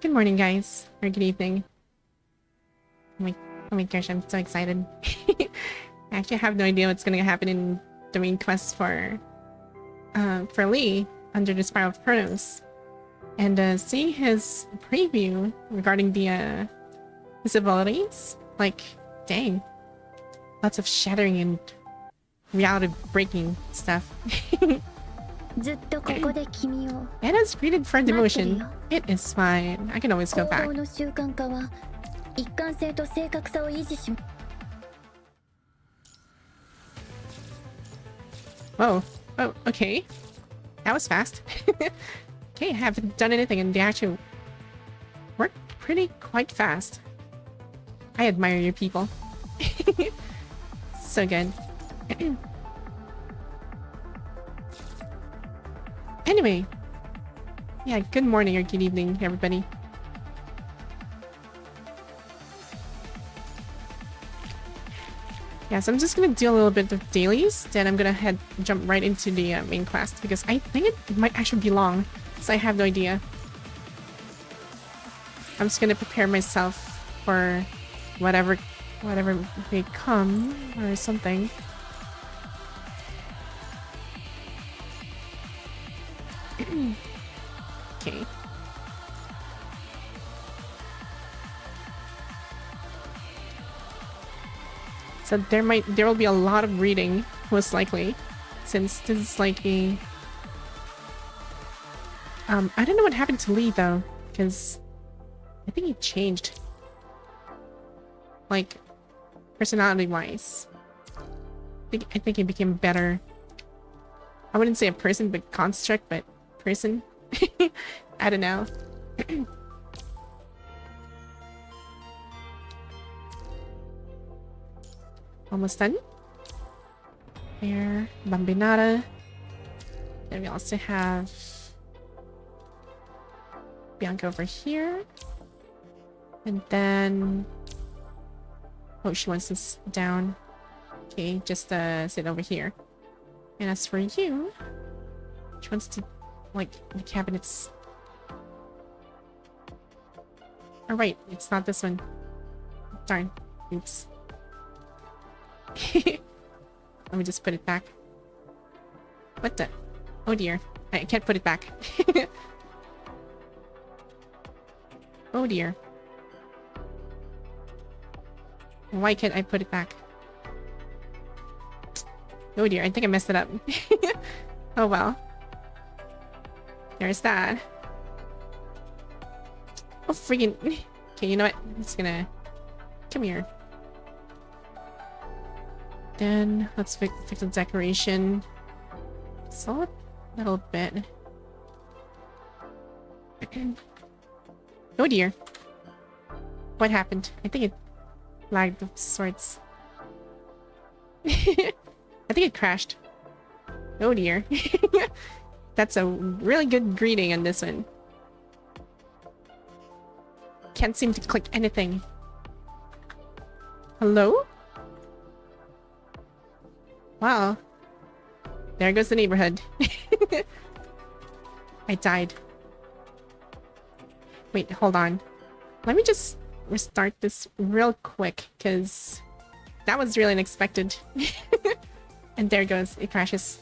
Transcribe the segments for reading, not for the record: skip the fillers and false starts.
Good morning, guys. Or good evening. Oh my gosh, I'm so excited. I actually have no idea what's gonna happen in the main quest for Lee under the Spiral of Chronos. And seeing his preview regarding the his abilities, like, dang. Lots of shattering and reality breaking stuff. It is greeted for demotion. It is fine. I can always go back. Whoa. Oh, okay. That was fast. Okay, I haven't done anything and they actually worked quite fast. I admire you people. So good. Anyway. Yeah, good morning or good evening, everybody. Yeah, so I'm just gonna do a little bit of dailies, then I'm gonna jump right into the main quest because I think it might actually be long, so I have no idea. I'm just gonna prepare myself for whatever may come or something. Okay. So there will be a lot of reading, most likely, since this is like a I don't know what happened to Lee though, because I think he changed, like, personality-wise. I think he became better. I wouldn't say a person, but construct, but person. I don't know. Almost done. There, Bambinata. Then we also have Bianca over here. And then... oh, she wants to sit down. Okay, just sit over here. And as for you, she wants to, like, the cabinets. Oh, right, it's not this one. Darn. Oops. Let me just put it back. What the? Oh dear. I can't put it back. Oh dear. Why can't I put it back? Oh dear, I think I messed it up. Oh well. There's that. Oh freaking... okay, you know what? I'm just gonna... come here. Then let's fix the decoration. So a little bit. Oh dear. What happened? I think it lagged of sorts. I think it crashed. Oh dear. That's a really good greeting on this one. Can't seem to click anything. Hello? Wow. There goes the neighborhood. I died. Wait, hold on. Let me just restart this real quick, because that was really unexpected. And there it goes. It crashes.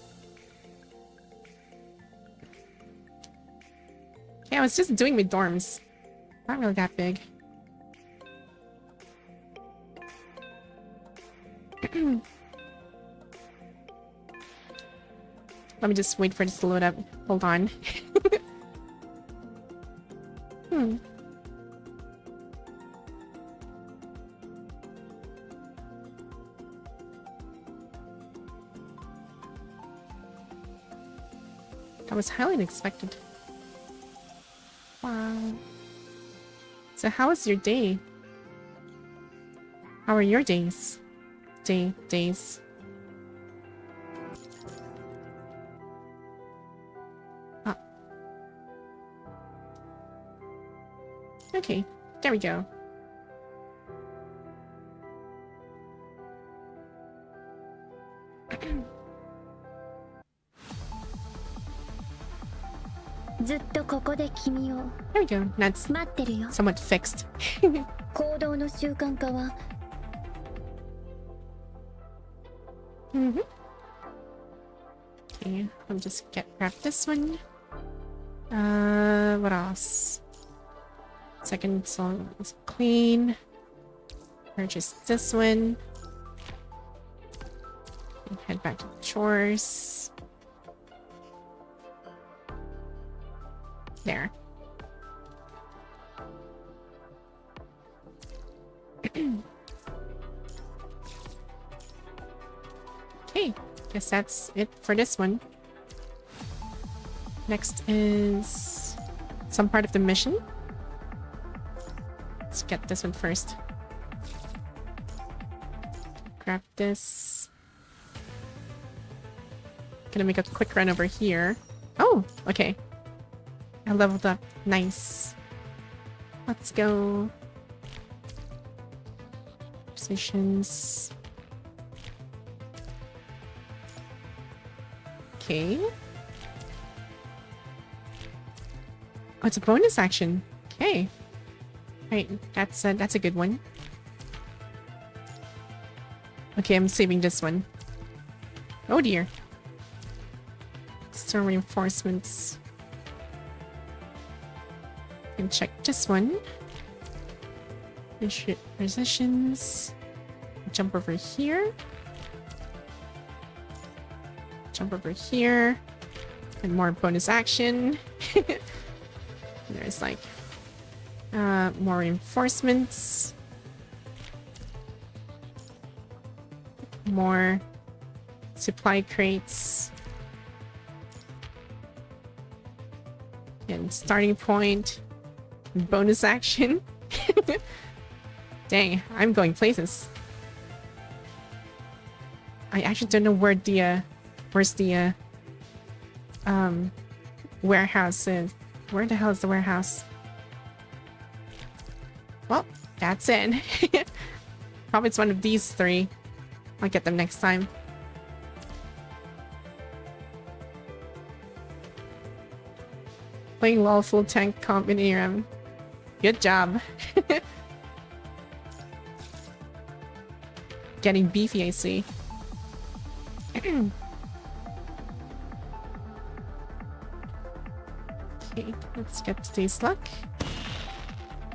Yeah, I was just doing my dorms. Not really that big. Let me just wait for this to load up. Hold on. That was highly unexpected. Wow. So how was your day? How are your days? Days. Oh. Okay, there we go. ずっとここで君を There we go. That's 待ってるよ。 somewhat fixed. 行動の習慣化は Mm-hmm. Okay, I'll just grab this one. What else? Second song is clean. Purchase this one. And head back to the chores. There. Okay, guess that's it for this one. Next is some part of the mission. Let's get this one first. Grab this. Gonna make a quick run over here. Oh, okay. I leveled up. Nice. Let's go. Positions. Okay. Oh, it's a bonus action. Okay. Right, that's a good one. Okay, I'm saving this one. Oh dear. External reinforcements. And check this one. Positions. Jump over here. Jump over here. And more bonus action. There's like more reinforcements. More supply crates. And starting point. Bonus action. Dang, I'm going places. I actually don't know where the where's the warehouse is. Where the hell is the warehouse? Well, that's it. Probably it's one of these three. I'll get them next time. Playing LOL full tank comp in ERM. Good job. Getting beefy, I see. Okay, let's get today's luck.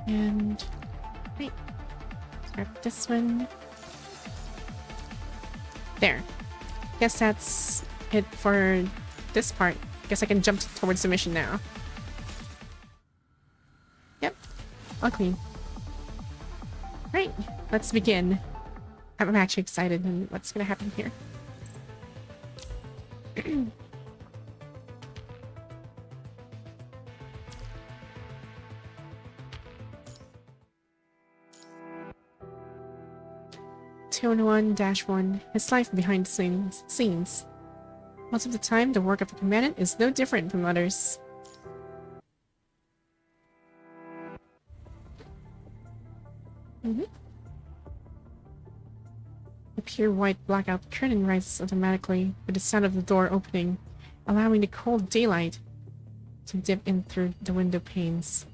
And wait, grab this one. There. Guess that's it for this part. Guess I can jump towards the mission now. Yep, all clean. Right, let's begin. I'm actually excited in what's gonna happen here. (201-1) His life behind the scenes. Most of the time, the work of a commandant is no different from others. The pure white blackout curtain rises automatically with the sound of the door opening, allowing the cold daylight to dip in through the window panes.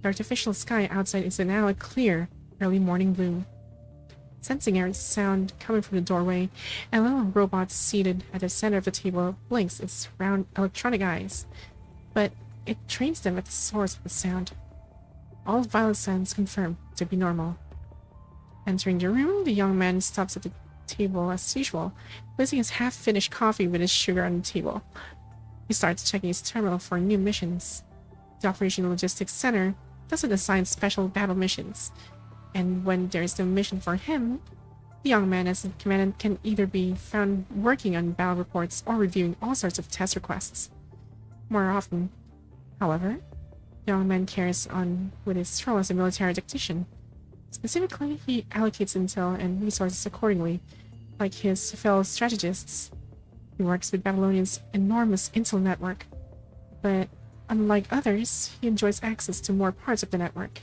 The artificial sky outside is now a clear, early morning blue. Sensing a sound coming from the doorway, a little robot seated at the center of the table blinks its round electronic eyes, but it trains them at the source of the sound. All vital sounds confirm to be normal. Entering the room, the young man stops at the table as usual, placing his half-finished coffee with his sugar on the table. He starts checking his terminal for new missions. The Operation Logistics Center doesn't assign special battle missions, and when there is no mission for him, the young man as a commandant can either be found working on battle reports or reviewing all sorts of test requests. More often, however, the young man carries on with his role as a military tactician. Specifically, he allocates intel and resources accordingly, like his fellow strategists. He works with Babylonian's enormous intel network, but unlike others, he enjoys access to more parts of the network.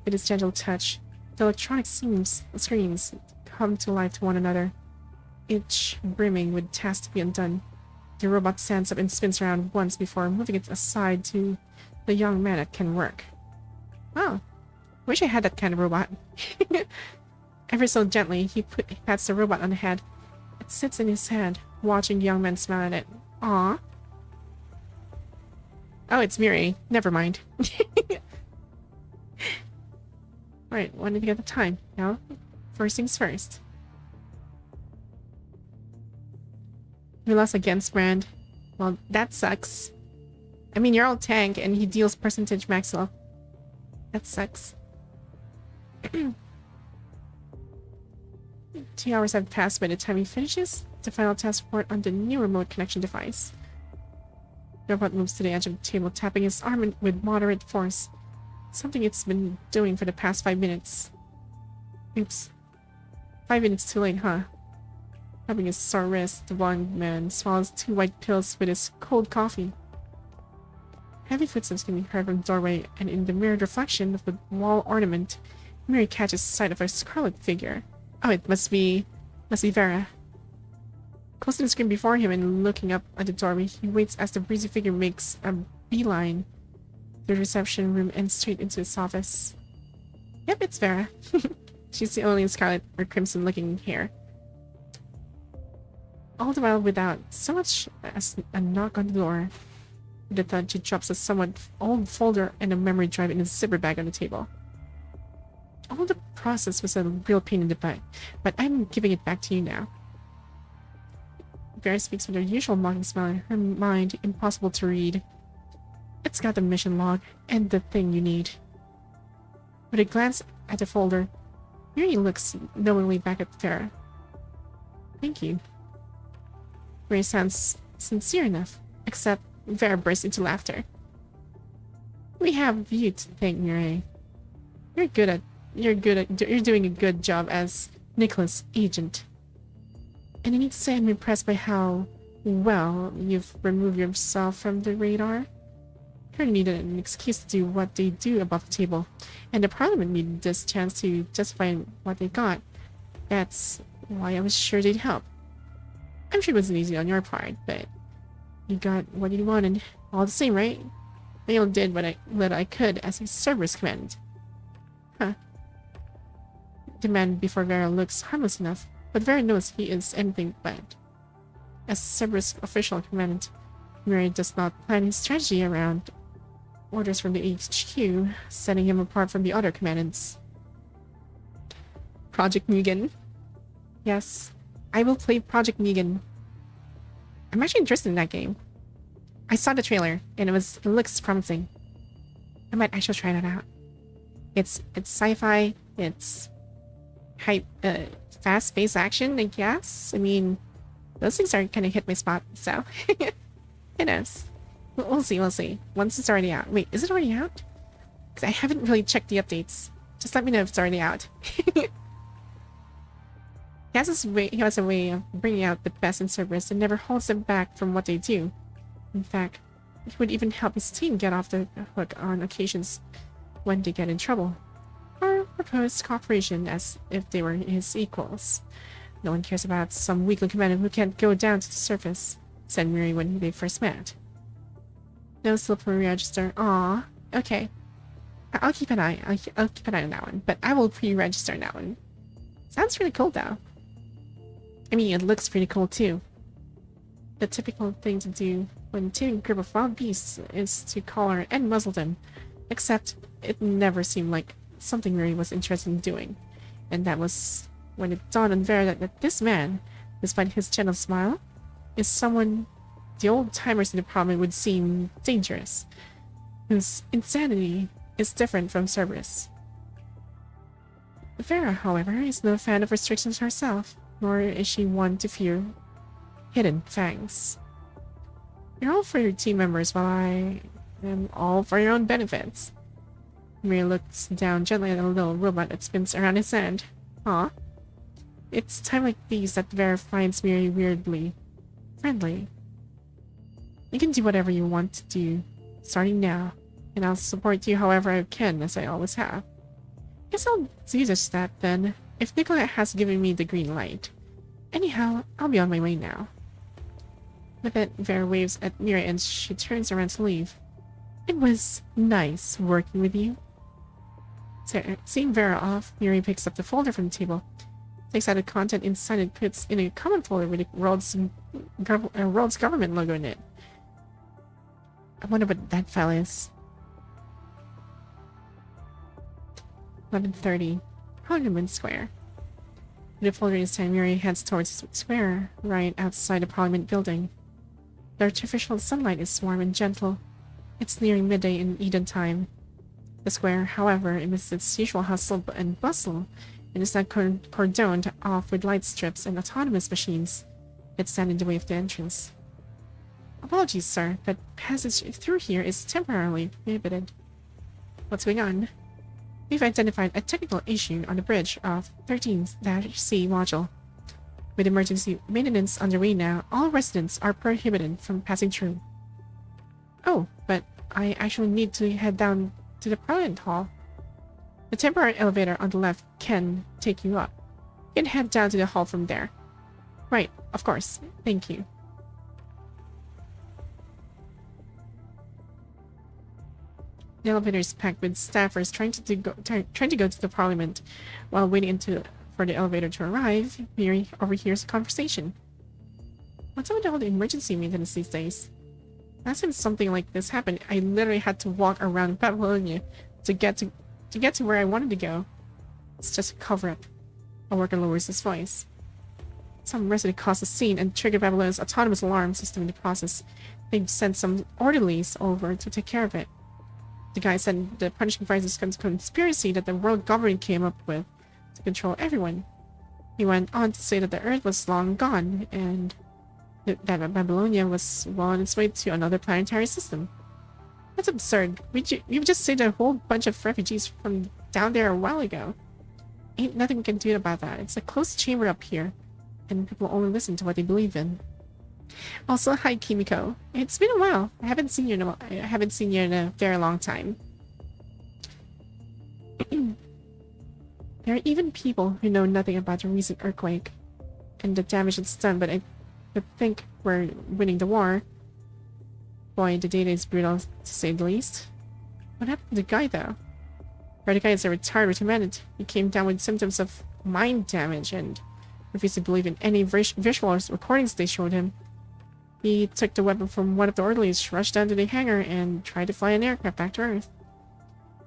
With his gentle touch, the electronic screens come to life to one another, each brimming with tasks to be undone. The robot stands up and spins around once before moving it aside to the young man that can work. Oh, wish I had that kind of robot. Ever so gently, he pats the robot on the head. It sits in his hand, watching the young man smile at it. Aww. Oh, it's Miri. Never mind. Alright, when did you get the time? Now, first things first. We lost against Brand. Well, that sucks. I mean, you're all tank, and he deals percentage maximum. That sucks. 2 hours have passed by the time he finishes the final task report on the new remote connection device. The robot moves to the edge of the table, tapping his arm with moderate force. Something it's been doing for the past 5 minutes. Oops. 5 minutes too late, huh? Rubbing his sore wrist, the blind man swallows 2 white pills with his cold coffee. Heavy footsteps can be heard from the doorway, and in the mirrored reflection of the wall ornament, Miri catches sight of a scarlet figure. Oh, it must be Vera. Closing the screen before him and looking up at the doorway, he waits as the breezy figure makes a beeline through the reception room and straight into his office. Yep, it's Vera. She's the only scarlet or crimson looking hair. All the while without so much as a knock on the door. With a thud, she drops a somewhat old folder and a memory drive in a zipper bag on the table. All the process was a real pain in the butt, but I'm giving it back to you now. Vera speaks with her usual mocking smile, and her mind impossible to read. It's got the mission log and the thing you need. With a glance at the folder, Miri looks knowingly back at Vera. Thank you. Vera sounds sincere enough, except Vera bursts into laughter. We have you to thank, Miri. You're doing a good job as Nicholas' agent. And I need to say I'm impressed by how well you've removed yourself from the radar. They needed an excuse to do what they do above the table, and the Parliament needed this chance to justify what they got. That's why I was sure they'd help. I'm sure it wasn't easy on your part, but you got what you wanted. All the same, right? I only did what I could as a Cerberus commandant. Huh. The man before Vera looks harmless enough, but Vera knows he is anything but. As Cerberus official commandant, Miri does not plan his strategy around orders from the HQ, setting him apart from the other commandants. Project Negan. Yes, I will play Project Negan. I'm actually interested in that game. I saw the trailer, and it looks promising. I might actually try that out. It's sci-fi, it's fast-paced action, I guess. I mean, those things are kind of hit my spot, so who knows? We'll see. Once it's already out. Wait, is it already out? Because I haven't really checked the updates. Just let me know if it's already out. He has a way of bringing out the best in Cerberus and never holds them back from what they do. In fact, he would even help his team get off the hook on occasions when they get in trouble. Or propose cooperation as if they were his equals. No one cares about some weakling commander who can't go down to the surface, said Miri when they first met. No slippery register. Aw, okay. I'll keep an eye. I'll keep an eye on that one, but I will pre-register on that one. Sounds really cool, though. I mean, it looks pretty cool too. The typical thing to do when taming a group of wild beasts is to collar and muzzle them, except it never seemed like something Miri was interested in doing, and that was when it dawned on Vera that this man, despite his gentle smile, is someone the old-timers in the Parliament would seem dangerous, whose insanity is different from Cerberus. Vera, however, is no fan of restrictions herself, nor is she one to fear hidden fangs. You're all for your team members, while I am all for your own benefits. Miri looks down gently at a little robot that spins around his hand. Aw. It's time like these that Vera finds Miri weirdly friendly. You can do whatever you want to do, starting now, and I'll support you however I can, as I always have. Guess I'll do just that then, if Nicola has given me the green light. Anyhow, I'll be on my way now. With it, Vera waves at Mira and she turns around to leave. It was nice working with you. Seeing Vera off, Miri picks up the folder from the table, takes out the content inside and puts in a common folder with the world's government logo in it. I wonder what that file is. 11:30. Parliament Square. With the folder in his hand, Miri heads towards the square, right outside the Parliament building. The artificial sunlight is warm and gentle. It's nearing midday in Eden time. The square, however, amidst its usual hustle and bustle, and is now cordoned off with light strips and autonomous machines that stand in the way of the entrance. Apologies, sir, but passage through here is temporarily prohibited. What's going on? We've identified a technical issue on the bridge of 13-C module. With emergency maintenance underway now, all residents are prohibited from passing through. Oh, but I actually need to head down to the Parliament Hall. The temporary elevator on the left can take you up. You can head down to the hall from there. Right, of course. Thank you. The elevator is packed with staffers trying to go to the Parliament. While waiting for the elevator to arrive, Miri overhears a conversation. What's up with all the emergency maintenance these days? Last time something like this happened, I literally had to walk around Babylonia to get to where I wanted to go. It's just a cover-up. A worker lowers his voice. Some resident caused a scene and triggered Babylon's autonomous alarm system in the process. They've sent some orderlies over to take care of it. The guy said the punishing prize is a conspiracy that the world government came up with to control everyone. He went on to say that the Earth was long gone and that Babylonia was well on its way to another planetary system. That's absurd. We've just saved a whole bunch of refugees from down there a while ago. Ain't nothing we can do about that. It's a closed chamber up here, and people only listen to what they believe in. Also, hi Kimiko. It's been a while. I haven't seen you in a very long time. There are even people who know nothing about the recent earthquake and the damage it's done, but I think we're winning the war. Boy, the data is brutal, to say the least. What happened to the guy, though? The guy is a retired lieutenant. He came down with symptoms of mind damage and refused to believe in any visual recordings they showed him. He took the weapon from one of the orderlies, rushed down to the hangar, and tried to fly an aircraft back to Earth.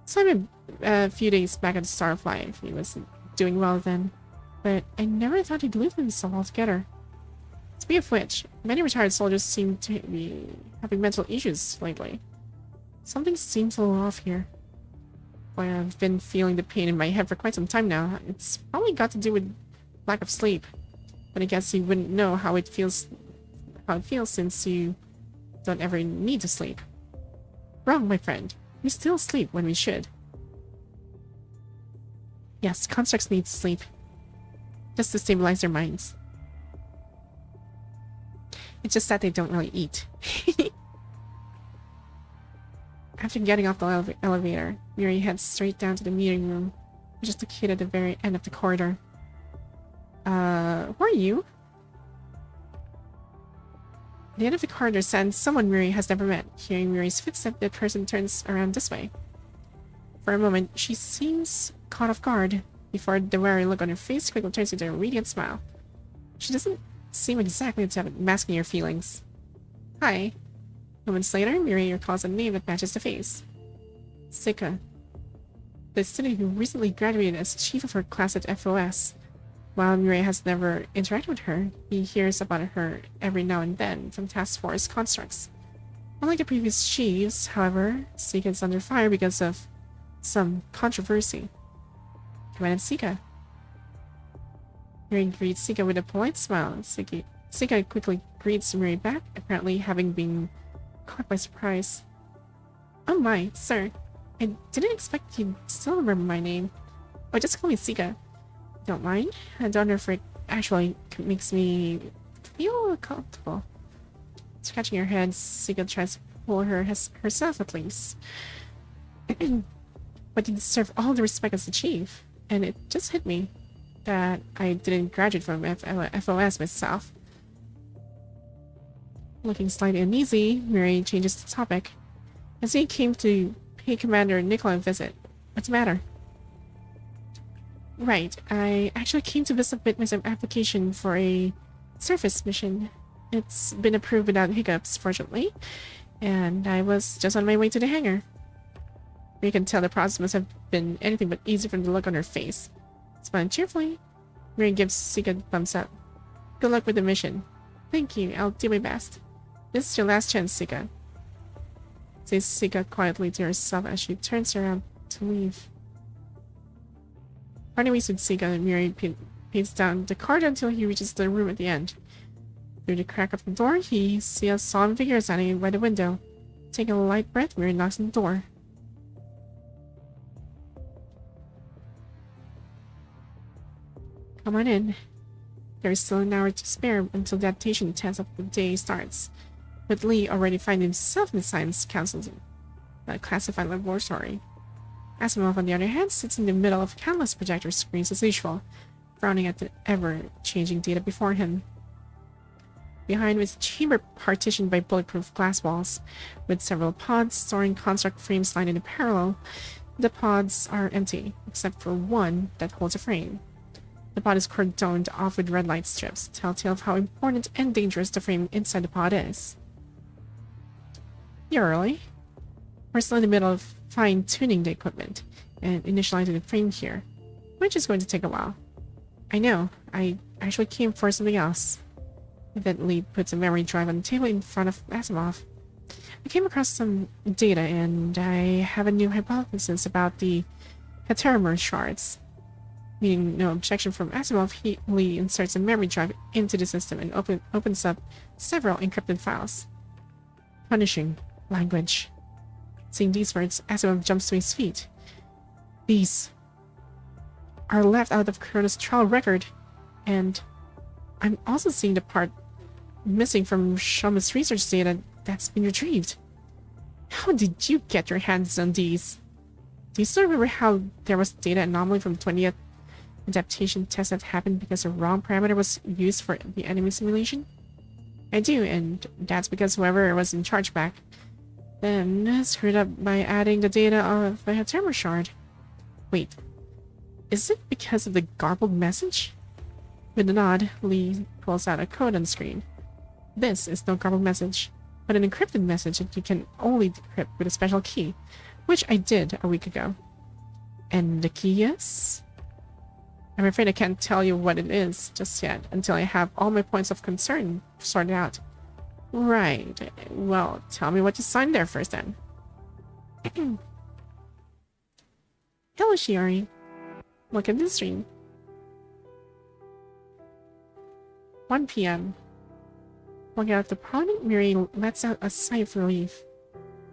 Saw him a few days back at the Star of Life. He was doing well then, but I never thought he'd lose himself altogether. Speaking of which, many retired soldiers seem to be having mental issues lately. Something seems a little off here. Boy, I've been feeling the pain in my head for quite some time now. It's probably got to do with lack of sleep, but I guess you wouldn't know how it feels since you don't ever need to sleep. Wrong, my friend. We still sleep when we should. Yes, constructs need sleep. Just to stabilize their minds. It's just that they don't really eat. After getting off the elevator, Miri heads straight down to the meeting room, which is located at the very end of the corridor. Who are you? At the end of the corridor stands someone Miri has never met. Hearing Miri's footstep, the person turns around this way. For a moment, she seems caught off guard, before the wary look on her face quickly turns into a radiant smile. She doesn't seem exactly to have masking her feelings. Hi. Moments later, Miri recalls a name that matches the face. Sika. The student who recently graduated as chief of her class at FOS. While Miri has never interacted with her, he hears about her every now and then from task force constructs. Unlike the previous chiefs, however, Sika is under fire because of some controversy. Come in, Sika. Miri greets Sika with a polite smile. Sika quickly greets Miri back, apparently having been caught by surprise. Oh my, sir. I didn't expect you'd still remember my name. Oh, just call me Sika. Don't mind. I don't know if it actually makes me feel comfortable. Scratching her head, Sika tries to pull herself at least. But you deserve all the respect as the chief. And it just hit me that I didn't graduate from FOS myself. Looking slightly uneasy, Mary changes the topic. As he came to pay Commander Nicola a visit. What's the matter? Right, I actually came to submit my application for a surface mission. It's been approved without hiccups, fortunately, and I was just on my way to the hangar. You can tell the process must have been anything but easy from the look on her face. Smiling cheerfully, Mary gives Sika a thumbs up. Good luck with the mission. Thank you, I'll do my best. This is your last chance, Sika. Says Sika quietly to herself as she turns around to leave. Parting ways with Sika, Mary paces down the corridor until he reaches the room at the end. Through the crack of the door, he sees a solemn figure standing by the window. Taking a light breath, Mary knocks on the door. Come on in. There is still an hour to spare until the adaptation test of the day starts, with Lee already finding himself in the Science Council's classified laboratory. Asimov, on the other hand, sits in the middle of countless projector screens as usual, frowning at the ever-changing data before him. Behind was a chamber partitioned by bulletproof glass walls, with several pods storing construct frames lined in parallel. The pods are empty, except for one that holds a frame. The pod is cordoned off with red light strips, telltale of how important and dangerous the frame inside the pod is. You're early. We're still in the middle of fine-tuning the equipment and initializing the frame here, which is going to take a while. I know, I actually came for something else. Then Lee puts a memory drive on the table in front of Asimov. I came across some data and I have a new hypothesis about the heteromer shards. Meaning no objection from Asimov, Lee inserts a memory drive into the system and opens up several encrypted files. Punishing language. Seeing these words, Asimov jumps to his feet. These are left out of Kuroda's trial record, and I'm also seeing the part missing from Shama's research data that's been retrieved. How did you get your hands on these? Do you still remember how there was data anomaly from 20th adaptation test that happened because a wrong parameter was used for the enemy simulation? I do, and that's because whoever was in charge back then screwed up by adding the data of a heteromer shard. Wait, is it because of the garbled message? With a nod, Lee pulls out a code on the screen. This is no garbled message, but an encrypted message that you can only decrypt with a special key, which I did a week ago. And the key is? I'm afraid I can't tell you what it is just yet until I have all my points of concern sorted out. Right. Well, tell me what you signed there first then. Hello, Shiori. Look at this stream. 1 p.m. Walking out of the parliament, Miri lets out a sigh of relief.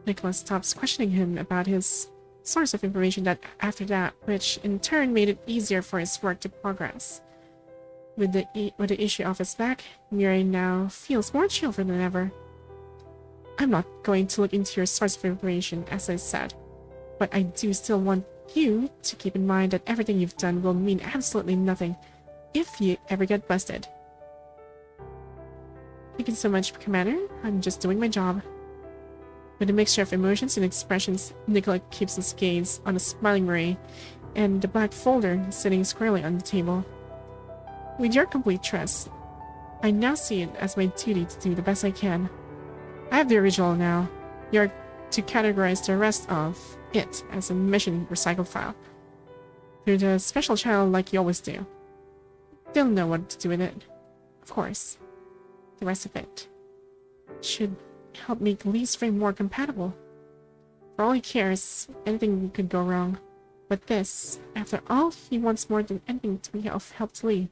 Nicholas stops questioning him about his source of information after that, which in turn made it easier for his work to progress. With the issue off his back, Miri now feels more cheerful than ever. I'm not going to look into your source of information, as I said, but I do still want you to keep in mind that everything you've done will mean absolutely nothing if you ever get busted. Thank you so much, Commander. I'm just doing my job. With a mixture of emotions and expressions, Nicola keeps his gaze on a smiling Marie and the black folder sitting squarely on the table. With your complete trust, I now see it as my duty to do the best I can. I have the original now. You're to categorize the rest of it as a mission recycled file through the special channel like you always do. They'll know what to do with it. Of course, the rest of it should help make Lee's frame more compatible. For all he cares, anything could go wrong. But this, after all, he wants more than anything to be of help to Lee.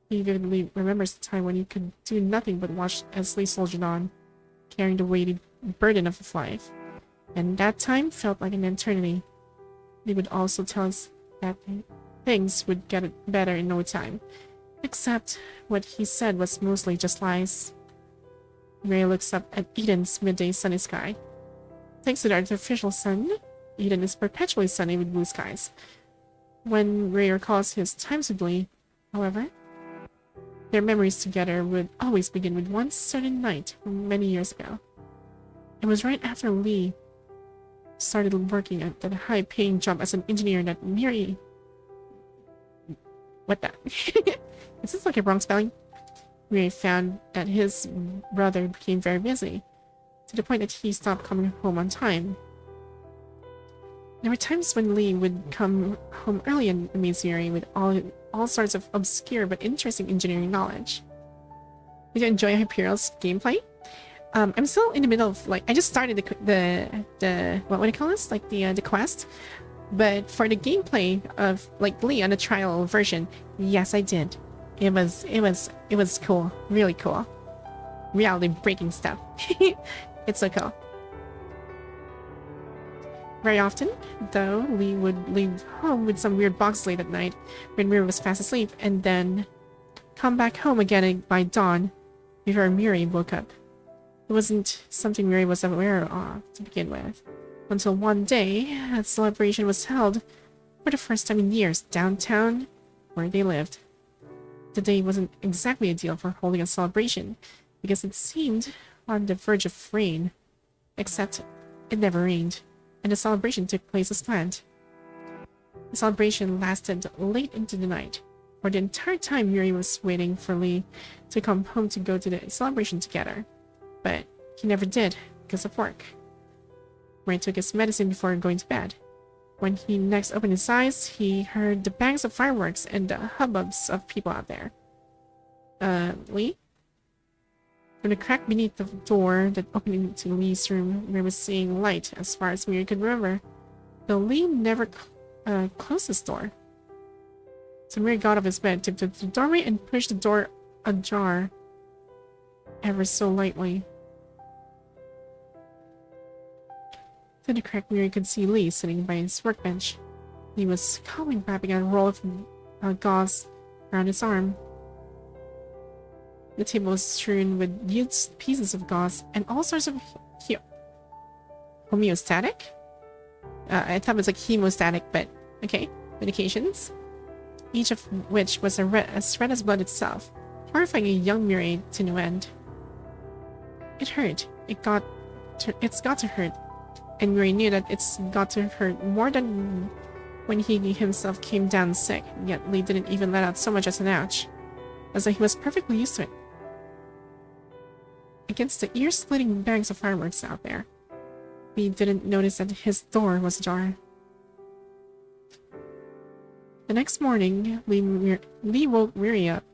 He vividly remembers the time when he could do nothing but watch as Lee soldiered on, carrying the weighty burden of his life. And that time felt like an eternity. Lee would also tell us that things would get better in no time. Except what he said was mostly just lies. Ray looks up at Eden's midday sunny sky. Thanks to the artificial sun, Eden is perpetually sunny with blue skies. When Ray recalls his times with Lee, however, Their memories together would always begin with one certain night from many years ago. It was right after Lee started working at that high-paying job as an engineer that Miri... What the? Is this like a wrong spelling? Miri found that his brother became very busy, to the point that he stopped coming home on time. There were times when Lee would come home early and amaze Miri with all sorts of obscure but interesting engineering knowledge. Did you enjoy Hyperio's gameplay? I'm still in the middle of, like, I just started the what would I call this? Like the quest. But for the gameplay of like Lee on the trial version, yes, I did. It was cool, really cool. Reality breaking stuff. It's so cool. Very often, though, Lee would leave home with some weird box late at night when Miri was fast asleep, and then come back home again by dawn before Miri woke up. It wasn't something Miri was aware of to begin with, until one day a celebration was held for the first time in years downtown where they lived. The day wasn't exactly ideal for holding a celebration, because it seemed on the verge of rain, except it never rained, and the celebration took place as planned. The celebration lasted late into the night. For the entire time, Miri was waiting for Lee to come home to go to the celebration together, but he never did because of work. Miri took his medicine before going to bed. When he next opened his eyes, he heard the bangs of fireworks and the hubbubs of people out there. Lee? From the crack beneath the door that opened into Lee's room, Miri was seeing light as far as Miri could remember, though Lee never closed his door. So Miri got off his bed, tiptoed to the doorway, and pushed the door ajar ever so lightly. Through the crack, Miri could see Lee sitting by his workbench. He was calmly wrapping a roll of gauze around his arm. The table was strewn with used pieces of gauze and all sorts of homeostatic? I thought it was like hemostatic, but okay. Medications. Each of which was as red as blood itself, horrifying a young Miri to no end. It hurt. It's got to hurt. And Miri knew that it's got to hurt more than when he himself came down sick, yet Lee didn't even let out so much as an ouch, as though he was perfectly used to it. Against the ear-splitting bangs of fireworks out there, Lee didn't notice that his door was ajar. The next morning, Lee woke Miri up,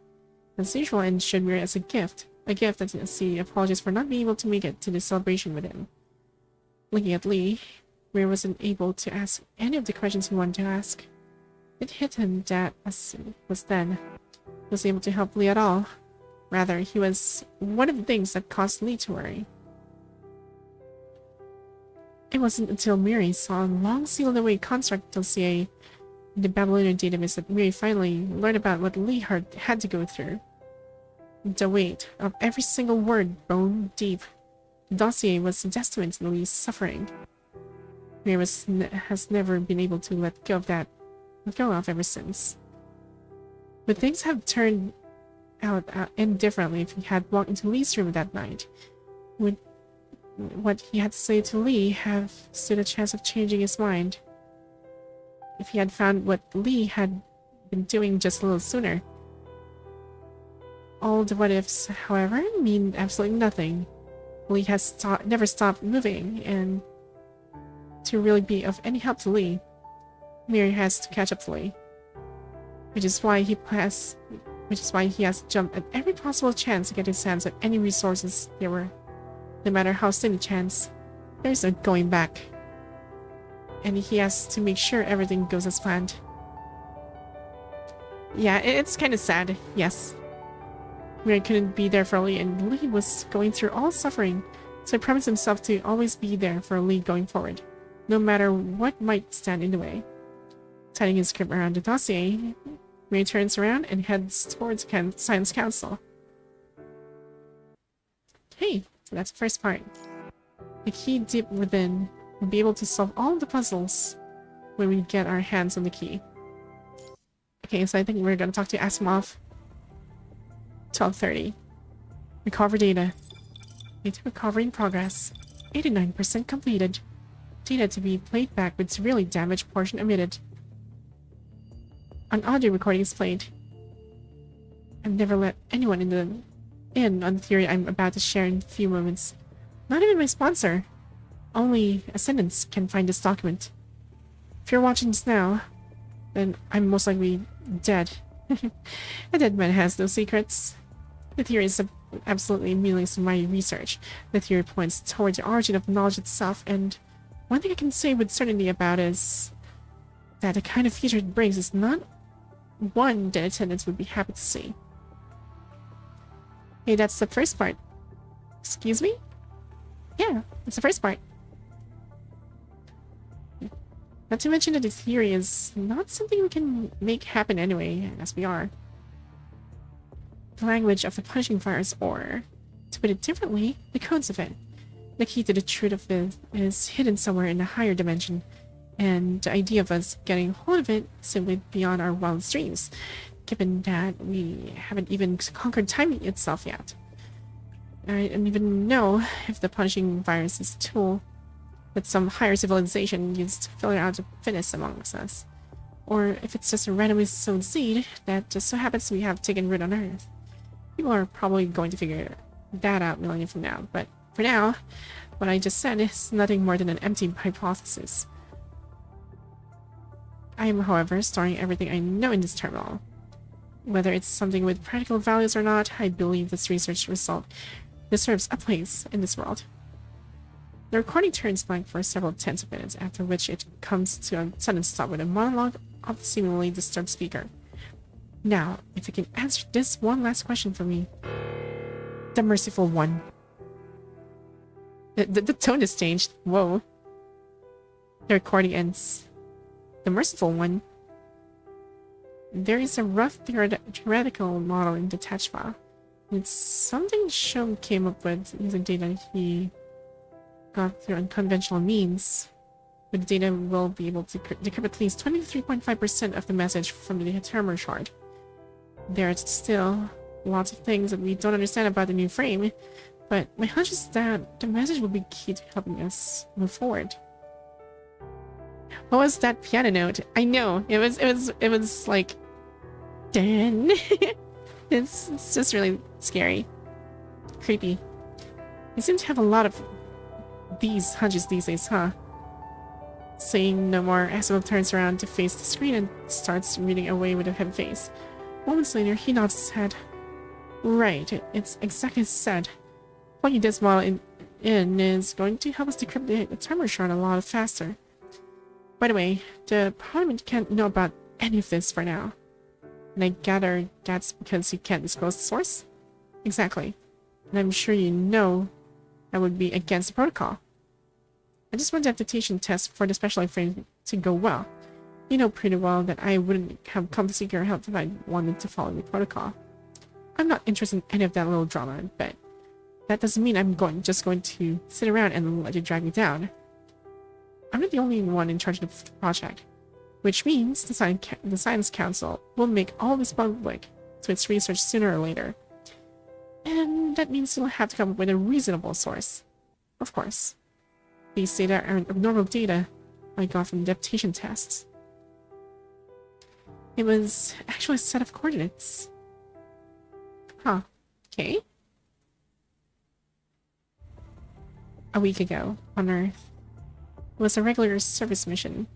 as usual, and showed Miri as a gift that he apologized for not being able to make it to the celebration with him. Looking at Lee, Miri wasn't able to ask any of the questions he wanted to ask. It hit him that, as it was then, he was able to help Lee at all. Rather, he was one of the things that caused Lee to worry. It wasn't until Miri saw a long sealed-away construct dossier in the Babylonian database that Miri finally learned about what Lee had to go through. The weight of every single word bone deep. The dossier was a testament to Lee's suffering. Miri has never been able to let go of ever since. But things have turned out indifferently if he had walked into Lee's room that night. Would what he had to say to Lee have stood a chance of changing his mind? If he had found what Lee had been doing just a little sooner. All the what-ifs, however, mean absolutely nothing. Lee has never stopped moving, and to really be of any help to Lee, Miri has to catch up to Lee. Which is why he has jumped at every possible chance to get his hands on any resources there were. No matter how thin a chance, there's no going back. And he has to make sure everything goes as planned. Yeah, it's kind of sad, yes. Miri couldn't be there for Lee, and Lee was going through all suffering, so he promised himself to always be there for Lee going forward, no matter what might stand in the way. Tying his grip around the dossier, Miri turns around and heads towards Science Council. Okay, so that's the first part. The key deep within will be able to solve all the puzzles when we get our hands on the key. Okay, so I think we're gonna talk to Asimov. 12:30. Recover data. Data recovery in progress. 89% completed. Data to be played back with severely damaged portion omitted. An audio recording is played. I've never let anyone in on the theory I'm about to share in a few moments. Not even my sponsor. Only ascendants can find this document. If you're watching this now, then I'm most likely dead. A dead man has no secrets. The theory is absolutely meaningless in my research. The theory points towards the origin of knowledge itself, and one thing I can say with certainty about is that the kind of future it brings is not one that attendants would be happy to see. Hey, that's the first part. Excuse me? Yeah, that's the first part. Not to mention that the theory is not something we can make happen anyway, as we are. The language of the punishing fires, or, to put it differently, the codes of it. The key to the truth of it is hidden somewhere in a higher dimension, and the idea of us getting hold of it is simply beyond our wildest dreams, given that we haven't even conquered time itself yet. I don't even know if the punishing virus is a tool that some higher civilization used to filter out the fittest amongst us, or if it's just a randomly sown seed that just so happens we have taken root on Earth. People are probably going to figure that out millennia from now, but for now, what I just said is nothing more than an empty hypothesis. I am, however, storing everything I know in this terminal. Whether it's something with practical values or not, I believe this research result deserves a place in this world. The recording turns blank for several tens of minutes, after which it comes to a sudden stop with a monologue of the seemingly disturbed speaker. Now, if you can answer this one last question for me. The Merciful One. The tone has changed. Whoa. The recording ends. The Merciful One. There is a rough theoretical model in the detached file. It's something Shom came up with using data he got through unconventional means. With the data, we'll be able to decrypt at least 23.5% of the message from the Termor shard. There are still lots of things that we don't understand about the new frame, but my hunch is that the message will be key to helping us move forward. What was that piano note? I know, it was like, dun. It's just really scary, creepy. You seem to have a lot of these hunches these days, huh? Saying no more, Asimov turns around to face the screen and starts reading away with a heavy face. Moments later, he nods his head. Right, it's exactly as said. Plugging this model in is going to help us decrypt the Termor shard a lot faster. By the way, the Parliament can't know about any of this for now. And I gather that's because you can't disclose the source? Exactly. And I'm sure you know that would be against the protocol. I just want the adaptation test for the special frame to go well. You know pretty well that I wouldn't have come to seek your help if I wanted to follow the protocol. I'm not interested in any of that little drama, but that doesn't mean I'm just going to sit around and let you drag me down. I'm not the only one in charge of the project, which means the Science Council will make all this public to its research sooner or later. And that means you'll have to come up with a reasonable source. Of course. These data are abnormal data I got from the adaptation tests. It was actually a set of coordinates. Huh. Okay. A week ago, on Earth, it was a regular service mission.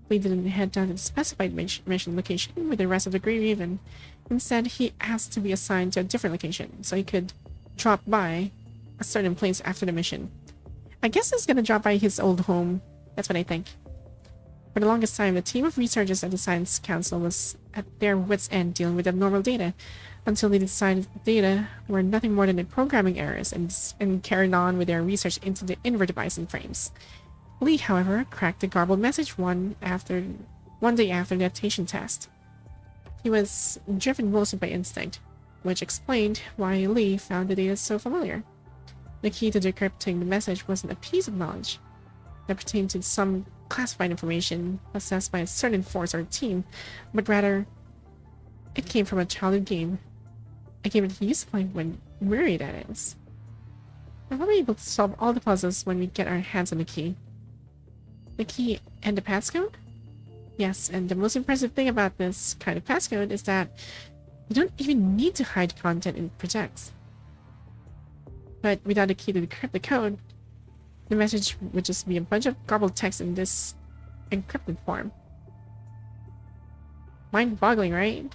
Lee didn't head down to the specified mission location with the rest of the Grey Raven. Instead, he asked to be assigned to a different location, so he could drop by a certain place after the mission. I guess he's gonna drop by his old home. That's what I think. For the longest time, the team of researchers at the Science Council was at their wits' end dealing with abnormal data, until they decided the data were nothing more than the programming errors and carried on with their research into the inverted bison frames. Lee, however, cracked the garbled message one day after the adaptation test. He was driven mostly by instinct, which explained why Lee found the data so familiar. The key to decrypting the message wasn't a piece of knowledge that pertained to some classified information possessed by a certain force or team, but rather, it came from a childhood game. I gave it a use point when Miri, that is. We're probably able to solve all the puzzles when we get our hands on the key. The key and the passcode? Yes, and the most impressive thing about this kind of passcode is that you don't even need to hide content it projects. But without a key to decrypt the code, the message would just be a bunch of garbled text in this encrypted form. Mind-boggling, right?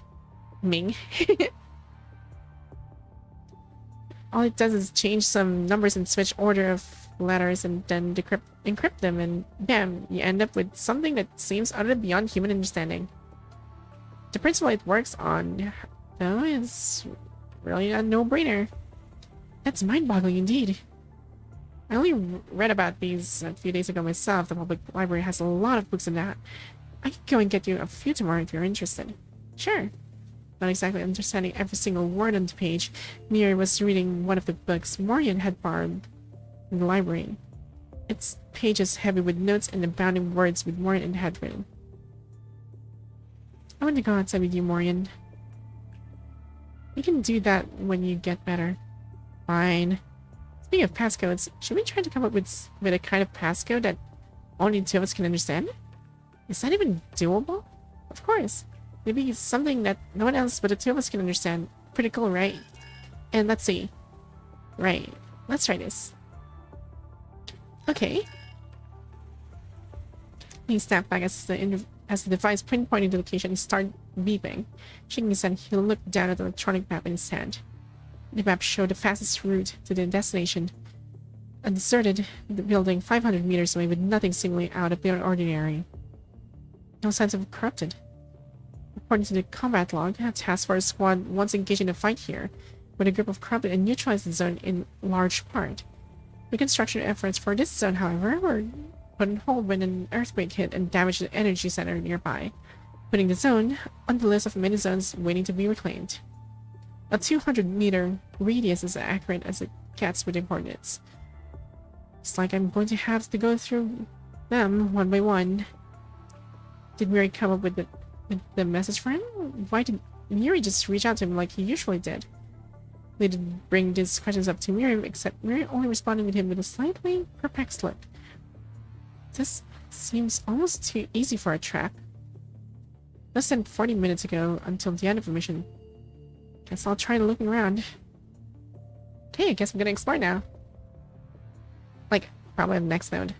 Ming. All it does is change some numbers and switch order of letters and then encrypt them, and bam, you end up with something that seems utterly beyond human understanding. The principle it works on, though, is really a no-brainer. That's mind-boggling indeed. I only read about these a few days ago myself. The public library has a lot of books in that. I could go and get you a few tomorrow if you're interested. Sure. Not exactly understanding every single word on the page, Miri was reading one of the books Morian had borrowed in the library. Its pages heavy with notes and abounding words with Morian had written. I want to go outside with you, Morian. You can do that when you get better. Fine. Speaking of passcodes, should we try to come up with a kind of passcode that only two of us can understand? Is that even doable? Of course. Maybe it's something that no one else but the two of us can understand. Pretty cool, right? And let's see. Right. Let's try this. Okay. He snapped back as the device pinpointing the location and started beeping. Shaking his head, he looked down at the electronic map in his hand. The map showed the fastest route to the destination. A deserted building 500 meters away with nothing seemingly out of the ordinary. No signs of corrupted. According to the combat log, a task force squad once engaged in a fight here, with a group of corrupted and neutralized the zone in large part. Reconstruction efforts for this zone, however, were put on hold when an earthquake hit and damaged the energy center nearby, putting the zone on the list of many zones waiting to be reclaimed. A 200-meter radius is accurate as it gets with the coordinates. It's like I'm going to have to go through them one by one. Did Miri come up with the message for him? Why did Miri just reach out to him like he usually did? They didn't bring these questions up to Miri, except Miri only responded with him with a slightly perplexed look. This seems almost too easy for a trap. Less than 40 minutes ago, until the end of the mission. Guess I'll try looking around. Okay, I guess I'm gonna explore now. Like, probably on the next node.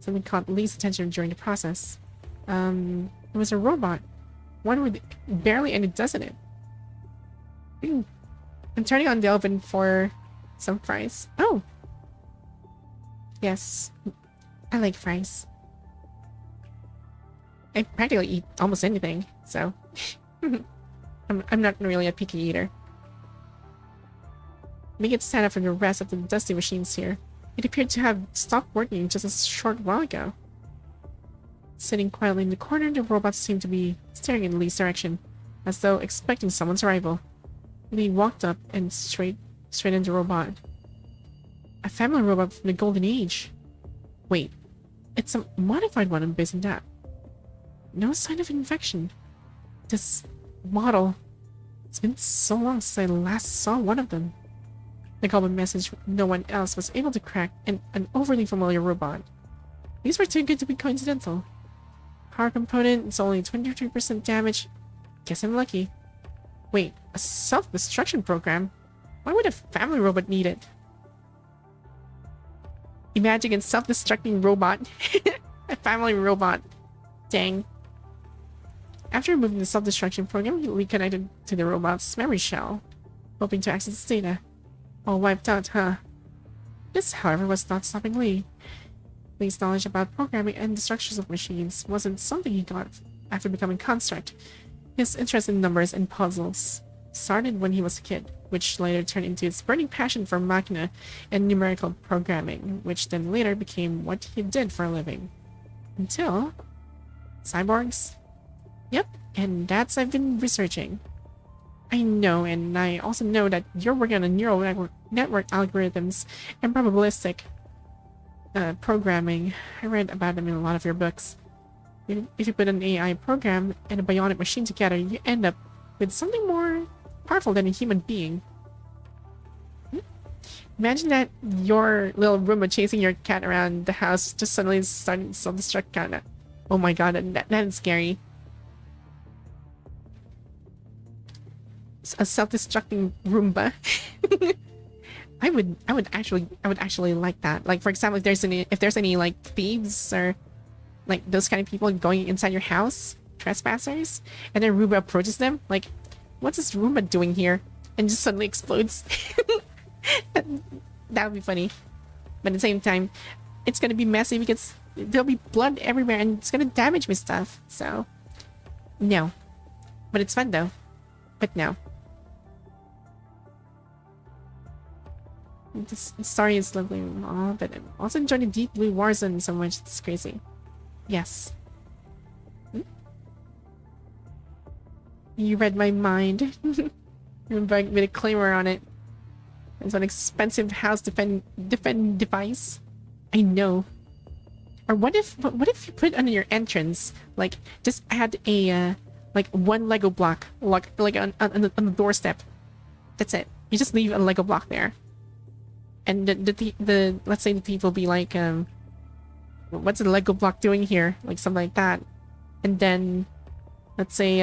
Something caught Lee's attention during the process. It was a robot. One with barely any dust in it. I'm turning on the oven for some fries. Oh! Yes. I like fries. I practically eat almost anything, so... I'm not really a picky eater. Make it stand out from the rest of the dusty machines here. It appeared to have stopped working just a short while ago. Sitting quietly in the corner, the robot seemed to be staring in Lee's direction, as though expecting someone's arrival. Lee walked up and straight into the robot. A family robot from the Golden Age. Wait, it's a modified one based on that. No sign of infection. This model. It's been so long since I last saw one of them. The goblin message no one else was able to crack, and an overly familiar robot. These were too good to be coincidental. Power component is only 23% damage. Guess I'm lucky. Wait, a self-destruction program? Why would a family robot need it? Imagine a self-destructing robot. A family robot. Dang. After removing the self-destruction program, he reconnected to the robot's memory shell, hoping to access its data. All wiped out, huh? This, however, was not stopping Lee. Lee's knowledge about programming and the structures of machines wasn't something he got after becoming construct. His interest in numbers and puzzles started when he was a kid, which later turned into his burning passion for machina and numerical programming, which then later became what he did for a living. Until... cyborgs? Yep, and that's I've been researching. I know, and I also know that you're working on a neural network algorithms and probabilistic programming. I read about them in a lot of your books. If you put an AI program and a bionic machine together, you end up with something more powerful than a human being. Imagine that your little Roomba chasing your cat around the house just suddenly starting to self-destruct cat. Oh my god, that is scary. It's a self-destructing Roomba. I would actually like that. Like, for example, if there's any like thieves or like those kind of people going inside your house, trespassers, and then Roomba approaches them, like, what's this Roomba doing here? And just suddenly explodes. That would be funny. But at the same time, it's gonna be messy because there'll be blood everywhere and it's gonna damage my stuff. So, no. But it's fun though. But no. This story is lovely and all, but I'm also enjoying the deep blue war zone so much. It's crazy. Yes. You read my mind. With a claimer on it. It's an expensive house defend device. I know. Or what if you put it under your entrance? Like, just add a like one Lego block, like on the doorstep. That's it. You just leave a Lego block there. And the let's say the thief will be like, what's a Lego block doing here? Like something like that. And then let's say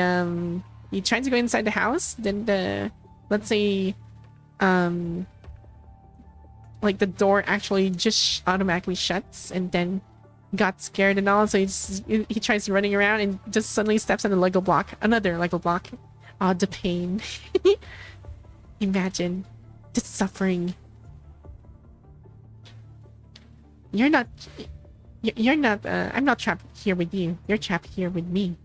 he tries to go inside the house, then let's say like the door actually just automatically shuts, and then got scared and all, so he tries running around and just suddenly steps on a Lego block, another Lego block. Oh, the pain. Imagine the suffering. You're not I'm not trapped here with you. You're trapped here with me.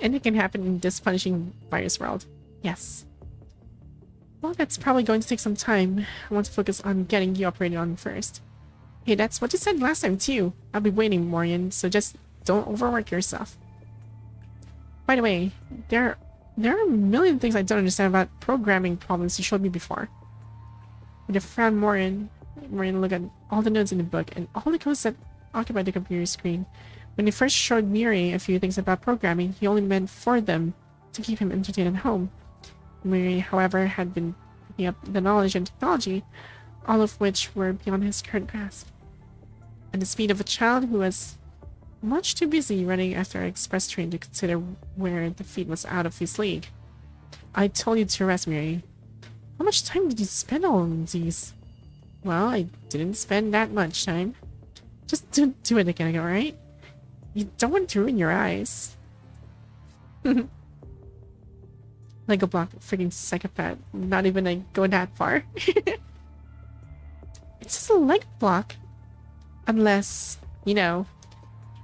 And it can happen in this punishing virus world. Yes. Well, that's probably going to take some time. I want to focus on getting you operated on first. Hey, that's what you said last time too. I'll be waiting, Morian, so just don't overwork yourself. By the way, there are a million things I don't understand about programming problems you showed me before. With a frown, Morian looked at all the notes in the book and all the codes that occupied the computer screen. When he first showed Miri a few things about programming, he only meant for them to keep him entertained at home. Miri, however, had been picking up the knowledge and technology, all of which were beyond his current grasp. At the speed of a child who was much too busy running after an express train to consider where the feat was out of his league. I told you to rest, Miri. How much time did you spend on these? Well, I didn't spend that much time. Just don't do it again, alright? You don't want to ruin your eyes. Lego block, freaking psychopath. Not even like go that far. It's just a Lego block. Unless, you know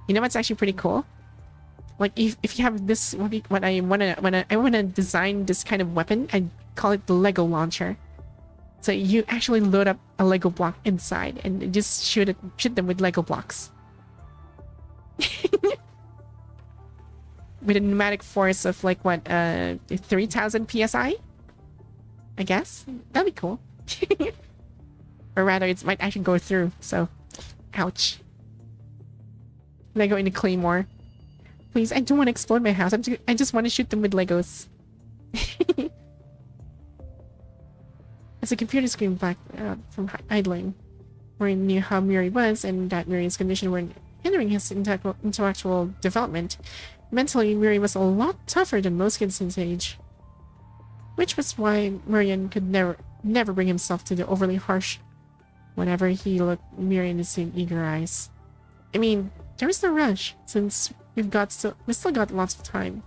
what's actually pretty cool? Like if you have this, what I wanna design this kind of weapon, I call it the Lego launcher. So you actually load up a Lego block inside and just shoot them with Lego blocks. With a pneumatic force of like what 3,000 psi, I guess. That'd be cool. Or rather, it might actually go through. So, ouch. Lego in a claymore. Please, I don't want to explode my house. I just want to shoot them with Legos. As a computer screen blacked out from idling, Mori knew how Miri was and that Miri's condition were hindering his intellectual development. Mentally, Miri was a lot tougher than most kids his age. Which was why Morian could never bring himself to the overly harsh whenever he looked Miri in his eager eyes. I mean, there is no rush, since we still got lots of time.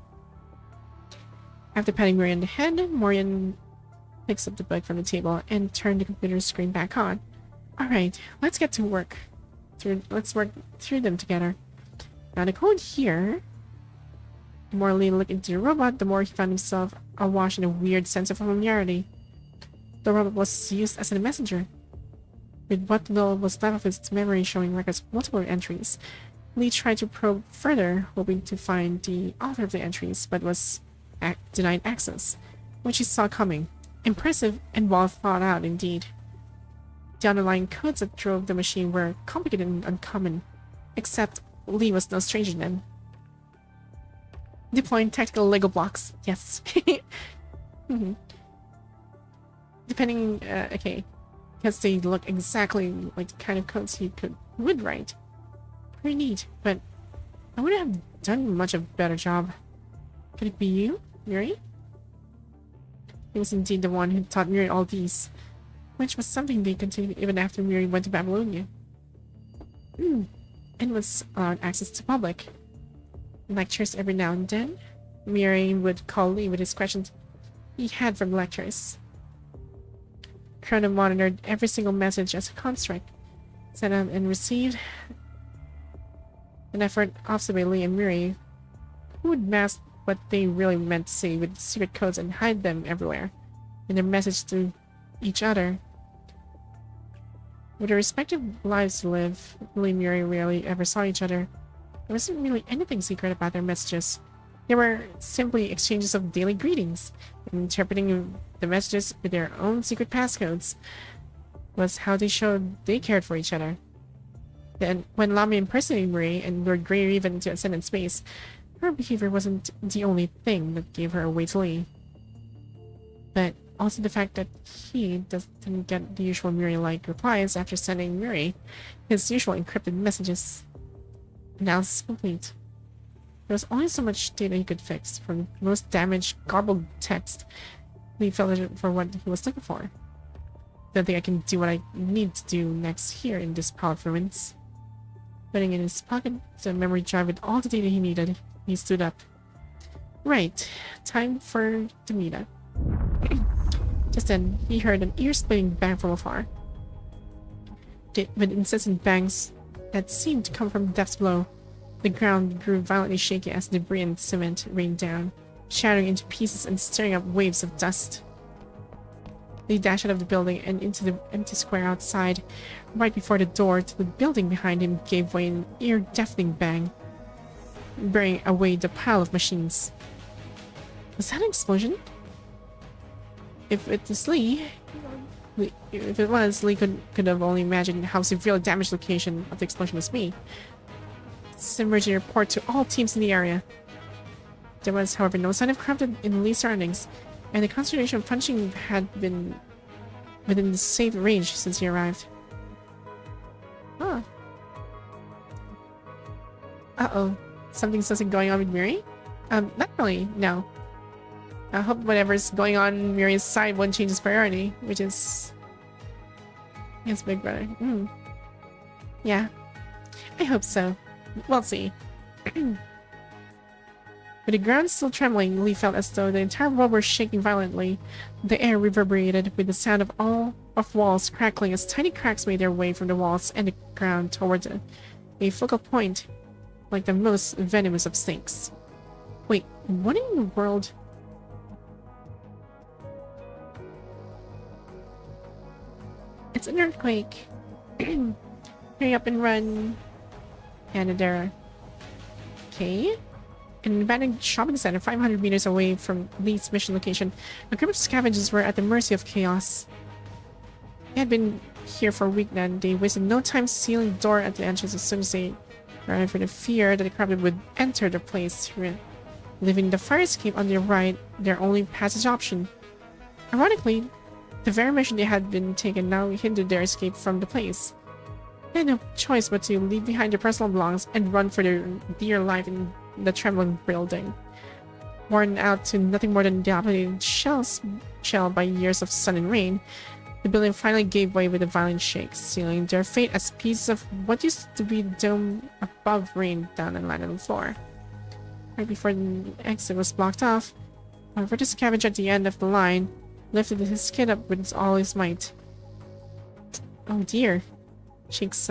After patting Miri on the head, Morian picks up the book from the table and turned the computer screen back on. Alright, let's get to work. Let's work through them together. Now the code here... The more Lynne looked into the robot, the more he found himself awash in a weird sense of familiarity. The robot was used as a messenger. With what little was left of its memory showing records of multiple entries, Lee tried to probe further, hoping to find the author of the entries, but was denied access, which he saw coming. Impressive and well thought out indeed. The underlying codes that drove the machine were complicated and uncommon, except Lee was no stranger to them. Deploying tactical Lego blocks. Yes. Mhm. Depending, okay. Because they look exactly like the kind of codes he would write. Pretty neat, but I wouldn't have done much of a better job. Could it be you, Miri? He was indeed the one who taught Miri all these, which was something they continued even after Miri went to Babylonia. And was allowed access to public lectures every now and then. Miri would call Lee with his questions he had from lectures. Chrono monitored every single message as a construct, sent out and received. An effort offset by Lee and Miri, who would mask what they really meant to say with secret codes and hide them everywhere in their message to each other. With their respective lives to live, Lee and Miri rarely ever saw each other. There wasn't really anything secret about their messages. They were simply exchanges of daily greetings, and interpreting the messages with their own secret passcodes was how they showed they cared for each other. Then, when Lamy impersonated Marie and lured Grey Raven into Ascendant space, her behavior wasn't the only thing that gave her away to Lee. But also the fact that he didn't get the usual Miri-like replies after sending Miri his usual encrypted messages. Analysis complete. There was only so much data he could fix, from the most damaged, garbled text. Lee felt it for what he was looking for. Don't think I can do what I need to do next here in this pile of ruins. Putting in his pocket the memory drive with all the data he needed, he stood up. Right, time for the meetup. Just then, he heard an ear-splitting bang from afar. With incessant bangs that seemed to come from the depths below. The ground grew violently shaky as debris and cement rained down, shattering into pieces and stirring up waves of dust. They dashed out of the building and into the empty square outside. Right before the door to the building behind him gave way in an ear-deafening bang, bearing away the pile of machines. Was that an explosion? If it was Lee, Lee could have only imagined how severe the damaged location of the explosion must be. Emergency report to all teams in the area. There was, however, no sign of corrupted in Lee's surroundings, and the concentration of punching had been within the safe range since he arrived. Huh. Uh-oh. Something going on with Miri? Not really, no. I hope whatever's going on Miri's side won't change his priority, which is his big brother. Yeah. I hope so. We'll see. With the ground still trembling, Lee felt as though the entire world were shaking violently. The air reverberated with the sound of walls crackling as tiny cracks made their way from the walls and the ground towards a focal point, like the most venomous of snakes. Wait, what in the world? It's an earthquake. Hurry up and run. Canadera. Okay. In an abandoned shopping center 500 meters away from Lee's mission location, a group of scavengers were at the mercy of chaos. They had been here for a week now, and they wasted no time sealing the door at the entrance as soon as they arrived, for the fear that the corrupted would enter the place, leaving the fire escape on their right their only passage option. Ironically, the very mission they had been taken now hindered their escape from the place. They had no choice but to leave behind their personal belongings and run for their dear life in the trembling building. Worn out to nothing more than a dilapidated shell by years of sun and rain, the building finally gave way with a violent shake, sealing their fate as pieces of what used to be the dome above rained down and landed on the floor. Right before the exit was blocked off, however, the scavenger at the end of the line lifted his kid up with all his might. Oh dear. Shakes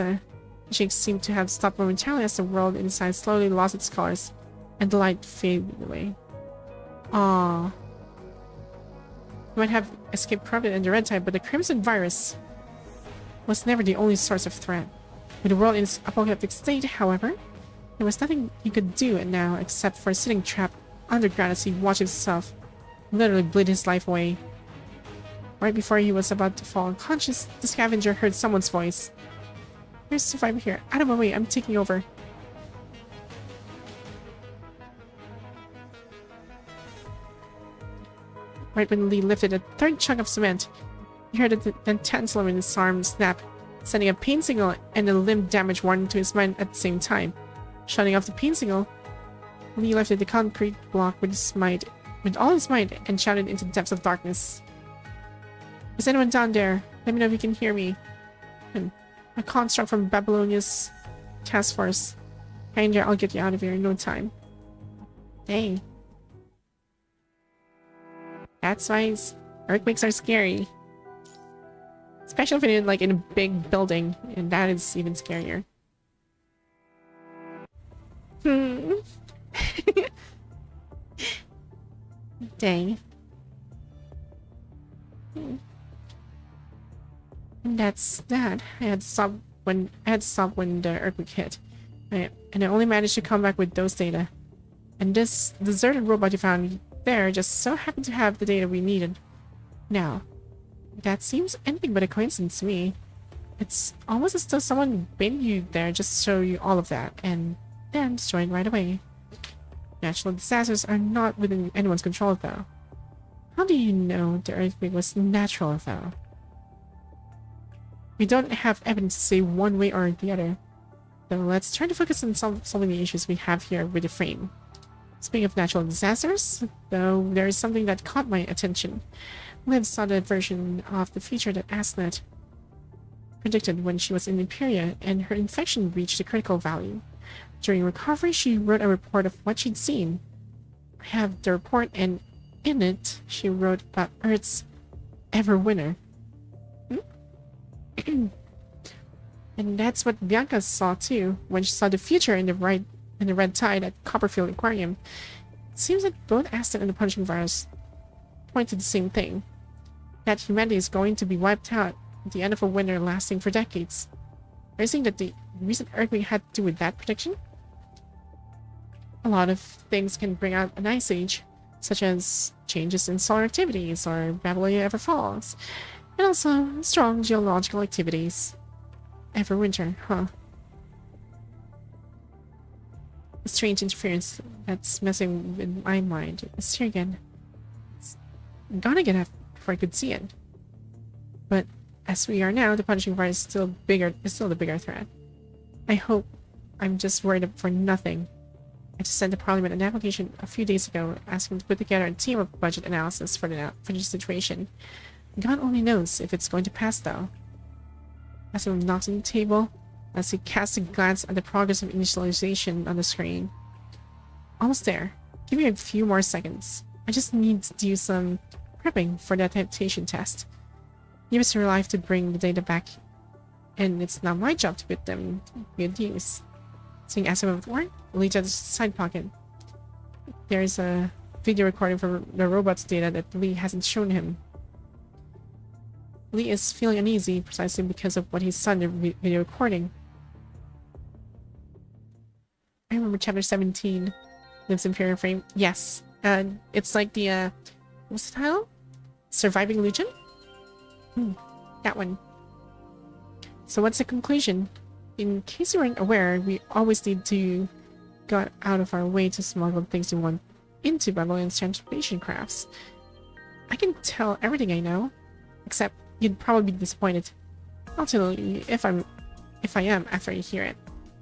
seemed to have stopped momentarily as the world inside slowly lost its colors, and the light faded away. Ah, you might have escaped corrupted and the red tide, but the crimson virus was never the only source of threat. With the world in its apocalyptic state, however, there was nothing he could do now except for sitting trapped underground as he watched himself literally bleed his life away. Right before he was about to fall unconscious, the scavenger heard someone's voice. There's a survivor here. Out of my way, I'm taking over. Right when Lee lifted a third chunk of cement, he heard the tensor in his arm snap, sending a pain signal and a limb damage warning to his mind at the same time. Shutting off the pain signal, Lee lifted the concrete block with all his might, and shouted into the depths of darkness. Is anyone down there? Let me know if you can hear me. A construct from Babylonia's task force. Hang there, I'll get you out of here in no time. Dang. That's why earthquakes are scary. Especially if it's like in a big building, and that is even scarier. Dang. And that's that. I had to stop when the earthquake hit. And I only managed to come back with those data. And this deserted robot you found there just so happened to have the data we needed. Now, that seems anything but a coincidence to me. It's almost as though someone baited you there just to show you all of that, and then destroyed right away. Natural disasters are not within anyone's control, though. How do you know the earthquake was natural, though? We don't have evidence to say one way or the other. So let's try to focus on solving the issues we have here with the frame. Speaking of natural disasters, though, there is something that caught my attention. Liv saw the version of the future that Asnet predicted when she was in Imperia, and her infection reached a critical value. During recovery, she wrote a report of what she'd seen. I have the report, and in it, she wrote about Earth's ever winner. And that's what Bianca saw too, when she saw the future in the red tide at Copperfield Aquarium. It seems that both Aston and the punching virus point to the same thing. That humanity is going to be wiped out at the end of a winter lasting for decades. Are you saying that the recent earthquake had to do with that prediction? A lot of things can bring out an ice age, such as changes in solar activities or Babylonia ever falls, and also strong geological activities. Everwinter, huh? A strange interference that's messing with my mind. It's here again. It's gonna get up before I could see it. But as we are now, the punching virus is still the bigger threat. I hope I'm just worried for nothing. I just sent the Parliament an application a few days ago asking to put together a team of budget analysis for the situation. God only knows if it's going to pass, though. As he knocks on the table, as he casts a glance at the progress of initialization on the screen. Almost there. Give me a few more seconds. I just need to do some prepping for the adaptation test. You must rely to bring the data back, and it's not my job to put them in good use. Seeing Asimov at work, Lee to the side pocket. There is a video recording from the robot's data that Lee hasn't shown him. Lee is feeling uneasy precisely because of what he saw in the video recording. I remember chapter 17, Liv's Imperial Frame. Yes, it's like the, what's the title? Surviving Legion? That one. So what's the conclusion? In case you weren't aware, we always need to go out of our way to smuggle the things we want into Babylon's transportation crafts. I can tell everything I know, except you'd probably be disappointed. I'll tell you if I am after you hear it.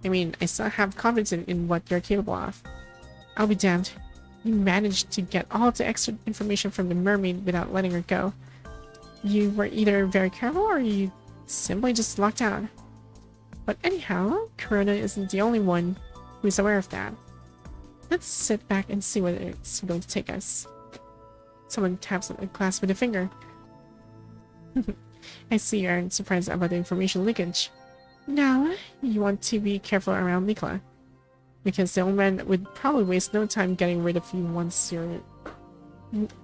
I mean, I still have confidence in what you're capable of. I'll be damned. You managed to get all the extra information from the mermaid without letting her go. You were either very careful or you simply just locked out. But anyhow, Corona isn't the only one who's aware of that. Let's sit back and see where it's going to take us. Someone taps on the glass with a finger. I see you aren't surprised about the information leakage. Now, you want to be careful around Nicola, because the old man would probably waste no time getting rid of you once you're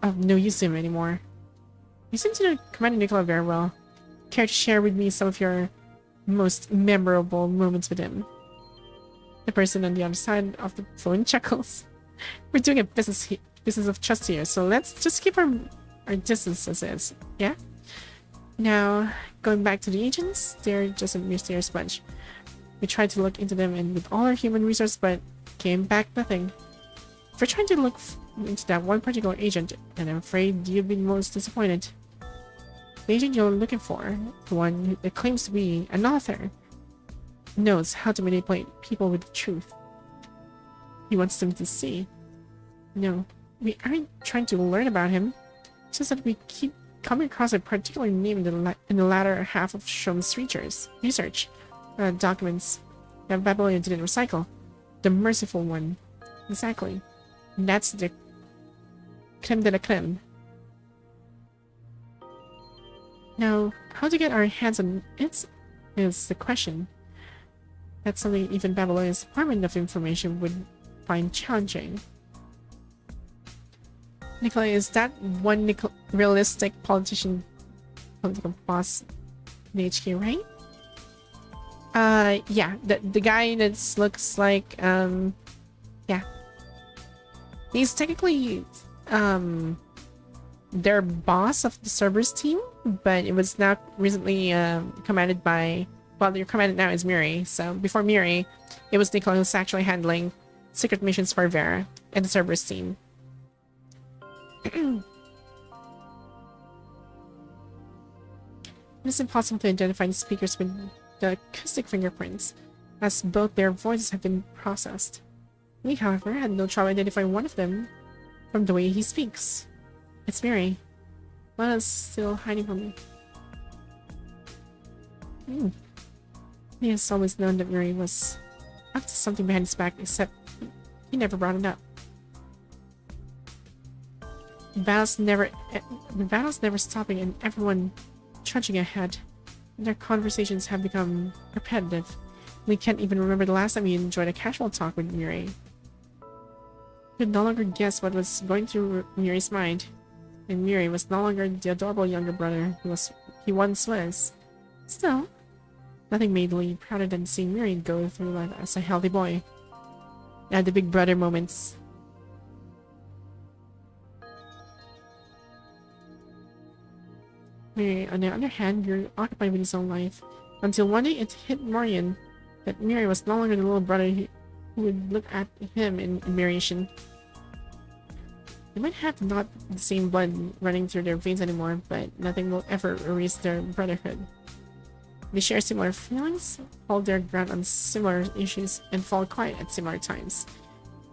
of no use to him anymore. You seem to know Commander Nicola very well. Care to share with me some of your most memorable moments with him? The person on the other side of the phone chuckles. We're doing a business of trust here, so let's just keep our distance as is, yeah? Now, going back to the agents, they're just a mysterious bunch. We tried to look into them and with all our human resources, but came back nothing. If we're trying to into that one particular agent, and I'm afraid you've been most disappointed. The agent you're looking for, the one that claims to be an author, knows how to manipulate people with the truth. He wants them to see. No, we aren't trying to learn about him. It's just that we keep coming across a particular name in the latter half of Shom's research documents that Babylonian didn't recycle. The merciful one. Exactly. And that's the creme de la creme. Now, how to get our hands on it is the question. That's something even Babylonia's Department of Information would find challenging. Nikolai, is that one realistic political boss in HQ, right? Yeah, the guy that looks like, yeah. He's technically, their boss of the Cerberus team, but it was now recently, commanded by, well, your commandant now is Miri, so before Miri, it was Nikolai who's actually handling secret missions for Vera and the Cerberus team. It is impossible to identify the speakers with the acoustic fingerprints, as both their voices have been processed. We, however, had no trouble identifying one of them from the way he speaks. It's Miri. What is still hiding from me? He has always known that Miri was up to something behind his back, except he never brought it up. The battle's never stopping, and everyone trudging ahead. Their conversations have become repetitive. We can't even remember the last time we enjoyed a casual talk with Miri. We could no longer guess what was going through Miri's mind, and Miri was no longer the adorable younger brother he once was. Still, nothing made Lee prouder than seeing Miri go through life as a healthy boy. At the big brother moments. Miri, on the other hand, grew occupied with his own life, until one day it hit Marion that Miri was no longer the little brother who would look at him in admiration. They might have not the same blood running through their veins anymore, but nothing will ever erase their brotherhood. They share similar feelings, hold their ground on similar issues, and fall quiet at similar times.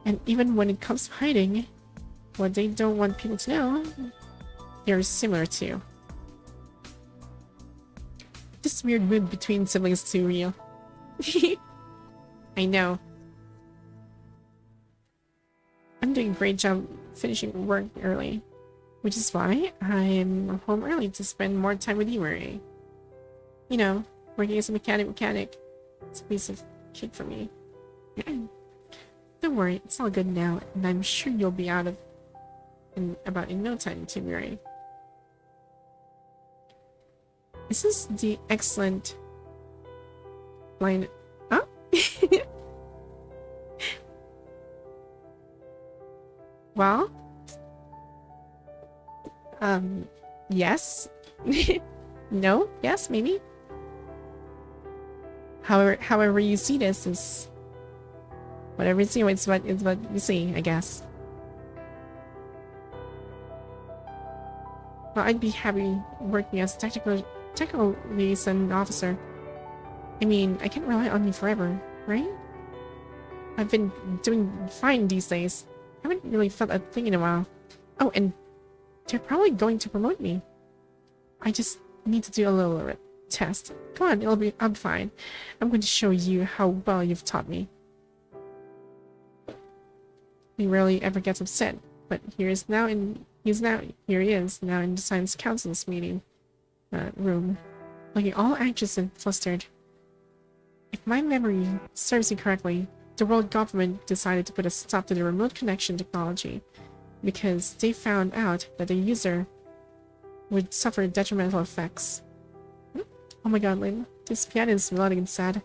And even when it comes to hiding what they don't want people to know, they're similar too. This weird mood between siblings is too real. I know. I'm doing a great job finishing work early, which is why I'm home early to spend more time with you, Murray. You know, working as a mechanic. It's a piece of cake for me. Don't worry, it's all good now, and I'm sure you'll be out of in no time too, Murray. Is this the excellent line? Huh? Well, yes. No, yes, maybe. However you see this is whatever you see, it's what you see, I guess. Well, I'd be happy working as technical liaison officer. I mean, I can't rely on you forever, right? I've been doing fine these days. I haven't really felt a thing in a while. Oh, and they're probably going to promote me. I just need to do a little test. Come on, I'll be fine. I'm going to show you how well you've taught me. He rarely ever gets upset, but here he is now in the science council's meeting room, looking all anxious and flustered. If my memory serves me correctly, the world government decided to put a stop to the remote connection technology because they found out that the user would suffer detrimental effects. Oh my god, Lynne, this piano is melodic and sad.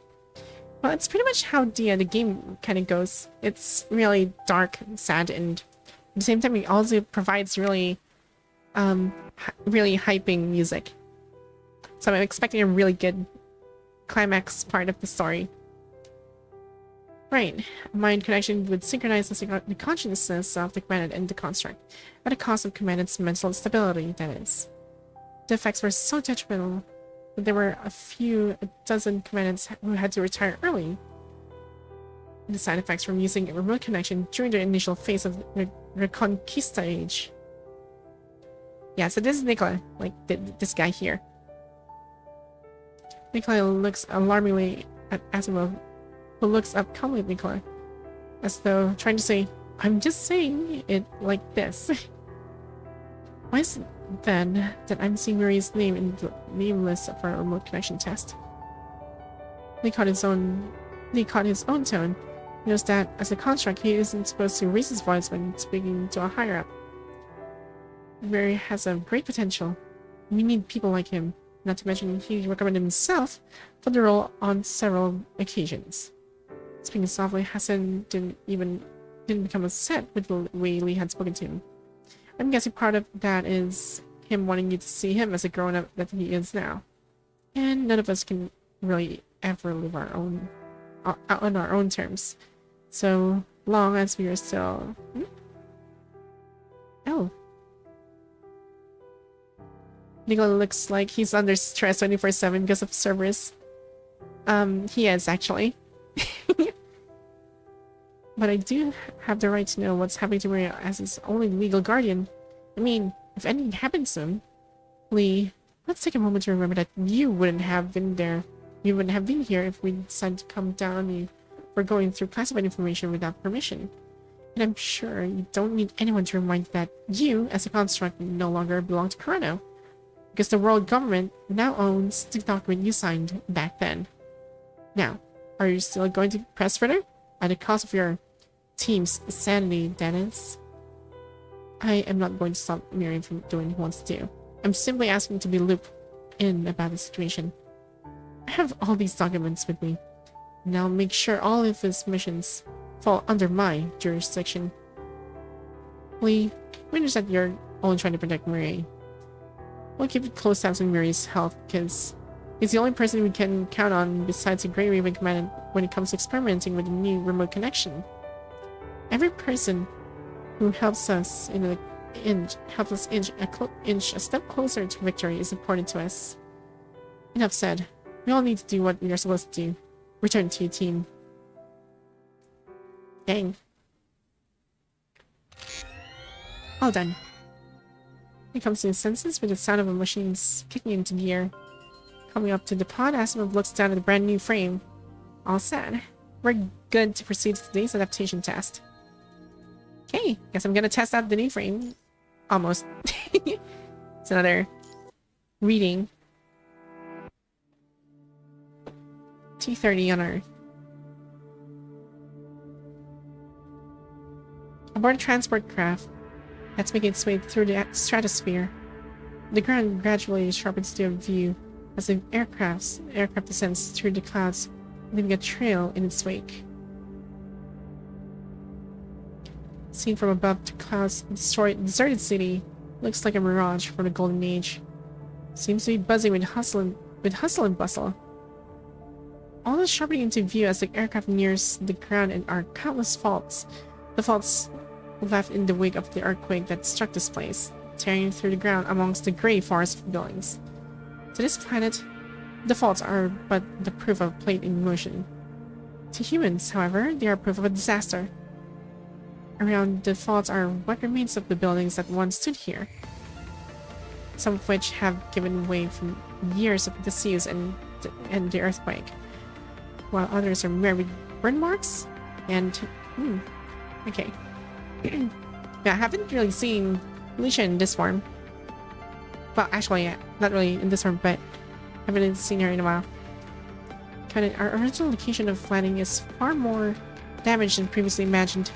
Well, it's pretty much how the game kind of goes. It's really dark, sad, and at the same time it also provides really hyping music. So I'm expecting a really good climax part of the story. Right. A mind connection would synchronize the consciousness of the commandant and the construct, at a cost of commandant's mental stability, that is. The effects were so detrimental that there were a dozen commandants who had to retire early. The side effects from using a remote connection during the initial phase of the Reconquista age. Yeah, so this is Nicola, like this guy here. Nicola looks alarmingly at Asimov, who looks up calmly at Nicola, as though trying to say, I'm just saying it like this. Why is it then that I'm seeing Marie's name in the name list for a remote connection test? Lee caught his own tone. He knows that as a construct, he isn't supposed to raise his voice when speaking to a higher up. Mary has a great potential. We need people like him. Not to mention, he recommended himself for the role on several occasions. Speaking softly, Hassan didn't become upset with the way Lee had spoken to him. I'm guessing part of that is him wanting you to see him as a grown-up that he is now. And none of us can really ever live on our own terms. So long as we are still... Oh. Nicola looks like he's under stress 24/7 because of Cerberus. He is, actually. But I do have the right to know what's happening to Maria as his only legal guardian. I mean, if anything happens to him, Lee, let's take a moment to remember that you wouldn't have been there. You wouldn't have been here if we decided to come down on you for going through classified information without permission. And I'm sure you don't need anyone to remind you that you, as a construct, no longer belong to Corano, because the world government now owns the document you signed back then. Now, are you still going to press further? At the cost of your team's sanity, Dennis? I am not going to stop Miriam from doing what he wants to do. I'm simply asking to be looped in about the situation. I have all these documents with me, and I'll make sure all of his missions fall under my jurisdiction. Lee, we understand you're only trying to protect Marie. We'll keep it close tabs on Marie's health, because he's the only person we can count on besides the Grey Raven Commandant when it comes to experimenting with a new remote connection. Every person who helps us inch a step closer to victory is important to us. Enough said. We all need to do what we are supposed to do. Return to your team. Dang. All done. He comes to his senses with the sound of a machine's kicking into gear. Coming up to the pod, Asimov looks down at the brand new frame. All set. We're good to proceed to today's adaptation test. Okay, guess I'm gonna test out the new frame. Almost. It's another reading. T30 on Earth. Aboard a transport craft that's making its way through the stratosphere. The ground gradually sharpens to view as the aircraft descends through the clouds, leaving a trail in its wake. Seen from above, the clouds' deserted city looks like a mirage from the Golden Age. Seems to be buzzing with hustle and bustle. All is sharpening into view as the aircraft nears the ground and are countless faults. The faults left in the wake of the earthquake that struck this place, tearing through the ground amongst the grey forest of buildings. To this planet, the faults are but the proof of a plate in motion. To humans, however, they are proof of a disaster. Around the faults are what remains of the buildings that once stood here, some of which have given way from years of disuse and the earthquake, while others are mere burn marks and... okay. Yeah, I haven't really seen Alicia in this form. Well, actually, yeah, not really in this form, but I haven't seen her in a while. Our original location of landing is far more damaged than previously imagined.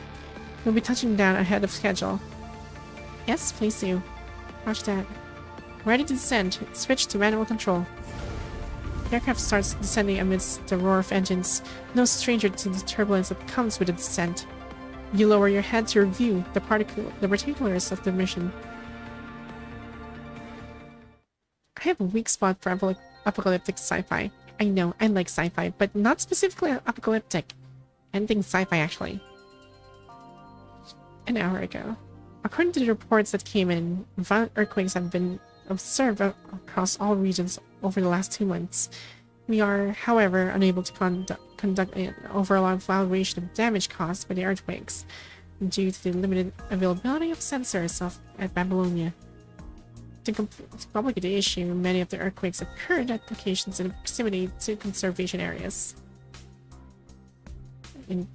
We'll be touching down ahead of schedule. Yes, please do. Watch that. Ready to descend. Switch to manual control. The aircraft starts descending amidst the roar of engines, no stranger to the turbulence that comes with the descent. You lower your head to review the particulars of the mission. I have a weak spot for apocalyptic sci-fi. I know, I like sci-fi, but not specifically apocalyptic. Anything sci-fi, actually. An hour ago. According to the reports that came in, violent earthquakes have been observed across all regions over the last 2 months. We are, however, unable to conduct an overall evaluation of damage caused by the earthquakes due to the limited availability of sensors at Babylonia. To complicate the issue, many of the earthquakes occurred at locations in proximity to conservation areas. We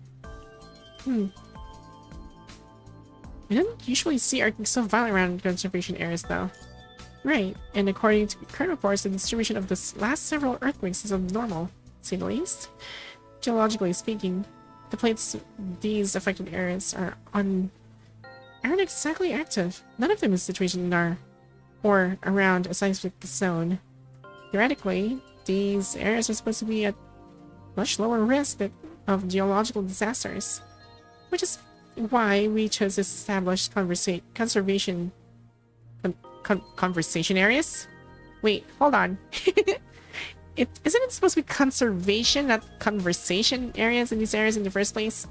don't usually see earthquakes so violent around conservation areas, though. Right, and according to current reports, the distribution of the last several earthquakes is abnormal, to say the least. Geologically speaking, the plates these affected areas aren't exactly active. None of them is situated in our or around a seismic zone. Theoretically, these areas are supposed to be at much lower risk of geological disasters, which is why we chose to establish conservation areas. Wait, hold on. Isn't it supposed to be conservation, not conversation areas in these areas in the first place?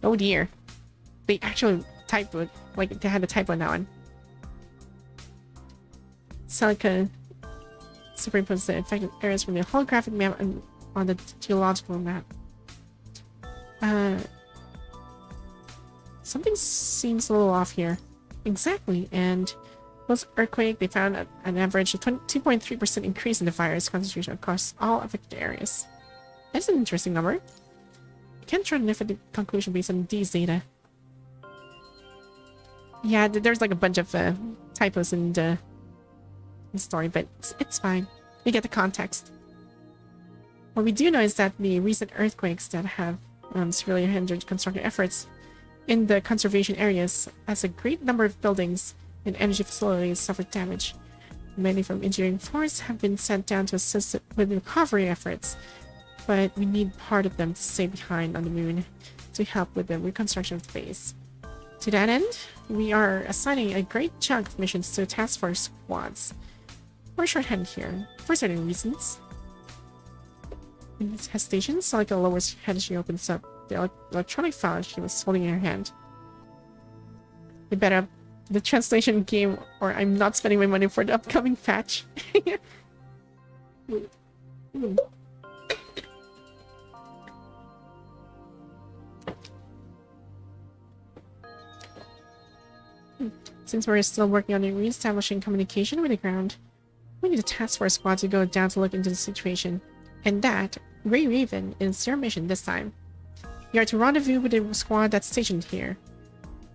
Oh dear. They actually typoed, like they had a typo on that one. Celica superimposed the affected areas from the holographic map on the geological map. Something seems a little off here. Exactly, and post-earthquake, they found an average of 2.3% increase in the virus concentration across all affected areas. That's an interesting number. You can't draw a definite conclusion based on these data. Yeah, there's like a bunch of typos in the story, but it's fine. We get the context. What we do know is that the recent earthquakes that have severely hindered construction efforts in the conservation areas, as a great number of buildings and energy facilities suffered damage. Many from engineering force have been sent down to assist with recovery efforts, but we need part of them to stay behind on the moon to help with the reconstruction of the base. To that end, we are assigning a great chunk of missions to task force squads. We're shorthanded here, for certain reasons. In hesitation, Celica lowers her head as she opens up the electronic file she was holding in her hand. We better have the translation game, or I'm not spending my money for the upcoming patch. Since we're still working on re-establishing communication with the ground, we need a task force squad to go down to look into the situation. And that, Grey Raven, is your mission this time. You are to rendezvous with the squad that's stationed here,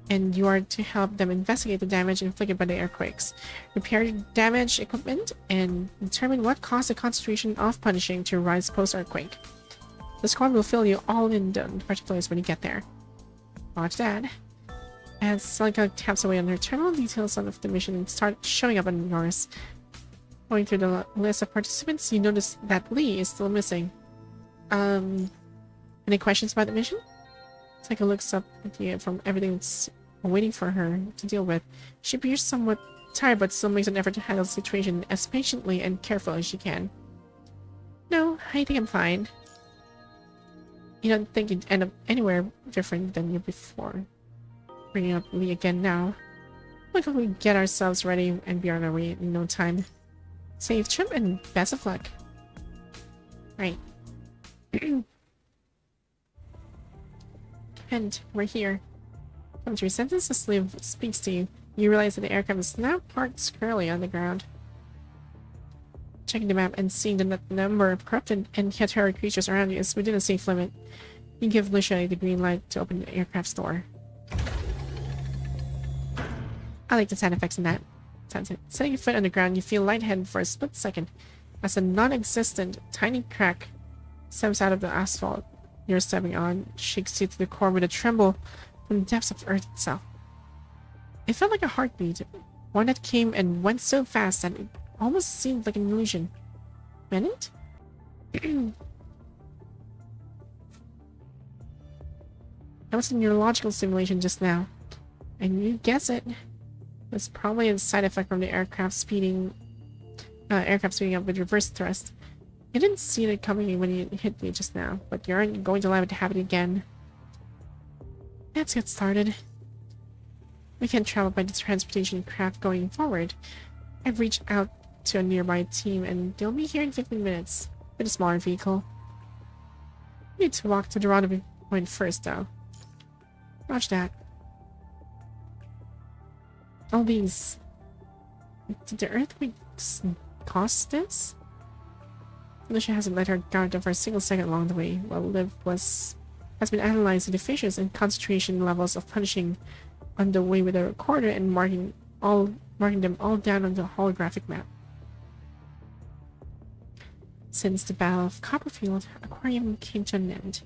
and you are to help them investigate the damage inflicted by the earthquakes, repair damaged equipment, and determine what caused the concentration of punishing to rise post-earthquake. The squad will fill you all in the particulars when you get there. Watch that. As Celica taps away on her terminal, details of the mission start showing up on yours. Going through the list of participants, you notice that Lee is still missing. Any questions about the mission? Celica looks up at you from everything that's waiting for her to deal with. She appears somewhat tired, but still makes an effort to handle the situation as patiently and carefully as she can. No, I think I'm fine. You don't think you'd end up anywhere different than you before. Bringing up Lee again now. Look if we get ourselves ready and be on our way in no time. Safe trip and best of luck. Right. And we're here. Come to your senses as Liv speaks to you. You realize that the aircraft is now parked squarely on the ground. Checking the map and seeing the number of corrupted and terror creatures around you is within a safe limit. You give Lucia the green light to open the aircraft's door. I like the sound effects in that. Setting your foot on the ground, you feel lightheaded for a split second as a non-existent tiny crack steps out of the asphalt you're stepping on, shakes you to the core with a tremble from the depths of Earth itself. It felt like a heartbeat, one that came and went so fast that it almost seemed like an illusion. Meant it? That was a neurological simulation just now. And you guess it. It's probably a side effect from the aircraft speeding up with reverse thrust. You didn't see it coming when you hit me just now, but you aren't going to allow it to happen again. Let's get started. We can travel by the transportation craft going forward. I've reached out to a nearby team and they'll be here in 15 minutes with a smaller vehicle. We need to walk to the rendezvous point first, though. Watch that. All these... Did the earthquakes cause this? Alicia hasn't let her guard down for a single second along the way, while Liv has been analyzing the fissures and concentration levels of punishing on the way with a recorder and marking them all down on the holographic map. Since the Battle of Copperfield, Aquarium came to an end.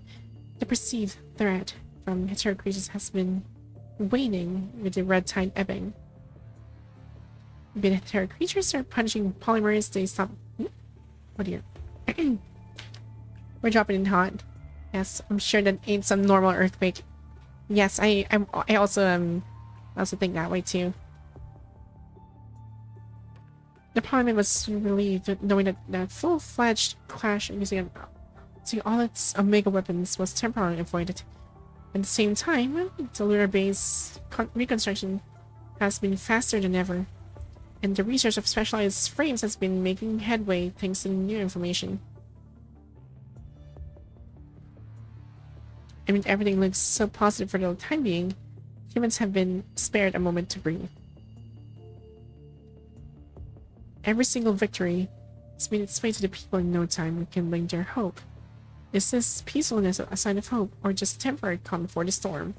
The perceived threat from hetero creatures has been waning with the red tide ebbing. When hetero creatures start punishing polymers, they stop. Oh dear. We're dropping in hot. Yes, I'm sure that ain't some normal earthquake. Yes, I also think that way too. The Parliament was relieved knowing that the full-fledged clash using all its Omega weapons was temporarily avoided. At the same time, the lunar base reconstruction has been faster than ever, and the research of specialized frames has been making headway thanks to new information. I mean, everything looks so positive for the time being. Humans have been spared a moment to breathe. Every single victory has made its way to the people in no time, rekindling their hope. Is this peacefulness a sign of hope, or just temporary calm before the storm?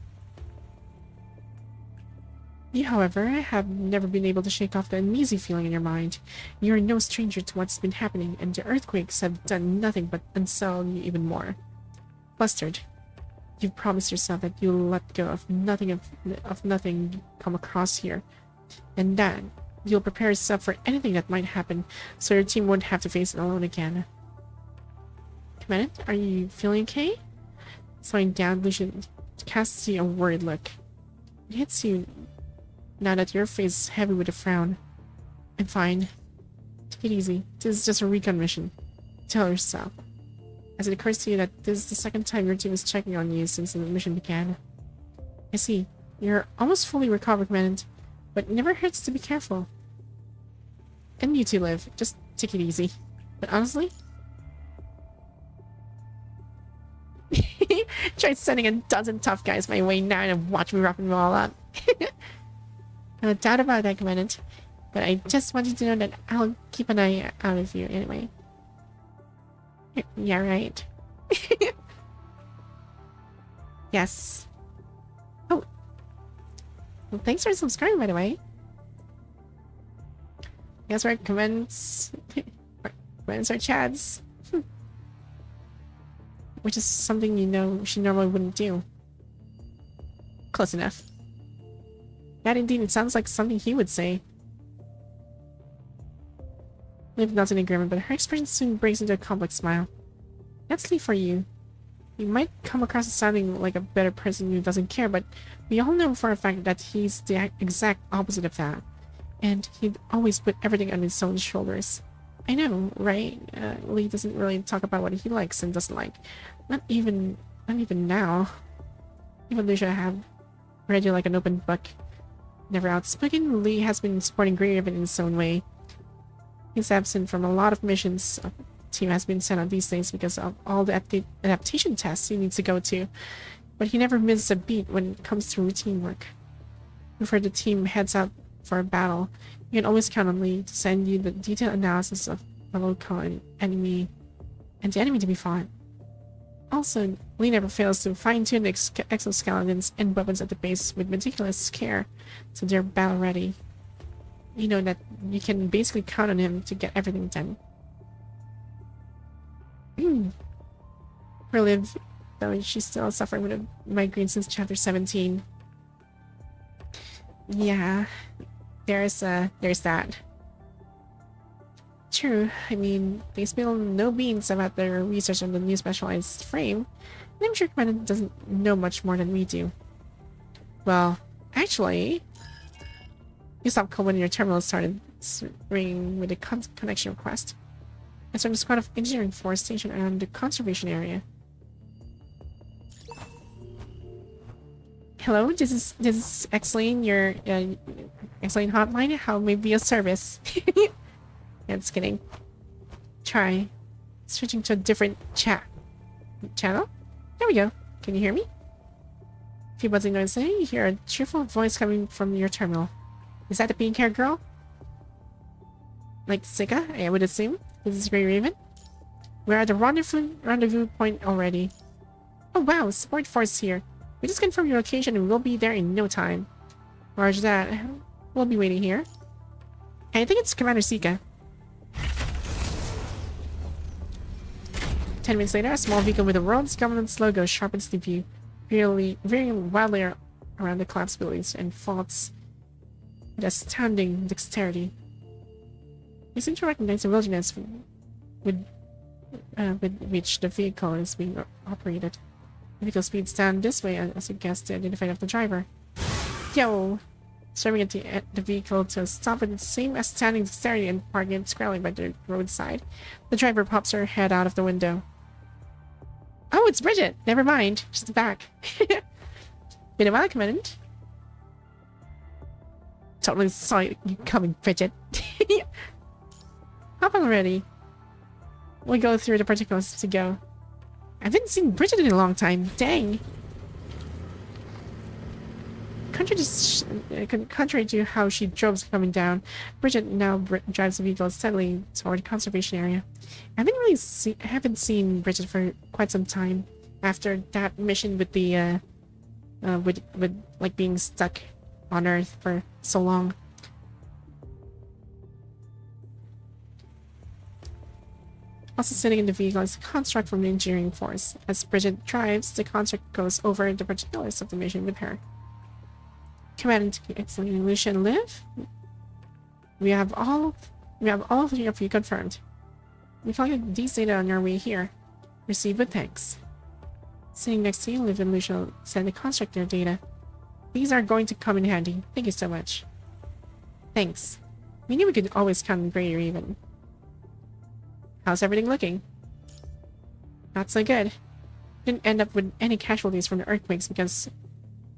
You, however, have never been able to shake off the uneasy feeling in your mind. You are no stranger to what's been happening, and the earthquakes have done nothing but unsettle you even more. Flustered, you've promised yourself that you'll let go of nothing you come across here, and that you'll prepare yourself for anything that might happen, so your team won't have to face it alone again. Commandant, are you feeling okay? Slowing down, Lucian casts you a worried look. It hits you now that your face is heavy with a frown. I'm fine. Take it easy. This is just a recon mission. Tell yourself. As it occurs to you that this is the second time your team is checking on you since the mission began. I see. You're almost fully recovered, Commandant, but it never hurts to be careful. And you two Liv. Just take it easy. But honestly, try sending a dozen tough guys my way now and watch me rough them all up. No doubt about that, Commandant. But I just want you to know that I'll keep an eye out of you anyway. Yeah, right. Yes. Oh. Well, thanks for subscribing, by the way. Guess where comments are Chads. Which is something you know she normally wouldn't do. Close enough. That indeed, it sounds like something he would say. Liv nods in agreement, but her expression soon breaks into a complex smile. That's Lee for you. You might come across as sounding like a better person who doesn't care, but we all know for a fact that he's the exact opposite of that. And he'd always put everything on his own shoulders. I know, right? Lee doesn't really talk about what he likes and doesn't like. Not even now. Even Lucia have read you like an open book. Never outspoken, Lee has been supporting Graven in his own way. He's absent from a lot of missions the team has been sent on these days because of all the adaptation tests he needs to go to, but he never misses a beat when it comes to routine work. Before the team heads out for a battle, you can always count on Lee to send you the detailed analysis of the local enemy and the enemy to be fought. Also, Lee never fails to fine-tune the exoskeletons and weapons at the base with meticulous care so they're battle-ready. You know that you can basically count on him to get everything done. For Liv, though she's still suffering with a migraine since chapter 17. Yeah, there's that. True, I mean, they spill no beans about their research on the new specialized frame, and I'm sure Commander doesn't know much more than we do. Well, actually, you stopped cold when your terminal started ringing with a connection request. A certain squad of engineering force stationed around the conservation area. Hello, this is Excelynne, your Excelynne hotline. How may be of service? Yeah, just kidding. Try switching to a different channel. There we go. Can you hear me? If you wasn't noticing, you hear a cheerful voice coming from your terminal. Is that the pink hair girl? Like Sika, I would assume. This is Grey Raven. We're at the rendezvous point already. Oh wow, support force here. We just confirmed your location and we'll be there in no time. Roger that. We'll be waiting here. I think it's Commander Sika. 10 minutes later, a small vehicle with the world's government's logo sharpens the view, veering wildly around the collapsed buildings and faults with astounding dexterity. You seem to recognize the wilderness with which the vehicle is being operated. The vehicle speeds down this way as it gets to identify the driver. Yo! Swerving at the vehicle to stop with the same astounding dexterity and parking it squarely by the roadside. The driver pops her head out of the window. Oh, it's Bridget! Never mind. She's back. Been a while, Commandant. Totally saw you coming, Bridget. Hop on already. We'll go through the particulars to go. I haven't seen Bridget in a long time. Dang. Contrary to how she drove coming down, Bridget now drives the vehicle steadily toward the conservation area. I haven't seen Bridget for quite some time after that mission with the with like being stuck on Earth for so long. Also sitting in the vehicle is a construct from the engineering force. As Bridget drives, the construct goes over the particulars of the mission with her. Commandant Excelynne, Lucia, and Liv, we have all three of you confirmed. We collected these data on our way here. Receive with thanks. Sitting next to you, Liv and Lucia send the construct their data. These are going to come in handy. Thank you so much. Thanks. We knew we could always count on Grey Raven. How's everything looking? Not so good. Didn't end up with any casualties from the earthquakes because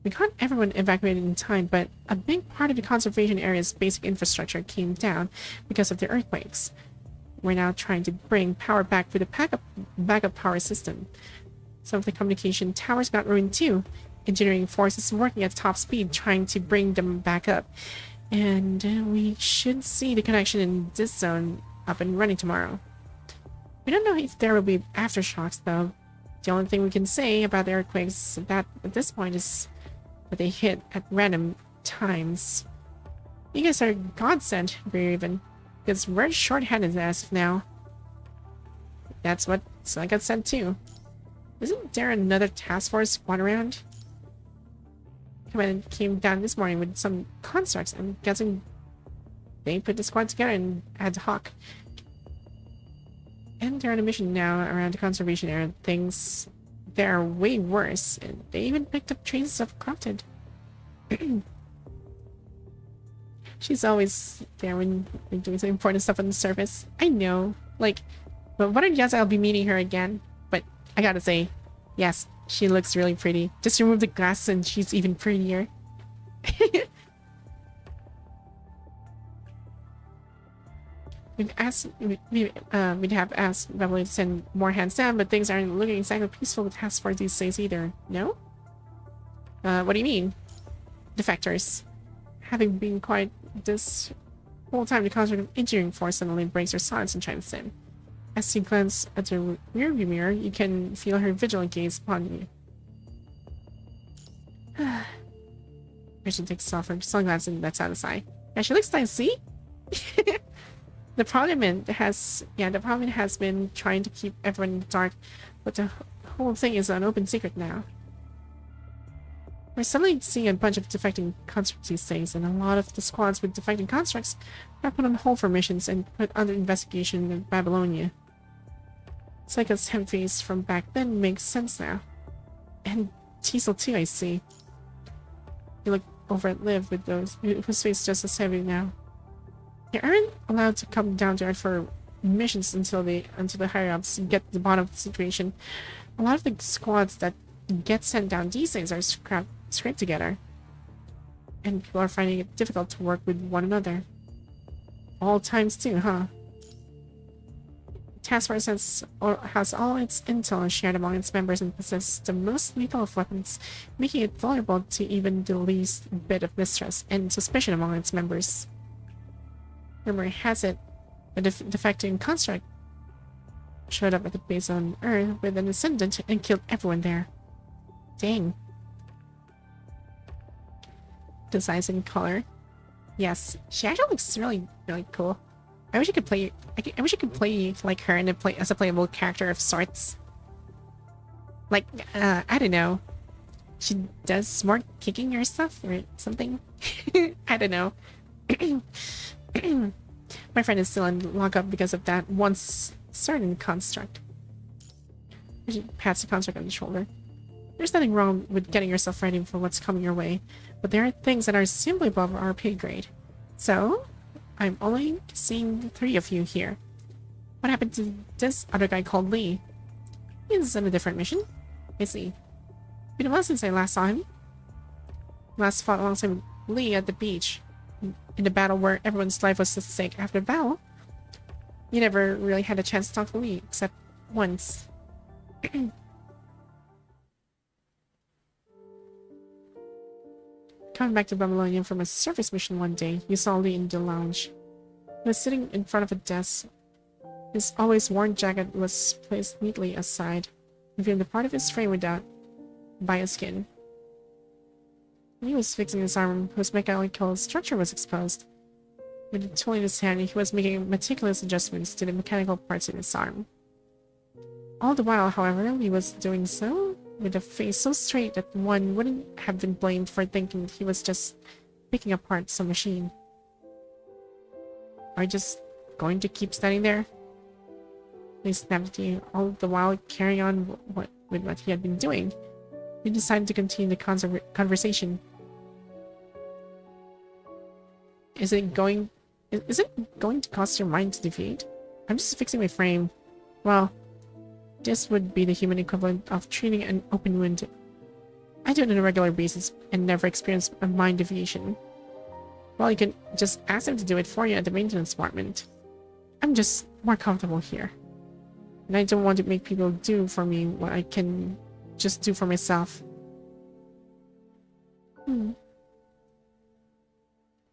we got everyone evacuated in time, but a big part of the conservation area's basic infrastructure came down because of the earthquakes. We're now trying to bring power back with a backup power system. Some of the communication towers got ruined too. Engineering force is working at top speed trying to bring them back up. And we should see the connection in this zone up and running tomorrow. We don't know if there will be aftershocks though. The only thing we can say about the earthquakes at this point is that they hit at random times. You guys are godsend, Grey Raven, because we're short-handed as of now. That's what I got said too. Isn't there another task force squad around? Command came down this morning with some constructs. I'm guessing they put the squad together and ad hoc. And they're on a mission now around the conservation area. Things there are way worse, and they even picked up traces of corrupted. She's always there when we're doing some important stuff on the surface. I know, like, but what a guess I'll be meeting her again. But I gotta say, yes, she looks really pretty. Just remove the glasses and she's even prettier. We'd have asked Beverly to send more hands down, but things aren't looking exactly peaceful with task force these days either. No? What do you mean? Defectors. Having been quiet this whole time, the concert of engineering force suddenly breaks her silence and chimes in. As you glance at her rearview mirror, you can feel her vigilant gaze upon you. Vision takes off her sunglasses and lets out a sigh. Yeah, she looks nice, see? The Parliament has been trying to keep everyone in the dark, but the whole thing is an open secret now. We're suddenly seeing a bunch of defecting constructs these days, and a lot of the squads with defecting constructs are put on hold for missions and put under investigation in Babylonia. Psycho's heavy face from back then makes sense now. And Teasel too, I see. You look over at Liv with those whose face is just as heavy now. You aren't allowed to come down to Earth for missions until the higher ups get to the bottom of the situation. A lot of the squads that get sent down these days are scraped together, and people are finding it difficult to work with one another. All times too, huh? Task Force has all its intel shared among its members and possesses the most lethal of weapons, making it vulnerable to even the least bit of mistrust and suspicion among its members. Rumor has it that a defecting construct showed up at the base on Earth with an ascendant and killed everyone there. Dang. The size and color. Yes, she actually looks really, really cool. I wish I could play. I wish I could play like her and play as a playable character of sorts. Like, I don't know. She does more kicking or stuff or something. I don't know. My friend is still in lockup because of that once certain construct. She pats the construct on the shoulder. There's nothing wrong with getting yourself ready for what's coming your way, but there are things that are simply above our pay grade. So, I'm only seeing 3 of you here. What happened to this other guy called Lee? He's on a different mission. I see. It's been a while since I last saw him. Last fought alongside Lee at the beach. In the battle where everyone's life was at stake. After the battle, you never really had a chance to talk to Lee, except once. Coming back to Babylonian from a service mission one day, you saw Lee in the lounge. He was sitting in front of a desk. His always worn jacket was placed neatly aside, revealing the part of his frame without bioskin. He was fixing his arm, whose mechanical structure was exposed. With the tool in his hand, he was making meticulous adjustments to the mechanical parts in his arm. All the while, however, he was doing so with a face so straight that one wouldn't have been blamed for thinking he was just picking apart some machine. Are you just going to keep standing there? He snapped at you, all the while carrying on with what he had been doing. He decided to continue the conversation. Is it going to cost your mind to defeat? I'm just fixing my frame. Well, this would be the human equivalent of treating an open wound. I do it on a regular basis and never experience a mind deviation. Well, you can just ask them to do it for you at the maintenance department. I'm just more comfortable here. And I don't want to make people do for me what I can just do for myself.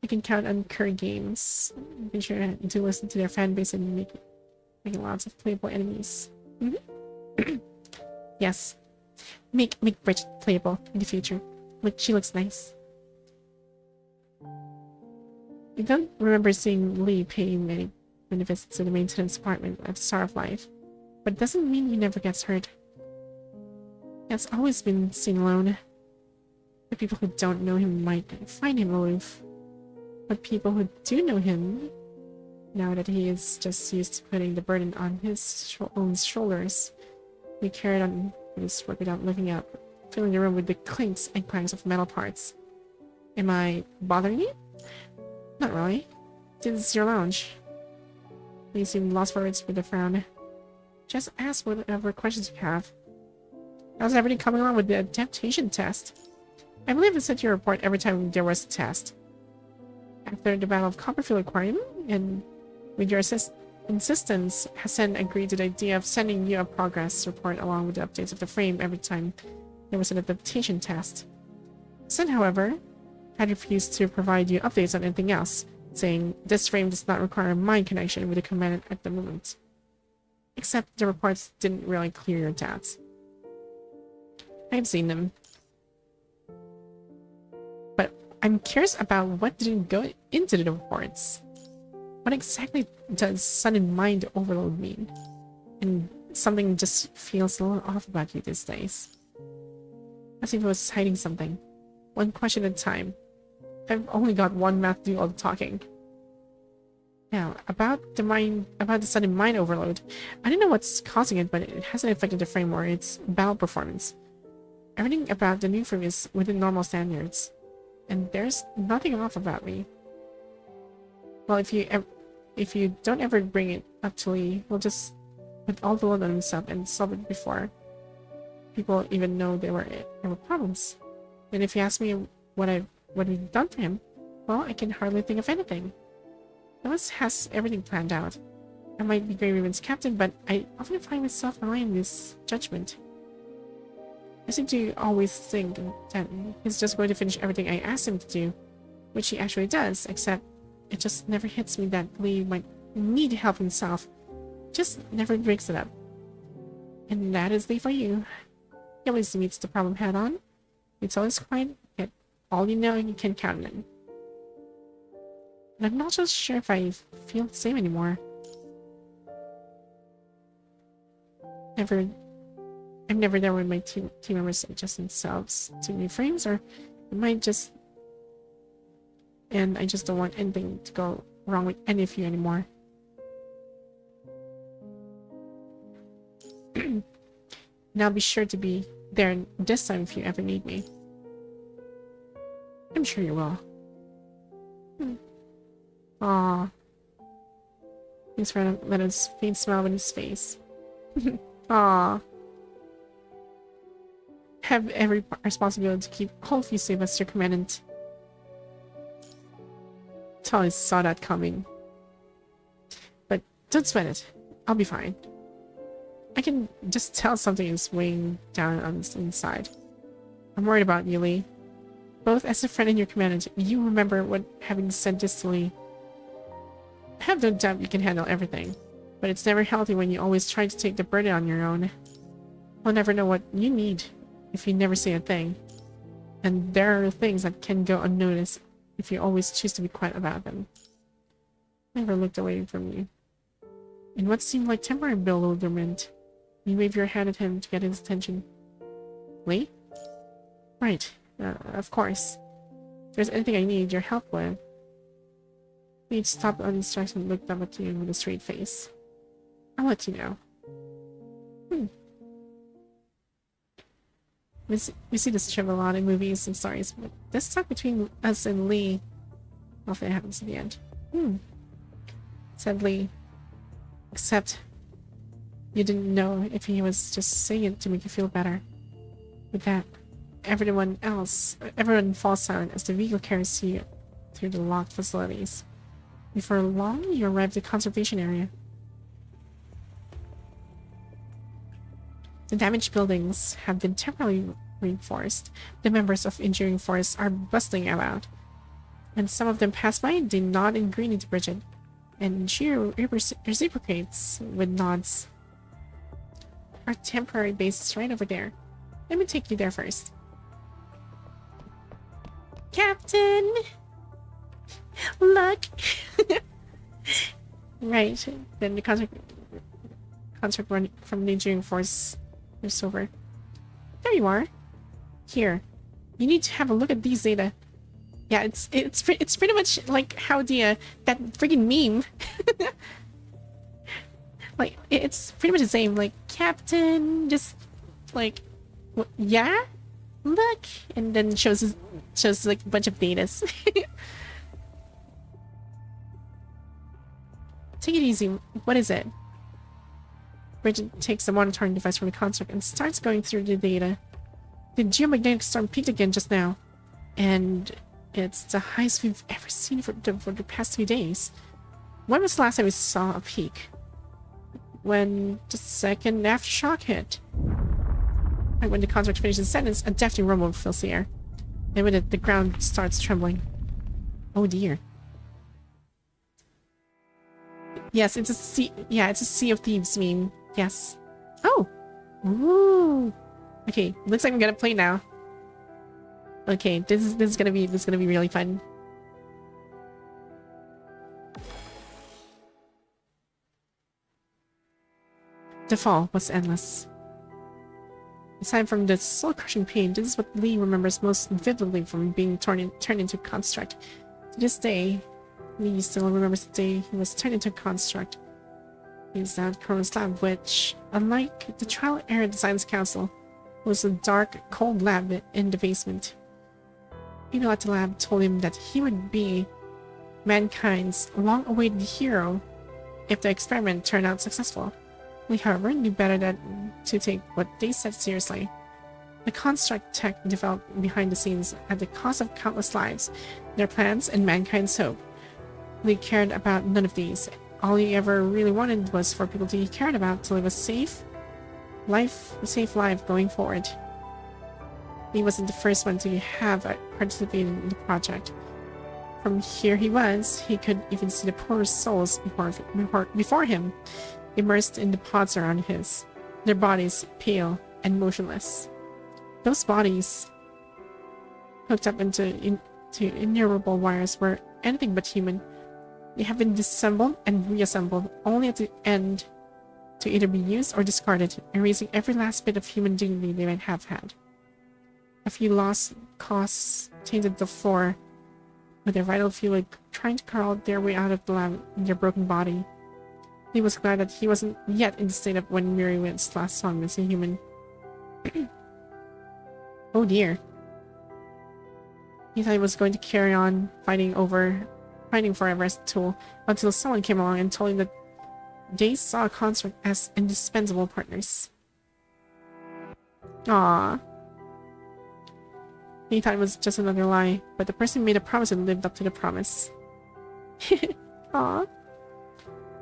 You can count on Curry Games. Be sure to listen to their fan base and making lots of playable enemies. Yes. Make Bridget playable in the future. Look, she looks nice. I don't remember seeing Lee pay many visits to the maintenance department at the start of life, but it doesn't mean he never gets hurt. He has always been seen alone. The people who don't know him might find him aloof, but people who do know him, now that he is just used to putting the burden on his own shoulders, we carried on with his work without looking up, filling the room with the clinks and clangs of metal parts. Am I bothering you? Not really. This is your lounge. Lee seemed lost for words with a frown. Just ask whatever questions you have. How's everything coming along with the adaptation test? I believe I sent you a report every time there was a test. After the Battle of Copperfield Aquarium, and with your insistence, Hassan agreed to the idea of sending you a progress report along with the updates of the frame every time there was an adaptation test. Hassan, however, had refused to provide you updates on anything else, saying this frame does not require a mind connection with the command at the moment. Except the reports didn't really clear your doubts. I've seen them. But I'm curious about what didn't go into the reports. What exactly does sudden mind overload mean? And something just feels a little off about you these days. As if it was hiding something. One question at a time. I've only got one mouth to do all the talking. Now, about the sudden mind overload, I don't know what's causing it, but it hasn't affected the frame or its battle performance. Everything about the new frame is within normal standards, and there's nothing off about me. Well, if if you don't ever bring it up to Lee, we'll just put all the load on himself and solve it before people even know there were problems. And if you ask me what we've done for him, well, I can hardly think of anything. Thomas has everything planned out. I might be Grey Raven's captain, but I often find myself relying on his judgment. I seem to always think that he's just going to finish everything I asked him to do, which he actually does, except it just never hits me that Lee might need help himself. Just never breaks it up. And that is Lee for you. He always meets the problem head on. It's always quiet, yet all you know you can count on him. And I'm not just sure if I feel the same anymore. I'm never there when my team members adjust themselves to new frames, or it might just... And I just don't want anything to go wrong with any of you anymore. And I'll be sure to be there this time if you ever need me. I'm sure you will. Aww. He's trying to let his faint smile on his face. Aww. Have every responsibility to keep all of you safe as your commandant. Totally saw that coming. But don't sweat it. I'll be fine. I can just tell something is weighing down on the inside. I'm worried about you, Lee. Both as a friend and your commandant, you remember what having said this to Lee. I have no doubt you can handle everything, but it's never healthy when you always try to take the burden on your own. I'll never know what you need if you never say a thing. And there are things that can go unnoticed if you always choose to be quiet about them. I never looked away from you. In what seemed like temporary bewilderment, you waved your hand at him to get his attention. Lee? Right. Of course. If there's anything I need your help with. Lee stopped on his tracks and looked up at you with a straight face. I'll let you know. We see this trip a lot in movies and stories, but this talk between us and Lee often happens at the end. Said Lee. Except you didn't know if he was just saying it to make you feel better. With that, everyone falls silent as the vehicle carries you through the locked facilities. Before long, you arrive at the conservation area. The damaged buildings have been temporarily reinforced. The members of engineering force are bustling about. And some of them pass by and they nod in greeting to Bridget. And she reciprocates with nods. Our temporary base is right over there. Let me take you there first. Captain! Look! Right. Then the contract from the engineering force is over. There you are. Here. You need to have a look at these data. Yeah, it's pretty much like how the that freaking meme. Like it's pretty much the same. Like Captain, just like, yeah, look, and then shows like a bunch of datas. Take it easy. What is it? Bridget takes the monitoring device from the construct and starts going through the data. The geomagnetic storm peaked again just now, and it's the highest we've ever seen for the past 3 days. When was the last time we saw a peak? When the second aftershock hit. Right when the construct finishes its sentence, a deafening rumble fills the air. And when the ground starts trembling. Oh dear. Yes, it's a sea. Yeah, it's a Sea of Thieves meme. Yes. Oh. Ooh. Okay, looks like I'm gonna play now. Okay, this is gonna be really fun. The fall was endless. Aside from the soul-crushing pain, this is what Lee remembers most vividly from being turned into a construct. To this day, Lee still remembers the day he was turned into a construct. He's at Cronus Lab, which, unlike the trial error at the Science Council, was a dark, cold lab in the basement. People at the lab told him that he would be mankind's long-awaited hero if the experiment turned out successful. Lee, however, knew better than to take what they said seriously. The construct tech developed behind the scenes at the cost of countless lives, their plans, and mankind's hope. Lee cared about none of these. All he ever really wanted was for people he cared about to live a safe life going forward. He wasn't the first one to have participated in the project. From here he could even see the poor souls before him, immersed in the pods around his, their bodies pale and motionless. Those bodies, hooked up into innumerable wires, were anything but human. They have been disassembled and reassembled only at the end to either be used or discarded, erasing every last bit of human dignity they might have had. A few lost causes tainted the floor with their vital fluid, trying to crawl their way out of the lab in their broken body. He was glad that he wasn't yet in the state of when Mary Witt's last song as a human. Oh dear. He thought he was going to carry on fighting for a rest tool until someone came along and told him that they saw a construct as indispensable partners. Aww. He thought it was just another lie, but the person made a promise and lived up to the promise. Aww.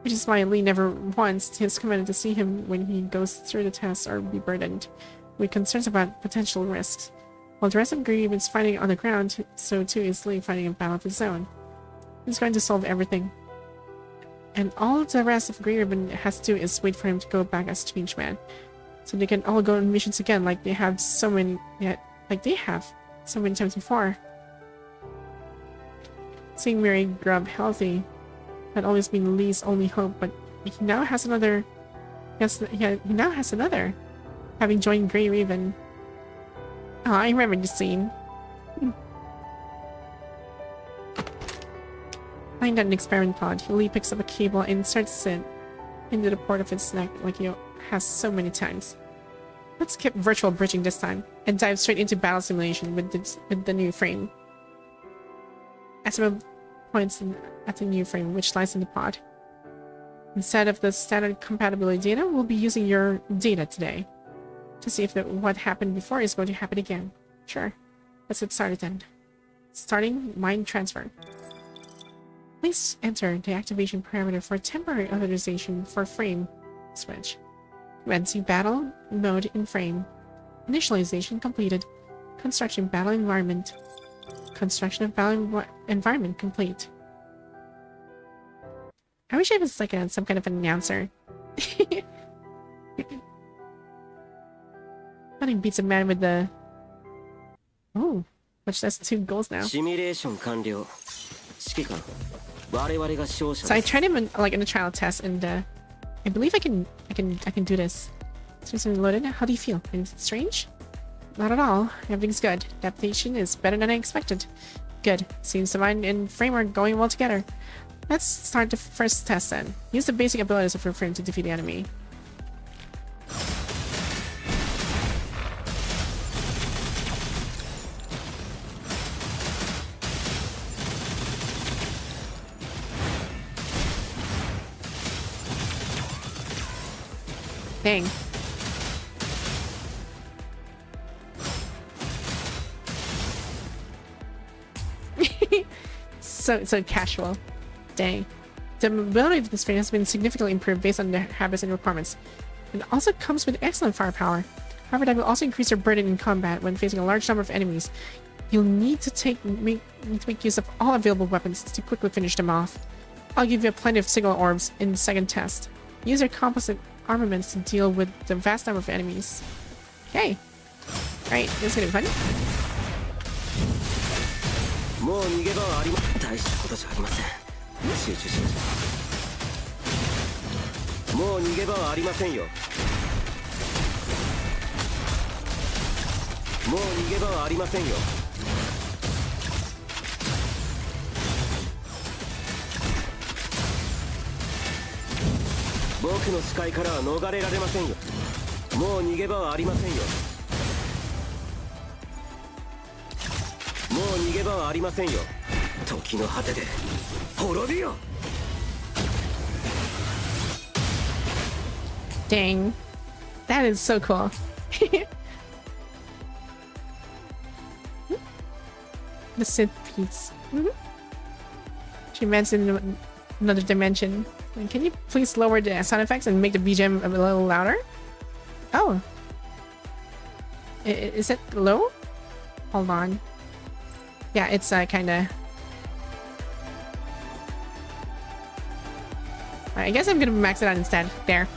Which is why Lee never once has commanded to see him when he goes through the tests or be burdened with concerns about potential risks. While the rest of Green is fighting on the ground, so too is Lee fighting a battle of his own. He's going to solve everything. And all the rest of Green Ribbon has to do is wait for him to go back as Change Man, so they can all go on missions again like they have so many times before. Seeing Mary grow up healthy had always been Lee's only hope, but he now has another. He now has another, having joined Grey Raven. Oh, I remember the scene. Lying down an experiment pod, Lee picks up a cable and inserts it into the port of his neck like he has so many times. Let's skip virtual bridging this time and dive straight into battle simulation with the new frame. Asima points at the new frame, which lies in the pod. Instead of the standard compatibility data, we'll be using your data today to see if what happened before is going to happen again. Sure. Let's get started then. Starting mind transfer. Please enter the activation parameter for temporary authorization for frame switch. Commencing battle mode in frame. Initialization completed. Construction battle environment. Construction of battle environment complete. I wish I was like some kind of an announcer. Nothing beats a man with the... Oh, which that's 2 goals now. So I tried him in, like in a trial test, and I believe I can do this. So loaded. How do you feel? Anything strange? Not at all. Everything's good. Adaptation is better than I expected. Good. Seems the mind and frame are going well together. Let's start the first test then. Use the basic abilities of your frame to defeat the enemy. Dang. so casual. Dang. The mobility of this frame has been significantly improved based on their habits and requirements. It also comes with excellent firepower. However, that will also increase your burden in combat when facing a large number of enemies. You'll need to make use of all available weapons to quickly finish them off. I'll give you plenty of signal orbs in the second test. Use your composite armaments to deal with the vast number of enemies. Okay. Alright, this is gonna be fun. Dang. That is so cool. The Sith piece. She mentioned another dimension. Can you please lower the sound effects and make the BGM a little louder? Oh. Is it low? Hold on. Yeah, it's kinda... I guess I'm gonna max it out instead. There.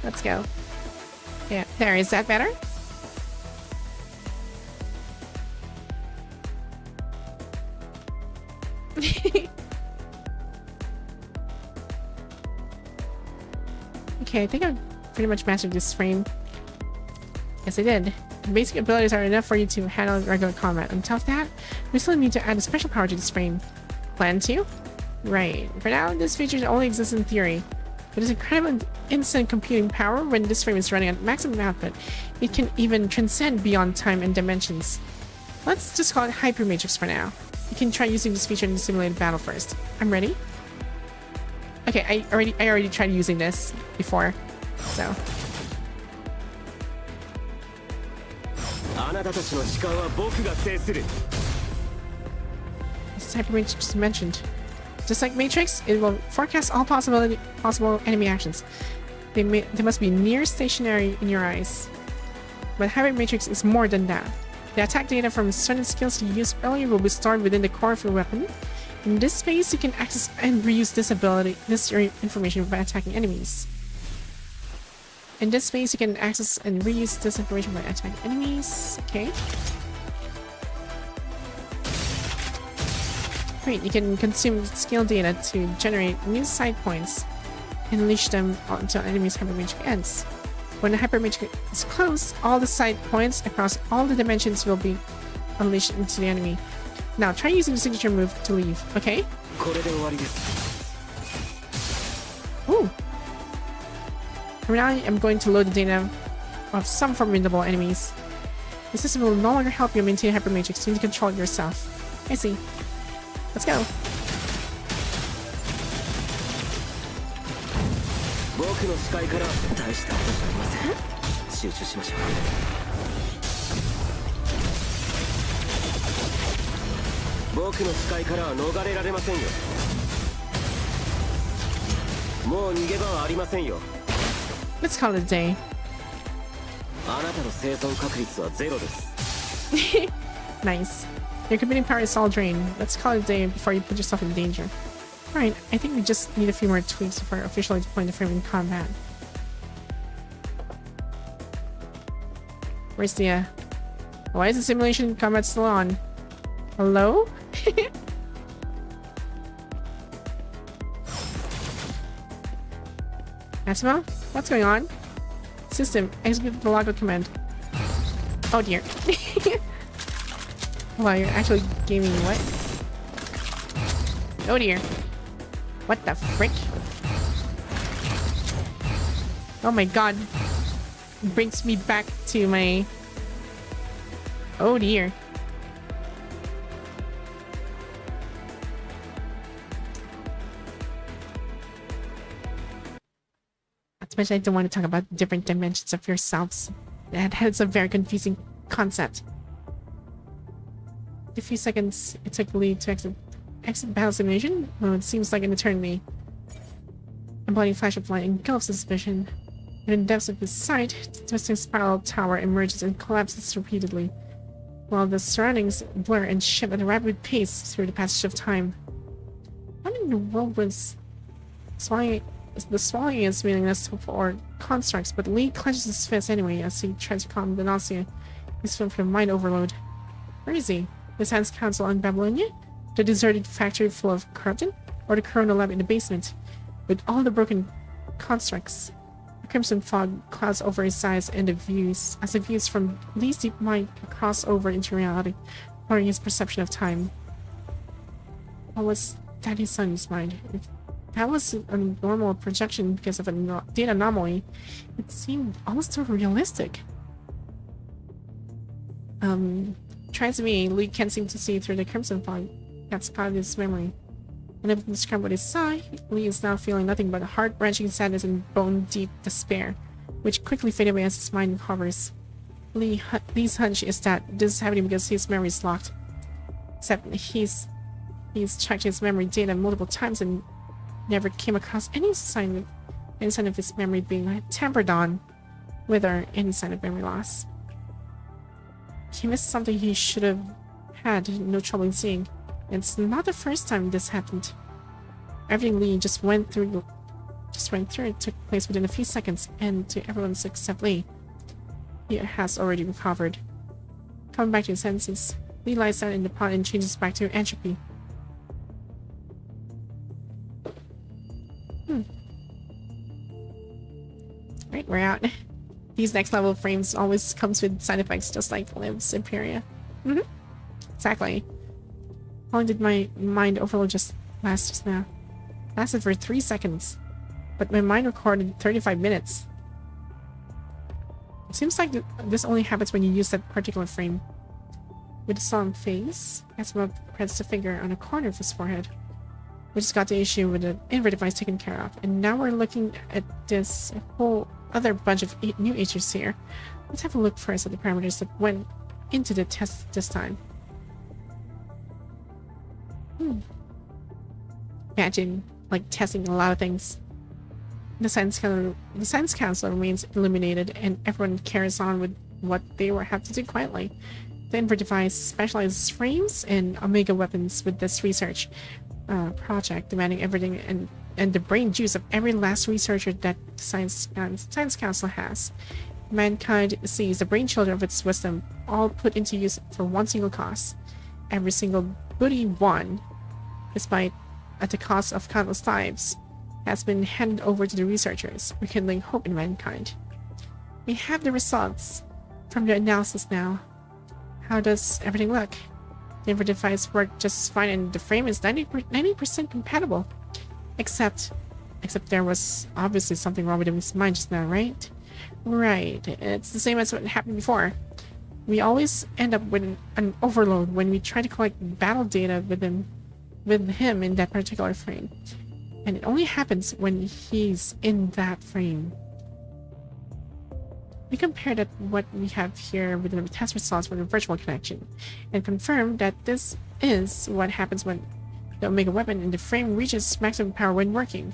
Let's go. Yeah, there. Is that better? Okay, I think I've pretty much mastered this frame. Yes, I did. The basic abilities are enough for you to handle regular combat. On top of that, we still need to add a special power to this frame. Plan to? Right. For now, this feature only exists in theory. With its incredible instant computing power, when this frame is running at maximum output, it can even transcend beyond time and dimensions. Let's just call it Hyper Matrix for now. You can try using this feature in the simulated battle first. I'm ready. Okay, I already tried using this before, so. This is Hyper Matrix mentioned. Just like Matrix, it will forecast all possible enemy actions. They must be near stationary in your eyes. But Hyper Matrix is more than that. The attack data from certain skills you used earlier will be stored within the core of your weapon. In this space, you can access and reuse this information by attacking enemies. In this space, you can access and reuse this information by attacking enemies. Okay. Great, you can consume skill data to generate new side points and unleash them until enemies' Hyper Matrix ends. When the Hyper Matrix is closed, all the side points across all the dimensions will be unleashed into the enemy. Now try using the signature move to leave, okay? Ooh. From now I'm going to load the data of some formidable enemies. The system will no longer help you maintain Hyper Matrix, you need to control it yourself. I see. Let's go. Let's call it a day. Nice. Your computing power is all drained. Let's call it a day before you put yourself in danger. Alright, I think we just need a few more tweaks before officially deploying the frame in combat. Where's the, why is the simulation combat still on? Hello? Massimo? What's going on? System, execute the logout command. Oh dear. Wow, you're actually gaming what? Oh dear. What the frick? Oh my god. It brings me back to my... Oh dear. Especially I don't want to talk about different dimensions of yourselves. That's a very confusing concept. A few seconds it took Lee to exit battle simulation. Well, it seems like an eternity. A bloody flash of light engulfs his vision. In the depths of his sight, the twisting spiral tower emerges and collapses repeatedly, while the surroundings blur and shift at a rapid pace through the passage of time. What in the world was swallowing? The swallowing is meaningless for constructs, but Lee clenches his fist anyway as he tries to calm the nausea he's feeling from mind overload. Where is he? His hands counsel on Babylonia? The deserted factory full of corruption? Or the Corona lab in the basement? With all the broken constructs, a crimson fog clouds over his eyes and the views, as the views from Lee's deep mind cross over into reality, blurring his perception of time. What was Daddy's son's mind? If that was a normal projection because of a data anomaly, it seemed almost too realistic. Tries to me, Lee can't seem to see through the crimson fog that's clouded his memory. Unable to describe what he saw, Lee is now feeling nothing but heart-wrenching sadness and bone-deep despair, which quickly fade away as his mind recovers. Lee's hunch is that this is happening because his memory is locked. Except he's checked his memory data multiple times and never came across any sign of his memory being tampered on with or any sign of memory loss. He missed something he should have had no trouble in seeing. It's not the first time this happened. Everything Lee just went through took place within a few seconds, and to everyone's except Lee, he has already recovered. Coming back to his senses, Lee lies down in the pot and changes back to entropy. Right, we're out. These next level frames always comes with side effects just like Liv's Imperia. Exactly. How long did my mind overload just now? Lasted for 3 seconds. But my mind recorded 35 minutes. It seems like this only happens when you use that particular frame. With a solemn face, Asimov pressed a finger on a corner of his forehead, which has got the issue with the invert device taken care of. And now we're looking at this whole other bunch of new issues here. Let's have a look first at the parameters that went into the test this time. Imagine, like, testing a lot of things. The Science Council remains illuminated, and everyone carries on with what they have to do quietly. The invert device specializes frames and Omega weapons with this research project, demanding everything and the brain juice of every last researcher that the Science Council has. Mankind sees the brain children of its wisdom all put into use for one single cause. Every single goody one, despite at the cost of countless lives, has been handed over to the researchers, rekindling hope in mankind. We have the results from the analysis now. How does everything look? The invert device worked just fine and the frame is 90% compatible. Except there was obviously something wrong with his mind just now, right? Right. It's the same as what happened before. We always end up with an overload when we try to collect battle data with him in that particular frame. And it only happens when he's in that frame. We compared at what we have here with the test results for the virtual connection, and confirmed that this is what happens when the Omega weapon in the frame reaches maximum power when working.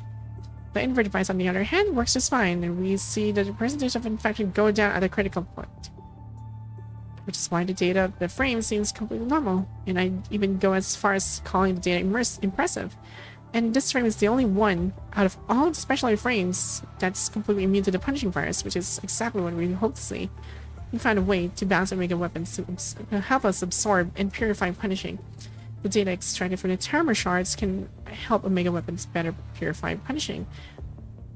The invert device, on the other hand, works just fine, and we see the percentage of infection go down at a critical point. Which is why the data of the frame seems completely normal, and I even go as far as calling the data impressive. And this frame is the only one out of all the specialized frames that's completely immune to the punishing virus, which is exactly what we hope to see. We found a way to balance Omega weapons to help us absorb and purify punishing. The data extracted from the Terror shards can help Omega weapons better purify punishing.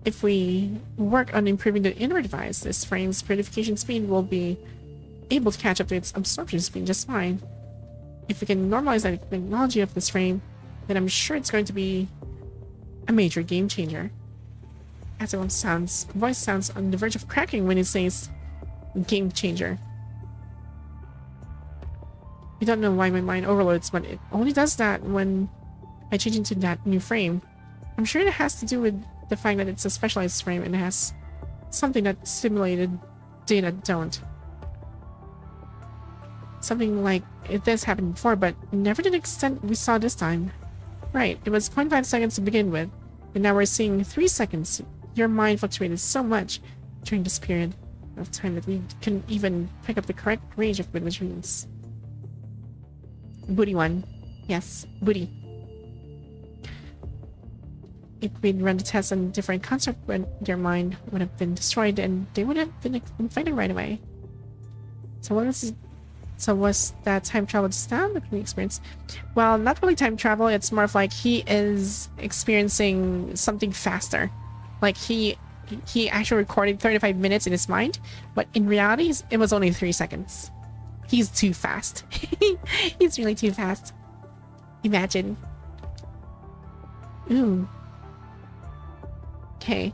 If we work on improving the invert device, this frame's purification speed will be able to catch up to its absorption speed just fine. If we can normalize the technology of this frame, then I'm sure it's going to be a major game changer. Asimov's voice sounds on the verge of cracking when it says game changer. I don't know why my mind overloads, but it only does that when I change into that new frame. I'm sure it has to do with the fact that it's a specialized frame and it has something that simulated data don't. Something like this happened before, but never to the extent we saw this time. Right, it was 0.5 seconds to begin with, and now we're seeing 3 seconds. Your mind fluctuated so much during this period of time that we couldn't even pick up the correct range of good machines. Booty one. Yes, booty. If we'd run the test on different construct, their mind would have been destroyed and they would have been infected right away. So was that time travel just now that we experienced? Well, not really time travel. It's more of like he is experiencing something faster. Like he actually recorded 35 minutes in his mind, but in reality, it was only 3 seconds. He's too fast. He's really too fast. Imagine. Ooh. Okay.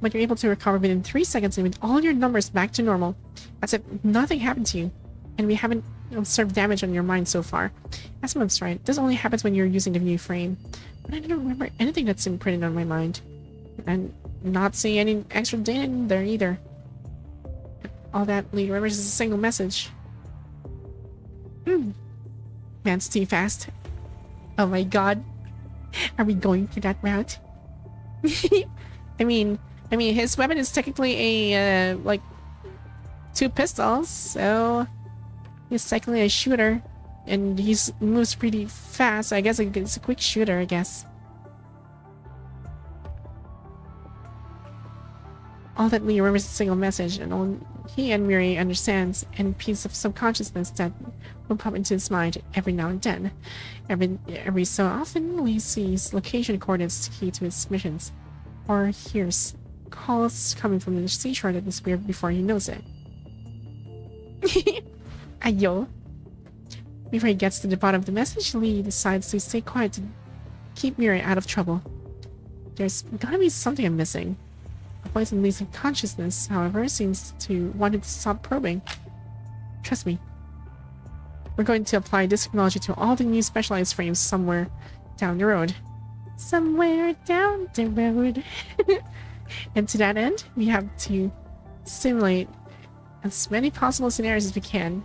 But you're able to recover within 3 seconds and with all your numbers back to normal, as if nothing happened to you. And we haven't observe damage on your mind so far. Asimov's right. This only happens when you're using the new frame. But I don't remember anything that's imprinted on my mind. And not seeing any extra data in there either. All that Lee remembers is a single message. Man's too fast. Oh my god. Are we going for that route? I mean, his weapon is technically a, like, 2 pistols, so he's technically a shooter, and he moves pretty fast, so I guess it's a quick shooter, I guess. All that Lee remembers is a single message, and all he and Miri understands, and piece of subconsciousness that will pop into his mind every now and then. Every so often, Lee sees location coordinates key to his missions, or hears calls coming from the seashore that disappear before he knows it. Ayo. Before he gets to the bottom of the message, Lee decides to stay quiet to keep Miri out of trouble. There's gotta be something I'm missing. A voice in Lee's consciousness, however, seems to want him to stop probing. Trust me. We're going to apply this technology to all the new specialized frames somewhere down the road. Somewhere down the road. And to that end, we have to simulate as many possible scenarios as we can.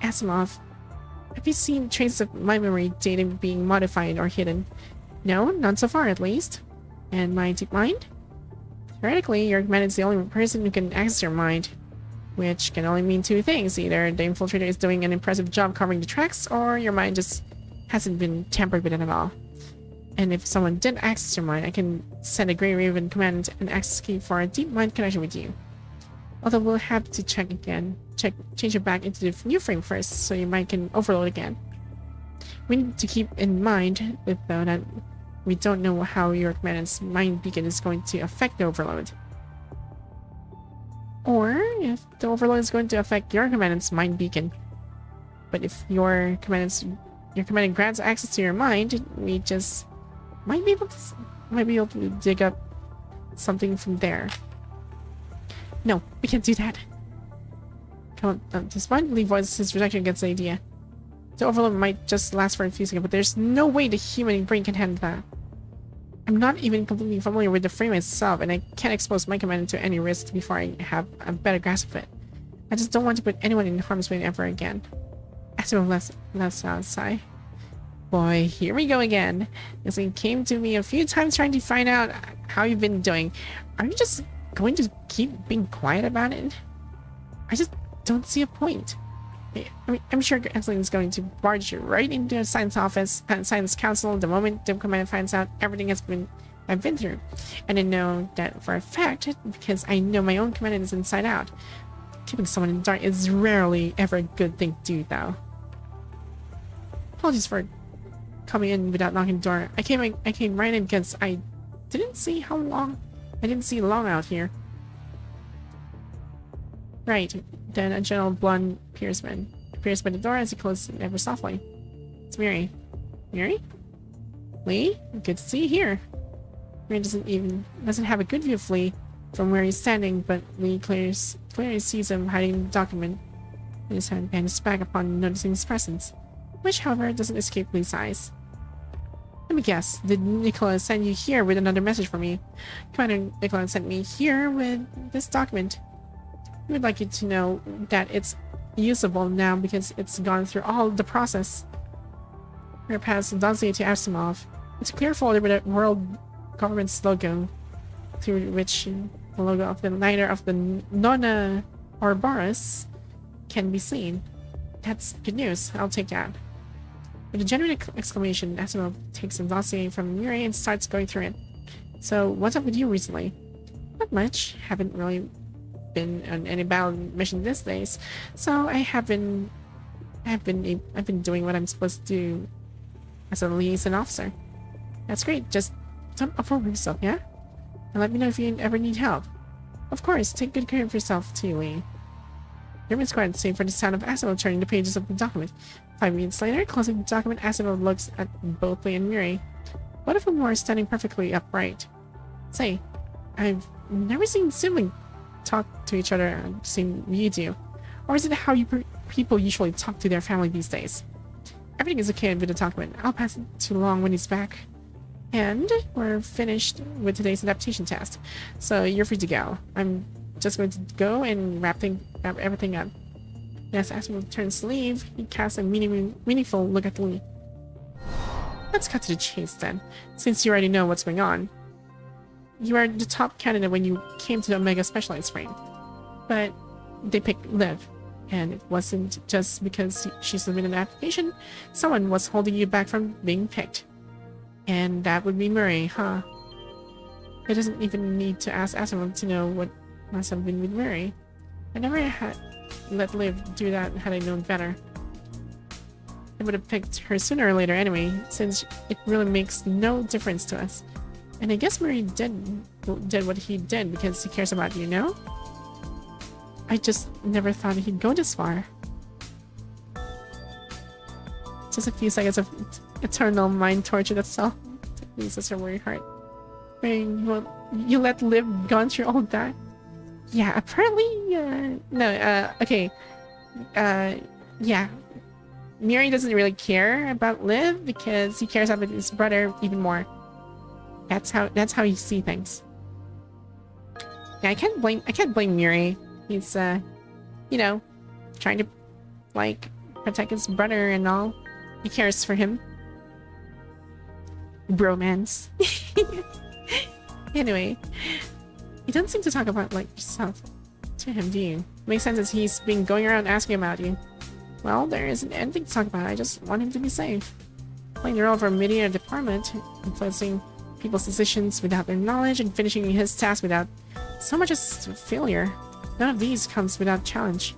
Asimov, have you seen traces of my memory data being modified or hidden? No, not so far at least. And my deep mind? Theoretically, your command is the only person who can access your mind, which can only mean 2 things. Either the infiltrator is doing an impressive job covering the tracks, or your mind just hasn't been tampered with at all. And if someone did access your mind, I can send a Grey Raven command and access key for a deep mind connection with you. Although we'll have to check again. Change it back into the new frame first, so your mind can overload again. We need to keep in mind, though, that we don't know how your command's mind beacon is going to affect the overload. Or if the overload is going to affect your command's mind beacon. But if your command grants access to your mind, we just might be able to dig up something from there. No, we can't do that. Come on, despite Lee voices his rejection against the idea. The overload might just last for a few seconds, but there's no way the human brain can handle that. I'm not even completely familiar with the frame itself, and I can't expose my command to any risk before I have a better grasp of it. I just don't want to put anyone in harm's way ever again. Asimov lets out a sigh. Boy, here we go again. This thing came to me a few times trying to find out how you've been doing. Are you just going to keep being quiet about it? I just don't see a point. I mean, I'm sure Excelynne is going to barge you right into the science office and science council the moment the command finds out everything I've been through. And I know that for a fact because I know my own command is inside out. Keeping someone in the dark is rarely ever a good thing to do, though. Apologies for coming in without knocking the door. I came right in because I didn't see long out here. Right, then a gentle blonde appears by the door as he closes it ever softly. It's Miri. Miri? Lee? Good to see you here. Miri doesn't have a good view of Lee from where he's standing, but Lee clearly sees him hiding the document in his hand behind his back upon noticing his presence, which, however, doesn't escape Lee's eyes. Let me guess, did Nicola send you here with another message for me? Commander Nicola sent me here with this document. We would like you to know that it's usable now because it's gone through all the process. We're past the dossier to Asimov. It's a clear folder with a world government's logo, through which the logo of the liner of the Nona Ouroboros can be seen. That's good news. I'll take that. With a genuine exclamation, Asimov takes the dossier from Miri and starts going through it. So, what's up with you recently? Not much. Haven't really been on any battle mission these days, so I've been doing what I'm supposed to do as a liaison officer. That's great. Just don't overwork yourself, yeah? And let me know if you ever need help. Of course, take good care of yourself too, Lee. Everyone's quiet, save for the sound of Asimov turning the pages of the document. 5 minutes later, closing the document, Asimov looks at both Lee and Miri. Both of them are standing perfectly upright. Say, I've never seen sibling talk to each other the same you do. Or is it how you people usually talk to their family these days. Everything is okay with the document. I'll pass it to Long when he's back. And we're finished with today's adaptation test. So you're free to go. I'm just going to go and wrap everything up. As Aspen turns to leave, he casts a meaningful look at Lee. Let's cut to the chase then, since you already know what's going on. You are the top candidate when you came to the Omega Specialized frame. But they picked Liv, and it wasn't just because she submitted an application. Someone was holding you back from being picked. And that would be Murray, huh? It doesn't even need to ask Aspen to know what must have been with Murray. I never had let Liv do that had I known better. I would have picked her sooner or later anyway, since it really makes no difference to us. And I guess Murray did what he did because he cares about you, no? I just never thought he'd go this far. Just a few seconds of eternal mind torture, that's all. It's such a worried heart. Well, you let Liv gone through all that? Yeah, apparently, okay. Yeah. Miri doesn't really care about Liv because he cares about his brother even more. That's how you see things. Yeah, I can't blame Miri. He's you know, trying to like protect his brother and all. He cares for him. Bromance. Anyway, you don't seem to talk about like yourself to him, do you? Makes sense as he's been going around asking about you. Well, there isn't anything to talk about. I just want him to be safe. Playing the role of a media department, influencing people's decisions without their knowledge, and finishing his task without so much as failure. None of these comes without challenge.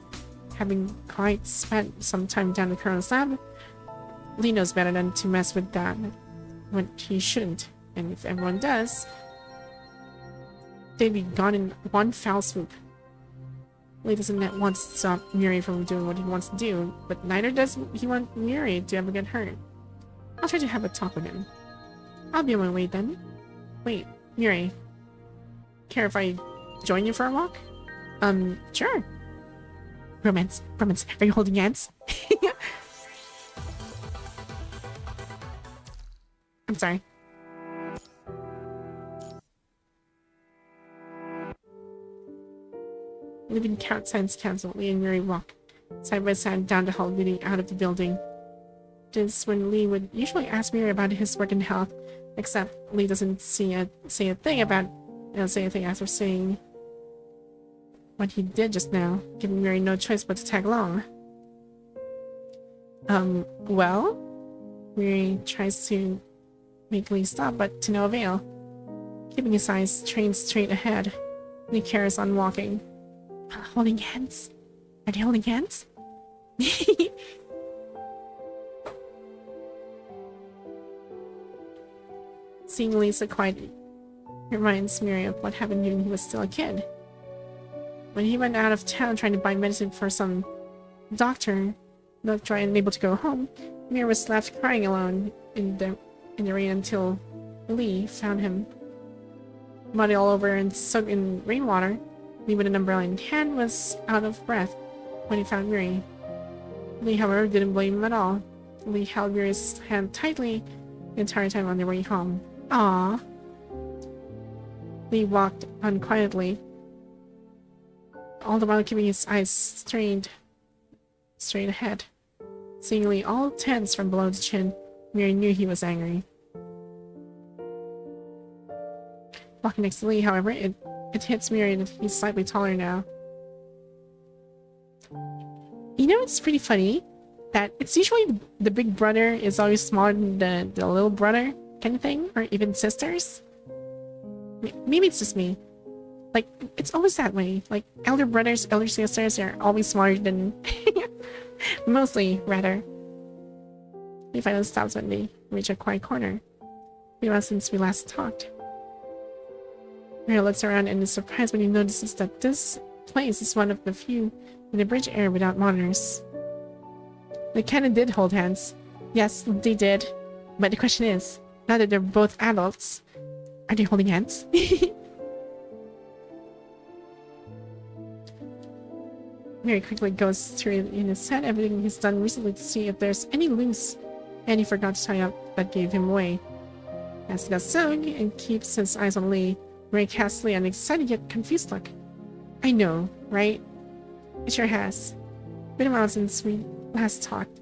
Having quite spent some time down the Colonel's lab, Lee knows better than to mess with that when he shouldn't. And if everyone does, they'd be gone in one foul swoop. Lee doesn't want to stop Miri from doing what he wants to do, but neither does he want Miri to ever get hurt. I'll try to have a talk with him. I'll be on my way then. Wait, Miri. Care if I join you for a walk? Sure. Romance. Are you holding hands? I'm sorry. Living count signs cancel. Lee and Miri walk side by side down the hall leading out of the building. This is when Lee would usually ask Miri about his work and health, except Lee doesn't say a thing after saying what he did just now, giving Miri no choice but to tag along. Well? Miri tries to make Lee stop, but to no avail. Keeping his eyes trained straight ahead, Lee carries on walking. Holding hands? Are they holding hands? Seeing Lee so quiet reminds Miri of what happened when he was still a kid. When he went out of town trying to buy medicine for some doctor, not trying and able to go home, Miri was left crying alone in the rain until Lee found him. Muddy all over and soaked in rainwater, Lee with an umbrella in hand was out of breath when he found Miri. Lee, however, didn't blame him at all. Lee held Miri's hand tightly the entire time on their way home. Aww. Lee walked on quietly, all the while keeping his eyes straight ahead. Seeing Lee all tense from below the chin, Miri knew he was angry. Walking next to Lee, however, it hits Miri that he's slightly taller now. You know, it's pretty funny that it's usually the big brother is always smaller than the little brother kind of thing, or even sisters. Maybe it's just me. Like, it's always that way. Like, elder brothers, elder sisters are always smaller than... mostly, rather. He finally stops when they reach a quiet corner. It's been a while since we last talked. Miri looks around and is surprised when he notices that this place is one of the few in the bridge area without monitors. They kinda did hold hands. Yes, they did. But the question is, now that they're both adults, are they holding hands? Mary quickly goes through in his head everything he's done recently to see if there's any loose and he forgot to tie up that gave him away. As he does so and keeps his eyes on Lee, Mary casts Lee an excited yet confused look. I know, right? It sure has. Been a while since we last talked.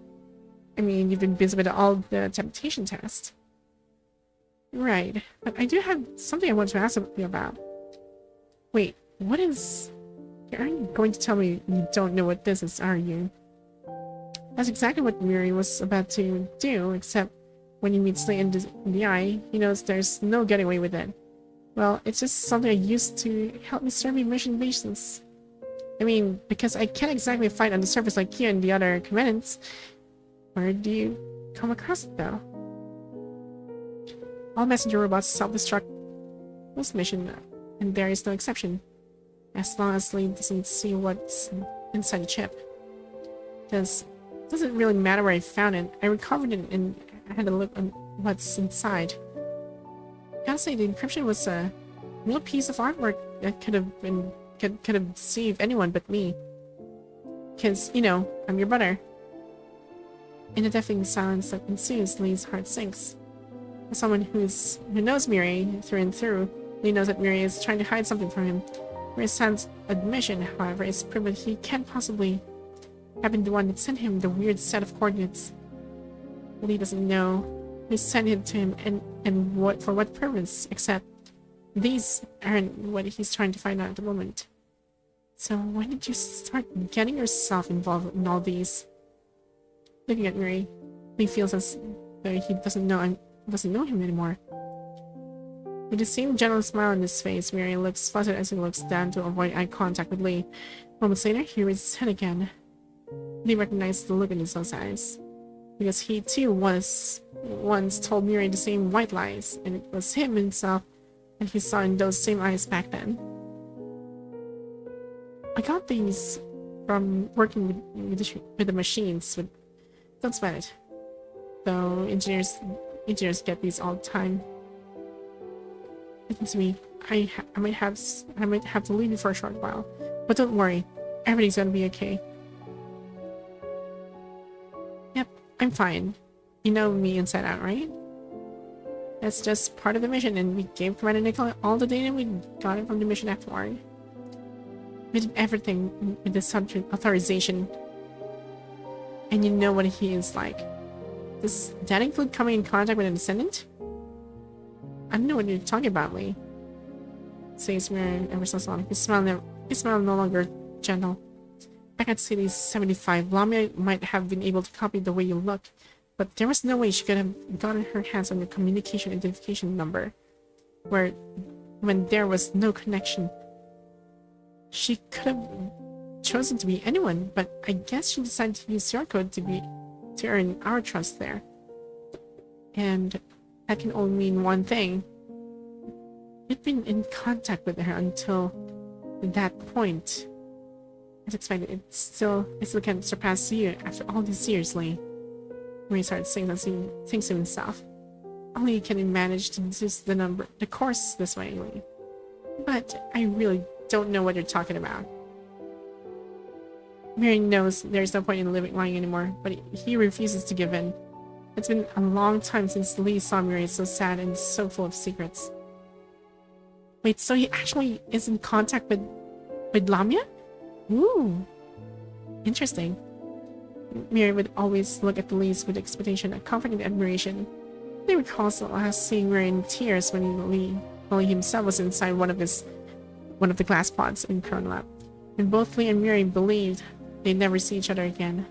I mean, you've been busy with all the temptation tests. Right, but I do have something I want to ask you about. Wait, what is... You aren't going to tell me you don't know what this is, are you? That's exactly what Miri was about to do, except when he meets Lee in the eye, he knows there's no getting away with it. Well, it's just something I used to help me serve mission bases. I mean, because I can't exactly fight on the surface like you and the other commandants. Where do you come across it, though? All messenger robots self-destruct this mission, and there is no exception. As long as Lee doesn't see what's inside the chip. Doesn't really matter where I found it. I recovered it and I had a look on what's inside. I gotta say, the encryption was a real piece of artwork that could have deceived anyone but me. Because, you know, I'm your brother. In the deafening silence that ensues, Lee's heart sinks. As someone who knows Miri through and through, Lee knows that Miri is trying to hide something from him. Miri's son's admission, however, is proof that he can't possibly have been the one that sent him the weird set of coordinates. Lee doesn't know who sent it to him and for what purpose, except these aren't what he's trying to find out at the moment. So when did you start getting yourself involved in all these? Looking at Miri, Lee feels as though he doesn't know him anymore. With the same gentle smile on his face, Miri looks flustered as he looks down to avoid eye contact with Lee. Moments later, he raises his head again. Lee recognized the look in his eyes, because he too once told Miri the same white lies, and it was him himself that he saw in those same eyes back then. I got these from working with the machines. Don't sweat it. Though engineers get these all the time. Listen to me. I might have to leave you for a short while, but don't worry. Everything's gonna be okay. Yep, I'm fine. You know me inside out, right? That's just part of the mission, and we gave Commander Nicola all the data we got it from the mission afterward. We did everything with the subject authorization. And you know what he is like. Does that include coming in contact with a descendant? I don't know what you're talking about, Lee. Says Miri ever so softly. His smile no longer gentle. Back at City 75, Lamia might have been able to copy the way you look, but there was no way she could have gotten her hands on your communication identification number, when there was no connection. She could have chosen to be anyone, but I guess she decided to use your code to earn our trust there. And that can only mean one thing. You've been in contact with her until that point. As expected, it still can't surpass you after all these years, Lee. Ray starts saying as he thinks to himself. Only you can manage to deduce the course this way, Lee. But I really don't know what you're talking about. Mary knows there's no point in lying anymore, but he refuses to give in. It's been a long time since Lee saw Mary so sad and so full of secrets. Wait, so he actually is in contact with Lamia? Ooh, interesting. Mary would always look at the Lees with expectation and comforting admiration. They recalls last seeing Mary in tears when Lee himself was inside one of the glass pods in Corona Lab, and both Lee and Mary believed they'd never see each other again.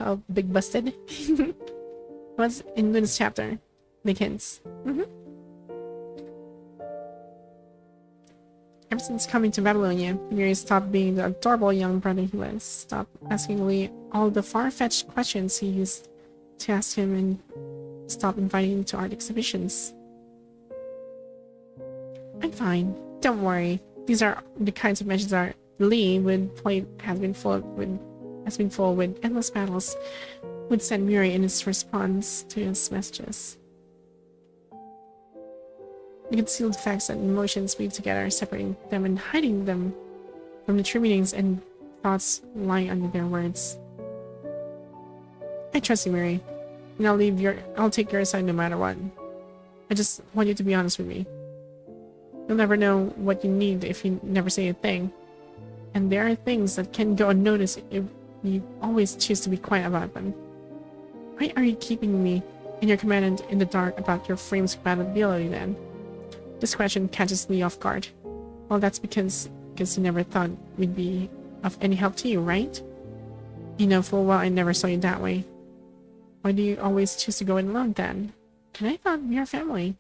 Oh, big busted. Was in Lynne's chapter. Big hints. Ever since coming to Babylonia, Mary stopped being the adorable young brother he was, stopped asking Lee all the far-fetched questions he used to ask him, and stopped inviting him to art exhibitions. I'm fine. Don't worry. These are the kinds of missions that Lee has been full with endless battles, would send Miri in his response to his messages. The concealed facts and emotions weave together, separating them and hiding them from the true meanings and thoughts lying under their words. I trust you, Mary, and I'll take your side no matter what. I just want you to be honest with me. You'll never know what you need if you never say a thing. And there are things that can go unnoticed if you always choose to be quiet about them. Why are you keeping me and your commandant in the dark about your frame's compatibility then? This question catches Lee off guard. Well, that's because you never thought we'd be of any help to you, right? You know full well I never saw you that way. Why do you always choose to go it alone then? And I thought we are family.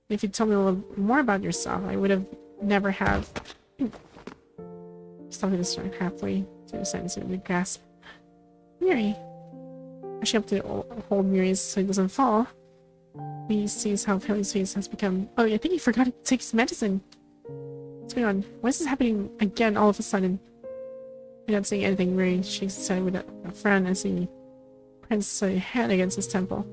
If you told me a little more about yourself, I would have never have... Stopping to start halfway through the sentence with a gasp. Mary. I should have to hold Mary so he doesn't fall. He sees how pale his face has become. Oh, I think he forgot to take his medicine. What's going on? Why is this happening again all of a sudden? Without saying anything, Mary shakes his head with a frown as he presses a hand against his temple.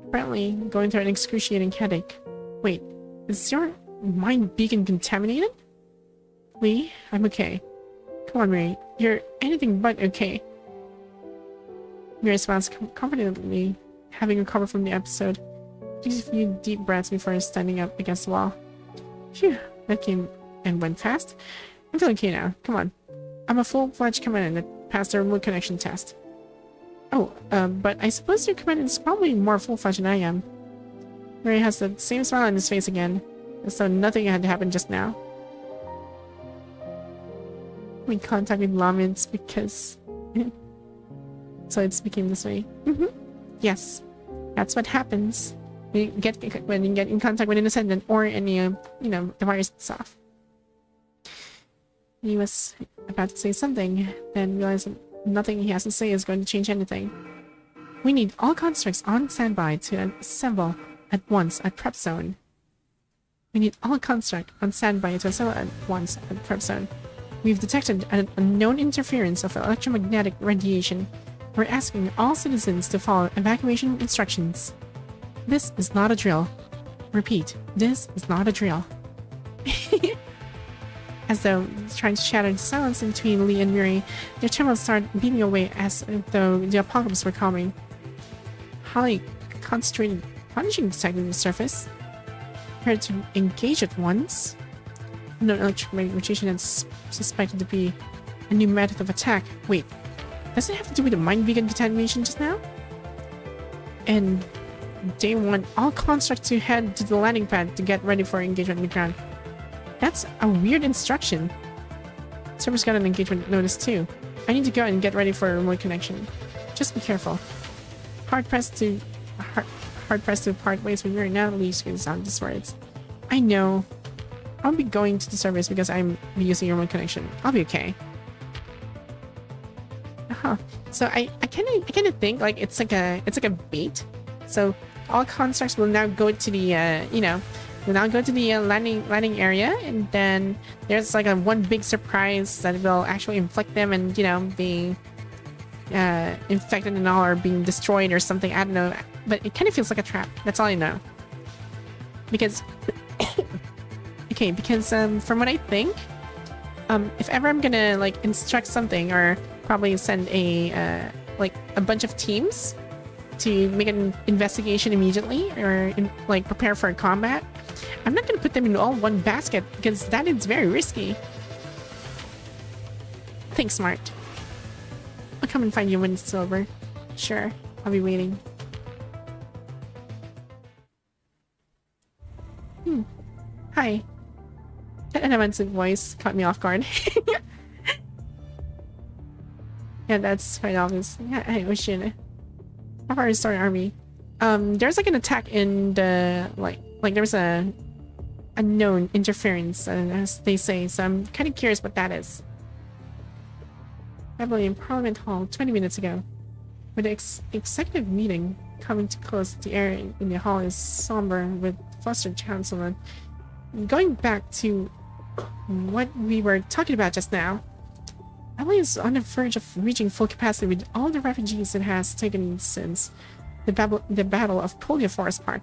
Apparently going through an excruciating headache. Wait, is your mind beacon contaminated? Lee, I'm okay. Come on, Mary. You're anything but okay. Mary smiles confidently, having recovered from the episode. She takes a few deep breaths before standing up against the wall. Phew, that came and went fast. I'm feeling okay now. Come on. I'm a full-fledged commandant that passed the remote connection test. Oh, but I suppose your commandant is probably more full-fledged than I am. Mary has the same smile on his face again, as though nothing had happened just now. We contacted Laments because... so it's became this way. Yes, that's what happens when you get in contact with an ascendant or any, the virus itself. He was about to say something, then realized that nothing he has to say is going to change anything. We need all constructs on standby to assemble at once at prep zone. We need all construct on standby to assemble at once at prep zone. We've detected an unknown interference of electromagnetic radiation. We're asking all citizens to follow evacuation instructions. This is not a drill. Repeat, this is not a drill. As though trying to shatter the silence between Lee and Mary, their terminals start beating away as though the apocalypse were coming. Highly concentrated punishing detected on the surface. Prepared to engage at once. No electromagnetic radiation is suspected to be a new method of attack. Wait, does it have to do with the mind beacon contamination just now? And they want all constructs to head to the landing pad to get ready for engagement on the ground. That's a weird instruction. Server's got an engagement notice too. I need to go and get ready for a remote connection. Just be careful. Hard pressed to part ways with Mary now. Lee screams out these words. I know. I'll be going to the service because I'm using your remote connection. I'll be okay. So I kind of think like it's like a bait. So all constructs will now go to the will now go to the landing area, and then there's like a one big surprise that will actually inflict them and being infected and all, or being destroyed or something. I don't know, but it kind of feels like a trap. That's all I know. Because okay, because from what I think, if ever I'm gonna like instruct something, or probably send a bunch of teams to make an investigation immediately, or prepare for a combat, I'm not gonna put them in all one basket because that is very risky. Think smart. I'll come and find you when it's over. Sure, I'll be waiting. Hi. That offensive voice caught me off guard. Yeah, that's quite obvious. Yeah, hey, Ocean. How far is our army? There's like an attack in the like there's a unknown interference, as they say. So I'm kind of curious what that is. Probably in Parliament Hall 20 minutes ago, with the executive meeting coming to close, the air in the hall is somber with flustered chancellor. Going back to what we were talking about just now, Emily is on the verge of reaching full capacity with all the refugees it has taken since the battle of Polio Forest Park.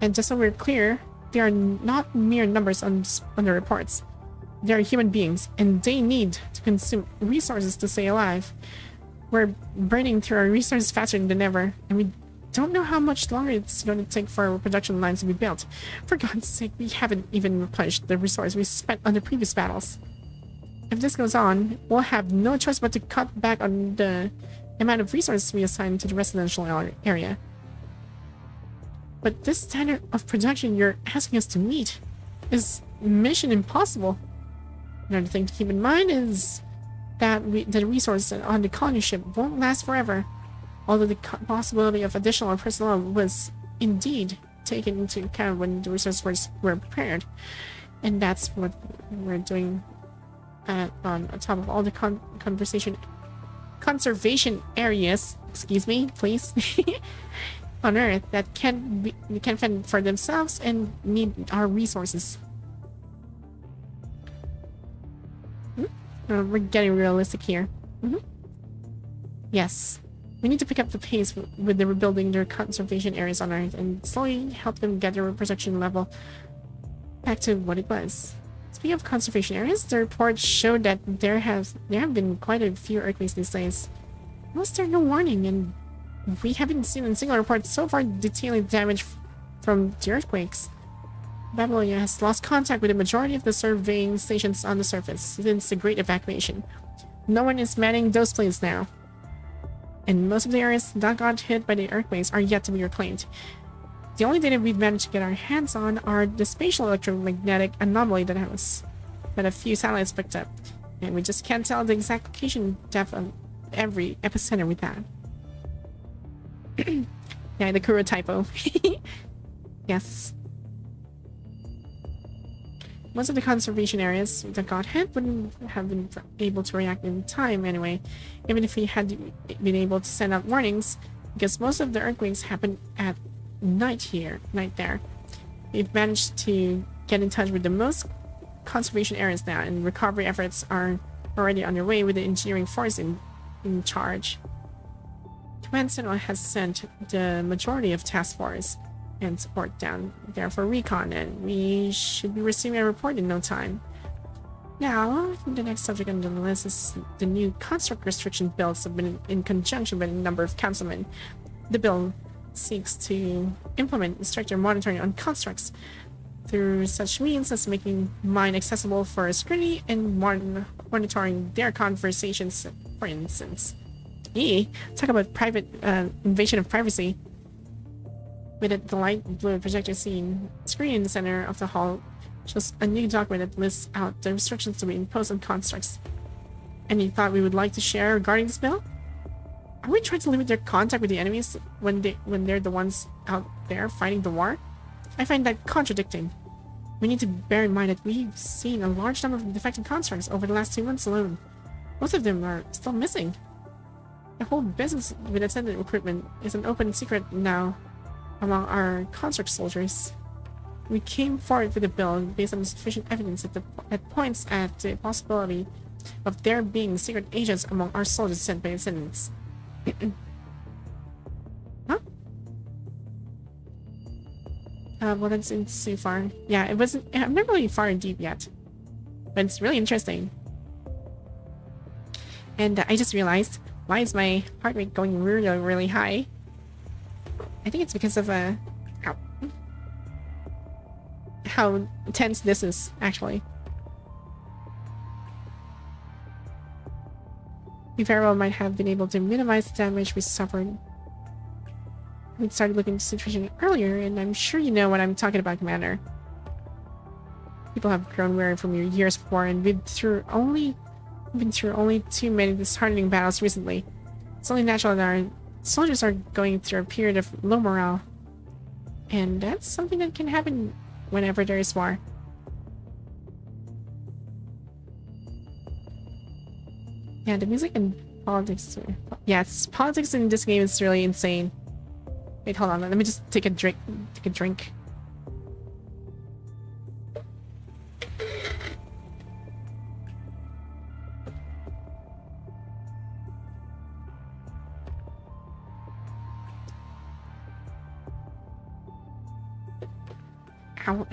And just so we're clear, they are not mere numbers on the reports. They are human beings, and they need to consume resources to stay alive. We're burning through our resources faster than ever, and we don't know how much longer it's going to take for our production lines to be built. For God's sake, we haven't even replenished the resource we spent on the previous battles. If this goes on, we'll have no choice but to cut back on the amount of resources we assign to the residential area. But this standard of production you're asking us to meet is mission impossible. Another thing to keep in mind is that the resources on the colony ship won't last forever, although the possibility of additional personnel was indeed taken into account when the resources were prepared. And that's what we're doing on top of all the conservation areas, excuse me, please, on Earth that can't fend for themselves and need our resources. We're getting realistic here. Yes. We need to pick up the pace with the rebuilding their conservation areas on Earth and slowly help them get their production level back to what it was. Speaking of conservation areas, the report showed that there have been quite a few earthquakes these days. Was there no warning? And we haven't seen a single report so far detailing damage from the earthquakes. Babylonia has lost contact with the majority of the surveying stations on the surface since the Great Evacuation. No one is manning those planes now. And most of the areas that got hit by the earthquakes are yet to be reclaimed. The only data we've managed to get our hands on are the spatial electromagnetic anomaly that a few satellites picked up. And we just can't tell the exact location depth of every epicenter with that. Yeah, the Kuro typo. Yes. Most of the conservation areas that got hit wouldn't have been able to react in time anyway, even if we had been able to send out warnings, because most of the earthquakes happen at night there. We've managed to get in touch with the most conservation areas now, and recovery efforts are already underway with the engineering force in charge. Command Center has sent the majority of task force and support down there for recon, and we should be receiving a report in no time. Now, the next subject on the list is the new construct restriction bill submitted in conjunction with a number of councilmen. The bill seeks to implement stricter monitoring on constructs through such means as making mine accessible for scrutiny and monitoring their conversations, for instance. Talk about private invasion of privacy. With the light blue projector screen in the center of the hall shows a new document that lists out the restrictions to be imposed on constructs. Any thought we would like to share regarding this bill? Are we trying to limit their contact with the enemies when they're the ones out there fighting the war? I find that contradicting. We need to bear in mind that we've seen a large number of defective constructs over the last 2 months alone. Most of them are still missing. The whole business with attendant recruitment is an open secret now among our construct soldiers. We came forward with a bill based on sufficient evidence that points at the possibility of there being secret agents among our soldiers sent by ascendants. Huh? Well, that's in so far. Yeah, it wasn't. I'm not really far in deep yet, but it's really interesting. And I just realized, why is my heart rate going really, really high? I think it's because of how tense this is, actually. We very well might have been able to minimize the damage we suffered. We started looking at the situation earlier, and I'm sure you know what I'm talking about, Commander. People have grown weary from your years of war, and we've been through only too many disheartening battles recently. It's only natural that our soldiers are going through a period of low morale, and that's something that can happen whenever there is war. Yeah, the music and politics. Yes, politics in this game is really insane. Wait, hold on. Let me just take a drink. Ow.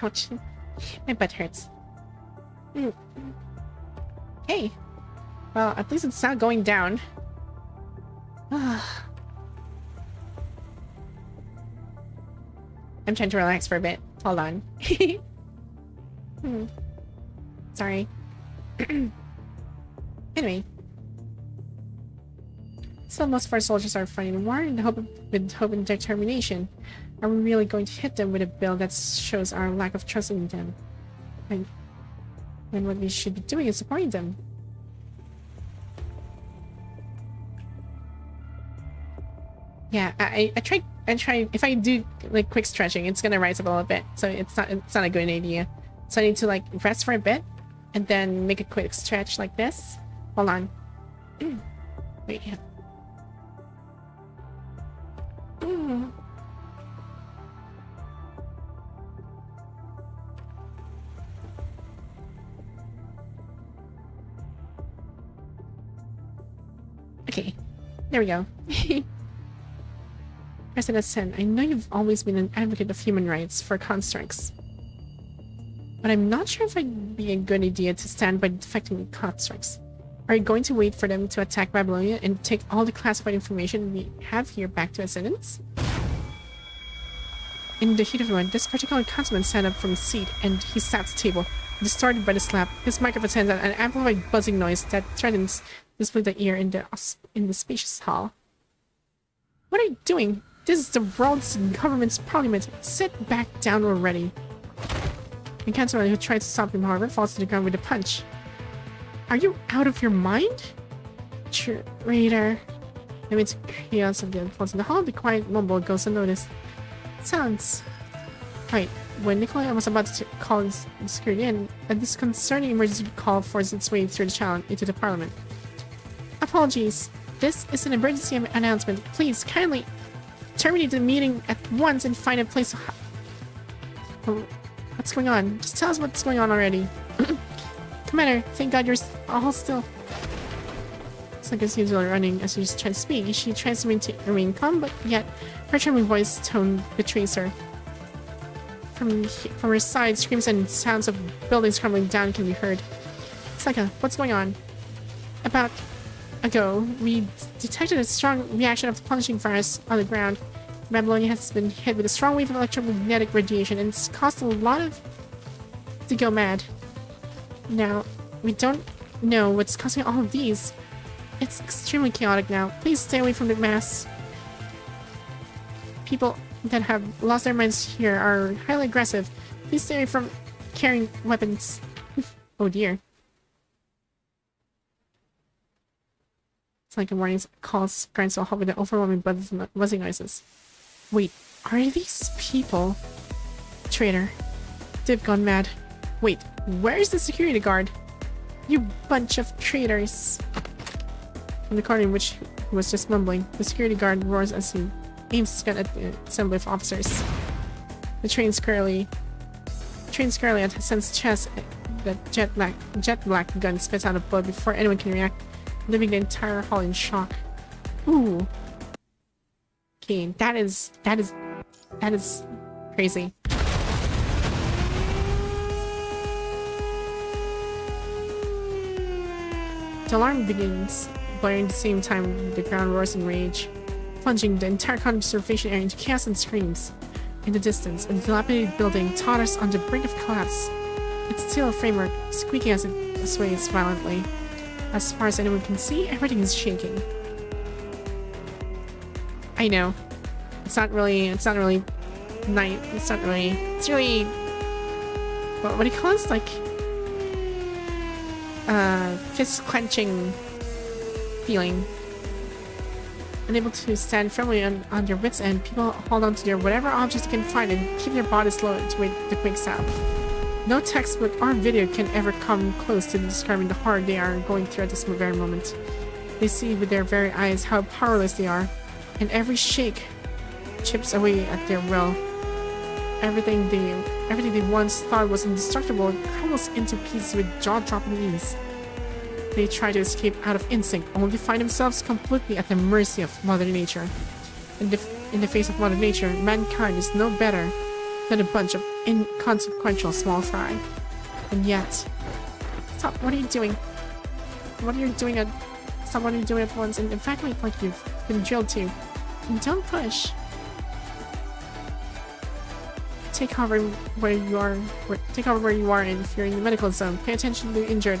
Ouch. My butt hurts. Mm. Hey. Well, at least it's not going down. I'm trying to relax for a bit. Hold on. Sorry. Anyway. Still, most of our soldiers are fighting war with hope and determination. Are we really going to hit them with a bill that shows our lack of trust in them? And what we should be doing is supporting them. Yeah, I try. If I do like quick stretching, it's gonna rise up a little bit. So it's not a good idea. So I need to like rest for a bit, and then make a quick stretch like this. Hold on. Wait. Yeah. Okay, there we go. President Sen, I know you've always been an advocate of human rights for constructs, but I'm not sure if it'd be a good idea to stand by defecting constructs. Are you going to wait for them to attack Babylonia and take all the classified information we have here back to Excelynne's? In the heat of the moment, this particular councilman sat up from his seat and he sat at the table, distorted by the slap. His microphone sends out an amplified buzzing noise that threatens to split the ear in the spacious hall. What are you doing? This is the world's government's parliament. Sit back down already. The councilman who tried to stop him, however, falls to the ground with a punch. Are you out of your mind? Traitor. Amidst chaos of the influence in the hall, the quiet mumble goes unnoticed. Silence. Right. When Nikolai was about to call his security in, a disconcerting emergency call forced its way through the channel into the parliament. Apologies. This is an emergency announcement. Please, kindly terminate the meeting at once and find a place to... What's going on? Just tell us what's going on already. Commander, thank God you're all still... It's like as usual running as she just tries to speak. She tries to remain calm, but yet her trembling voice tone betrays her. From her side, screams and sounds of buildings crumbling down can be heard. Seka, what's going on? About ago, we detected a strong reaction of the punishing virus on the ground. Babylonia has been hit with a strong wave of electromagnetic radiation, and it's caused a lot of... to go mad. Now, we don't know what's causing all of these. It's extremely chaotic now. Please stay away from the mass. People that have lost their minds here are highly aggressive. Please stay away from carrying weapons. Oh dear. It's like a warning call grinds to a halt with the overwhelming buzzing noises. Wait, are these people? Traitor. They've gone mad. Wait, where's the security guard? You bunch of traitors. From the corner in which he was just mumbling, the security guard roars as he aims his gun at the assembly of officers. The train squarely at Hassan's chest. The jet black gun spits out a bullet before anyone can react, leaving the entire hall in shock. Ooh. Okay, that is crazy. The alarm begins, blaring at the same time the ground roars in rage, plunging the entire conservation area into chaos and screams. In the distance, a dilapidated building totters on the brink of collapse, its steel framework squeaking as it sways violently. As far as anyone can see, everything is shaking. I know. It's really nice. It's really... What do you call this? Like... fist-clenching feeling. Unable to stand firmly on their wits' end, people hold on to their whatever objects they can find and keep their bodies low to wait the quick sound. No textbook or video can ever come close to describing the horror they are going through at this very moment. They see with their very eyes how powerless they are, and every shake chips away at their will. Everything they once thought was indestructible crumbles into pieces with jaw-dropping ease. They try to escape out of instinct, only to find themselves completely at the mercy of Mother Nature. In the face of Mother Nature, mankind is no better than a bunch of inconsequential small fry. And yet... Stop, what are you doing? What are you doing at... Stop what you're doing at once and evacuate like you've been drilled to. And don't push. Take over where you are, and if you're in the medical zone, pay attention to the injured.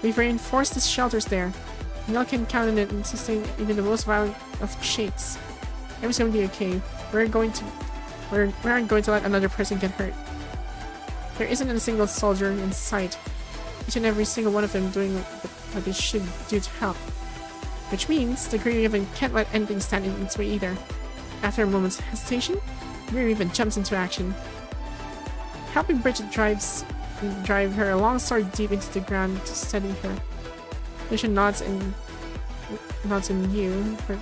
We've reinforced the shelters there. Y'all can count on it and sustain even the most violent of shakes. Everything's gonna be okay. We aren't going to let another person get hurt. There isn't a single soldier in sight. Each and every single one of them doing what they should do to help. Which means the Green Ribbon can't let anything stand in its way either. After a moment's hesitation, Green Ribbon jumps into action. Helping Bridget drive her long sword deep into the ground to steady her. Alicia nods in you, her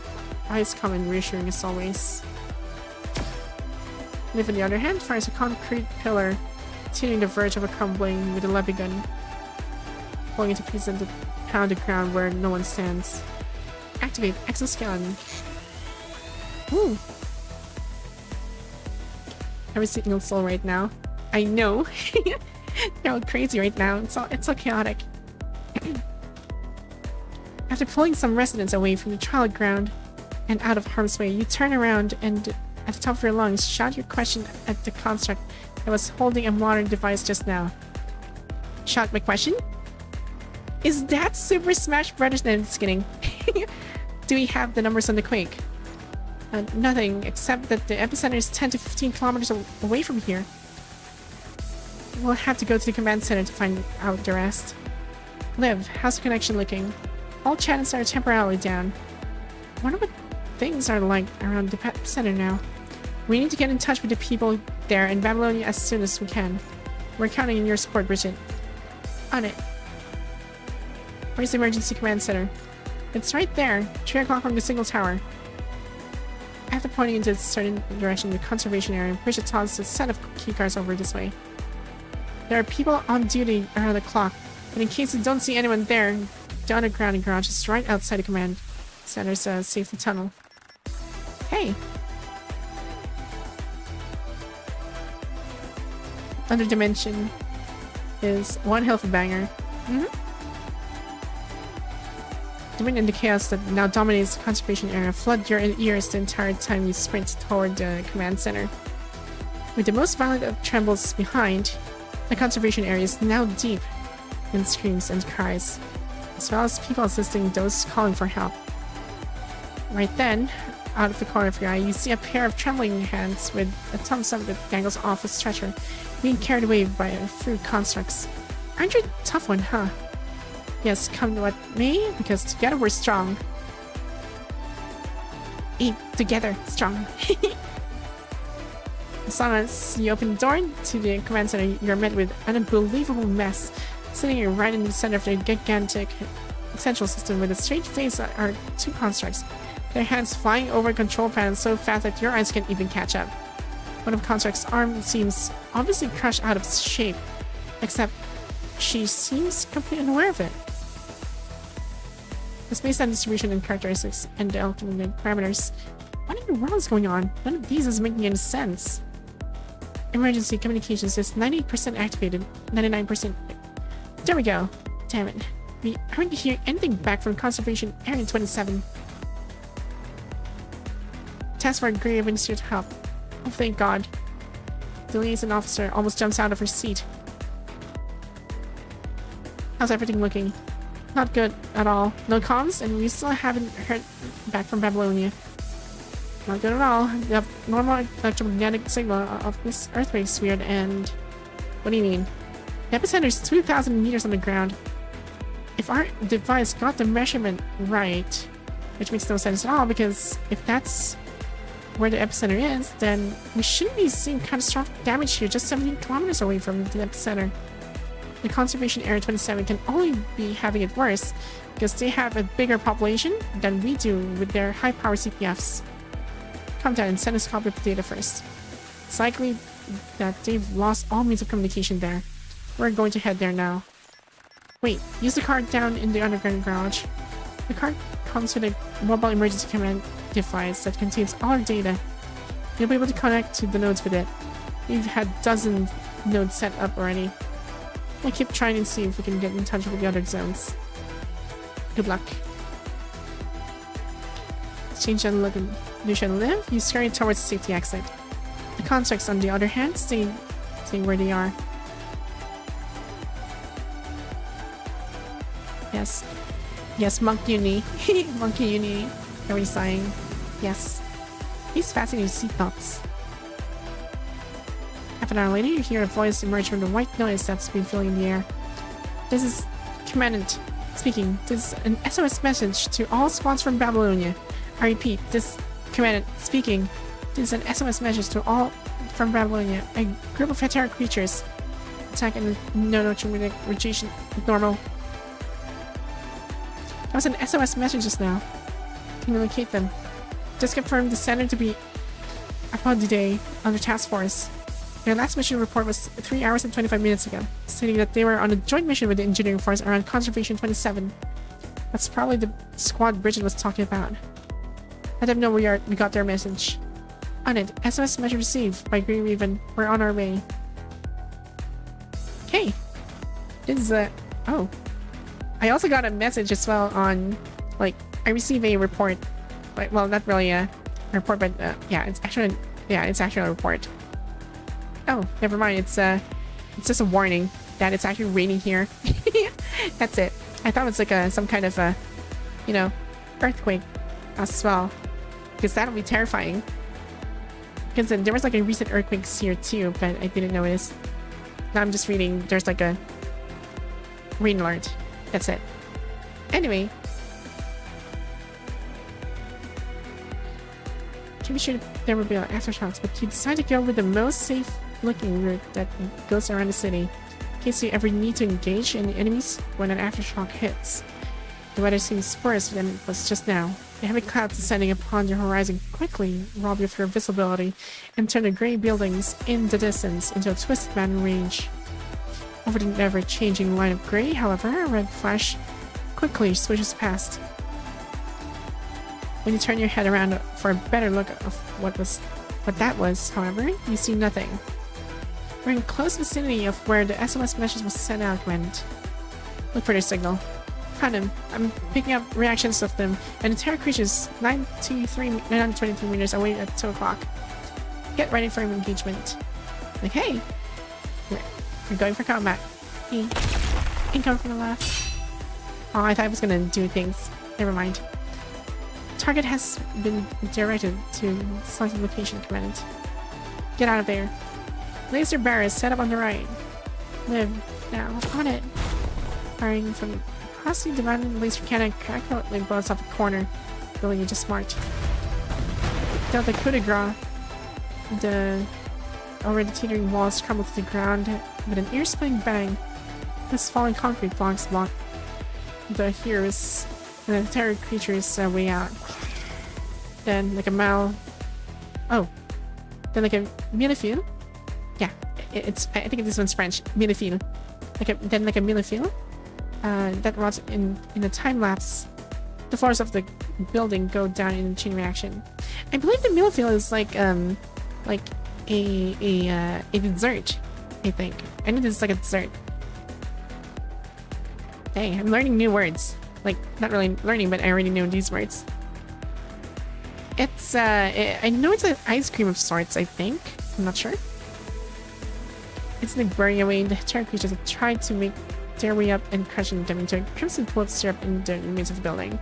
eyes calm and reassuring as always. Liv, on the other hand, fires a concrete pillar, tuning the verge of a crumbling with a levy gun, pulling into pieces and to pound the ground where no one stands. Activate Excelynne. Ooh. Every single soul right now. I know. They're all crazy right now. It's all chaotic. After pulling some residents away from the trial ground and out of harm's way, you turn around and, at the top of your lungs, shout your question at the construct that was holding a modern device just now. Shout my question? Is that Super Smash Brothers? No, just kidding. Do we have the numbers on the quake? Nothing, except that the epicenter is 10 to 15 kilometers away from here. We'll have to go to the command center to find out the rest. Liv, how's the connection looking? All channels are temporarily down. I wonder what things are like around the epicenter now. We need to get in touch with the people there in Babylonia as soon as we can. We're counting on your support, Bridget. On it. Where's the emergency command center? It's right there, 3 o'clock from the signal tower. After pointing into a certain direction in the conservation area, Bridget tosses a set of keycards over this way. There are people on duty around the clock, but in case you don't see anyone there, the underground garage is right outside the command center's safety tunnel. Hey! Under dimension is one hell of a banger. The wind and the chaos that now dominates the conservation area flood your ears the entire time you sprint toward the command center. With the most violent of trembles behind, the conservation area is now deep in screams and cries, as well as people assisting those calling for help. Right then, out of the corner of your eye, you see a pair of trembling hands with a thumbs up that dangles off a stretcher, being carried away by a few constructs. Aren't you a tough one, huh? Yes, come what may, because together we're strong. Together, strong. As long as you open the door to the command center, you're met with an unbelievable mess. Sitting right in the center of the gigantic central system with a straight face are 2 constructs. Their hands flying over control panels so fast that your eyes can't even catch up. One of the construct's arm seems obviously crushed out of shape, except she seems completely unaware of it. The space-time distribution and characteristics and the ultimate parameters. What in the world is going on? None of these is making any sense. Emergency communications is 98% activated, 99%. There we go. Damn it. We aren't hearing anything back from Conservation Area 27. Task Force Grey Ribbon's here to help. Oh, thank God. The liaison officer almost jumps out of her seat. How's everything looking? Not good at all. No comms, and we still haven't heard back from Babylonia. Not good at all. The normal electromagnetic signal of this earthquake is weird, and... What do you mean? The epicenter is 2,000 meters on the ground. If our device got the measurement right, which makes no sense at all, because if that's where the epicenter is, then we shouldn't be seeing catastrophic damage here just 17 kilometers away from the epicenter. The Conservation Area 27 can only be having it worse because they have a bigger population than we do with their high-power CPFs. Calm down and send us a copy of the data first. It's likely that they've lost all means of communication there. We're going to head there now. Wait, use the card down in the underground garage. The card comes with a mobile emergency command device that contains all our data. You'll be able to connect to the nodes with it. We've had dozens nodes set up already. We'll keep trying and see if we can get in touch with the other zones. Good luck. Change and look and Lucian live. You scurry towards the safety exit. The constructs, on the other hand, stay where they are. Yes. Yes, Monk Uni. Monkey Uni. Every sighing. Yes. Please fasten your seatbelts. Half an hour later, you hear a voice emerge from the white noise that's been filling the air. This is Commandant speaking. This is an SOS message to all squads from Babylonia. I repeat, this Commandant speaking. This is an SOS message to all from Babylonia. A group of Hetero creatures attack and no rejection normal. That was an SOS message just now. Communicate them. Just confirmed the center to be Apodidae under task force. Their last mission report was 3 hours and 25 minutes ago, stating that they were on a joint mission with the engineering force around Conservation 27. That's probably the squad Bridget was talking about. Let them know we got their message. On it, SOS message received by Green Raven. We're on our way. Okay. This is oh. I also got a message as well on, like, I received a report. But, well, not really a report, but yeah, it's actually a report. Oh, never mind. It's just a warning that it's actually raining here. That's it. I thought it was like some kind of a, you know, earthquake as well, because that'll be terrifying. Because there was like a recent earthquakes here too, but I didn't notice. Now I'm just reading. There's like a rain alert. That's it. Anyway, to be sure there will be aftershocks, but you decide to go with the most safe-looking route that goes around the city, in case you ever need to engage any enemies when an aftershock hits. The weather seems worse than it was just now. The heavy clouds descending upon the horizon quickly rob you of your visibility and turn the grey buildings in the distance into a twisted mountain range. Over the ever-changing line of grey, however, a red flash quickly swishes past. When you turn your head around for a better look of what that was, however, you see nothing. We're in close vicinity of where the SOS message was sent out went. Look for their signal. Found them. I'm picking up reactions of them, and the terror creatures 923 meters away at 2 o'clock. Get ready for engagement. Like, hey! We're going for combat. Hey. Income from the left. Oh, I thought I was gonna do things. Never mind. Target has been directed to selected location, Commandant. Get out of there. Laser barriers set up on the right. Live now. On it. Firing from across the divided laser cannon accurately blows off a corner. Really, you're just smart. Dealt the coup de grace. The already teetering walls crumble to the ground with an ear-splitting bang. This falling concrete blocks block the heroes and the terror creatures' way out. Then, like a then like a millefeuille. Yeah, I think this one's French. Millefeuille. Then like a millefeuille. That runs in a time lapse. The floors of the building go down in a chain reaction. I believe the millefeuille is like a dessert. I think. I know this is like a dessert. Hey, I'm learning new words. Like, not really learning, but I already know these words. It's, I know it's an ice cream of sorts, I think. I'm not sure. It's like burying away the terror creatures that tried to make their way up and crushing them into a crimson pool of syrup in the remains of the building.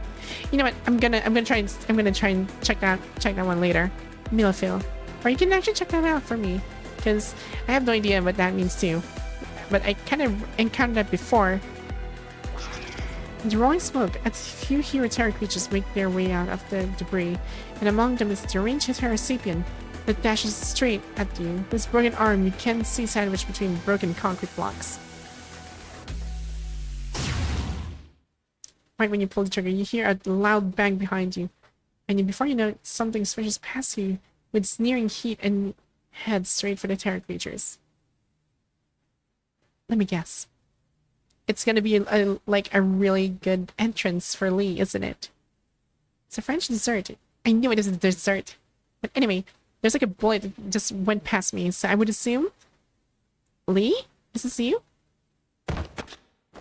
You know what? I'm gonna try and check that one later. Millefeuille. Or you can actually check that out for me, because I have no idea what that means too. But I kind of encountered that before. In the rolling smoke, a few hero terror creatures make their way out of the debris, and among them is a deranged terror sapien that dashes straight at you. This broken arm you can see sandwiched between broken concrete blocks. Right when you pull the trigger, you hear a loud bang behind you, and before you know it, something swishes past you with sneering heat and heads straight for the terror creatures. Let me guess. It's gonna be like a really good entrance for Lee, isn't it? It's a French dessert. I knew it was a dessert. But anyway, there's like a bullet that just went past me, so I would assume... Lee? Is this you?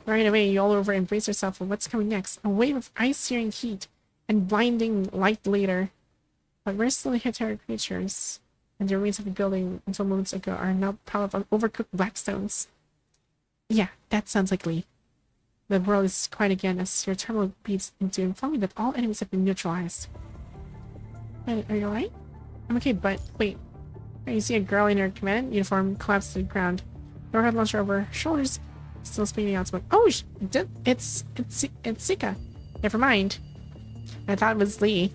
Right away, you all over and brace yourself for what's coming next. A wave of ice-searing heat and blinding light later. But we're still heteric creatures, and the remains of the building until moments ago are now piled on overcooked black stones. Yeah, that sounds like Lee. The world is quiet again as your terminal beeps into informing that all enemies have been neutralized. Are you alright? I'm okay, but wait. You see a girl in her command uniform collapse to the ground. The rocket launcher over her shoulders, still spinning out smoke. Oh, it's Sika. Never mind. I thought it was Lee.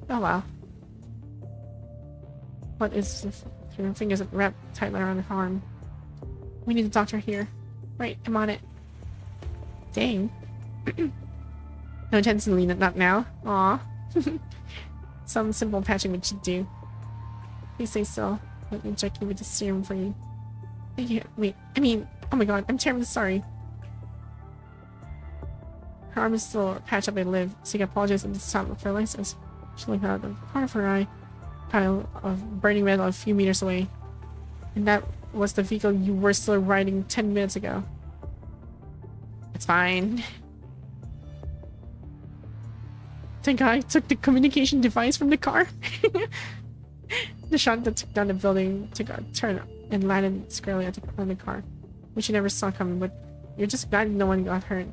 Oh well. What is your fingers wrapped tightly around the arm? We need a doctor here. Right, I'm on it. Dang. No chance to lean it, not now. Aw. Some simple patching would should do. Please stay still. Let me inject you with the serum for you. Thank you. Wait, I mean, oh my god, I'm terribly sorry. Her arm is still patched up and live, so you can apologize at this time for her license. She looked out of the corner of her eye, pile of burning metal a few meters away. And that was the vehicle you were still riding 10 minutes ago. It's fine. Thank God I took the communication device from the car. The shot that took down the building took a turn and landed squarely on the car, which you never saw coming, but you're just glad no one got hurt.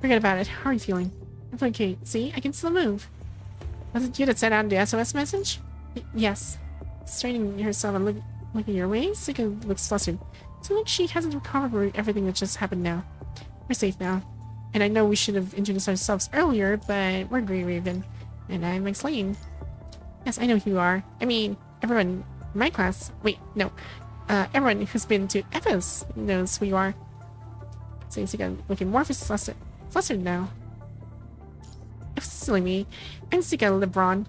Forget about it. How are you feeling? I'm feeling okay. See? I can still move. Was it you that sent out the SOS message? Yes. Straightening herself and looking your way, Sika looks flustered. So like she hasn't recovered from everything that just happened now. We're safe now. And I know we should have introduced ourselves earlier, but we're Grey Raven. And I'm Excelynne. Yes, I know who you are. I mean, everyone in my class... Wait, no. Everyone who's been to FS knows who you are. So Sika looking more flustered now. It's silly me. I'm Sika LeBron.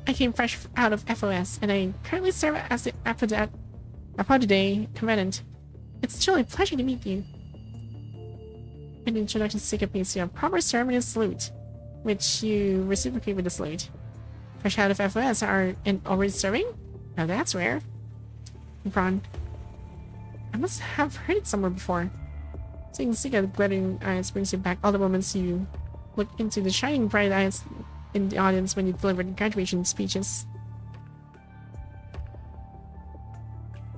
I came fresh out of FOS, and I currently serve as the Apodidae Commandant. It's truly a pleasure to meet you. An introduction to Sika pays you a proper ceremonial salute, which you reciprocate with a salute. Fresh out of FOS and already serving? Now that's rare. LeBron. I must have heard it somewhere before. Seeing Sika with glittering eyes brings you back all the moments you look into the shining bright eyes in the audience when you delivered graduation speeches.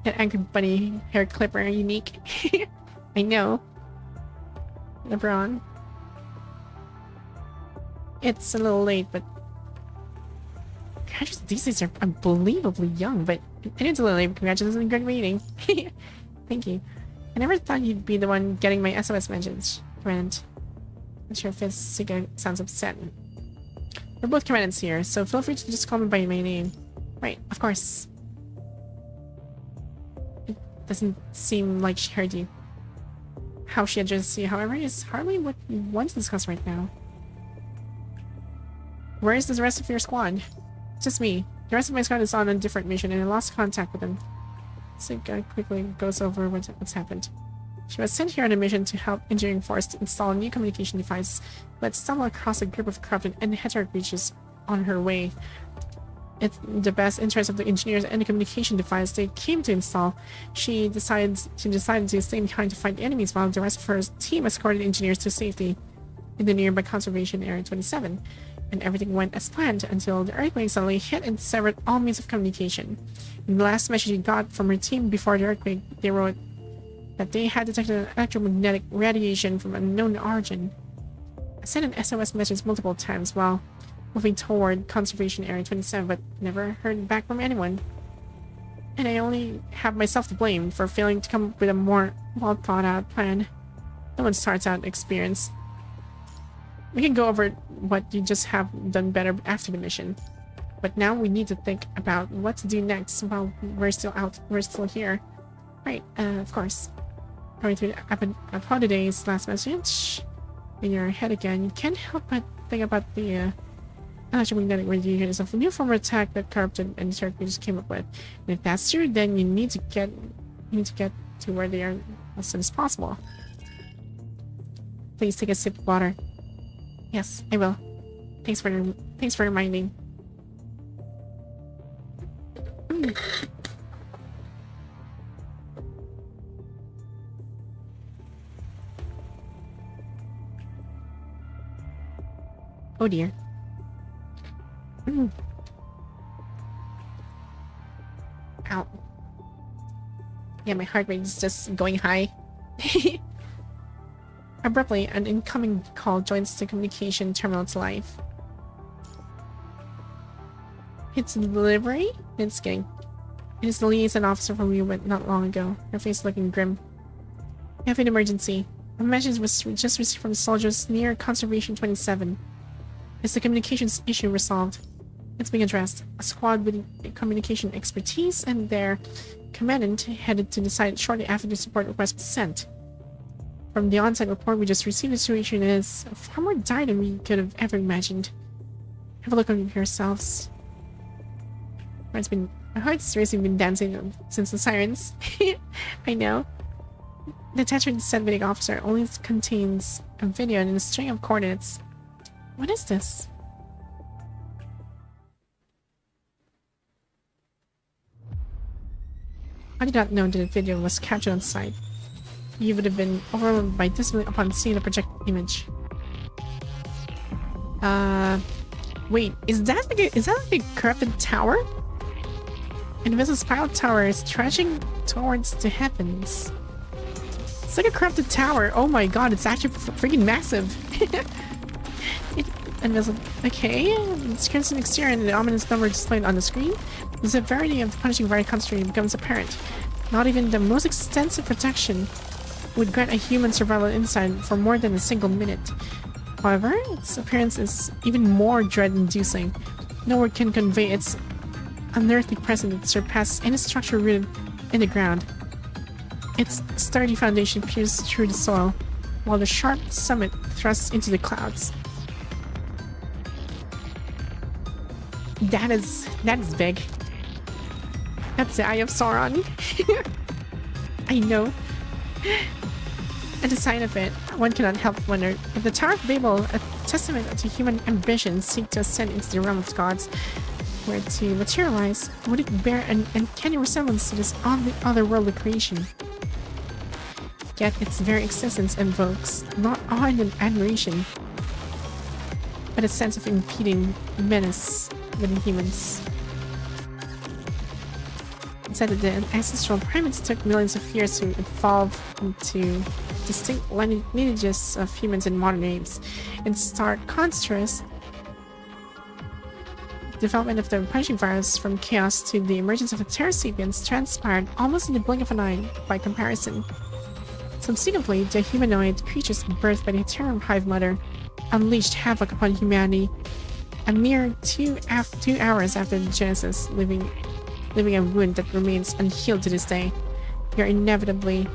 That Angry Bunny hair clipper, unique. I know. LeBron. It's a little late, but graduates these days are unbelievably young, but it is a little late. Congratulations on graduating. Thank you. I never thought you'd be the one getting my SOS message, Commandant. I'm sure if Sika sounds upset. We're both commandants here, so feel free to just call me by my name. Right, of course. It doesn't seem like she heard you. How she addresses you, however, is hardly what we want to discuss right now. Where is the rest of your squad? Just me. The rest of my squad is on a different mission, and I lost contact with them. Sika quickly goes over what's happened. She was sent here on a mission to help engineering force to install a new communication device, but stumbled across a group of corrupted and heteric creatures on her way. In the best interest of the engineers and the communication device they came to install, she decided to stay behind to fight enemies while the rest of her team escorted engineers to safety in the nearby conservation area 27. And everything went as planned until the earthquake suddenly hit and severed all means of communication. In the last message she got from her team before the earthquake, they wrote that they had detected an electromagnetic radiation from unknown origin. I sent an SOS message multiple times while moving toward Conservation Area 27, but never heard back from anyone. And I only have myself to blame for failing to come up with a more well-thought-out plan. No one starts out experienced. We can go over what you just have done better after the mission. But now we need to think about what to do next while we're still here. Right, of course. Going through Apodiday's last message in your head again, you can't help but think about the electromagnetic radiation is a new form of attack that corrupted and circuit just came up with. And if that's true, then you need to get to where they are as soon as possible. Please take a sip of water. Yes, I will. Thanks for reminding. Oh dear. Ow. Yeah, my heart rate is just going high. Abruptly, an incoming call joins the communication terminal to life. It's delivery? It's getting. It is the liaison officer from we went not long ago. Her face looking grim. We have an emergency. A message was just received from the soldiers near Conservation 27. Is the communications issue resolved? It's being addressed. A squad with communication expertise and their commandant headed to the site shortly after the support request was sent. From the on-site report we just received, the situation is far more dire than we could have ever imagined. Have a look at yourselves. My heart's racing, been dancing since the sirens. I know. The attachment said video officer only contains a video and a string of coordinates. What is this? I did not know that the video was captured on site. You would have been overwhelmed by dismay upon seeing the projected image. Wait, is that like a corrupted tower? An invisible spiral tower is trudging towards the heavens. It's like a corrupted tower. Oh my god, it's actually freaking massive. Okay, it's crimson exterior and the ominous number displayed on the screen. The severity of the punishing very concentrated becomes apparent. Not even the most extensive protection would grant a human survival inside for more than a single minute. However, its appearance is even more dread-inducing. No word can convey its unearthly presence that surpasses any structure rooted in the ground. Its sturdy foundation pierces through the soil, while the sharp summit thrusts into the clouds. That is big. That's the Eye of Sauron. I know. At the sight of it, one cannot help wonder if the Tower of Babel, a testament to human ambition, seek to ascend into the realm of gods, were to materialize, would it bear an uncanny resemblance to this otherworldly creation? Yet its very existence invokes not awe and admiration, but a sense of impeding menace within humans. It said that the ancestral primates took millions of years to evolve into distinct lineages of humans and modern apes. In stark contrast, the development of the punishing virus from chaos to the emergence of a Terra sapiens transpired almost in the blink of an eye by comparison. Subsequently, the humanoid creatures birthed by the Terra hive mother unleashed havoc upon humanity a mere 2 hours after the genesis, leaving a wound that remains unhealed to this day. You're inevitably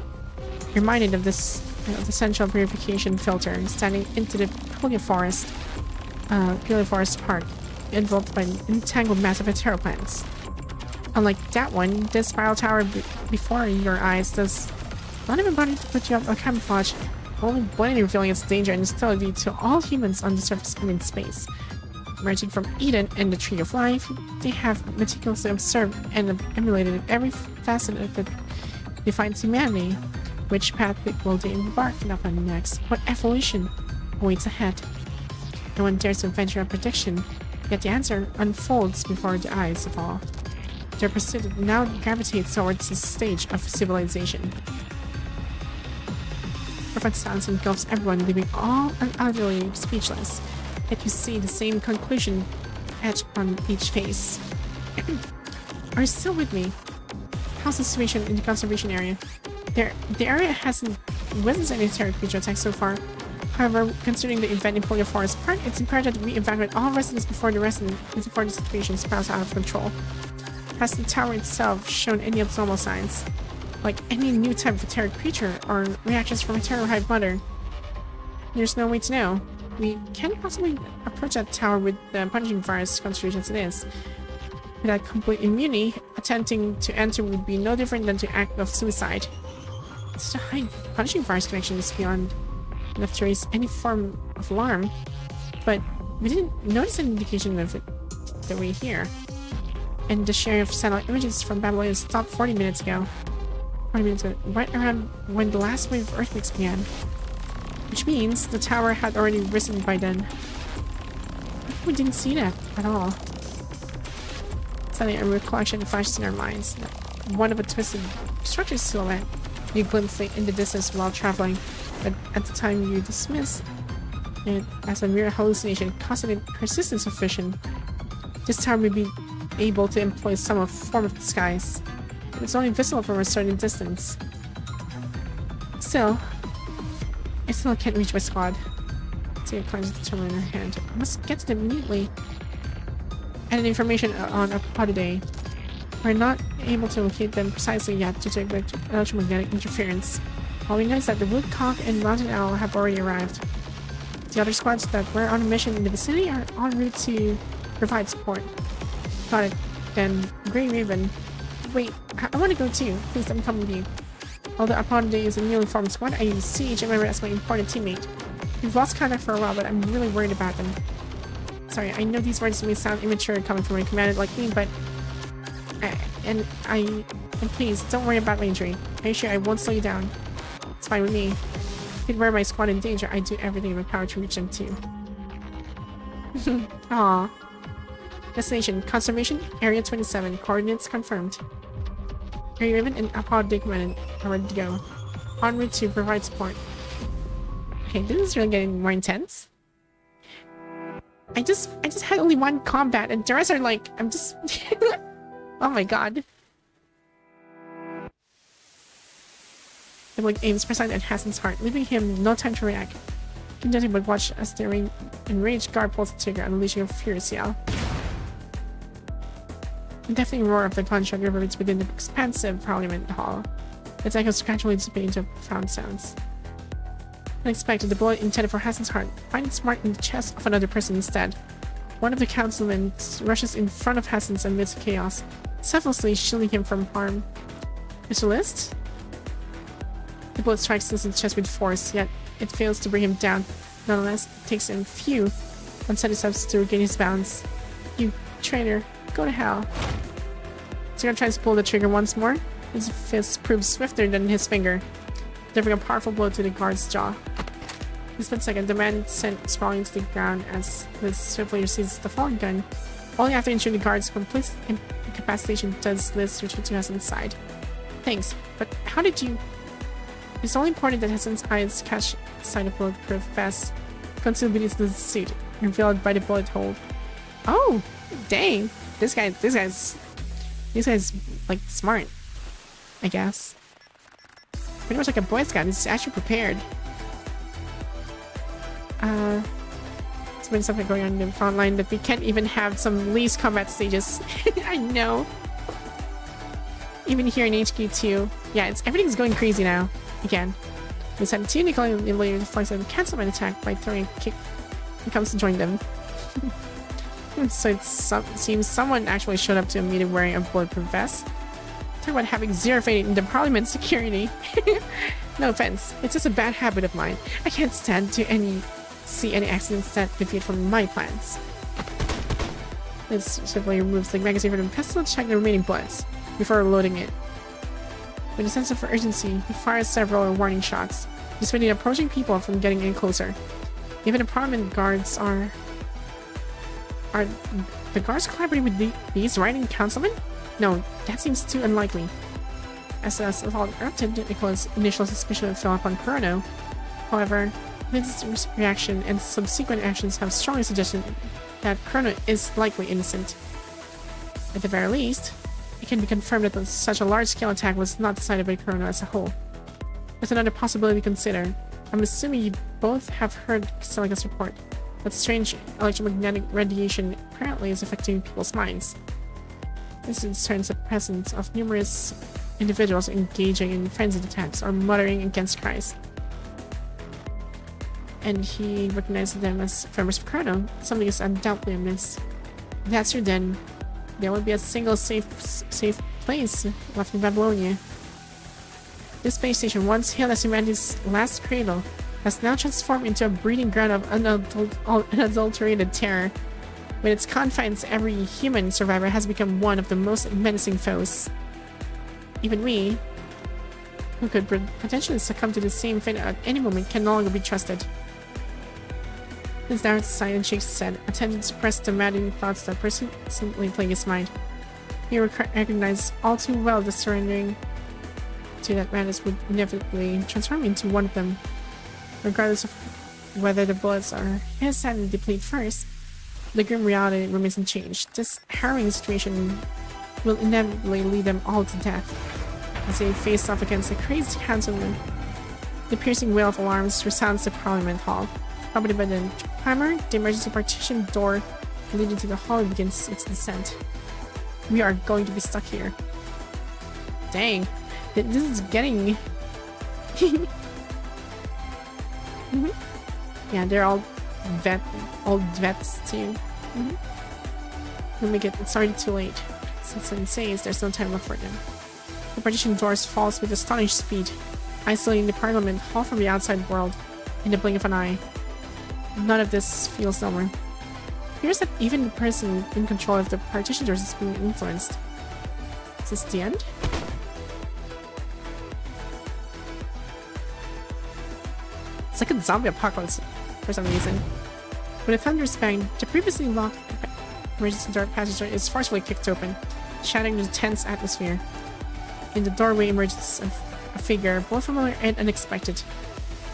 reminded of this the central purification filter standing into the Puglia Forest Park, enveloped by an entangled mass of Terra plants. Unlike that one, this spiral tower before your eyes does not even bother to put you up a camouflage, only blatantly revealing its danger and hostility to all humans on the surface and in space. Emerging from Eden and the Tree of Life, they have meticulously observed and emulated every facet that defines humanity. Which path will they embark upon next? What evolution awaits ahead? No one dares to venture a prediction, yet the answer unfolds before the eyes of all. Their pursuit now gravitates towards this stage of civilization. Profound silence engulfs everyone, leaving all utterly speechless. Yet you see the same conclusion etched on each face. Are you still with me? How's the situation in the conservation area? The area hasn't witnessed any terror creature attacks so far. However, considering the event in Puglia Forest Park, it's imperative that we evacuate all residents before the situation spirals out of control. Has the tower itself shown any abnormal signs? Like any new type of terror creature or reactions from a terror hive mother? There's no way to know. We can't possibly approach that tower with the punishing virus concentration as it is. Without complete immunity, attempting to enter would be no different than to act of suicide. Such a high punishing virus connection is beyond enough to raise any form of alarm. but we didn't notice an indication of it the way here. And the share of satellite images from Babylonia stopped 40 minutes ago. 40 minutes ago, right around when the last wave of earthquakes began. Which means the tower had already risen by then. We didn't see that at all. Suddenly a recollection flashes in our minds. One of a twisted structure silhouette you glimpsed it in the distance while traveling, but at the time you dismissed it as a mere hallucination, causing a persistence of vision. This tower may be able to employ some form of disguise, but it's only visible from a certain distance. Still, I still can't reach my squad. See, it climbs the terminal in her hand. I must get to them immediately. And information on a pod today. We're not able to locate them precisely yet due to electromagnetic interference. All we know is that the Woodcock and Mountain Owl have already arrived. The other squads that were on a mission in the vicinity are en route to provide support. Got it. Then, Grey Raven. Wait, I want to go too. Please, let me come with you. Although our pod today is a newly formed squad, I see each member as my important teammate. We've lost contact for a while, but I'm really worried about them. Sorry, I know these words may sound immature coming from a commander like me, but... And please, don't worry about my injury. I assure I won't slow you down. It's fine with me. If you'd wear my squad in danger, I'd do everything in my power to reach them too. Aww. Destination, Conservation, Area 27, coordinates confirmed. Area Raven and Apollo Command are ready to go. En route to provide support. Okay, this is really getting more intense. I just had only one combat and the rest are like, I'm just... Oh my god. The blade aims precisely at Hassan's heart, leaving him no time to react. He can nothing but watch as the enraged guard pulls the trigger, unleashing a furious yell. The deafening roar of the gunshot reverberates within the expansive Parliament Hall. Its echoes gradually dissipate into profound sounds. Unexpected, the bullet intended for Hassan's heart finds its mark in the chest of another person instead. One of the councilmen rushes in front of Hassan's amidst chaos, selflessly shielding him from harm. Mr. List? The bullet strikes his chest with force, yet it fails to bring him down. Nonetheless, it takes him few unsteady steps to regain his balance. You traitor, go to hell. Zero tries to pull the trigger once more. His fist proves swifter than his finger, delivering a powerful blow to the guard's jaw. In a split second, the man sent sprawling to the ground as Liz swiftly receives the falling gun. Only after ensuring the guard's complete incapacitation does Liz retreat to Hassan's side. Thanks, but how did you... It's only important that Hassan's eyes catch sight of bulletproof vest concealed beneath the suit, revealed by the bullet hole. Oh, dang! This guy's like smart, I guess. Pretty much like a Boy Scout. He's actually prepared. There's been something going on in the front line that we can't even have some least combat stages. I know. Even here in HQ2. Yeah, everything's going crazy now. Again. We sent two Nicole later deflects and cancel an attack by throwing a kick and comes to join them. So it seems someone actually showed up to a meeting wearing a bulletproof vest. Talk about having zero faith in the Parliament security. No offense, it's just a bad habit of mine. I can't stand to see any accidents that deviate from my plans. This simply removes the magazine from the pistol to check the remaining bullets before loading it. With a sense of urgency, he fires several warning shots, dissuading approaching people from getting any closer. Even the Parliament guards are the guards collaborating with these writing councilmen? No, that seems too unlikely. As the assault erupted, Nicola's initial suspicion fell upon Chrono. However, Lynn's reaction and subsequent actions have strongly suggested that Chrono is likely innocent. At the very least, it can be confirmed that such a large-scale attack was not decided by Chrono as a whole. There's another possibility to consider. I'm assuming you both have heard Excelynne's report. That strange electromagnetic radiation apparently is affecting people's minds. This discerns the presence of numerous individuals engaging in frenzied attacks or muttering against Christ. And he recognizes them as members of Chrono. Something is undoubtedly amiss. If that's true, then there will be a single safe place left in Babylonia. This space station, once hailed as humanity's last cradle, has now transformed into a breeding ground of unadulterated terror. With its confines, every human survivor has become one of the most menacing foes. Even we, who could potentially succumb to the same fate at any moment, can no longer be trusted. His narrows aside and shakes his head, attempting to suppress the maddening thoughts that persistently plague his mind. He recognized all too well the surrendering to that madness would inevitably transform into one of them. Regardless of whether the bullets are his hand deplete first, the grim reality remains unchanged. This harrowing situation will inevitably lead them all to death. As they face off against the crazy councilman, the piercing wail of alarms resounds the Parliament Hall. Accompanied by the clamor, the emergency partition door leading to the hall begins its descent. We are going to be stuck here. Dang. This is getting... Yeah, they're all old vets too. We'll make it's already too late. Since it says there's no time left for them. The partition doors falls with astonishing speed, isolating the Parliament Hall from the outside world in the blink of an eye. None of this feels normal. It appears that even the person in control of the partition doors is being influenced. Is this the end? It's like a zombie apocalypse for some reason. With a thunderous bang, the previously locked emergency door passage door is forcefully kicked open, shattering the tense atmosphere. In the doorway emerges a figure, both familiar and unexpected.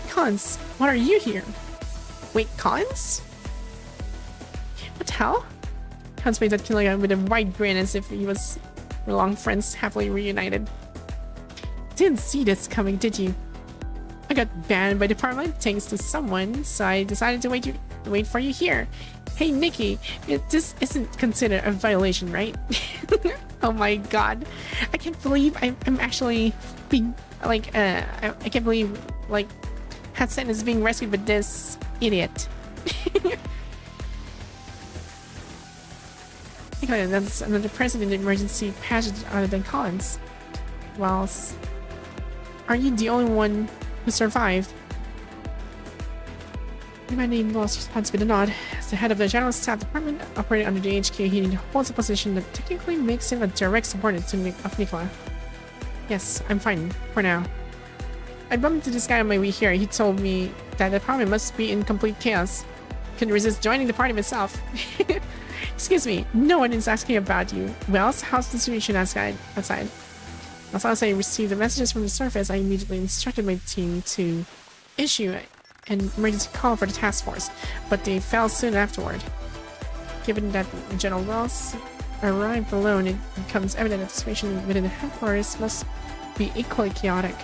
Collins, what are you here? Wait, Collins? What the hell? Collins made that killing with a wide grin as if he was long friends happily reunited. Didn't see this coming, did you? I got banned by the Parliament thanks to someone, so I decided to wait for you here. Hey Nikki, this isn't considered a violation, right? Oh my god. I can't believe I'm actually being, like, I can't believe, like, Hudson is being rescued by this idiot. Okay, that's another person in the emergency passage other than Collins. Well, are you the only one who survived? My name was responds with a nod. As the head of the General Staff Department operating under the HQ, he holds a position that technically makes him a direct subordinate of Nicola. Yes, I'm fine, for now. I bumped into this guy on my way here. He told me that the Parliament must be in complete chaos. Couldn't resist joining the party myself. Excuse me, no one is asking about you. Well, how's the situation outside? As soon as I received the messages from the surface, I immediately instructed my team to issue an emergency call for the task force, but they fell soon afterward. Given that General Wells arrived alone, it becomes evident that the situation within the headquarters must be equally chaotic.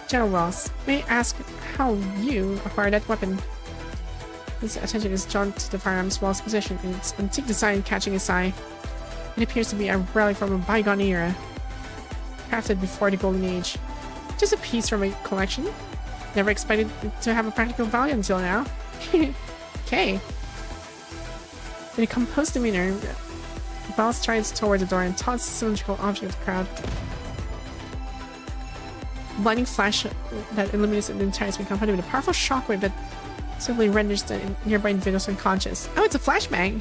General Wells, may I ask how you acquired that weapon? His attention is drawn to the firearms Wells' position, and its antique design catching his eye. It appears to be a relic from a bygone era, crafted before the Golden Age. Just a piece from a collection. Never expected it to have a practical value until now. Okay. In a composed demeanor, Wells strides toward the door and taunts the cylindrical object of the crowd. A blinding flash that illuminates the entire screen, accompanied with a powerful shockwave that simply renders the nearby individuals unconscious. Oh, it's a flashbang!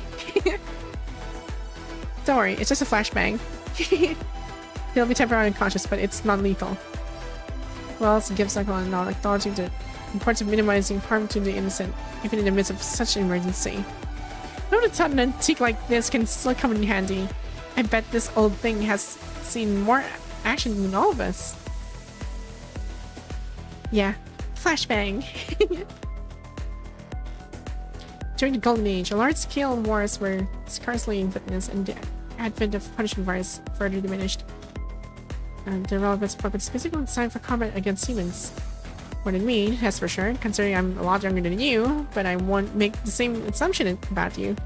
Don't worry, it's just a flashbang. He'll be temporarily unconscious, but it's non-lethal. Wells gives Nicola a nod, acknowledging the importance of minimizing harm to the innocent, even in the midst of such an emergency. I would have thought an antique like this can still come in handy. I bet this old thing has seen more action than all of us. Yeah, flashbang. During the Golden Age, large-scale wars were scarcely witnessed, and the advent of punishment virus further diminished. The relevance of weapons specifically designed for combat against humans. More than me, that's for sure, considering I'm a lot younger than you, but I won't make the same assumption about you.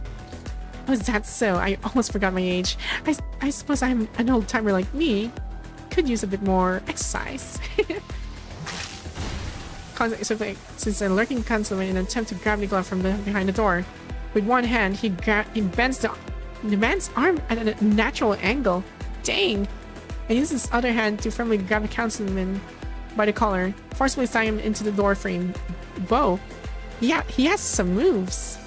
Oh, is that so? I almost forgot my age. I suppose I'm an old-timer like me. Could use a bit more exercise. Since a lurking councilman in an attempt to grab Nicola from behind the door. With one hand, he bends the man's arm at a natural angle. Dang! And uses his other hand to firmly grab the councilman by the collar, forcibly tying him into the door frame. Whoa. Yeah, he has some moves.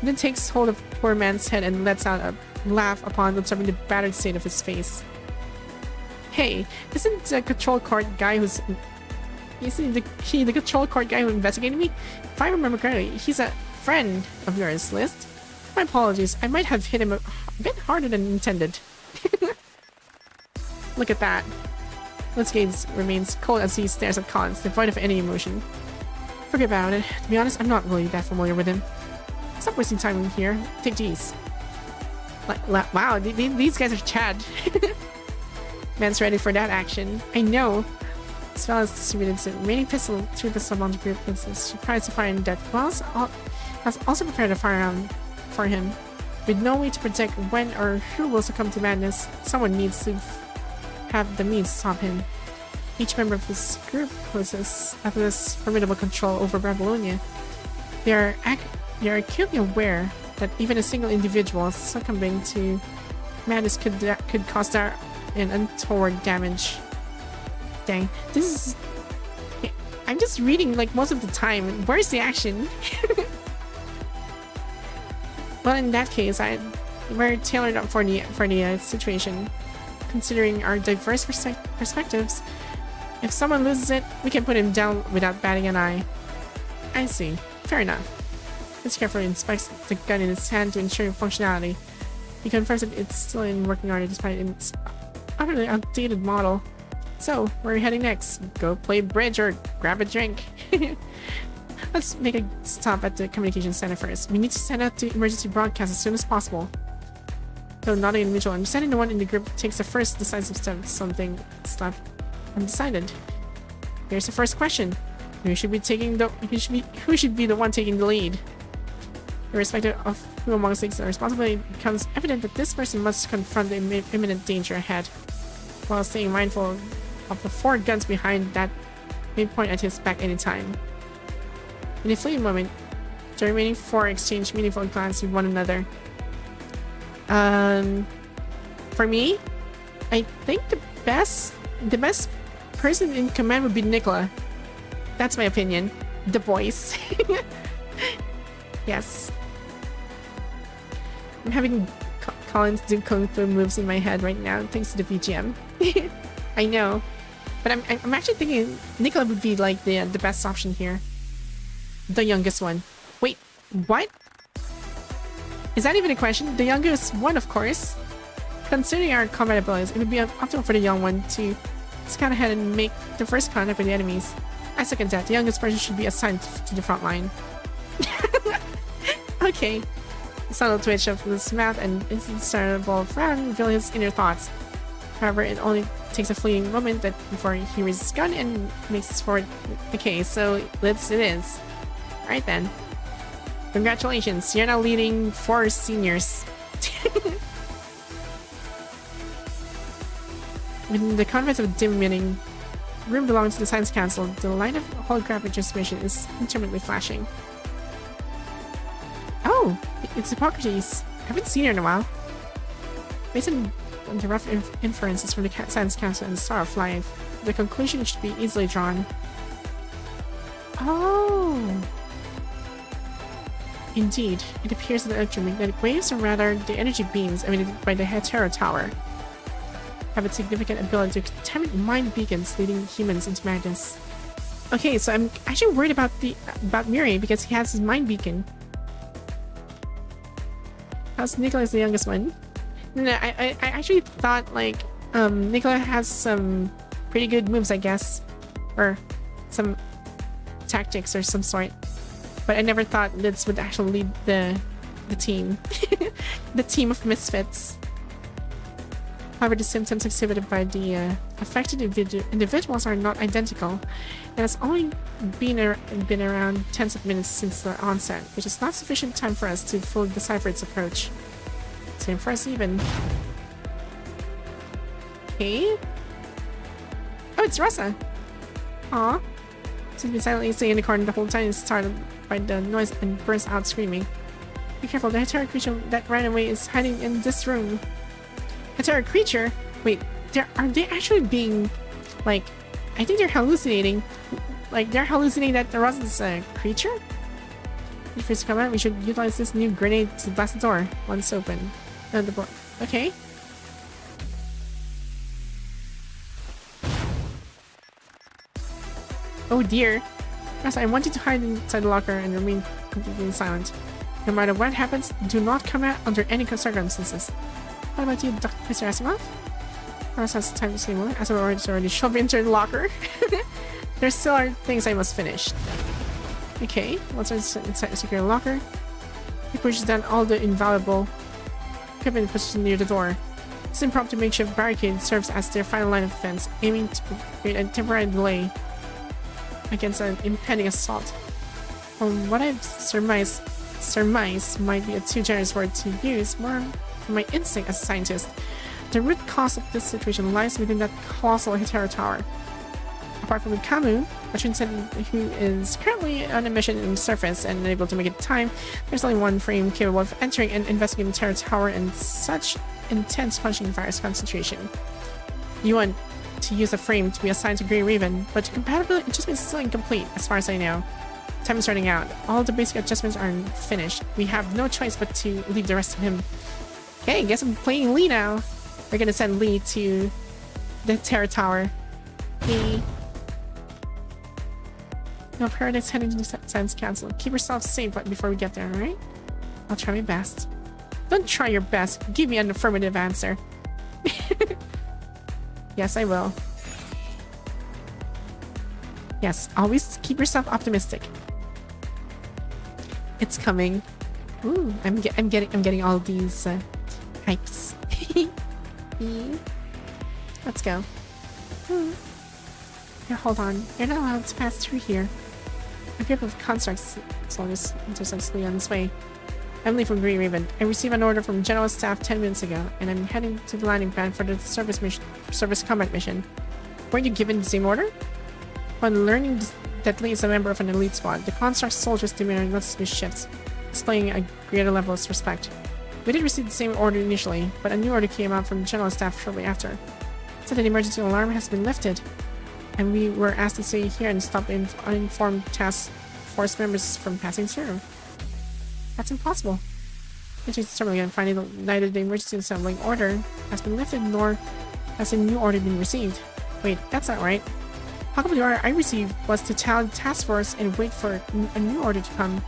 He then takes hold of the poor man's head and lets out a laugh upon observing the battered state of his face. Hey, isn't the control court guy who's... Isn't the control court guy who investigated me? If I remember correctly, he's a friend of yours, List. My apologies, I might have hit him a bit harder than intended. Look at that. Litt's gaze remains cold as he stares at Collins, devoid of any emotion. Forget about it. To be honest, I'm not really that familiar with him. Stop wasting time in here. Take these. Wow, these guys are Chad. Man's ready for that action. I know. This fellow has distributed the remaining three pistol among the group and is surprised to find that Wells has also prepared a firearm for him. With no way to predict when or who will succumb to madness, someone needs to have the means to stop him. Each member of this group possesses this formidable control over Babylonia. They are acutely aware that even a single individual succumbing to madness could cause an untoward damage. Dang, this is... I'm just reading like most of the time. Where's the action? Well, in that case, we're tailored up for the situation. Considering our diverse perspectives, if someone loses it, we can put him down without batting an eye. I see. Fair enough. He carefully inspects the gun in his hand to ensure functionality. He confirms that it's still in working order despite its utterly outdated model. So, where are we heading next? Go play bridge or grab a drink? Let's make a stop at the communications center first. We need to send out the emergency broadcast as soon as possible. Though not an individual, I'm sending the one in the group takes the first decisive step. Something is left undecided. Here's the first question: who should be the one taking the lead? Irrespective of who amongst takes the responsibility, it becomes evident that this person must confront the imminent danger ahead, while staying mindful of the 4 guns behind that may point at his back anytime. In a fleeting moment, the remaining 4 exchange meaningful glances with one another. For me, I think the best person in command would be Nicola. That's my opinion. The voice. Yes. I'm having Collins do kung fu moves in my head right now thanks to the BGM. I know. But I'm actually thinking Nicola would be like the best option here. The youngest one. Wait, what? Is that even a question? The youngest one, of course. Considering our combat abilities, it would be optimal for the young one to scout ahead and make the first contact with the enemies. I second that. The youngest person should be assigned to the front line. Okay. A subtle twitch of his mouth and his instartable frown reveal his inner thoughts. However, it only takes a fleeting moment before he raises his gun and makes his forward. Okay, so it is. Alright then. Congratulations, you're now leading 4 seniors. Within the confines of a dim-emitting room belonging to the Science Council, the light of holographic transmission is intermittently flashing. Oh, it's Hippocrates. I haven't seen her in a while. Based on the rough inferences from the Science Council and the Star of Life, the conclusion should be easily drawn. Oh! Indeed, it appears that the electromagnetic waves, or rather the energy beams emitted by the Hetero Tower, have a significant ability to contaminate mind beacons, leading humans into madness. Okay, so I'm actually worried about Murray because he has his mind beacon. How's Nicola the youngest one? No, I actually thought like Nicola has some pretty good moves, I guess, or some tactics or some sort. But I never thought Liz would actually lead the team, the team of misfits. However, the symptoms exhibited by the affected individuals are not identical, and it's only been around tens of minutes since the onset, which is not sufficient time for us to fully decipher its approach. Same for us even. Okay. Oh, it's Rosa. Aw. She's been silently staying in the corner the whole time and startled by the noise and bursts out screaming. Be careful, the Hetero creature that ran away is hiding in this room. Hetero creature? Wait, are they actually being, like, I think they're hallucinating. Like, they're hallucinating that the Ross is a creature? If it's come out, we should utilize this new grenade to blast the door once open. The door. Okay. Oh dear. Yes, I want you to hide inside the locker and remain completely silent. No matter what happens, do not come out under any circumstances. What about you, Mr. Asimov? Ross has time to say more. Asimov is already shoved into the locker. There still are things I must finish. Okay, once inside the secure locker, he pushes down all the invaluable equipment positioned near the door. This impromptu makeshift barricade serves as their final line of defense, aiming to create a temporary delay against an impending assault. From what I've surmise might be a too generous word to use, more from my instinct as a scientist. The root cause of this situation lies within that colossal Hetero tower. Apart from Camus, a transcendent who is currently on a mission in the surface and unable to make it time, there's only one frame capable of entering and investigating the Terror Tower in such intense punching virus concentration. You want to use a frame to be assigned to Grey Raven, but the compatibility adjustment is still incomplete as far as I know. Time is running out. All the basic adjustments are finished. We have no choice but to leave the rest to him. Okay, guess I'm playing Lee now. We're gonna send Lee to the Terror Tower. Lee. No, Paradise heading to the Science Council. Keep yourself safe before we get there, alright? I'll try my best. Don't try your best. Give me an affirmative answer. Yes, I will. Yes, always keep yourself optimistic. It's coming. Ooh, I'm getting all these hypes. Let's go. Here, hold on. You're not allowed to pass through here. A group of constructs soldiers intercepts Lee on his way. I'm Lee from Grey Raven. I received an order from General Staff 10 minutes ago, and I'm heading to the landing pad for the service combat mission. Weren't you given the same order? Upon learning that Lee is a member of an elite squad, the construct soldiers' demeanor noticeably shifts, displaying a greater level of respect. We did receive the same order initially, but a new order came out from General Staff shortly after. It said that the emergency alarm has been lifted, and we were asked to stay here and stop uninformed task force members from passing through. That's impossible. It is determined and finding neither the emergency assembling order has been lifted nor has a new order been received. Wait, that's not right. How come the order I received was to tell the task force and wait for a new order to come?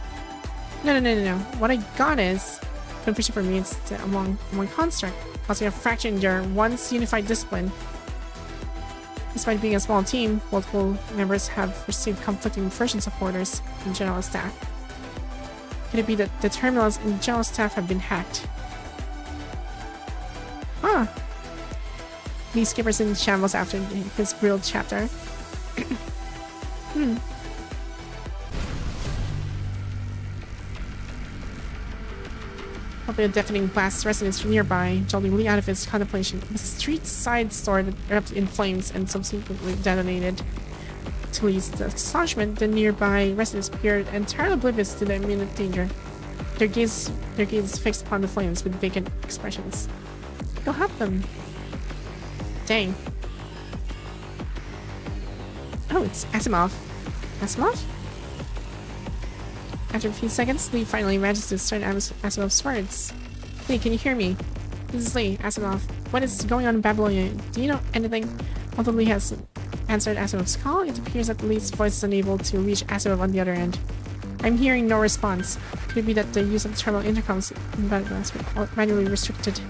No. What I got is confusion for me. It's among construct, causing a fracture in their once unified discipline. Despite being a small team, multiple members have received conflicting versions of orders from General Staff. Could it be that the terminals in General Staff have been hacked? Ah! Lee skippers in shambles after his grilled chapter. Probably a deafening blast resonates from nearby, jolting Lee out of his contemplation. The street side store erupted in flames and subsequently detonated. To Lee's astonishment, the nearby residents appeared entirely oblivious to the imminent danger. Their gaze fixed upon the flames with vacant expressions. Go help them. Dang. Oh, it's Asimov. Asimov? After a few seconds, Lee finally manages to discern Asimov's words. Lee, can you hear me? This is Lee, Asimov. What is going on in Babylonia? Do you know anything? Although Lee has answered Asimov's call, it appears that Lee's voice is unable to reach Asimov on the other end. I'm hearing no response. Could it be that the use of terminal intercoms is manually restricted?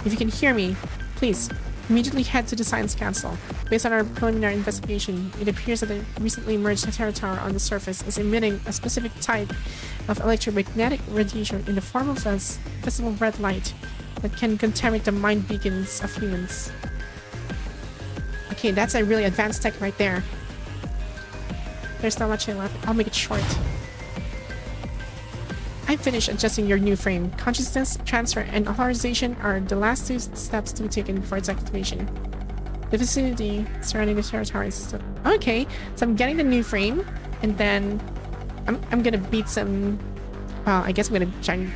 If you can hear me, please, immediately head to the Science Council. Based on our preliminary investigation, it appears that the recently emerged Terror Tower on the surface is emitting a specific type of electromagnetic radiation in the form of a visible red light that can contaminate the mind beacons of humans. Okay, that's a really advanced tech right there. There's not much left. I'll make it short. I finished adjusting your new frame. Consciousness, transfer, and authorization are the last two steps to be taken before its activation. The vicinity surrounding the Terror Tower is still... Okay, so I'm getting the new frame, and then I'm gonna beat some... Well, I guess I'm gonna try and...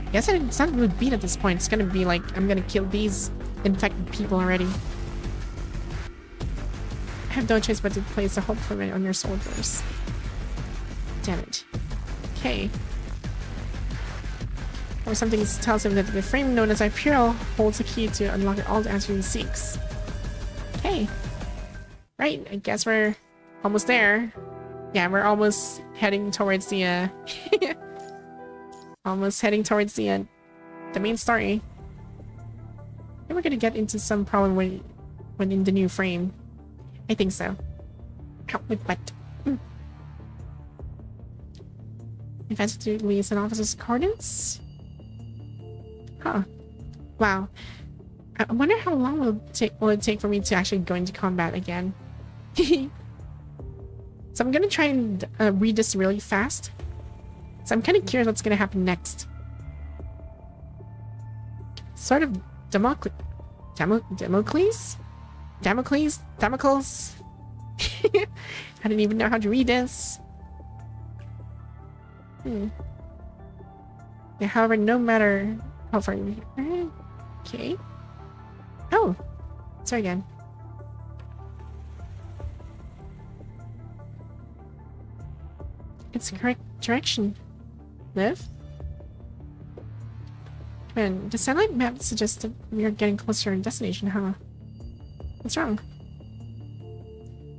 I guess it's not really beat at this point. It's gonna be like, I'm gonna kill these infected people already. I have no choice but to place a hope for it on your soldiers. Damn it. Okay. Or something tells him that the frame known as Imperial holds a key to unlock all the answers he seeks. Okay. Right, I guess we're almost there. Yeah, we're almost heading towards the almost heading towards the main story. And we're gonna get into some problem when in the new frame. I think so. Ow, my butt. Advanced to release an officer's coordinates? Huh. Wow. I wonder how long will it take for me to actually go into combat again. So I'm gonna try and read this really fast. So I'm kind of curious what's gonna happen next. Sort of Damocles? I don't even know how to read this. Yeah, however, no matter how far you... Okay. Oh! Sorry again. It's the correct direction. Liv? Man, the satellite map suggests that we are getting closer to our destination, huh? What's wrong?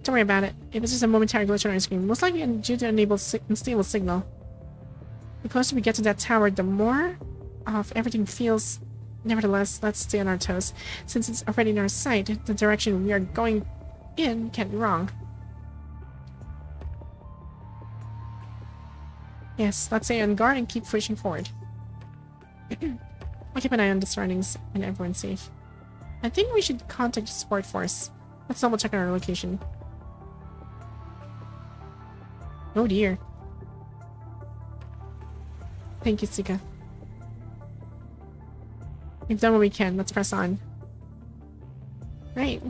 Don't worry about it. It was just a momentary glitch on our screen. Most likely due to unable unstable signal. The closer we get to that tower, the more off everything feels. Nevertheless, let's stay on our toes. Since it's already in our sight, the direction we are going in can't be wrong. Yes, let's stay on guard and keep pushing forward. I'll keep an eye on the surroundings and everyone's safe. I think we should contact the support force. Let's double check on our location. Oh dear. Thank you, Sika. We've done what we can. Let's press on. Right.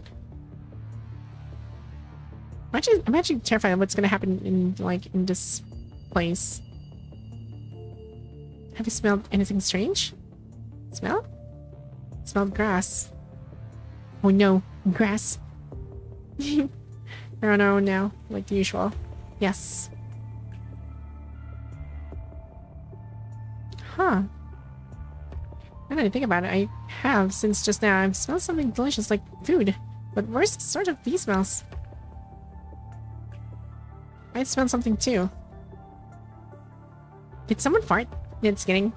I'm actually terrified of what's gonna happen in this place. Have you smelled anything strange? Smell? Smelled grass. Oh no, grass. Oh no, no, like the usual. Yes. Huh. Now that I think about it, I have since just now. I've smelled something delicious like food. But where's the sort of these smells? I smelled something too. Did someone fart? It's kidding.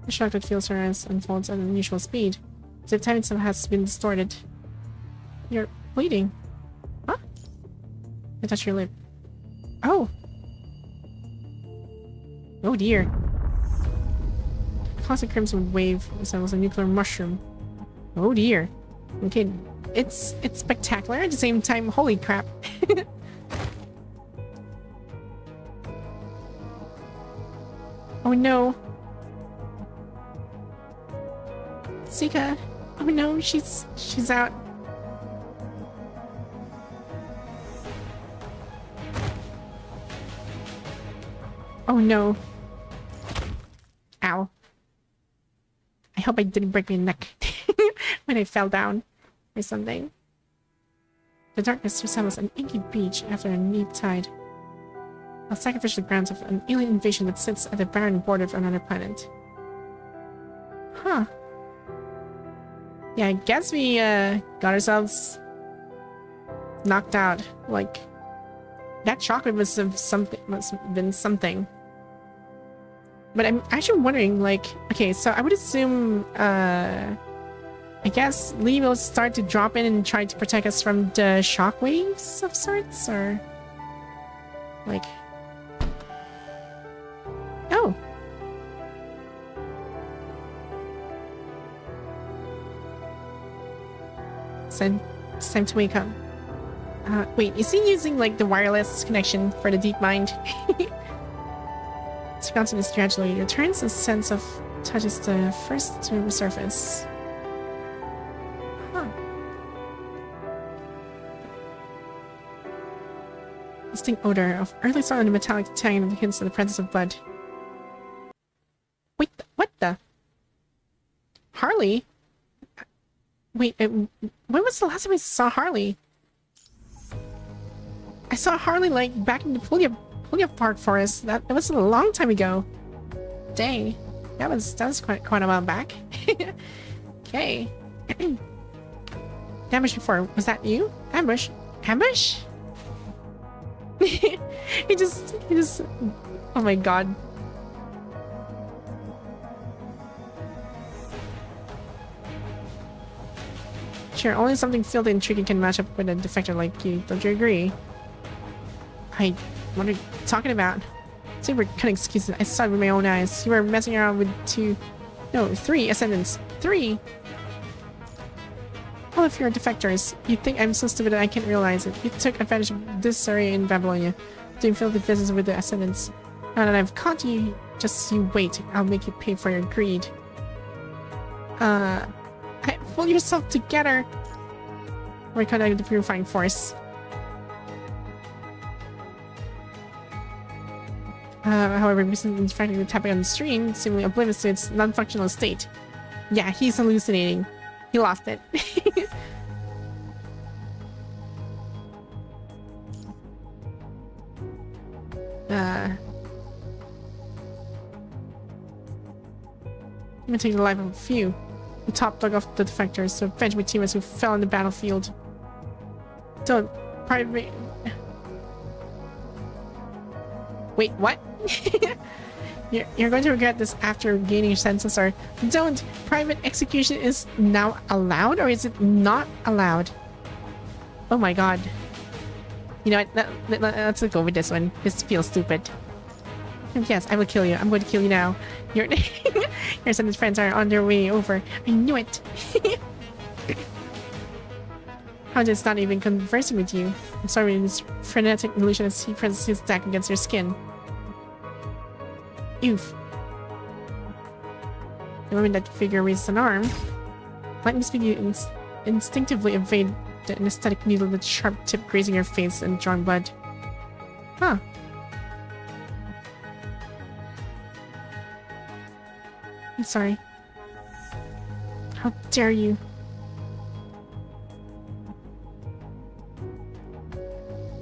The shock that feels her eyes unfolds at an unusual speed. As if time itself has been distorted. You're bleeding. Huh? I touched your lip. Oh! Oh dear. Classic crimson wave resembles a nuclear mushroom. Oh dear. Okay, it's spectacular at the same time. Holy crap. Oh no. Sika. Oh no, she's out. Oh no. Ow. I hope I didn't break my neck when I fell down or something. The darkness resembles an inky beach after a neap tide. A sacrificial grounds of an alien invasion that sits at the barren border of another planet. Huh. Yeah, I guess we got ourselves knocked out. Like, that chocolate must have been something. But I'm actually wondering, like, okay, so I would assume, I guess Lee will start to drop in and try to protect us from the shockwaves of sorts, or like, oh. So it's time to wake up. Wait, is he using like the wireless connection for the deep mind? Consciousness gradually returns, a sense of touches the first to resurface. Huh. Distinct odor of early soil and metallic tang hints at the presence of blood. Wait, what? Harley? Wait, when was the last time I saw Harley? I saw Harley like back in the Puglia Park Forest. That was a long time ago. Dang, that was quite a while back. Okay. Ambush before. Was that you? Ambush? Ambush? he just oh my god. Sure, only something filthy and tricky can match up with a defector like you. Don't you agree? What are you talking about? Super cutting excuses. I saw it with my own eyes. You were messing around with 3 ascendants. 3? All of you are defectors. You think I'm so stupid that I can't realize it. You took advantage of this area in Babylonia, doing filthy business with the ascendants. Now that I've caught you, just you wait. I'll make you pay for your greed. Pull yourself together. We're connected to the purifying force. However, recently infecting the tapping on the stream, seemingly oblivious to its non-functional state. Yeah, he's hallucinating. He lost it. Even taking the life of a few. The top dug off the defectors, so avenge my teammates who fell on the battlefield. Don't private. Wait, what? You're going to regret this after gaining your senses, or don't. Private execution is now allowed, or is it not allowed? Oh my god. You know what? Let's go with this one. This feels stupid. Yes, I will kill you. I'm going to kill you now. Your sentence friends are on their way over. I knew it. How just not even conversing with you? I'm sorry, this frenetic illusion as he presses his deck against your skin. Oof. The moment that figure raises an arm, lightning speed, you instinctively evade the anesthetic needle with sharp tip grazing your face and drawing blood. Huh. I'm sorry. How dare you?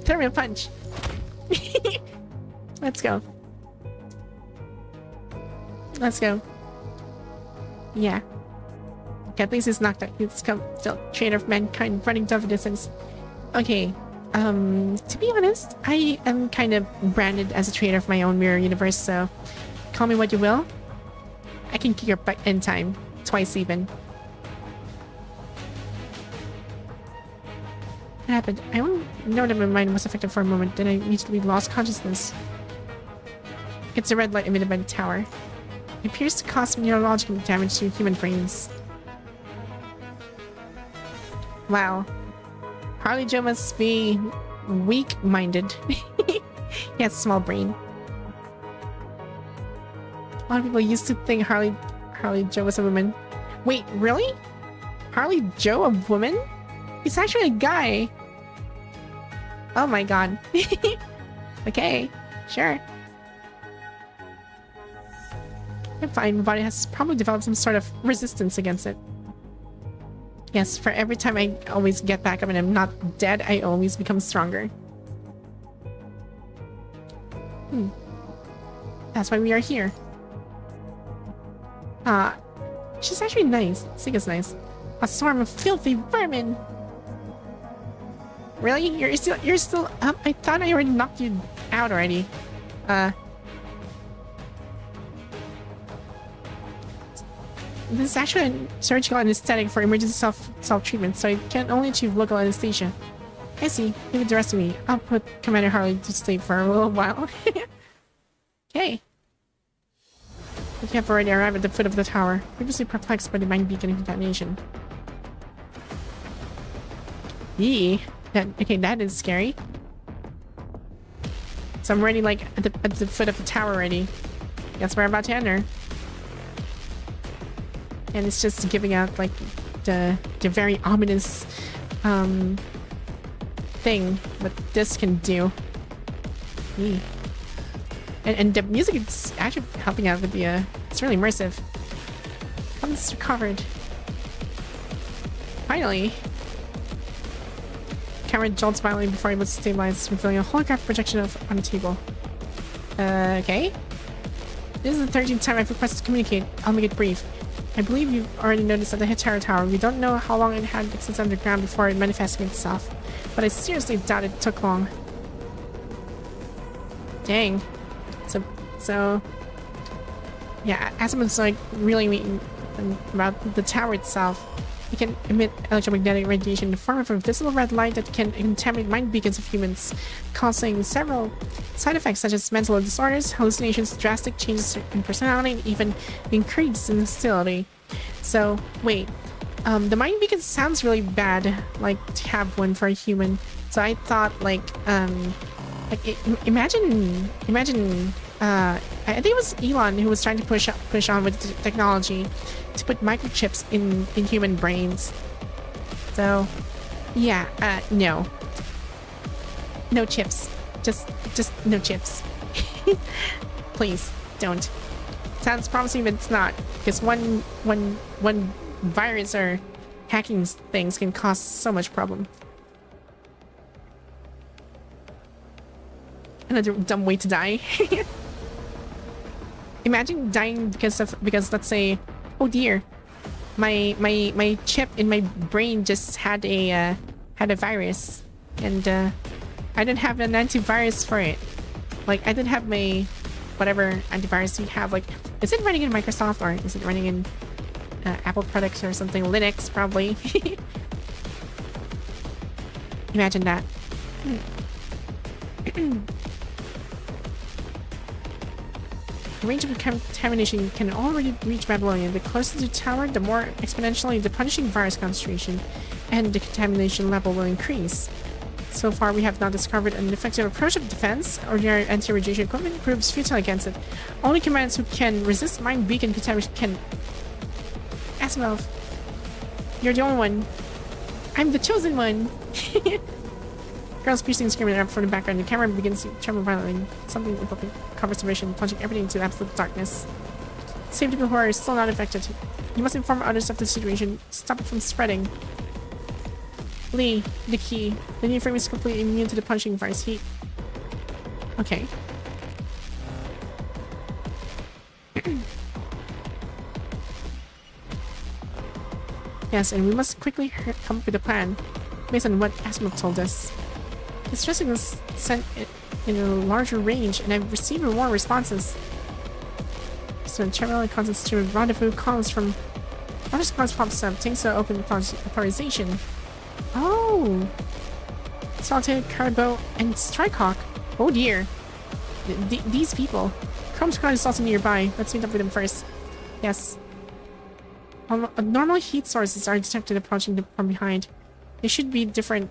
Throw me a punch. Let's go. Let's go. Yeah. Okay, at least he's knocked out. He's still traitor of mankind running tough distance. Okay. To be honest, I am kind of branded as a traitor of my own mirror universe, so call me what you will. I can kick your butt anytime. Twice even. What happened? I only know that my mind was affected for a moment, then I immediately lost consciousness. It's a red light emitted by the tower. It appears to cause neurological damage to human brains. Wow. Harley Joe must be weak-minded. He has a small brain. A lot of people used to think Harley Joe was a woman. Wait, really? Harley Joe a woman? He's actually a guy. Oh my god. Okay, sure. I'm fine. My body has probably developed some sort of resistance against it. Yes, for every time I always get back up and I'm not dead, I always become stronger. That's why we are here. She's actually nice. Sika's nice. A swarm of filthy vermin! Really? You're still up? I thought I already knocked you out already. This is actually a surgical anesthetic for emergency self-treatment, so it can only achieve local anesthesia. I see. Leave it the rest of me. I'll put Commander Harley to sleep for a little while. Okay. We have already arrived at the foot of the tower, previously perplexed by the mind beacon contamination. Yee. Okay, that is scary. So I'm already like at the foot of the tower already. Guess we're about to enter. And it's just giving out like the very ominous thing what this can do. Yee. And the music is actually helping out with the it's really immersive. Problems recovered. finally. Camera jolts violently before able to stabilize, revealing a holographic projection on the table. Okay. This is the 13th time I've requested to communicate. I'll make it brief. I believe you've already noticed that the Hitara Tower, we don't know how long it had existed underground before it manifested itself. But I seriously doubt it took long. Dang. So... Yeah, Asimov's like really mean about the tower itself. It can emit electromagnetic radiation in the form of a visible red light that can contaminate mind beacons of humans, causing several side effects such as mental disorders, hallucinations, drastic changes in personality, and even increase in hostility. So, wait. The mind beacon sounds really bad, like, to have one for a human. So I thought, imagine, I think it was Elon who was trying to push on with technology to put microchips in human brains. So, yeah, no. No chips. Just no chips. Please, don't. Sounds promising, but it's not. Because one virus or hacking things can cause so much problem. Another dumb way to die. Imagine dying because let's say, oh dear, my chip in my brain just had a virus, and I didn't have an antivirus for it. Like, I didn't have my whatever antivirus you have. Like, is it running in Microsoft or is it running in Apple products or something? Linux probably. Imagine that. The range of contamination can already reach Babylonia. The closer to the tower, the more exponentially the punishing virus concentration and the contamination level will increase. So far, we have not discovered an effective approach of defense. Ordinary anti-radiation equipment proves futile against it. Only commands who can resist mind beacon contamination can... Asimov, you're the only one. I'm the chosen one. Girls piercing screaming up from the background. The camera begins to tremble violently. Something covers the vision, plunging everything into absolute darkness. Save people who are still not affected. You must inform others of the situation. Stop it from spreading. Lee, the key. The new frame is completely immune to the punishing virus heat. Okay. Yes, and we must quickly come up with a plan based on what Asimov told us. The stress signals sent it in a larger range, and I've received more responses. So, Chevrolet constant stream of rendezvous calls from other squads pops up. Things to open authorization. Oh! Solitaire, Carbo, and Strikehawk. Oh dear. These people. Chrome Squad is also nearby. Let's meet up with them first. Yes. Normal heat sources are detected approaching from behind. They should be different.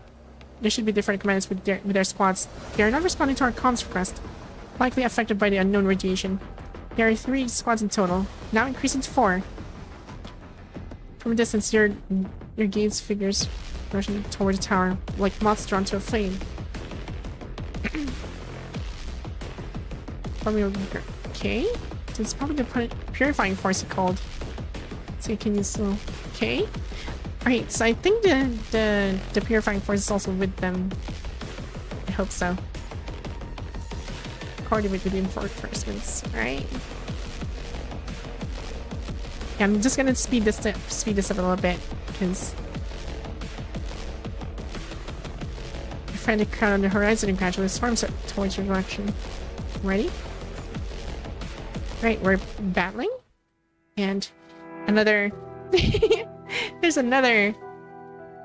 There should be different commands with their squads. They are not responding to our comms request. Likely affected by the unknown radiation. There are 3 squads in total, now increasing to 4. From a distance, your gaze figures rushing toward the tower, like moths drawn to a flame. Okay, so it's probably the purifying force called. So you can use so okay. Alright, so I think the purifying force is also with them. I hope so. Coordinate with the reinforcements, alright. Yeah, I'm just gonna speed this up a little bit because a frantic crowd on the horizon and gradually swarms towards your direction. Ready? Right, we're battling, and another. There's another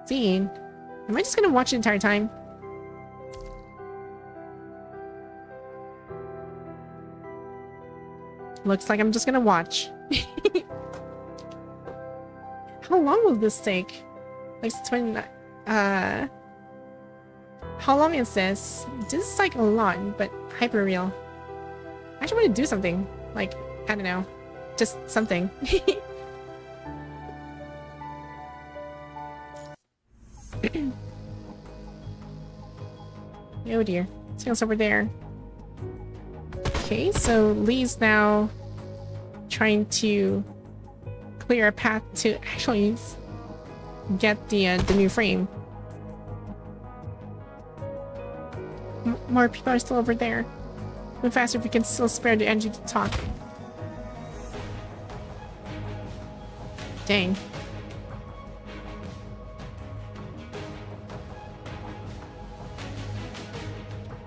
scene. Am I just gonna watch the entire time? Looks like I'm just gonna watch. How long will this take? Like 20. How long is this? This is like a lot, but hyper real. I actually want to do something. Like, I don't know. Just something. Oh dear. Signal's over there. Okay, so Lee's now trying to clear a path to actually get the new frame. More people are still over there. Move faster if we can still spare the energy to talk. Dang.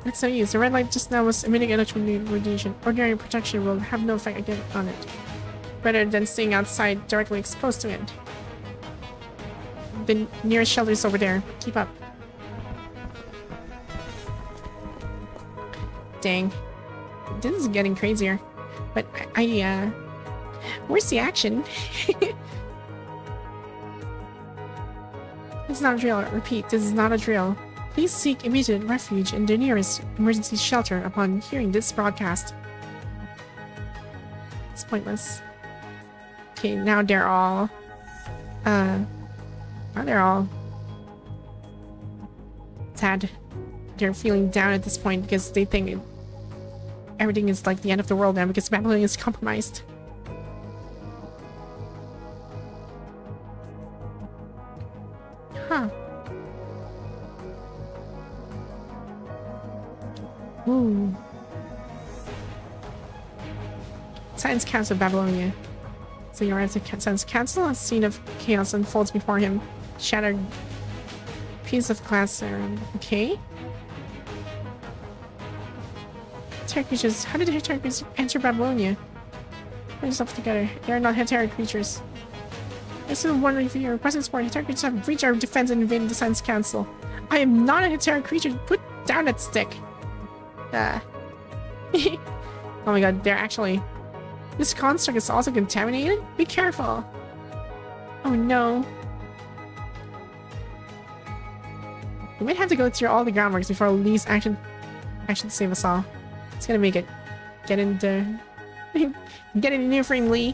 That's no use. The red light just now was emitting electrical radiation. Ordinary protection will have no effect again on it. Better than staying outside directly exposed to it. The nearest shelter is over there. Keep up. Dang. This is getting crazier. But where's the action? It's not a drill. Repeat, this is not a drill. Please seek immediate refuge in the nearest emergency shelter upon hearing this broadcast. It's pointless. Okay, now they're all... they're all... sad. They're feeling down at this point because they think everything is like the end of the world now because Babylonia is compromised. Huh. Ooh. Science Council of Babylonia. So you arrive at Science Council, a scene of chaos unfolds before him. Shattered piece of glass. Okay. Hetero creatures. How did the hetero creatures enter Babylonia? Put yourself together. They are not hetero creatures. I'm still wondering if your presence for hetero creatures have breached our defense and invaded the Science Council. I am not a hetero creature. Put down that stick. Oh my god, they're actually... This construct is also contaminated? Be careful! Oh no. We might have to go through all the groundworks before Lee's action save us all. It's gonna make it. Get into... Get in a new frame, Lee!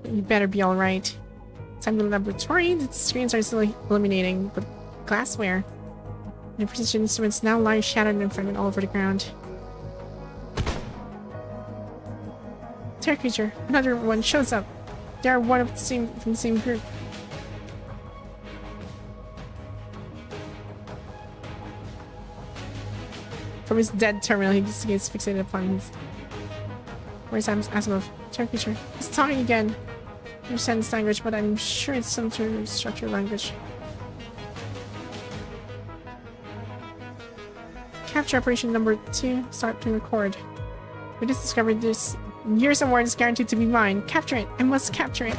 You better be alright. Time to the laboratory. The screens are still illuminating, but glassware. The precision instruments now lie shattered and fragmented all over the ground. Terror creature. Another one shows up. They are one of the same from the same group. From his dead terminal, he gets fixated upon his... Where's Asimov? Terror creature. He's talking again. I understand this language, but I'm sure it's some sort of structured language. Capture operation number 2. Start to record. We just discovered this. Years of words guaranteed to be mine. Capture it. I must capture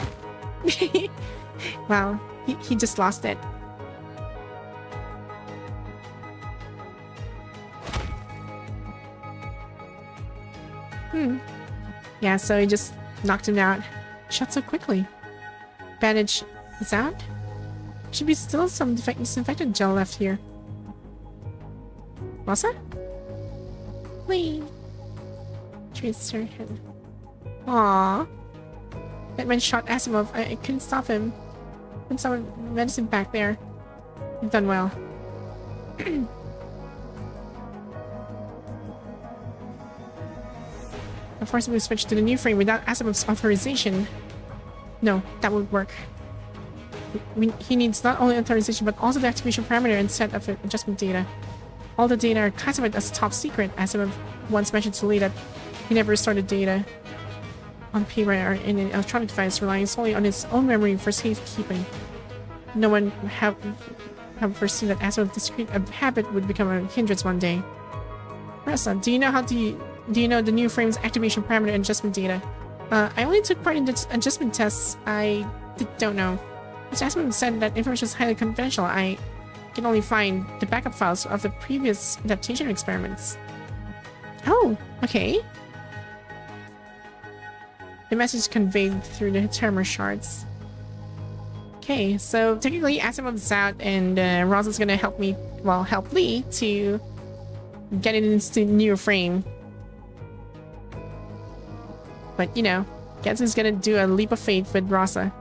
it. Wow. He just lost it. Yeah, so he just knocked him out. Shot so quickly. Bandage is out? Should be still some disinfectant gel left here. Rosa? Lee. Trace her head. Aww. That man shot Asimov. I couldn't stop him. And someone medicine back there. You've done well. Unfortunately, we switched to the new frame without Asimov's authorization. No, that would work. He needs not only authorization, but also the activation parameter and set of adjustment data. All the data are classified as top secret. Asimov once mentioned to Lee that he never stored data on paper or in an electronic device, relying solely on his own memory for safekeeping. No one have foreseen that Asimov's discrete habit would become a hindrance one day. Ressa, do you know the new frame's activation parameter and adjustment data? I only took part in the adjustment tests. I don't know. Mr. Asimov said that information is highly confidential. I can only find the backup files of the previous adaptation experiments. Oh, okay. The message conveyed through the terminal shards. Okay, so technically Asimov's out and Rosa's gonna help me, well, help Lee to get it into the new frame. But, you know, guess who's gonna do a leap of faith with Rosa.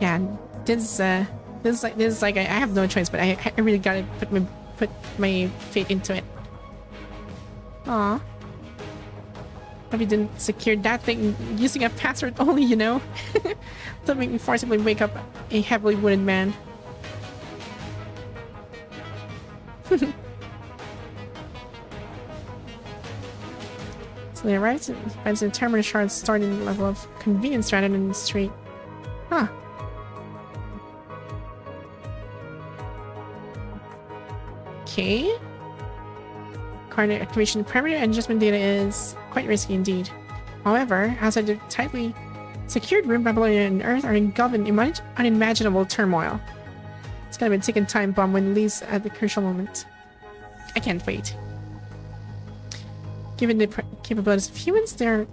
Yeah, this This is like I have no choice, but I really gotta put my fate into it. Aw. Probably didn't secure that thing using a password only, you know? Don't make me forcibly wake up a heavily wounded man. So they arrives and finds the terminal shard stored in the level of convenience rather than the street. Huh. Okay. Coordinate activation parameter and adjustment data is quite risky indeed. However, outside the tightly secured room, Babylonia and Earth are engulfed in unimaginable turmoil. It's gonna be a ticking time bomb when it leaves at the crucial moment. I can't wait. Given the capabilities of humans, there are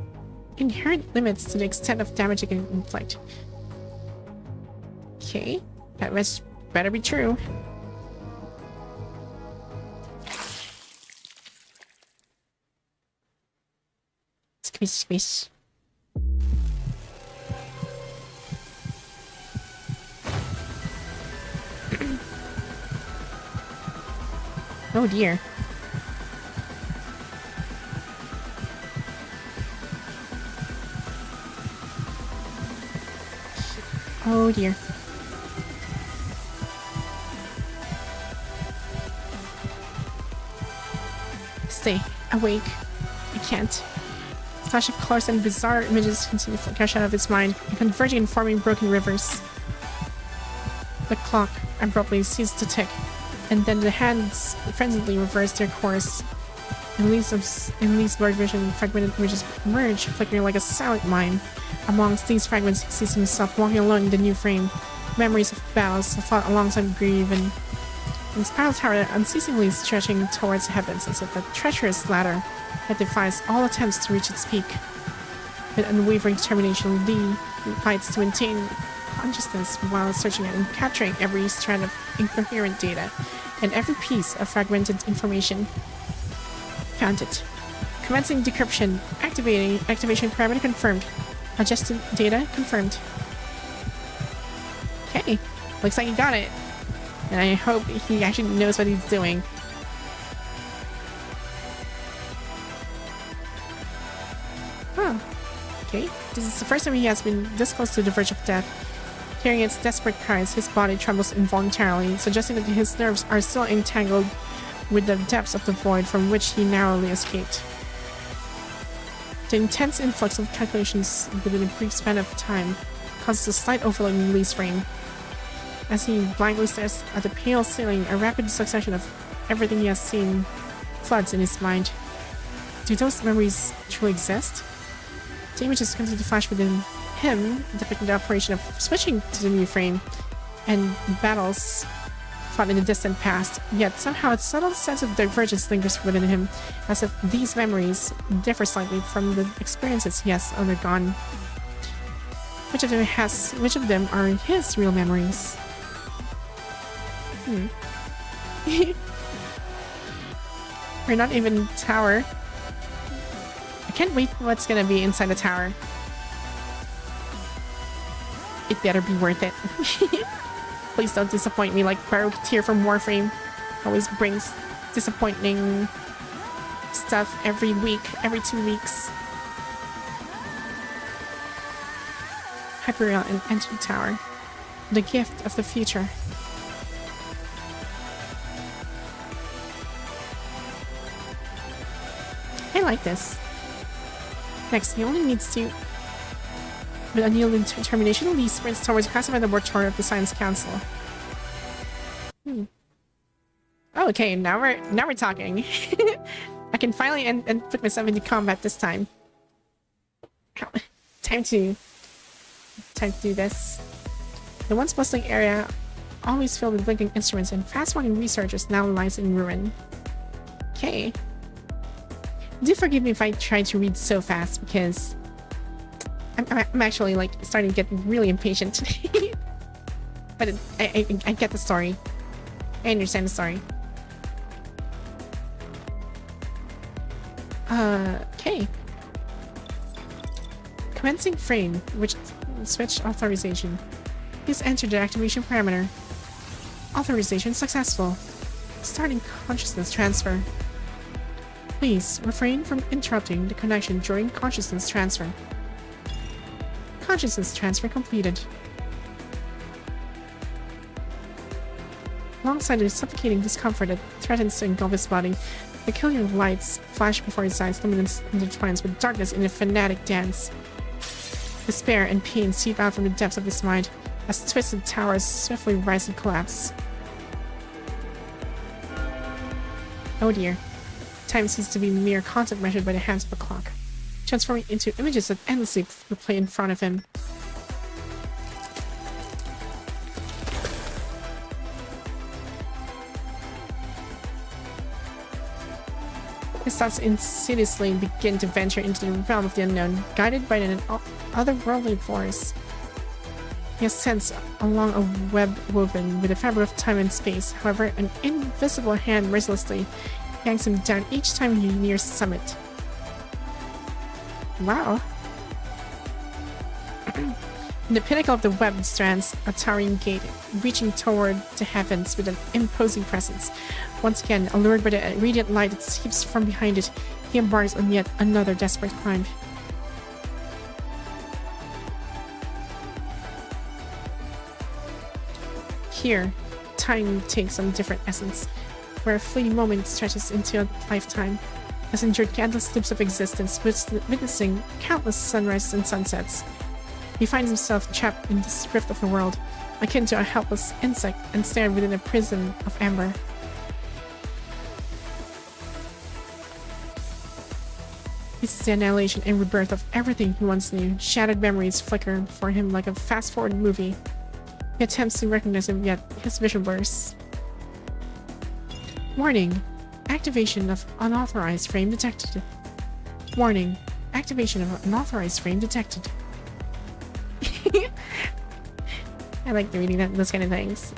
inherent limits to the extent of damage it can inflict. Okay, that must better be true. Squish, squish. Oh dear. Oh dear. Stay awake. I can't. A flash of colors and bizarre images continue to flash out of his mind, converging and forming broken rivers. The clock abruptly ceased to tick, and then the hands frenziedly reversed their course. In Lee's blurred vision, fragmented images emerge, flickering like a silent mine. Amongst these fragments, he sees himself walking alone in the new frame. Memories of battles fought alongside grief and spiral tower unceasingly stretching towards the heavens as if a treacherous ladder that defies all attempts to reach its peak. With unwavering determination, Lee fights to maintain consciousness while searching and capturing every strand of incoherent data and every piece of fragmented information. Found it. Commencing decryption. Activation parameter confirmed. Adjusted data confirmed. Okay. Looks like he got it. And I hope he actually knows what he's doing. Oh. Okay. This is the first time he has been this close to the verge of death. Hearing its desperate cries, his body trembles involuntarily, suggesting that his nerves are still entangled with the depths of the void from which he narrowly escaped. The intense influx of calculations within a brief span of time causes a slight overload in Lee's brain. As he blindly stares at the pale ceiling, a rapid succession of everything he has seen floods in his mind. Do those memories truly exist? The images continue to flash within him, depicting the operation of switching to the new frame, and battles fought in the distant past, yet somehow a subtle sense of divergence lingers within him, as if these memories differ slightly from the experiences he has undergone. Which of them are his real memories? We're not even tower. I can't wait for what's gonna be inside the tower. It better be worth it. Please don't disappoint me like Baroque from Warframe always brings disappointing stuff every week, every 2 weeks. Hyperreal and Entity Tower. The gift of the future. I like this. Next, he only needs to... With unyielding determination, Lee sprints towards the classified laboratory of the Science Council. Oh, okay, now we're talking. I can finally and put myself into combat this time. Time to do this. The once bustling area, always filled with blinking instruments and fast-walking researchers, now lies in ruin. Okay. Do forgive me if I try to read so fast, because I'm actually like starting to get really impatient. But I get the story. I understand the story. Okay. Commencing frame, which switch authorization. Please enter the activation parameter. Authorization successful. Starting consciousness transfer. Please refrain from interrupting the connection during consciousness transfer. Consciousness transfer completed. Alongside the suffocating discomfort that threatens to engulf his body, the killer lights flash before his eyes, luminance intertwines with darkness in a fanatic dance. Despair and pain seep out from the depths of his mind as twisted towers swiftly rise and collapse. Oh dear. Time seems to be mere concept measured by the hands of a clock, transforming into images that endlessly replay in front of him. His thoughts insidiously begin to venture into the realm of the unknown, guided by an otherworldly force. He ascends along a web woven with the fabric of time and space. However, an invisible hand mercilessly yanks him down each time he nears the summit. Wow. In the pinnacle of the web stands a towering gate, reaching toward the heavens with an imposing presence. Once again, allured by the radiant light that seeps from behind it, he embarks on yet another desperate climb. Here, time takes on a different essence, where a fleeting moment stretches into a lifetime, has endured countless loops of existence, witnessing countless sunrises and sunsets. He finds himself trapped in this rift of the world, akin to a helpless insect ensnared within a prison of amber. This is the annihilation and rebirth of everything he once knew. Shattered memories flicker for him like a fast-forward movie. He attempts to recognize him, yet his vision blurs. Warning. Activation of unauthorized frame detected. Warning. Activation of unauthorized frame detected. I like reading those kind of things.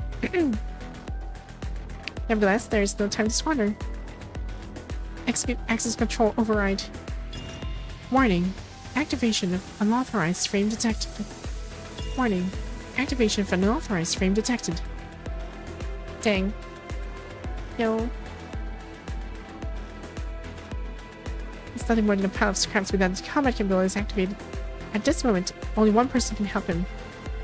Nevertheless, there is no time to squander. Execute access control override. Warning. Activation of unauthorized frame detected. Warning. Activation of unauthorized frame detected. Dang. Yo. It's nothing more than a pile of scraps without the combat capabilities activated. At this moment, only one person can help him.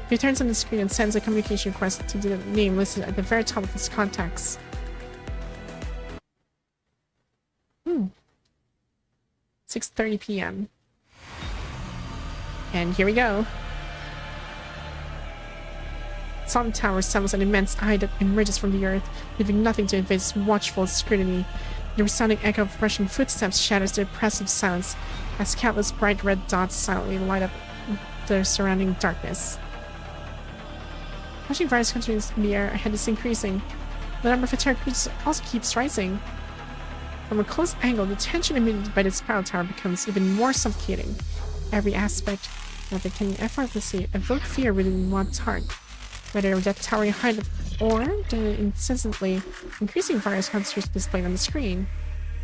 He turns on the screen and sends a communication request to the name listed at the very top of his contacts. 6:30 p.m. And here we go. Some tower summons an immense eye that emerges from the earth, leaving nothing to evade its watchful scrutiny. The resounding echo of rushing footsteps shatters the oppressive silence as countless bright red dots silently light up the surrounding darkness. Watching various countries in the air ahead is increasing. The number of attack creatures also keeps rising. From a close angle, the tension emitted by the spiral tower becomes even more suffocating. Every aspect of it can effortlessly evoke fear within one's heart, whether that towering height or the incessantly increasing virus concentration displayed on the screen.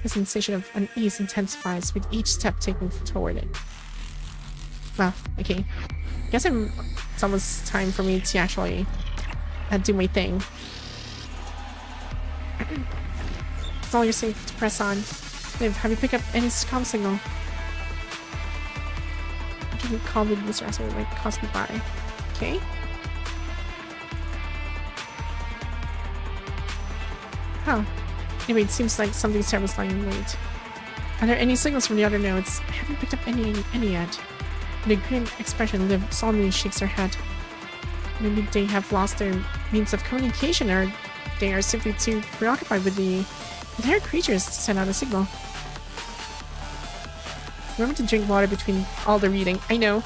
The sensation of unease intensifies with each step taken toward it. Well, okay. Guess it's almost time for me to actually do my thing. It's all you're safe to press on. Liv, have you picked up any comm signal? Give me a call with Mr. Asser might cost me by. Okay. Oh. Anyway, it seems like something's terrible is lying in wait. Are there any signals from the other nodes? I haven't picked up any yet. With a grim expression, Liv solemnly shakes her head. Maybe they have lost their means of communication, or they are simply too preoccupied with the entire creatures to send out a signal. Remember to drink water between all the reading. I know.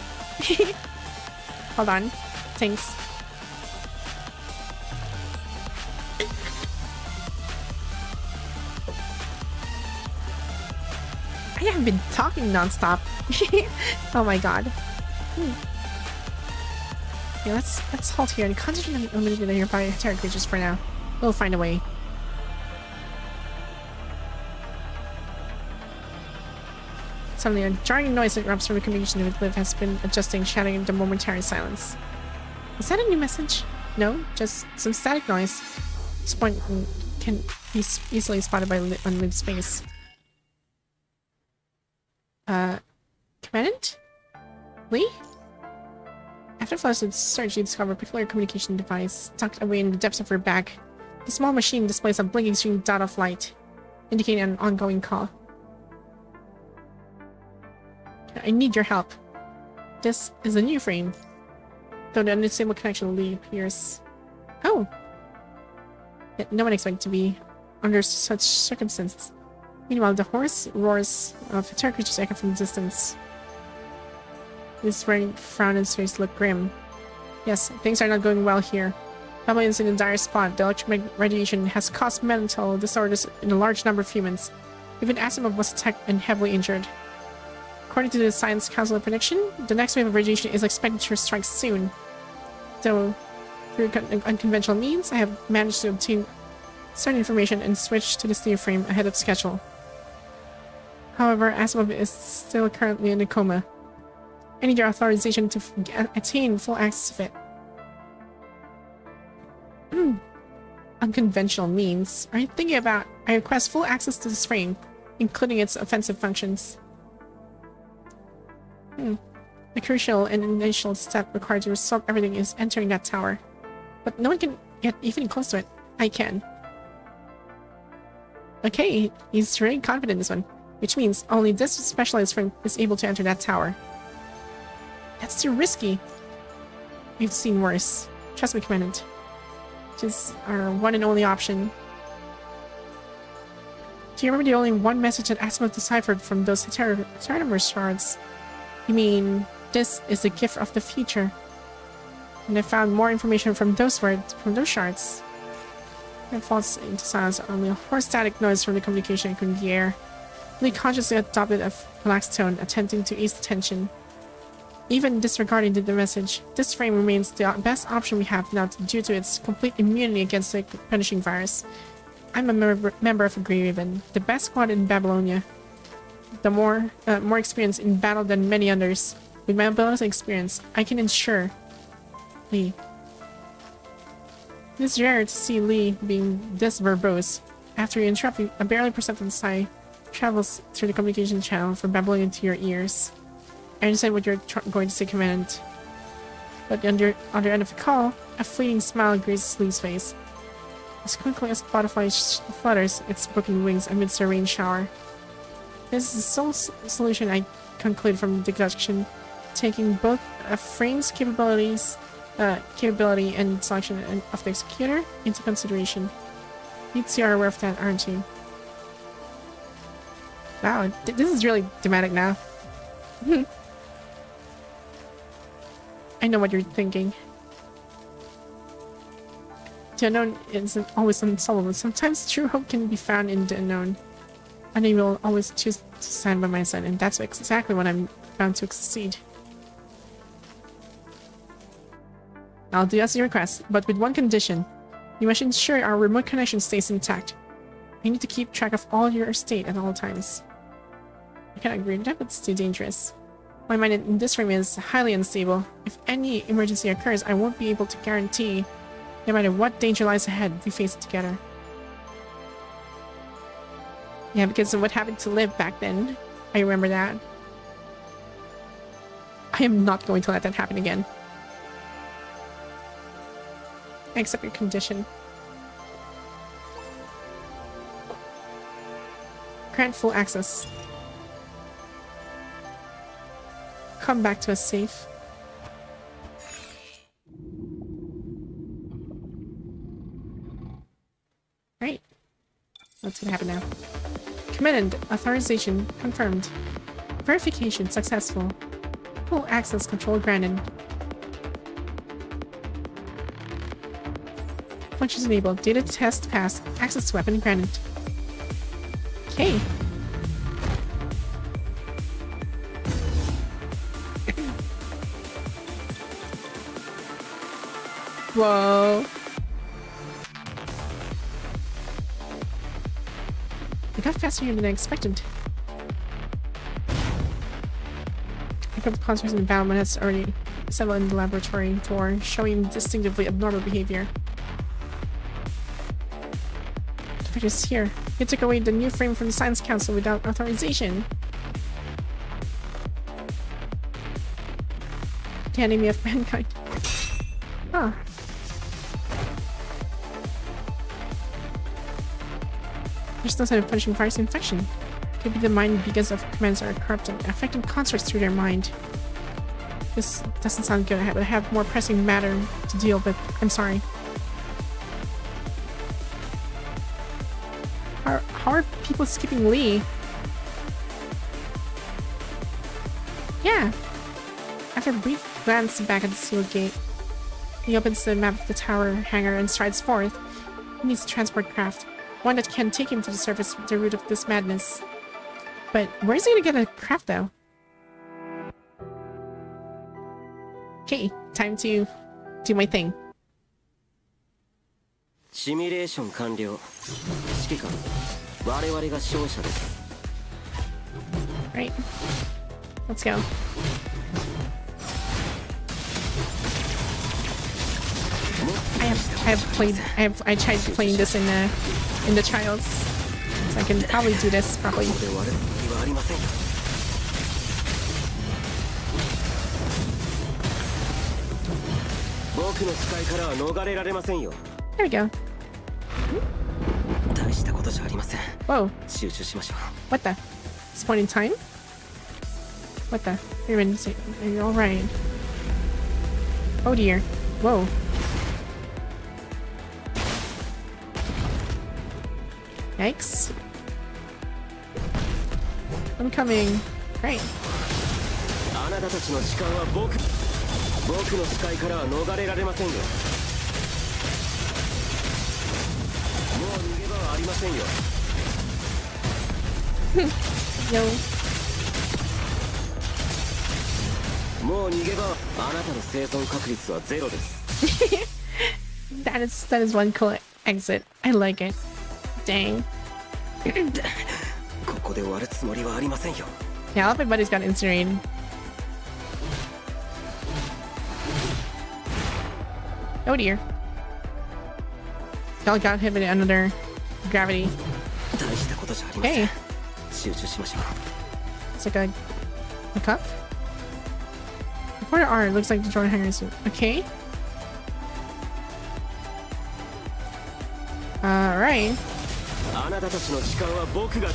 Hold on. Thanks. I haven't been talking non-stop. Oh my god. Yeah, let's halt here and concentrate on eliminating the nearby terror creatures for now. We'll find a way. Suddenly, a jarring noise that erupts from the communication with Liv has been adjusting, shattering the momentary silence. Is that a new message? No, just some static noise. Disappointment can be easily spotted by on Lynn's face. Commandant? Lee? After Flash's search, you discover a peculiar communication device tucked away in the depths of her back. The small machine displays a blinking string dot of light, indicating an ongoing call. I need your help. This is a new frame. Though the unstable connection Lee appears. Oh! Yet no one expected to be under such circumstances. Meanwhile, the hoarse roars of terror creatures echo from the distance. His wearing frown and his face look grim. Yes, things are not going well here. Babylon is in a dire spot. The electromagnetic radiation has caused mental disorders in a large number of humans. Even Asimov was attacked and heavily injured. According to the Science Council prediction, the next wave of radiation is expected to strike soon. Though, through unconventional means, I have managed to obtain certain information and switch to this new frame ahead of schedule. However, Asimov is still currently in a coma. I need your authorization to attain full access to it. Unconventional means. Are you thinking about? I request full access to this frame, including its offensive functions. The crucial and initial step required to resolve everything is entering that tower. But no one can get even close to it. I can. Okay, he's really confident in this one. Which means only this specialized frame is able to enter that tower. That's too risky. We've seen worse. Trust me, Commandant. It is our one and only option. Do you remember the only one message that Asimov deciphered from those Heteromer shards? You mean, this is a gift of the future. And I found more information from those words, from those shards. It falls into silence, only a hoarse static noise from the communication echoing in the air. Lee consciously adopted a relaxed tone, attempting to ease the tension. Even disregarding the message, this frame remains the best option we have now due to its complete immunity against the punishing virus. I'm a member of a Grey Raven, the best squad in Babylonia. The more experience in battle than many others. With my ability and experience, I can ensure Lee. It is rare to see Lee being this verbose. After you interrupt, a barely perceptible sigh travels through the communication channel from Babylonian to your ears. I understand what you're going to say, Commandant. But on the other end of the call, a fleeting smile graces Lee's face. As quickly as a butterfly flutters its booking wings amidst a rain shower. This is the sole solution I conclude from deduction, taking both a frame's capability and selection of the executor into consideration. You two are aware of that, aren't you? Wow, this is really dramatic now. I know what you're thinking. The unknown isn't always unsolvable. Sometimes true hope can be found in the unknown. And you will always choose to stand by my side, and that's exactly what I'm bound to succeed. I'll do as you request, but with one condition. You must ensure our remote connection stays intact. I need to keep track of all your state at all times. I can't agree with that, but it's too dangerous. My mind in this room is highly unstable. If any emergency occurs, I won't be able to guarantee, no matter what danger lies ahead, we face it together. Yeah, because of what happened to Liv back then. I remember that. I am not going to let that happen again. I accept your condition. Grant full access. Come back to us safe. Right. What's gonna happen now? Commandant, authorization confirmed. Verification successful. Full access control granted. Functions enabled. Data test passed. Access to weapon granted. Okay. Whoa. It got faster than I expected. I got the concerts in the battle when it's already assembled in the laboratory door, showing distinctively abnormal behavior. inspector's here. He took away the new frame from the Science Council without authorization. The enemy of mankind. Huh. There's no sign of punishing virus infection. Could be the mind because of commands are corrupting, affecting constructs through their mind. This doesn't sound good. I have more pressing matter to deal with. I'm sorry. How are people skipping Lee? Yeah. After a brief glance back at the sealed gate, he opens the map of the tower hangar and strides forth. He needs a transport craft, one that can take him to the surface with the root of this madness. But where's he gonna get a craft though? Okay, time to do my thing. Simulation 完了。指揮官、我々が勝者です。Right. Let's go. I tried playing this in the trials, so I can probably do this properly. There we go. Whoa. What the? This point in time? What the? Are you alright? Oh dear. Whoa. Yikes. I'm coming. Great. あなたたちの視界は僕の視界からは逃れられませんよ。もう逃げ場はありませんよ。Yo. もう逃げ場はあなたの生存確率はゼロです。That is one cool exit. I like it. Dang. ここで終わるつもりはありませんよ。Yeah, all of my buddies got incinerated. Oh dear. Y'all got hit by another gravity. Hey. It's like a cup? Reporter R looks like the drone hangar suit. Okay. Alright. あなたたちの時間は僕が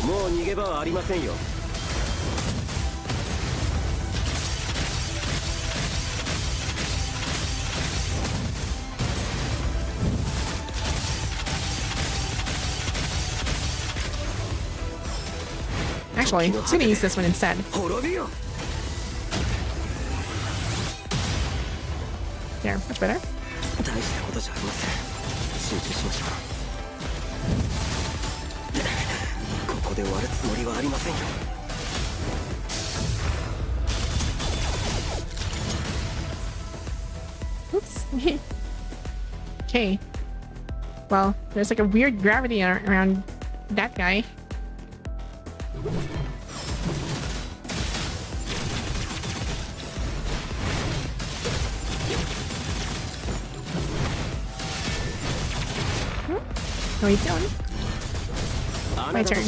もう逃げ場はありませんよ。Actually, I'm gonna use this one instead. There, much better. 大したことじゃありません。集中しましょう。ここで終わるつもりはありませんよ。Oops. Okay. Well, there's like a weird gravity around that guy. No, he's down. My turn.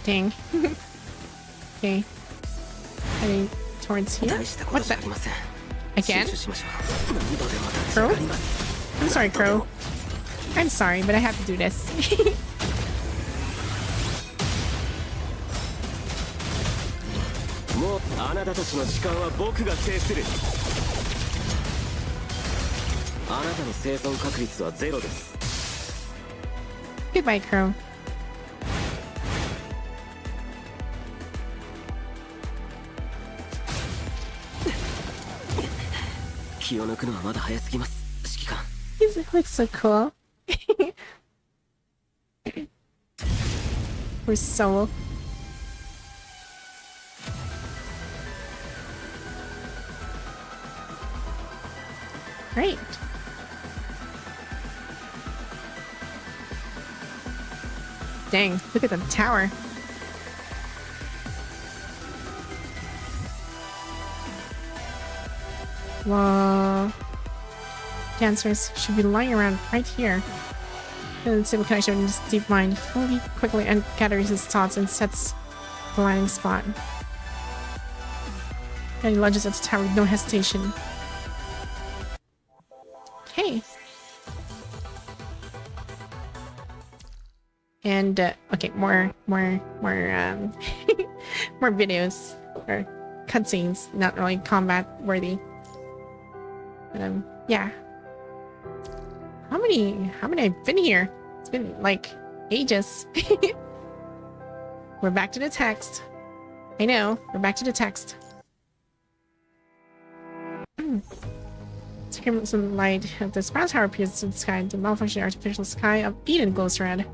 Dang. Okay. Heading towards here. What the? Again? Crow? I'm sorry, Crow. I'm sorry, but I have to do this. Goodbye, Crow. He looks so cool. We're so... Great. Dang, look at the tower. Well, dancers should be lying around right here. The simple connection in his deep mind fully quickly and gathers his thoughts and sets the landing spot. And he lunges at the tower with no hesitation. Okay. And okay, more more videos or cutscenes, not really combat worthy. But yeah. How many I've been here? It's been like ages. We're back to the text. I know, we're back to the text. Crimson light of the spiral tower appears in the sky. The malfunctioning artificial sky of Eden glows red.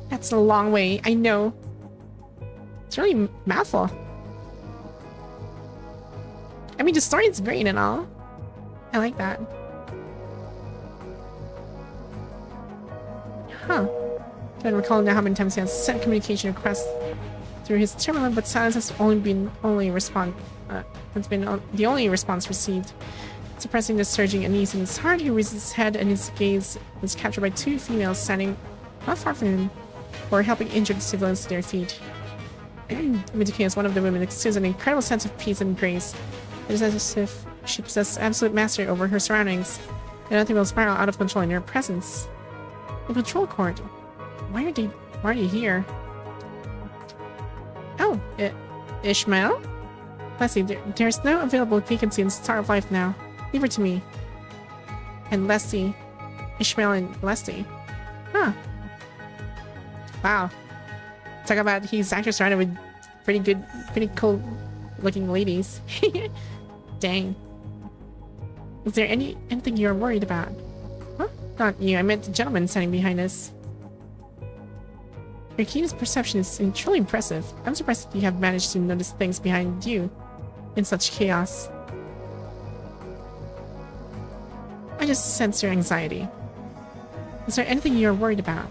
That's a long way, I know. It's really mouthful. I mean, the story is great and all. I like that. Huh. I don't recall now how many times he has sent communication requests through his terminal, but silence has been the only response received. Suppressing the surging unease in his heart, he raises his head and his gaze was captured by two females standing not far from him, who are helping injured civilians to their feet. Mitsuki, as one of the women, exudes an incredible sense of peace and grace. It is as if she possesses absolute mastery over her surroundings, and nothing will spiral out of control in her presence. The patrol court. Why are you here? Oh, Ishmael? Leslie, there's no available vacancy in Star of Life now. Leave her to me. And Leslie. Ishmael and Leslie. Huh. Wow. Talk about he's actually surrounded with pretty cool looking ladies. Dang. Is there anything you're worried about? Huh? Not you, I meant the gentleman standing behind us. Your keenest perception is truly impressive. I'm surprised that you have managed to notice things behind you in such chaos. I just sense your anxiety. Is there anything you're worried about?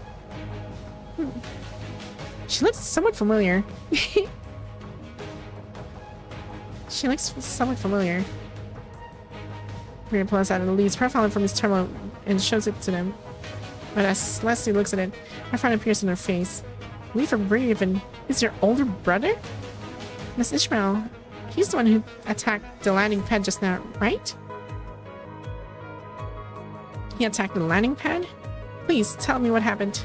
She looks somewhat familiar. She looks somewhat familiar. Maria pulls out Lee's profile from his terminal and shows it to them. But as Leslie looks at it, a frown appears on her face. Lee from Raven is your older brother? Miss Ishmael, he's the one who attacked the landing pad just now, right? He attacked the landing pad? Please tell me what happened.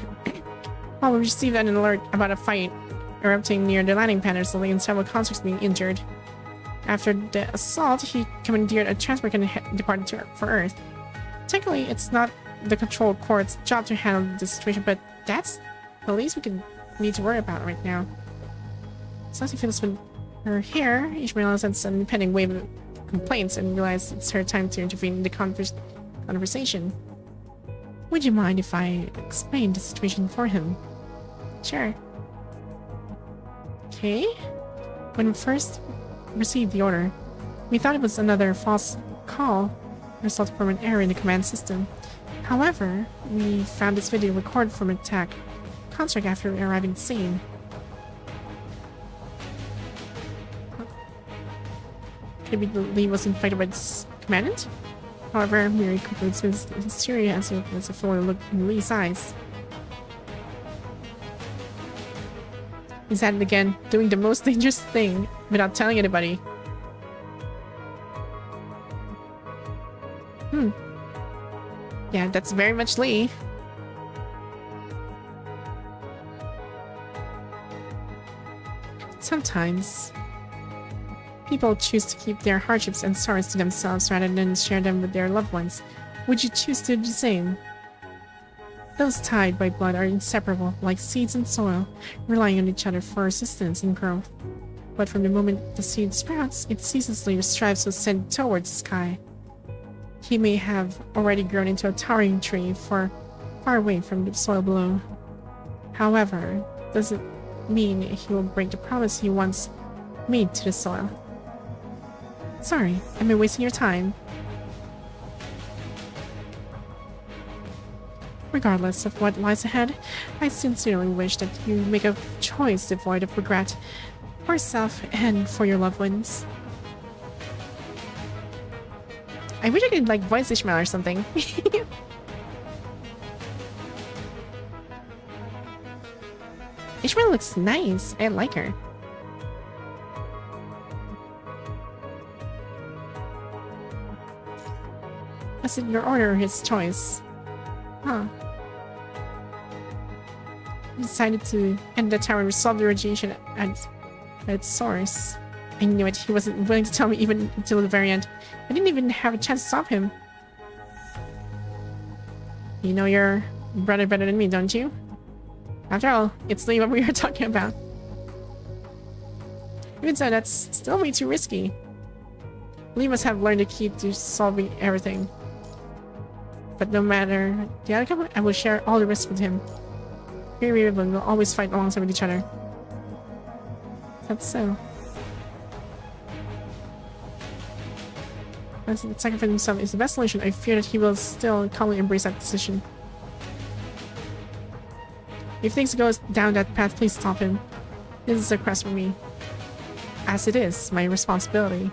Well, we received an alert about a fight erupting near the landing pad, resulting in several conscripts being injured. After the assault, he commandeered a transport and departed for Earth. Technically, it's not the control court's job to handle the situation, but that's the least we need to worry about right now. Celeste feels with her hair. Ishmael sends an impending wave of complaints and realizes it's her time to intervene in the conversation. Would you mind if I explain the situation for him? Sure. Okay. When we first received the order, we thought it was another false call resulting from an error in the command system. However, we found this video recorded from an attack construct after arriving at the scene. Could it be Lee was infected by this commandant? However, Miri concludes his hysteria as a fuller look in Lee's eyes. He's at it again, doing the most dangerous thing without telling anybody. Yeah, that's very much Lee. Sometimes people choose to keep their hardships and sorrows to themselves rather than share them with their loved ones. Would you choose to do the same? Those tied by blood are inseparable, like seeds and soil, relying on each other for assistance and growth. But from the moment the seed sprouts, it ceaselessly strives to ascend towards the sky. He may have already grown into a towering tree far away from the soil below. However, does it mean he will break the promise he once made to the soil? Sorry, I've been wasting your time. Regardless of what lies ahead, I sincerely wish that you make a choice devoid of regret for yourself and for your loved ones. I wish I could like voice Ishmael or something. Ishmael looks nice. I like her. Was it your order or his choice? Huh. He decided to end the tower and resolve the radiation at its source. I knew it. He wasn't willing to tell me even until the very end. I didn't even have a chance to stop him. You know your brother better than me, don't you? After all, it's Lee what we were talking about. Even so, that's still way too risky. Lee must have learned the key to solving everything. But no matter the outcome, I will share all the risks with him. We will always fight alongside with each other. That's so. As the sacrifice himself is the best solution, I fear that he will still calmly embrace that decision. If things go down that path, please stop him. This is a quest for me. As it is, my responsibility.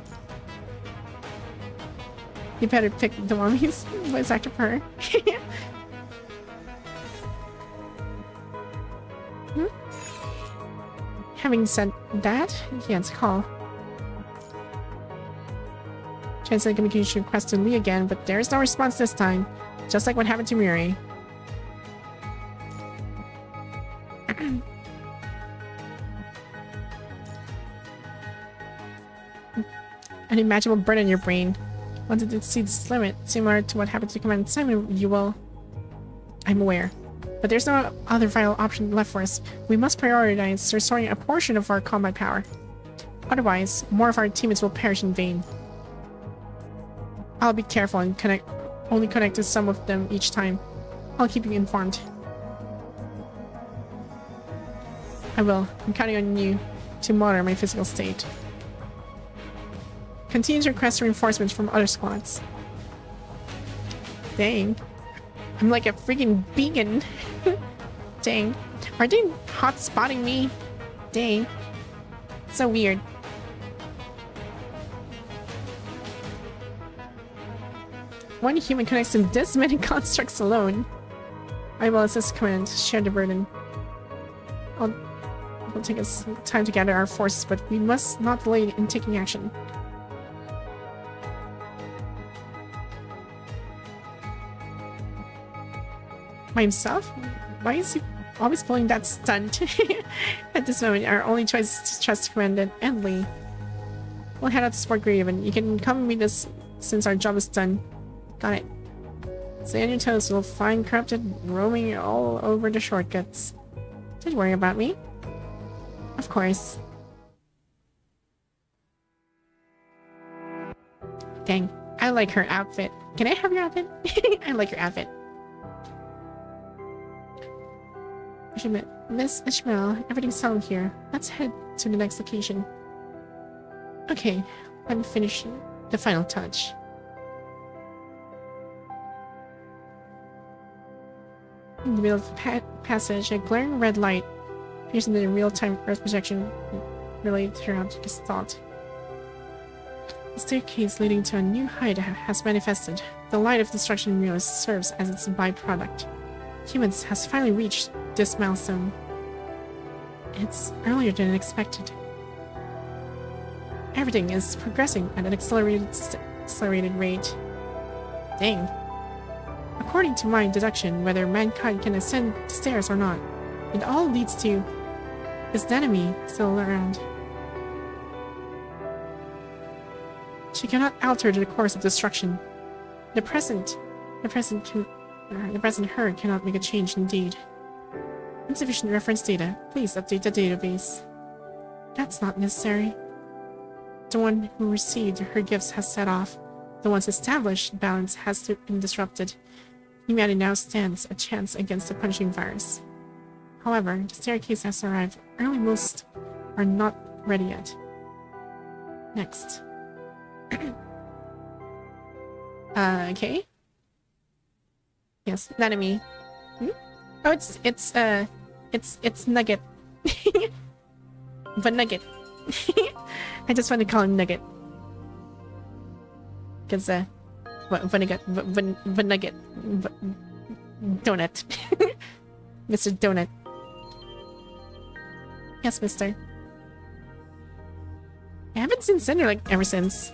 You better pick the mommy's voice actor for her. Having said that, he has a call. Translate communication request to Lee again, but there's no response this time. Just like what happened to Miri. An unimaginable burden in your brain. Once it exceeds its limit, similar to what happened to Command Simon, you will... I'm aware. But there's no other vital option left for us. We must prioritize restoring a portion of our combat power. Otherwise, more of our teammates will perish in vain. I'll be careful and only connect to some of them each time. I'll keep you informed. I will. I'm counting on you to monitor my physical state. Continue to request reinforcements from other squads. Dang. I'm like a freaking beacon. Dang. Are they hot spotting me? Dang. So weird. One human connects to this many constructs alone. I will assist command, share the burden. It'll take us time to gather our forces, but we must not delay in taking action. By himself? Why is he always pulling that stunt? At this moment, our only choice is to trust Commandant and Lee. We'll head out to support Graven. You can come meet us since our job is done. Got it. Stay on your toes. We'll find corrupted roaming all over the shortcuts. Don't worry about me. Of course. Dang. I like her outfit. Can I have your outfit? I like your outfit. Miss Ishmael, everything's settled here. Let's head to the next location. Okay, let me finish the final touch. In the middle of the passage, a glaring red light appears in the real-time Earth projection related to her object's thought. The staircase leading to a new height has manifested. The light of destruction in Rio serves as its byproduct. Humans has finally reached this milestone. It's earlier than expected. Everything is progressing at an accelerated rate. Dang. According to my deduction, whether mankind can ascend the stairs or not, it all leads to... is the enemy still around? She cannot alter the course of destruction. The present her cannot make a change indeed. Insufficient reference data. Please update the database. That's not necessary. The one who received her gifts has set off. The one's established balance has been disrupted. Humanity now stands a chance against the punishing virus. However, the staircase has arrived. Early most are not ready yet. Next. Okay. Yes, the enemy. Hmm? Oh, it's Nugget. But Nugget. I just want to call him Nugget. Because, Nugget. Donut. Mr. Donut. Yes, mister. I haven't seen Cinder like ever since.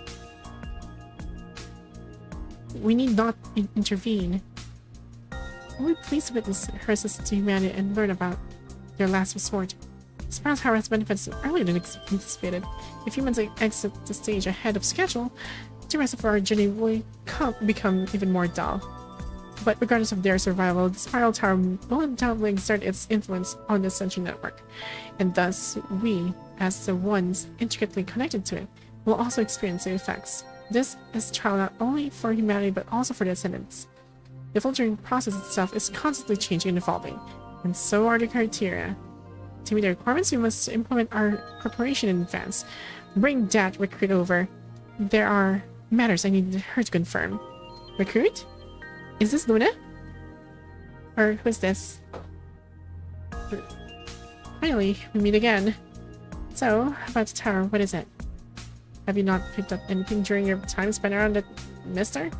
We need not intervene. Only please witness her assistance to humanity and learn about their last resort. Spiral Tower has benefits earlier than anticipated. If humans exit the stage ahead of schedule, the rest of our journey will become even more dull. But regardless of their survival, the Spiral Tower will undoubtedly exert its influence on the Ascension Network, and thus we, as the ones intricately connected to it, will also experience the effects. This is a trial not only for humanity but also for the Ascendants. The filtering process itself is constantly changing and evolving, and so are the criteria. To meet the requirements, we must implement our preparation in advance. Bring that recruit over. There are matters I need her to confirm. Recruit? Is this Luna? Or who's this? Finally, we meet again. So, about the tower, what is it? Have you not picked up anything during your time spent around it, mister?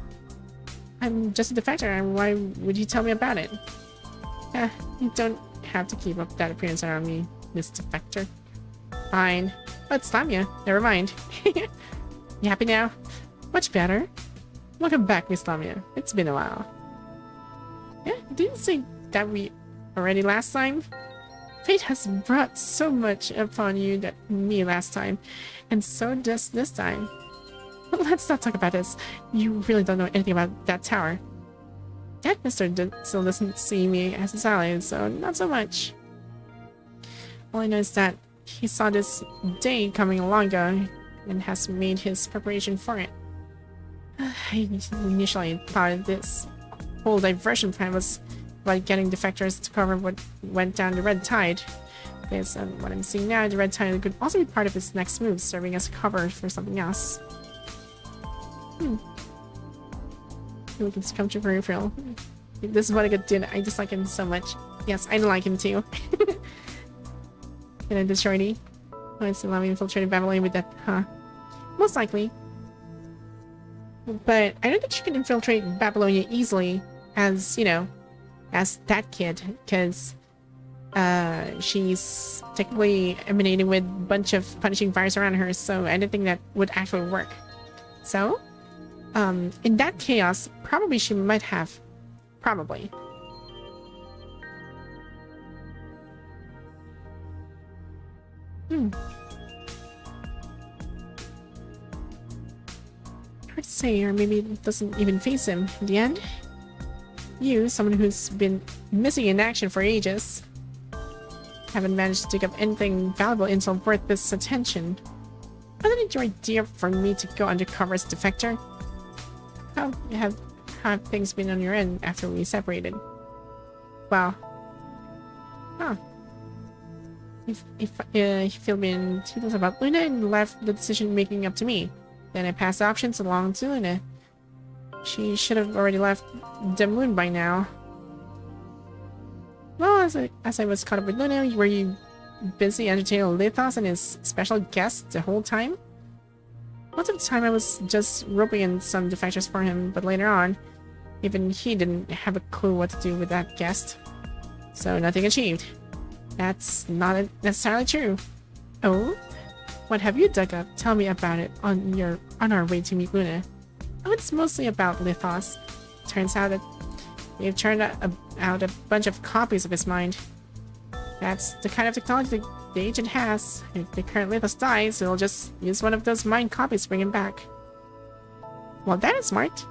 I'm just a defector, and why would you tell me about it? You don't have to keep up that appearance around me, Miss Defector. Fine. But Lamia, never mind. You happy now? Much better. Welcome back, Miss Lamia. It's been a while. Yeah, didn't say that we already last time? Fate has brought so much upon you that me last time, and so does this time. But let's not talk about this. You really don't know anything about that tower. That mister still doesn't see me as his ally, so not so much. All I know is that he saw this day coming along ago and has made his preparation for it. I initially thought this whole diversion plan was about getting defectors to cover what went down the red tide. Based on what I'm seeing now, the red tide could also be part of his next move, serving as cover for something else. We can come to peripheral. This is what I could do. I dislike him so much. Yes, I don't like him too. And then the shorty. Oh, it's allowing me to infiltrate Babylon with that, huh? Most likely. But I don't think she can infiltrate Babylonia easily as, you know, as that kid, because she's technically emanating with a bunch of punishing fires around her, so anything that would actually work. So, in that chaos, probably she might have. Probably. Hard to say, or maybe it doesn't even face him in the end. You, someone who's been missing in action for ages, haven't managed to dig up anything valuable intel worth this attention. Wasn't it your idea for me to go undercover as a defector? How have things been on your end after we separated? Well, huh. If he filled me in details about Luna and left the decision making up to me, then I passed the options along to Luna. She should have already left the moon by now. Well, as I was caught up with Luna, were you busy entertaining Lithos and his special guest the whole time? Most of the time I was just roping in some defectors for him, but later on, even he didn't have a clue what to do with that guest. So nothing achieved. That's not necessarily true. Oh? What have you dug up? Tell me about it on our way to meet Luna. Oh, it's mostly about Lithos. Turns out that we've turned out a bunch of copies of his mind. That's the kind of technology the agent has. If the current Lithos dies, it'll just use one of those mind copies to bring him back. Well, that is smart.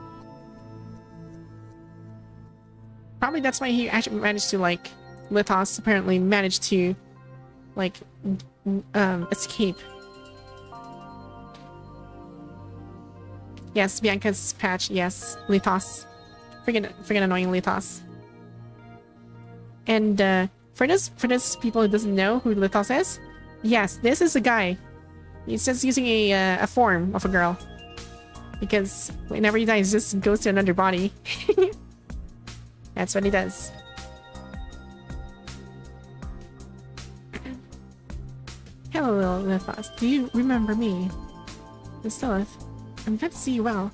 Probably that's why he actually managed to, like, Lithos apparently managed to, like, escape. Yes, Bianca's patch, yes, Lithos. Freaking annoying Lithos. And, for those people who doesn't know who Lithos is, yes, this is a guy. He's just using a form of a girl. Because whenever he dies, he just goes to another body. That's what he does. Hello, little Lithos. Do you remember me? Lilith, I'm glad to see you well.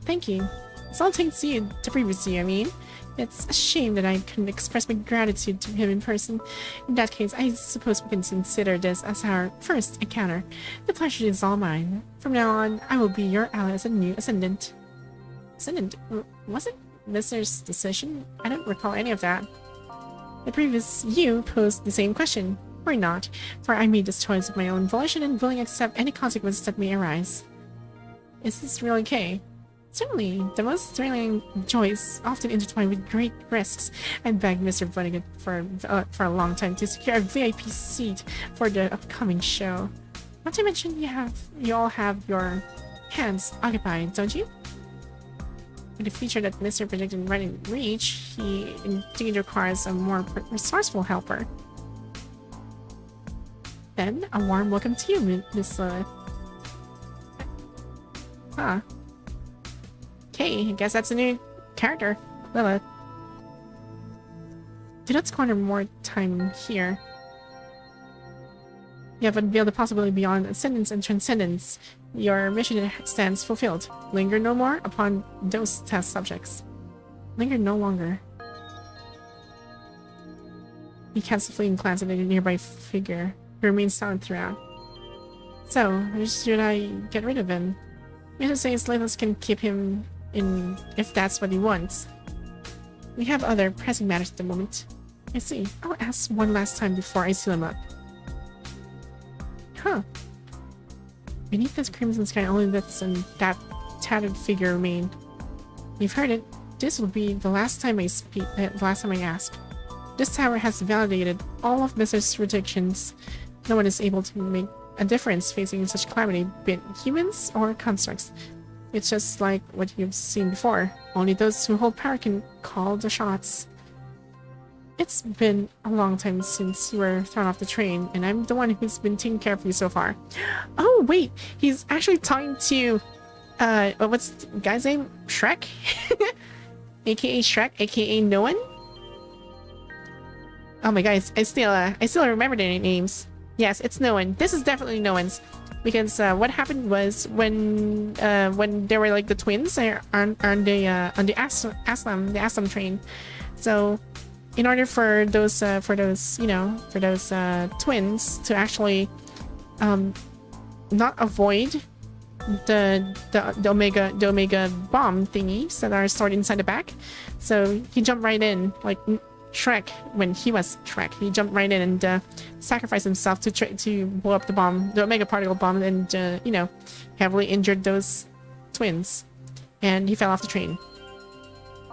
Thank you. It's all thanks to you, to previous you, I mean. It's a shame that I couldn't express my gratitude to him in person. In that case, I suppose we can consider this as our first encounter. The pleasure is all mine. From now on, I will be your ally as a new Ascendant. Ascendant? Was it Mr.'s decision? I don't recall any of that. The previous you posed the same question. Or not, for I made this choice of my own volition and willing to accept any consequences that may arise. Is this really okay? Certainly, the most thrilling joys often intertwined with great risks. I begged Mr. Vonnegut for a long time to secure a VIP seat for the upcoming show. Not to mention, you all have your hands occupied, don't you? With the feature that Mr. predicted right in reach, he indeed requires a more resourceful helper. Then, a warm welcome to you, Miss Lilith. Huh. Okay, I guess that's a new character, Lilith. Do not squander more time here. You have unveiled the possibility beyond ascendance and transcendence. Your mission stands fulfilled. Linger no more upon those test subjects. Linger no longer. He casts a fleeting glance at a nearby figure, who remains silent throughout. So, should I get rid of him? Mr. says Lilith can keep him in if that's what he wants. We have other pressing matters at the moment. I see. I'll ask one last time before I seal him up. Huh. Beneath this crimson sky, only that tattered figure remain. You've heard it. This will be the last time I speak. The last time I ask. This tower has validated all of Mrs. predictions. No one is able to make a difference facing such calamity, be it humans or constructs. It's just like what you've seen before. Only those who hold power can call the shots. It's been a long time since you were thrown off the train, and I'm the one who's been taking care of you so far. Oh, wait! He's actually talking to, what's the guy's name? Shrek? AKA Shrek, AKA no one? Oh my guys, I still remember their names. Yes, it's no one. This is definitely no one's. Because what happened was when they were like the twins on the Aslam train. So in order for those twins to actually not avoid the omega bomb thingies that are stored inside the back, so he jumped right in like Shrek. When he was Shrek, he jumped right in and sacrificed himself to blow up the bomb, the omega particle bomb, and heavily injured those twins, and he fell off the train,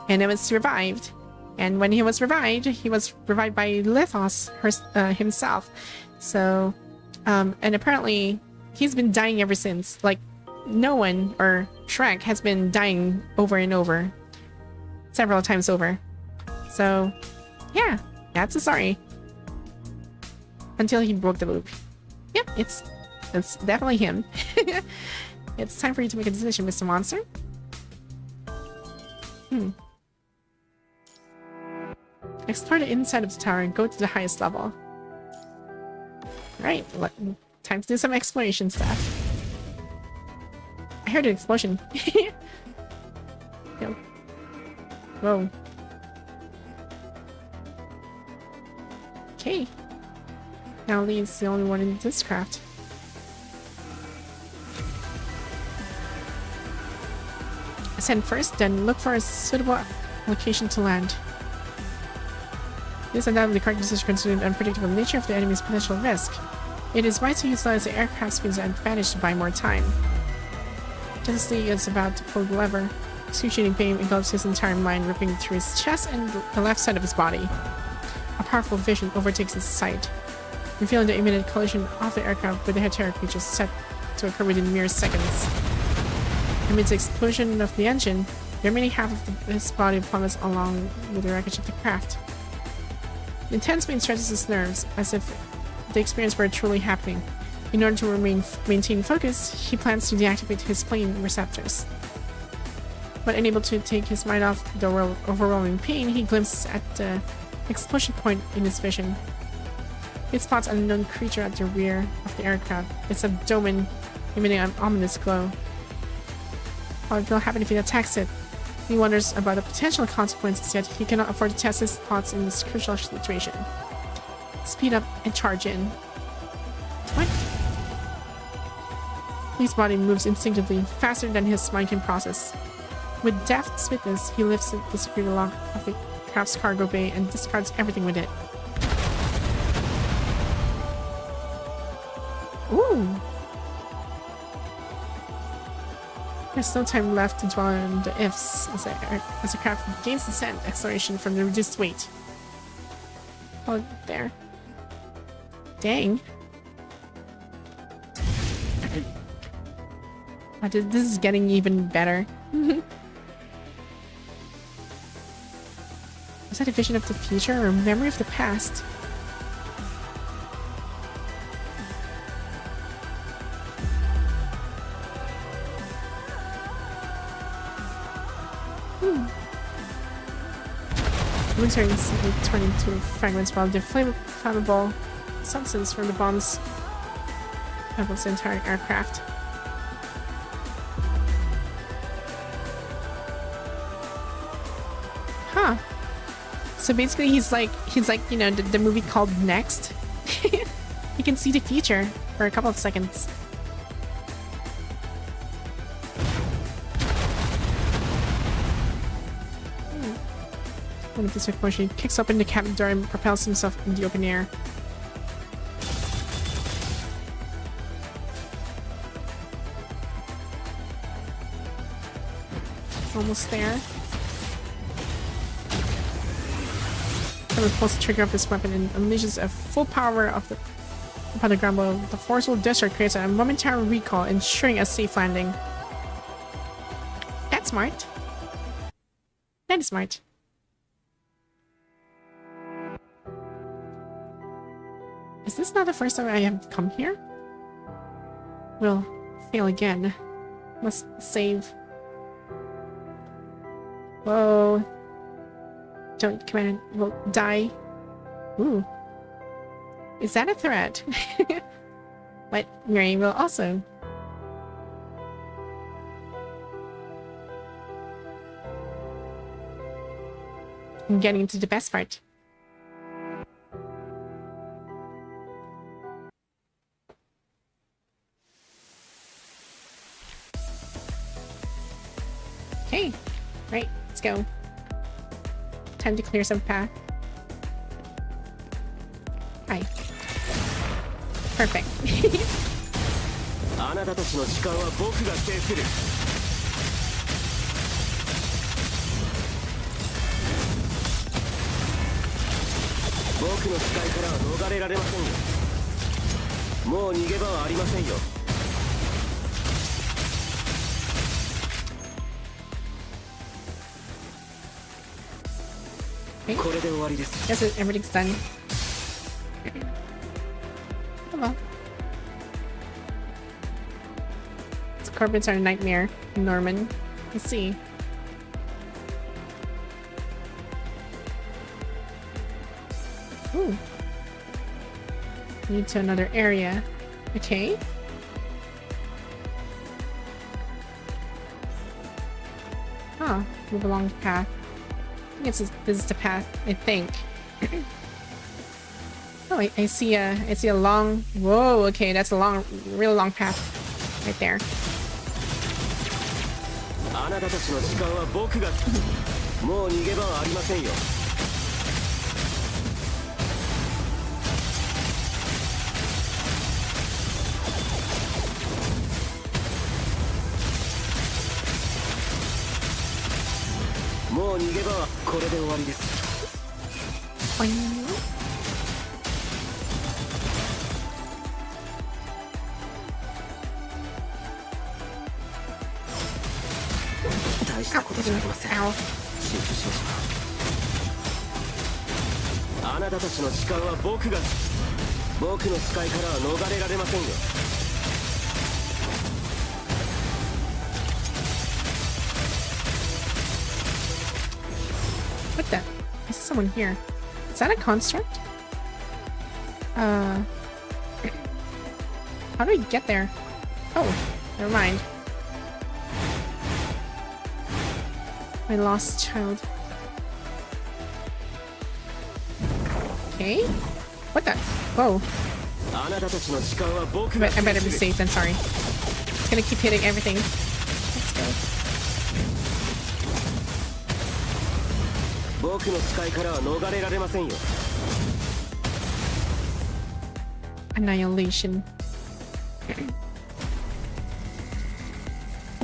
and it was revived. And when he was revived by Lithos himself. So and apparently he's been dying ever since. Like, no one, or Shrek, has been dying over and over, several times over. So yeah, that's a sorry. Until he broke the loop. Yep, it's definitely him. It's time for you to make a decision, Mr. Monster. Explore the inside of the tower and go to the highest level. Right, time to do some exploration stuff. I heard an explosion. Yo. Whoa. Okay. Now Lee's the only one in this craft. Ascend first, then look for a suitable location to land. This undoubtedly correct decision considering the unpredictable nature of the enemy's potential risk. It is wise to utilize the aircraft speed's advantage to buy more time. Just as Lee is about to pull the lever, excruciating pain engulfs his entire mind, ripping through his chest and the left side of his body. A powerful vision overtakes his sight, revealing the imminent collision of the aircraft with the heteric creature set to occur within mere seconds. Amidst the explosion of the engine, the remaining half of his body plummets along with the wreckage of the craft. The intense pain stretches his nerves, as if the experience were truly happening. In order to maintain focus, he plans to deactivate his plane receptors. But unable to take his mind off the overwhelming pain, he glimpses at the explosion point in his vision. He spots an unknown creature at the rear of the aircraft, its abdomen emitting an ominous glow. what will happen if he attacks it. He wonders about the potential consequences, yet he cannot afford to test his thoughts in this crucial situation. Speed up and charge in. What? Lee's body moves instinctively, faster than his mind can process. With deft swiftness, he lifts the security lock of the craft's cargo bay and discards everything with it. Ooh! There's no time left to dwell on the ifs as the craft gains descent acceleration from the reduced weight. Oh, there. Dang. Oh, this is getting even better. Was that a vision of the future or a memory of the past? Bullets are instantly turned into fragments while the flammable substance from the bombs levels the entire aircraft. Huh. So basically he's like, you know, the movie called Next. You can see the future for a couple of seconds. One of the swift motion, he kicks open the cabin door and propels himself in the open air. Almost there. Trevor pulls the trigger of this weapon and unleashes a full power of the upon the ground below. The forceful discharge creates a momentary recoil, ensuring a safe landing. That's smart. That is smart. Is this not the first time I have come here? We'll fail again. Must save. Whoa. Don't command will die. Ooh. Is that a threat? But Mary will also. I'm getting into the best part. Okay, right, let's go. Time to clear some path. Hi. Perfect. あなたたちの時間は僕が制する。僕の視界からは逃れられませんよ。もう逃げ場はありませんよ。Okay. これで終わりです。 Guess everything's done. Come on. These carpets are a nightmare, Norman. Let's see. Ooh. Lead to another area. Okay. Huh. Move along the path. I think this is the path, I think. Oh, I see a long. Whoa, okay, that's a long, real long path right there. あなたたちの時間は僕がもう逃げ場はありませんよ。もう逃げ場はこれで終わりです。大したことじゃありません。集中しましょう。あなたたちの時間は僕の視界からは逃れられませんよ。What the? I see someone here. Is that a construct? How do we get there? Oh, never mind. My lost child. Okay. What the? Whoa. あなたたちの時間は僕 I が better be 制する safe then, sorry. It's gonna keep hitting everything. Let's go. 僕の視界からは逃れられませんよ Annihilation.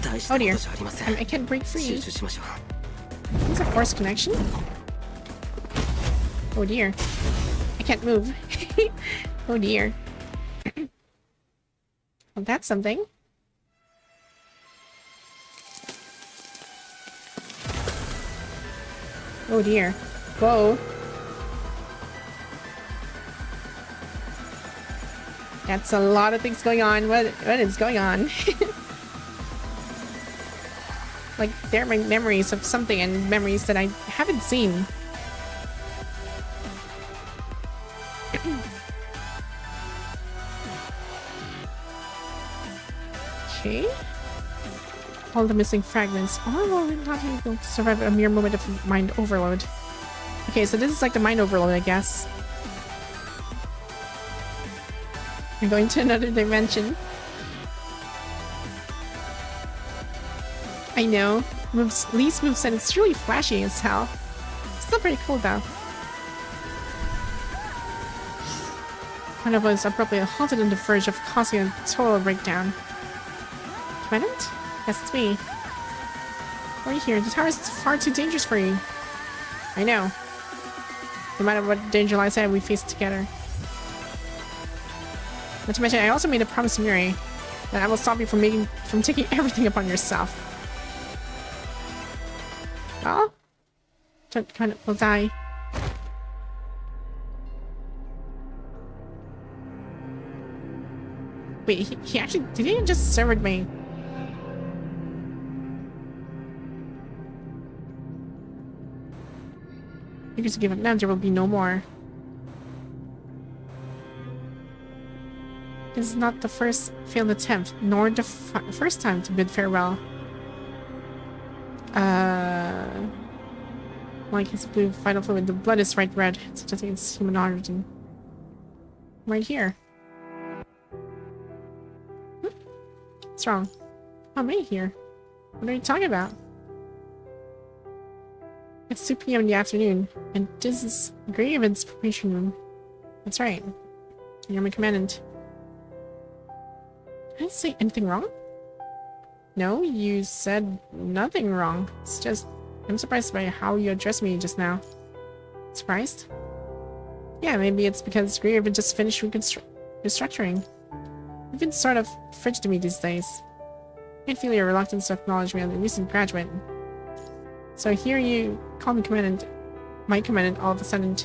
大した Oh こと dear. じゃありません I can't break 集 free. 中しましょう Is a forced connection? Oh dear. I can't move. Oh dear. Well, that's something. Oh dear. Whoa. That's a lot of things going on. What is going on? Like, there are my memories of something and memories that I haven't seen. Okay. All the missing fragments. Oh, I'm not able to survive a mere moment of mind overload. Okay, so this is like the mind overload, I guess. We're going to another dimension. I know. Lee's moveset is really flashy as hell. Still pretty cool though. One of us abruptly halted on the verge of causing a total breakdown. Commandant? Yes, it's me. Why are you here? The tower is far too dangerous for you. I know. No matter what danger lies ahead, we face it together. Not to mention, I also made a promise to Miri that I will stop you from taking everything upon yourself. Well, kind of will die. Wait, he actually did he just severed me? You just give up now, there will be no more. This is not the first failed attempt, nor the first time to bid farewell. Like his blue vital fluid, the blood is bright red, suggesting it's human origin. Right here. What's wrong? How am I here? What are you talking about? It's 2 p.m. in the afternoon, and this is Graven's preparation room. That's right. You're my commandant. Did I say anything wrong? No, you said nothing wrong. It's just, I'm surprised by how you addressed me just now. Surprised? Yeah, maybe it's because Graven just finished restructuring. You've been sort of frigid to me these days. I feel your reluctance to acknowledge me as a recent graduate. So here you call me commandant, my commandant all of a sudden.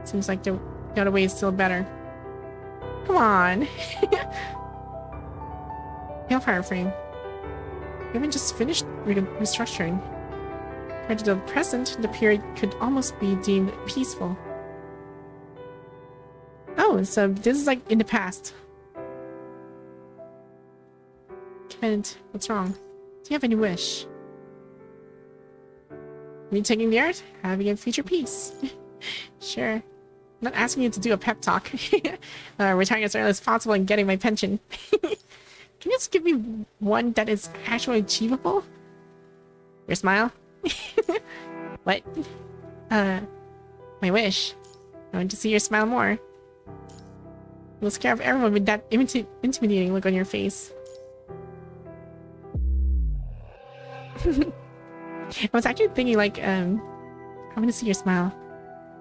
Seems like the other way is still better. Come on! Hellfire frame. We haven't just finished restructuring. Compared to the present, the period could almost be deemed peaceful. Oh, so this is like in the past. Commandant, what's wrong? Do you have any wish? Me taking the art? Having a future peace. Sure. I'm not asking you to do a pep talk. Retiring as early as possible and getting my pension. Can you just give me one that is actually achievable? Your smile? What? My wish. I want to see your smile more. You will scare off everyone with that intimidating look on your face. I was actually thinking like, I want to see your smile.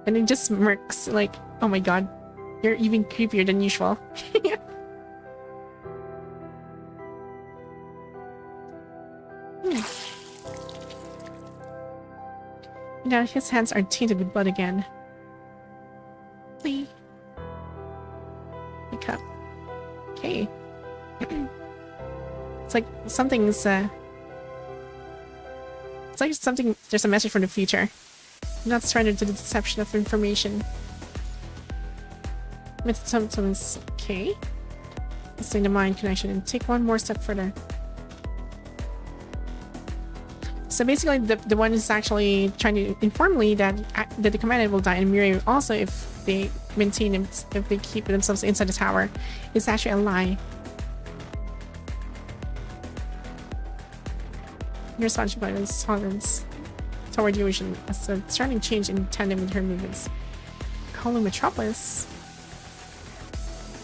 And it just smirks like, oh my god, you're even creepier than usual. Now his hands are tainted with blood again. Wake up. Okay. It's like something's it's like something, there's a message from the future. I'm not surrendered to the deception of information. With symptoms, okay. Let's say the mind connection and take one more step further. So basically, the one is actually trying to inform Lee that the commandant will die, and Mirai also, if they maintain him, if they keep themselves inside the tower, it's actually a lie. Your response by his tolerance toward the ocean as a starting change in tandem with her movements. Calling Metropolis.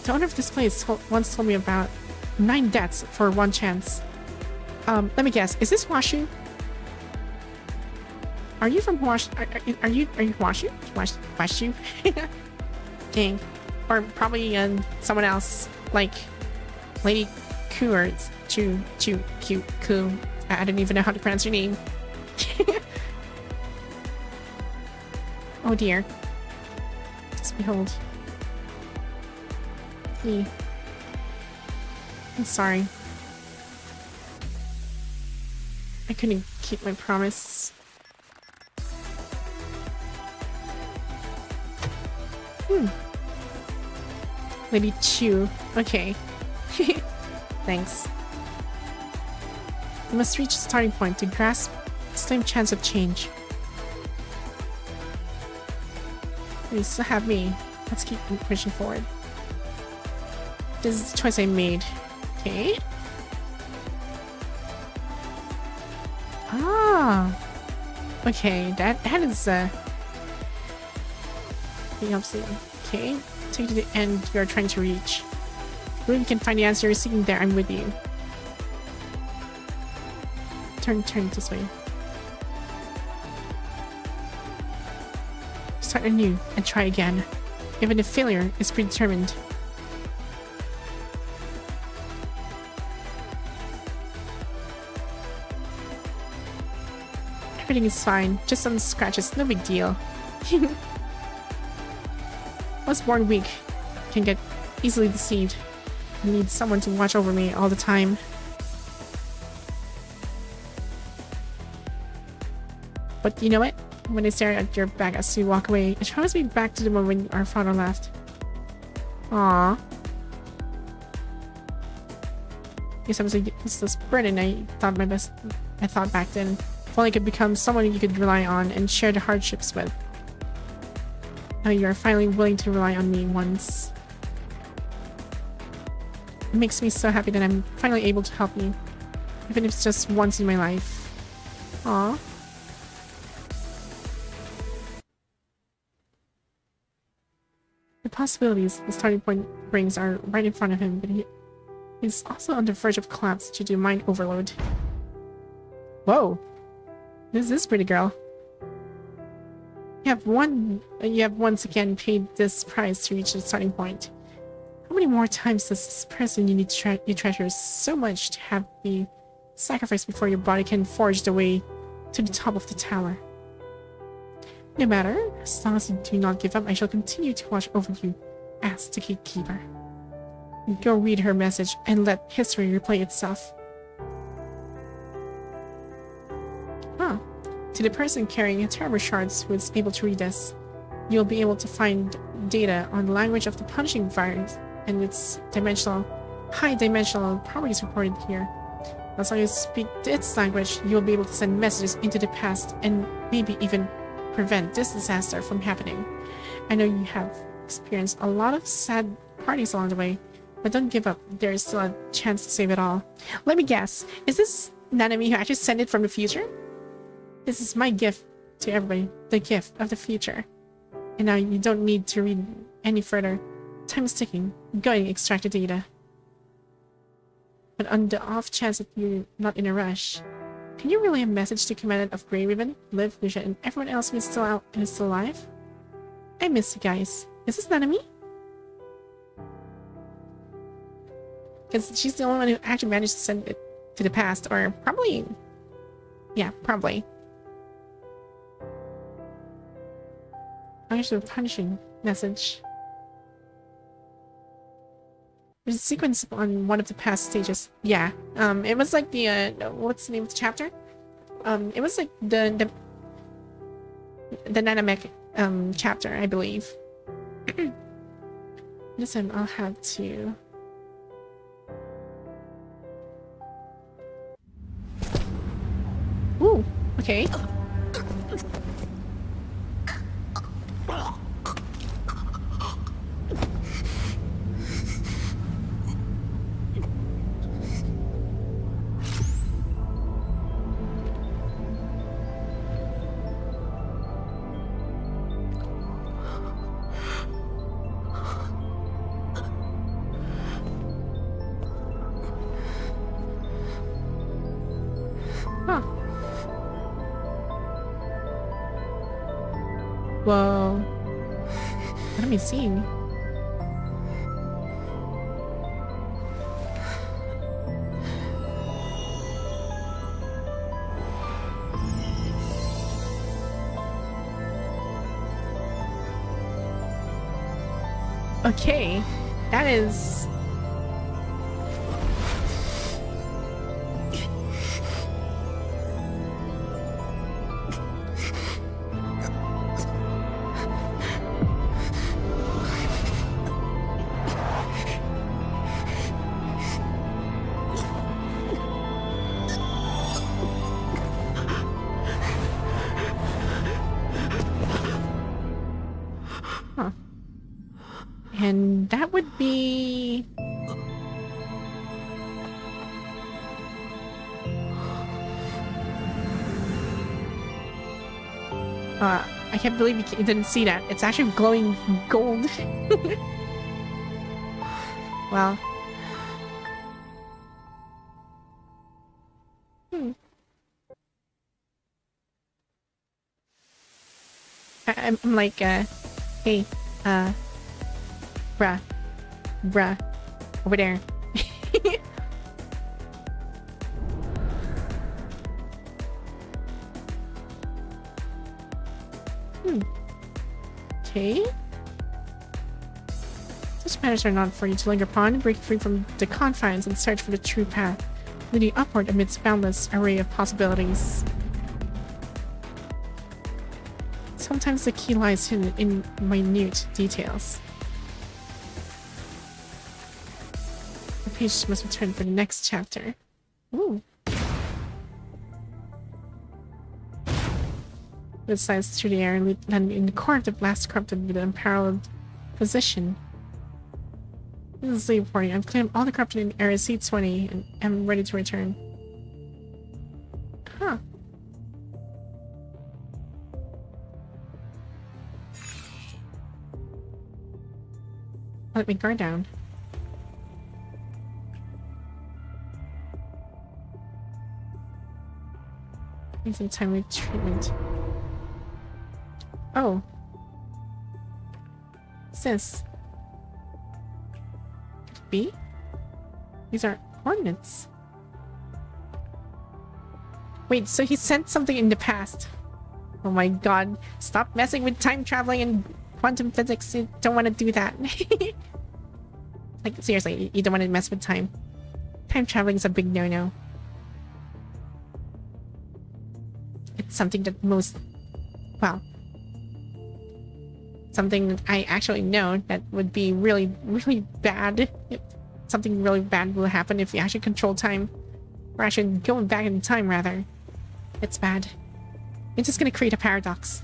The owner of this place once told me about 9 deaths for 1 chance. Let me guess. Is this Washu? Are you from Wash? Are you Washu? Washu? Dang. Or probably someone else like Lady Ku or Ku. I don't even know how to pronounce your name. Oh dear. Just behold. Me. I'm sorry. I couldn't keep my promise. Lady Chu. Okay. Thanks. You must reach a starting point to grasp the slim chance of change. You still have me. Let's keep pushing forward. This is the choice I made. Okay. Ah. Okay, that is okay. Take to the end we are trying to reach. When you can find the answer you're seeking there, I'm with you. Turn this way. Start anew and try again. Even if failure is predetermined. Everything is fine. Just some scratches, no big deal. I was born weak. Can get easily deceived. I need someone to watch over me all the time. But you know what? When I stare at your back as you walk away, it draws me back to the moment our father left. Aww. Guess I was a useless burden. I thought back then. If only I could become someone you could rely on and share the hardships with. Now you are finally willing to rely on me once. It makes me so happy that I'm finally able to help you. Even if it's just once in my life. Aww. The possibilities the starting point brings are right in front of him, but he's also on the verge of collapse due to mind overload. Whoa! Who's this pretty girl? You have once again paid this price to reach the starting point. How many more times does this person you treasure so much to have be sacrificed before your body can forge the way to the top of the tower? No matter, as long as you do not give up, I shall continue to watch over you as the gatekeeper. Go read her message and let history replay itself. Huh. To the person carrying a terrible shards who is able to read this, you'll be able to find data on the language of the punishing virus and its high-dimensional properties reported here. As long as you speak its language, you'll be able to send messages into the past and maybe even prevent this disaster from happening. I know you have experienced a lot of sad parties along the way, but don't give up. There is still a chance to save it all. Let me guess. Is this Nanami who actually sent it from the future? This is my gift to everybody. The gift of the future. And now you don't need to read any further. Time is ticking. Go and extract the data. But on the off chance that you're not in a rush, can you relay a message to Commandant of Grey Ribbon, Liv, Lucia, and everyone else who is still out and is still alive? I miss you guys. Is this Nanami? Because she's the only one who actually managed to send it to the past, or probably... Yeah, probably. Actually, a punishing message. There's a sequence on one of the past stages. Yeah. It was like the what's the name of the chapter? It was like the Nanamech chapter, I believe. Listen, I'll have to. Ooh. Okay. Huh. Whoa. What am I seeing? Okay. That is... Huh. And that would be... I can't believe you didn't see that. It's actually glowing gold. Well. I'm like, hey, bruh, over there. Okay. Such matters are not for you to linger upon. Break free from the confines and search for the true path, leading upward amidst a boundless array of possibilities. Sometimes the key lies hidden in minute details. The page must return for the next chapter. Ooh. It slides through the air and landing in the core of the blast corrupted with an unparalleled position. This is the reporting. I've cleared all the corrupted in area C20 and am ready to return. Huh. Let me guard down. Need some timely treatment. Oh. Sis. Could it be? These are coordinates. Wait, so he sent something in the past. Oh my god. Stop messing with time traveling and quantum physics. You don't want to do that. Like, seriously, you don't want to mess with time. Time traveling is a big no-no. It's something that most... well... something that I actually know that would be really, really bad. Something really bad will happen if you actually control time. Or actually going back in time, rather. It's bad. It's just gonna create a paradox.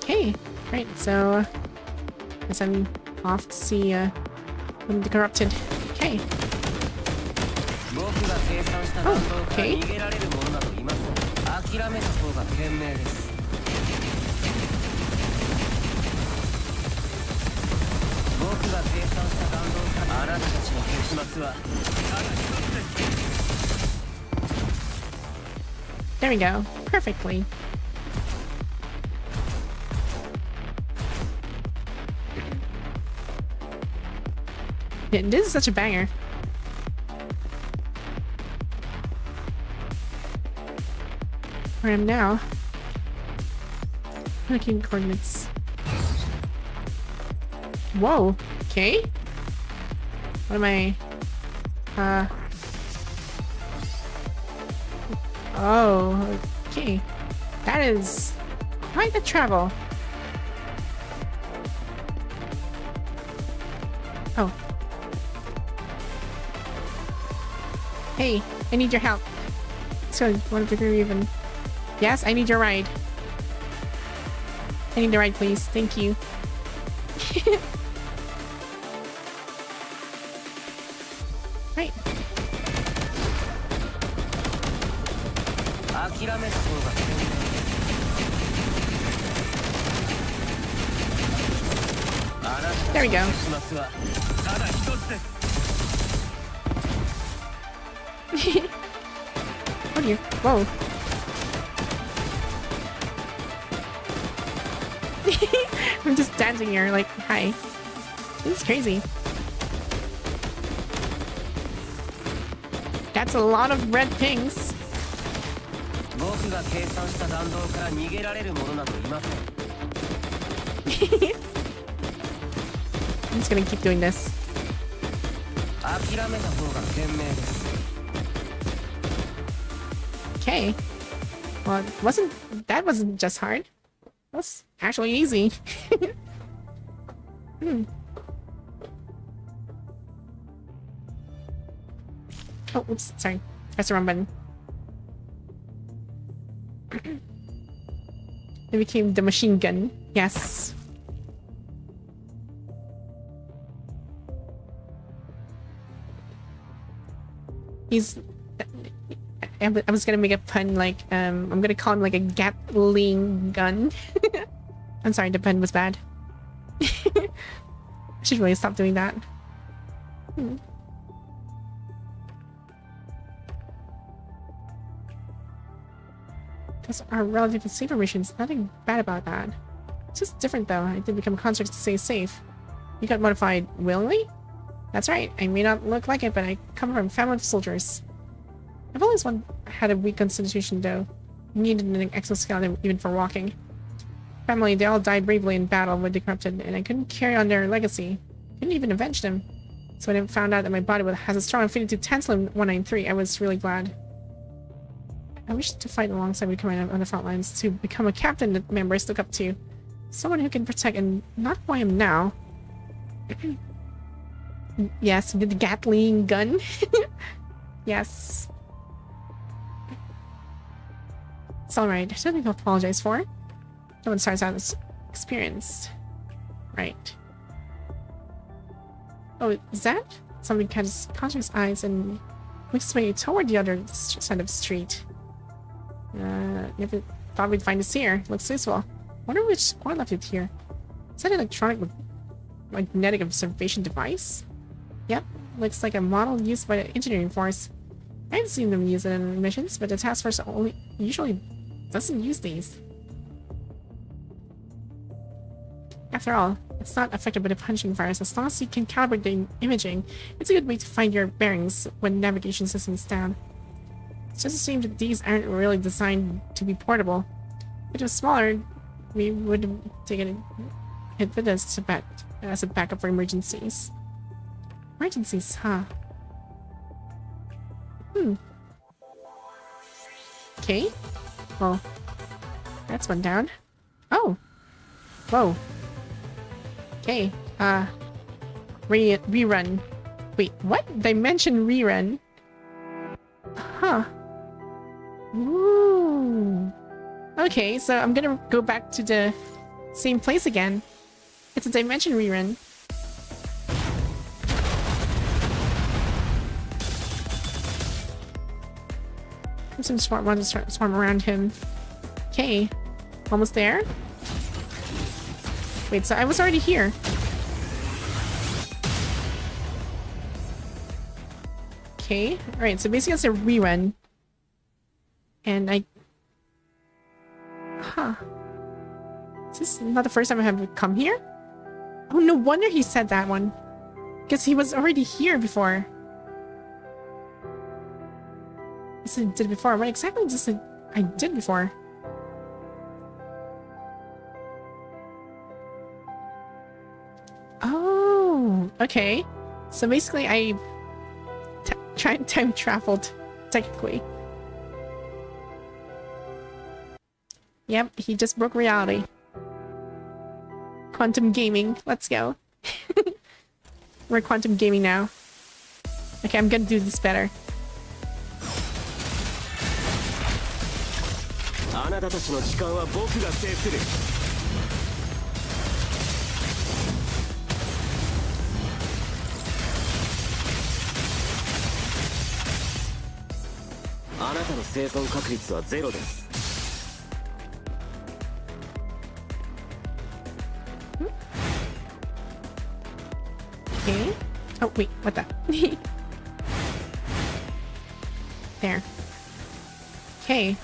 Okay, right, so I guess I'm off to see the corrupted. Okay. Oh, okay. There we go. Perfectly. Yeah, this is such a banger. Where I am now. Looking coordinates. Whoa. Okay. What am I? Oh, okay. That is quite a travel. Oh. Hey, I need your help. So, 1, 2, 3 even. Yes, I need your ride. I need the ride, please. Thank you. Right. There we go. Oh dear. Whoa. I'm just dancing here like, hi. This is crazy. That's a lot of red pings. I'm just gonna keep doing this. Okay. Well, that wasn't just hard. That was actually easy. Oh, oops, sorry. Press the wrong button. It became the machine gun. Yes. He's... I was gonna make a pun like, I'm gonna call him like a Gatling gun. I'm sorry, the pun was bad. I should really stop doing that. Those are relatively safer missions. Nothing bad about that. It's just different though. I did become constructs to stay safe. You got modified willingly? That's right. I may not look like it, but I come from a family of soldiers. I've always had a weak constitution though. Needed an exoskeleton even for walking. Family, they all died bravely in battle with the corrupted, and I couldn't carry on their legacy. Couldn't even avenge them. So when I found out that my body has a strong affinity to Tantalum 193, I was really glad. I wish to fight alongside with command on the front lines, to become a captain that members look up to. Someone who can protect, and not who I am now. Yes, with the Gatling gun. Yes. It's alright. There's nothing to apologize for. No one starts out as experienced. Right. Oh, is that? Somebody catches his eyes and makes his way toward the other side of the street. Never thought we'd find this here. Looks useful. Wonder which squad left it here. Is that an electronic magnetic observation device? Yep. Looks like a model used by the engineering force. I haven't seen them use it in missions, but the task force usually doesn't use these. After all, it's not affected by the punching virus. As long as you can calibrate the imaging, it's a good way to find your bearings when navigation system is down. It's just a shame that these aren't really designed to be portable. If it was smaller, we would have taken it with us as a backup for emergencies. Emergencies, huh? Okay. Well, that's one down. Oh! Whoa. Okay, rerun. Wait, what? Dimension rerun? Huh. Ooh. Okay, so I'm gonna go back to the same place again. It's a dimension rerun. Some smart ones swarm around him. Okay, almost there. Wait, so I was already here. Okay, alright, so basically it's a rerun. And huh. Is this not the first time I have come here? Oh, no wonder he said that one. Because he was already here before. This I did before. What exactly is this I did before? Oh, okay. So basically I time traveled, technically. Yep, he just broke reality. Quantum gaming, let's go. We're quantum gaming now. Okay, I'm gonna do this better. あなたたちの時間は僕が制する。あなたの生存確率は0です。Okay. Oh, wait, what the? There. Okay.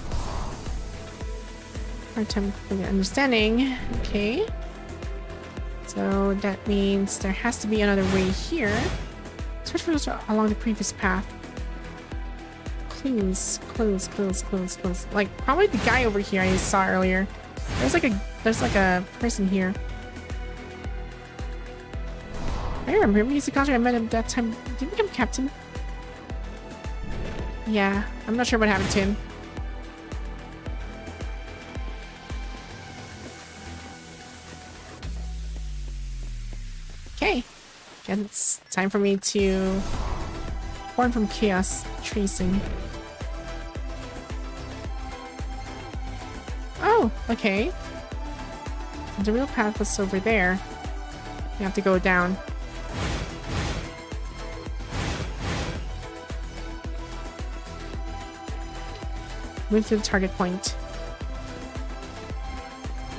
Hard time understanding. Okay. So that means there has to be another way here. Search for along the previous path. Clues. Like, probably the guy over here I saw earlier. There's like a person here. I remember he's the contract I met him that time. Did he become captain? Yeah, I'm not sure what happened to him. Okay. Guess it's time for me to born from chaos tracing. Oh, okay. The real path was over there. You have to go down. Move to the target point.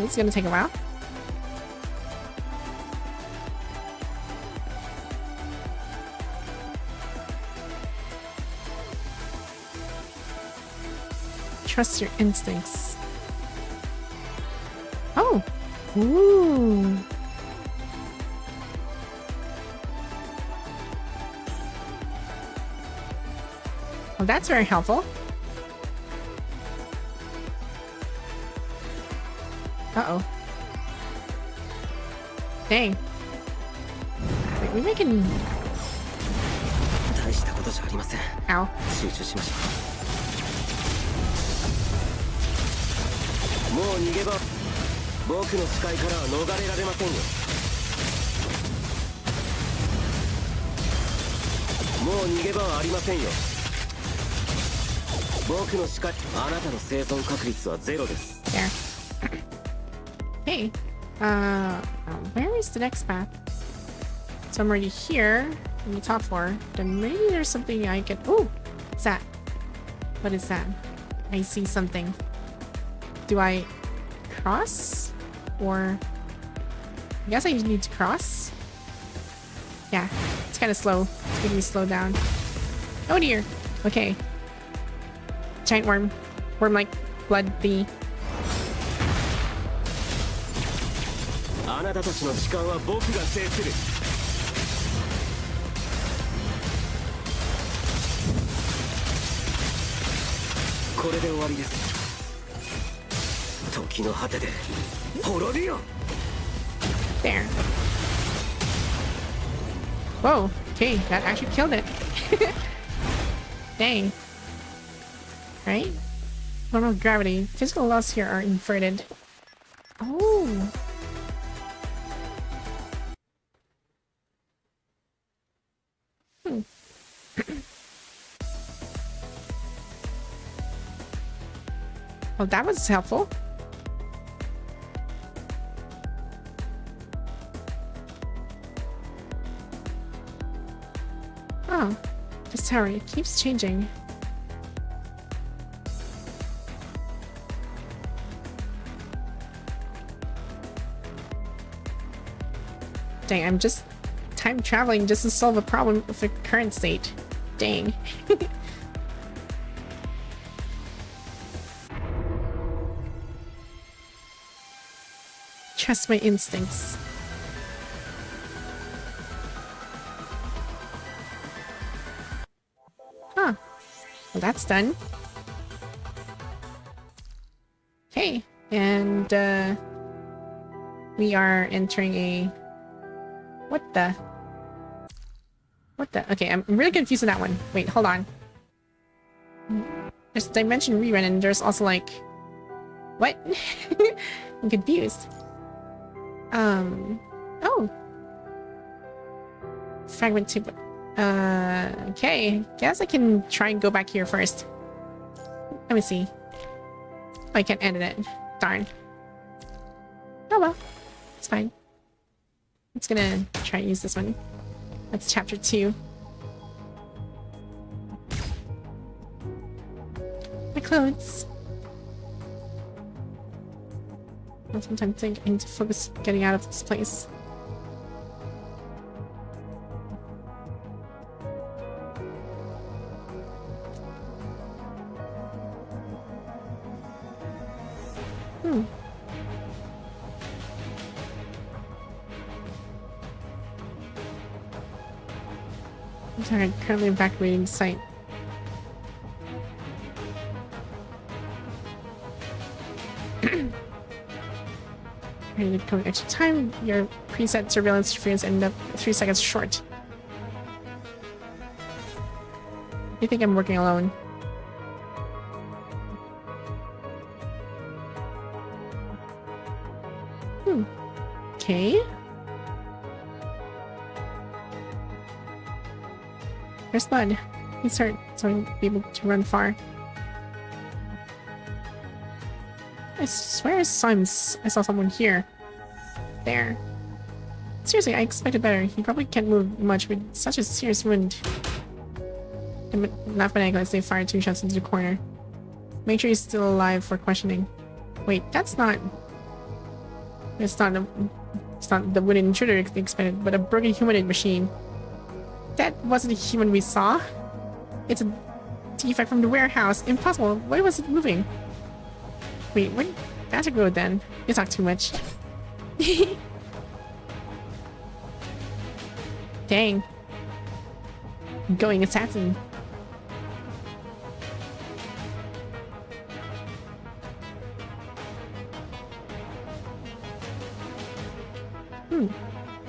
It's gonna take a while. Trust your instincts. Oh! Ooh! Well, that's very helpful. Uh-oh. Dang. Wait, we making... 大したことじゃありません。 Ow. 集中しましょう。もう逃げ場。僕の視界からは逃れられませんよ。もう逃げ場はありませんよ。僕の視界、あなたの生存確率は0です。There. Hey, where is the next path? So I'm already here on the top floor. Then maybe there's something I can. Oh, what's that? What is that? I see something. Do I cross? Or I guess I need to cross? Yeah, it's kind of slow. It's making me slow down. Oh dear. Okay. Giant worm. Worm-like blood thingy. あなたたちの時間は僕が制する。これで終わりです。時の果てで滅びよ。There. Whoa. Okay, that actually killed it. Dang. Right? Normal gravity. Physical laws here are inverted. Oh. Well, that was helpful. Oh, this tower, it keeps changing. Dang, I'm just time traveling just to solve a problem with the current state. Dang. Trust my instincts. Huh. Well, that's done. Okay, and we are entering a... What the? What the? Okay, I'm really confused with that one. Wait, hold on. There's dimension rerun and there's also like... What? I'm confused. Oh. Fragmented. Okay. Guess I can try and go back here first. Let me see. Oh, I can't edit it. Darn. Oh well. It's fine. It's gonna try and use this one. That's chapter 2. My clothes. I sometimes think I need to focus getting out of this place. I'm sorry, currently evacuating the site. Ready to go extra time. Your preset surveillance interference ended up 3 seconds short. You think I'm working alone? Okay. There's blood. He's hurt, so he'll be able to run far. I swear I saw someone here. There. Seriously, I expected better. He probably can't move much with such a serious wound. And not maniacal as they fire 2 shots into the corner. Make sure he's still alive for questioning. Wait, that's not... It's not the wooden intruder expected, but a broken humanoid machine. That wasn't a human we saw. It's a defect from the warehouse. Impossible. Why was it moving? Wait, where did that go then? You talk too much. Dang. Going assassin.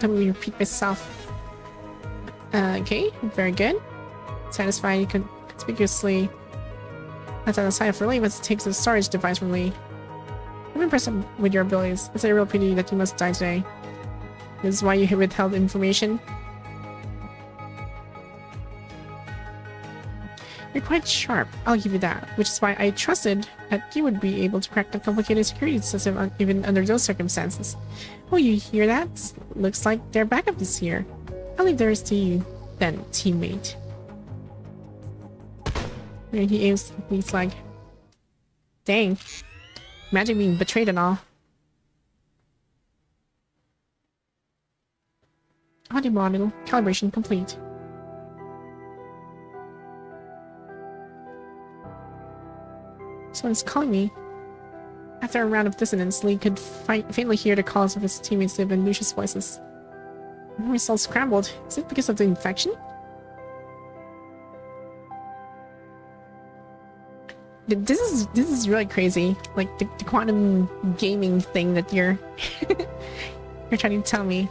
Let me repeat myself. Okay, very good. Satisfied conspicuously. That's on the side for Lee, but it takes a storage device from Lee. I'm impressed with your abilities. It's a real pity that you must die today. This is why you withheld information. You're quite sharp, I'll give you that, which is why I trusted that you would be able to crack the complicated security system even under those circumstances. Oh, you hear that? Looks like their backup is here. I'll leave the rest to you, then, teammate. And he aims Lee's leg. Dang. Imagine being betrayed and all. Audio model calibration complete. Someone's calling me. After a round of dissonance, Lee could faintly hear the calls of his teammates live in Lucius' voices. Memory's all scrambled. Is it because of the infection? This is really crazy. Like the quantum gaming thing that you're you're trying to tell me.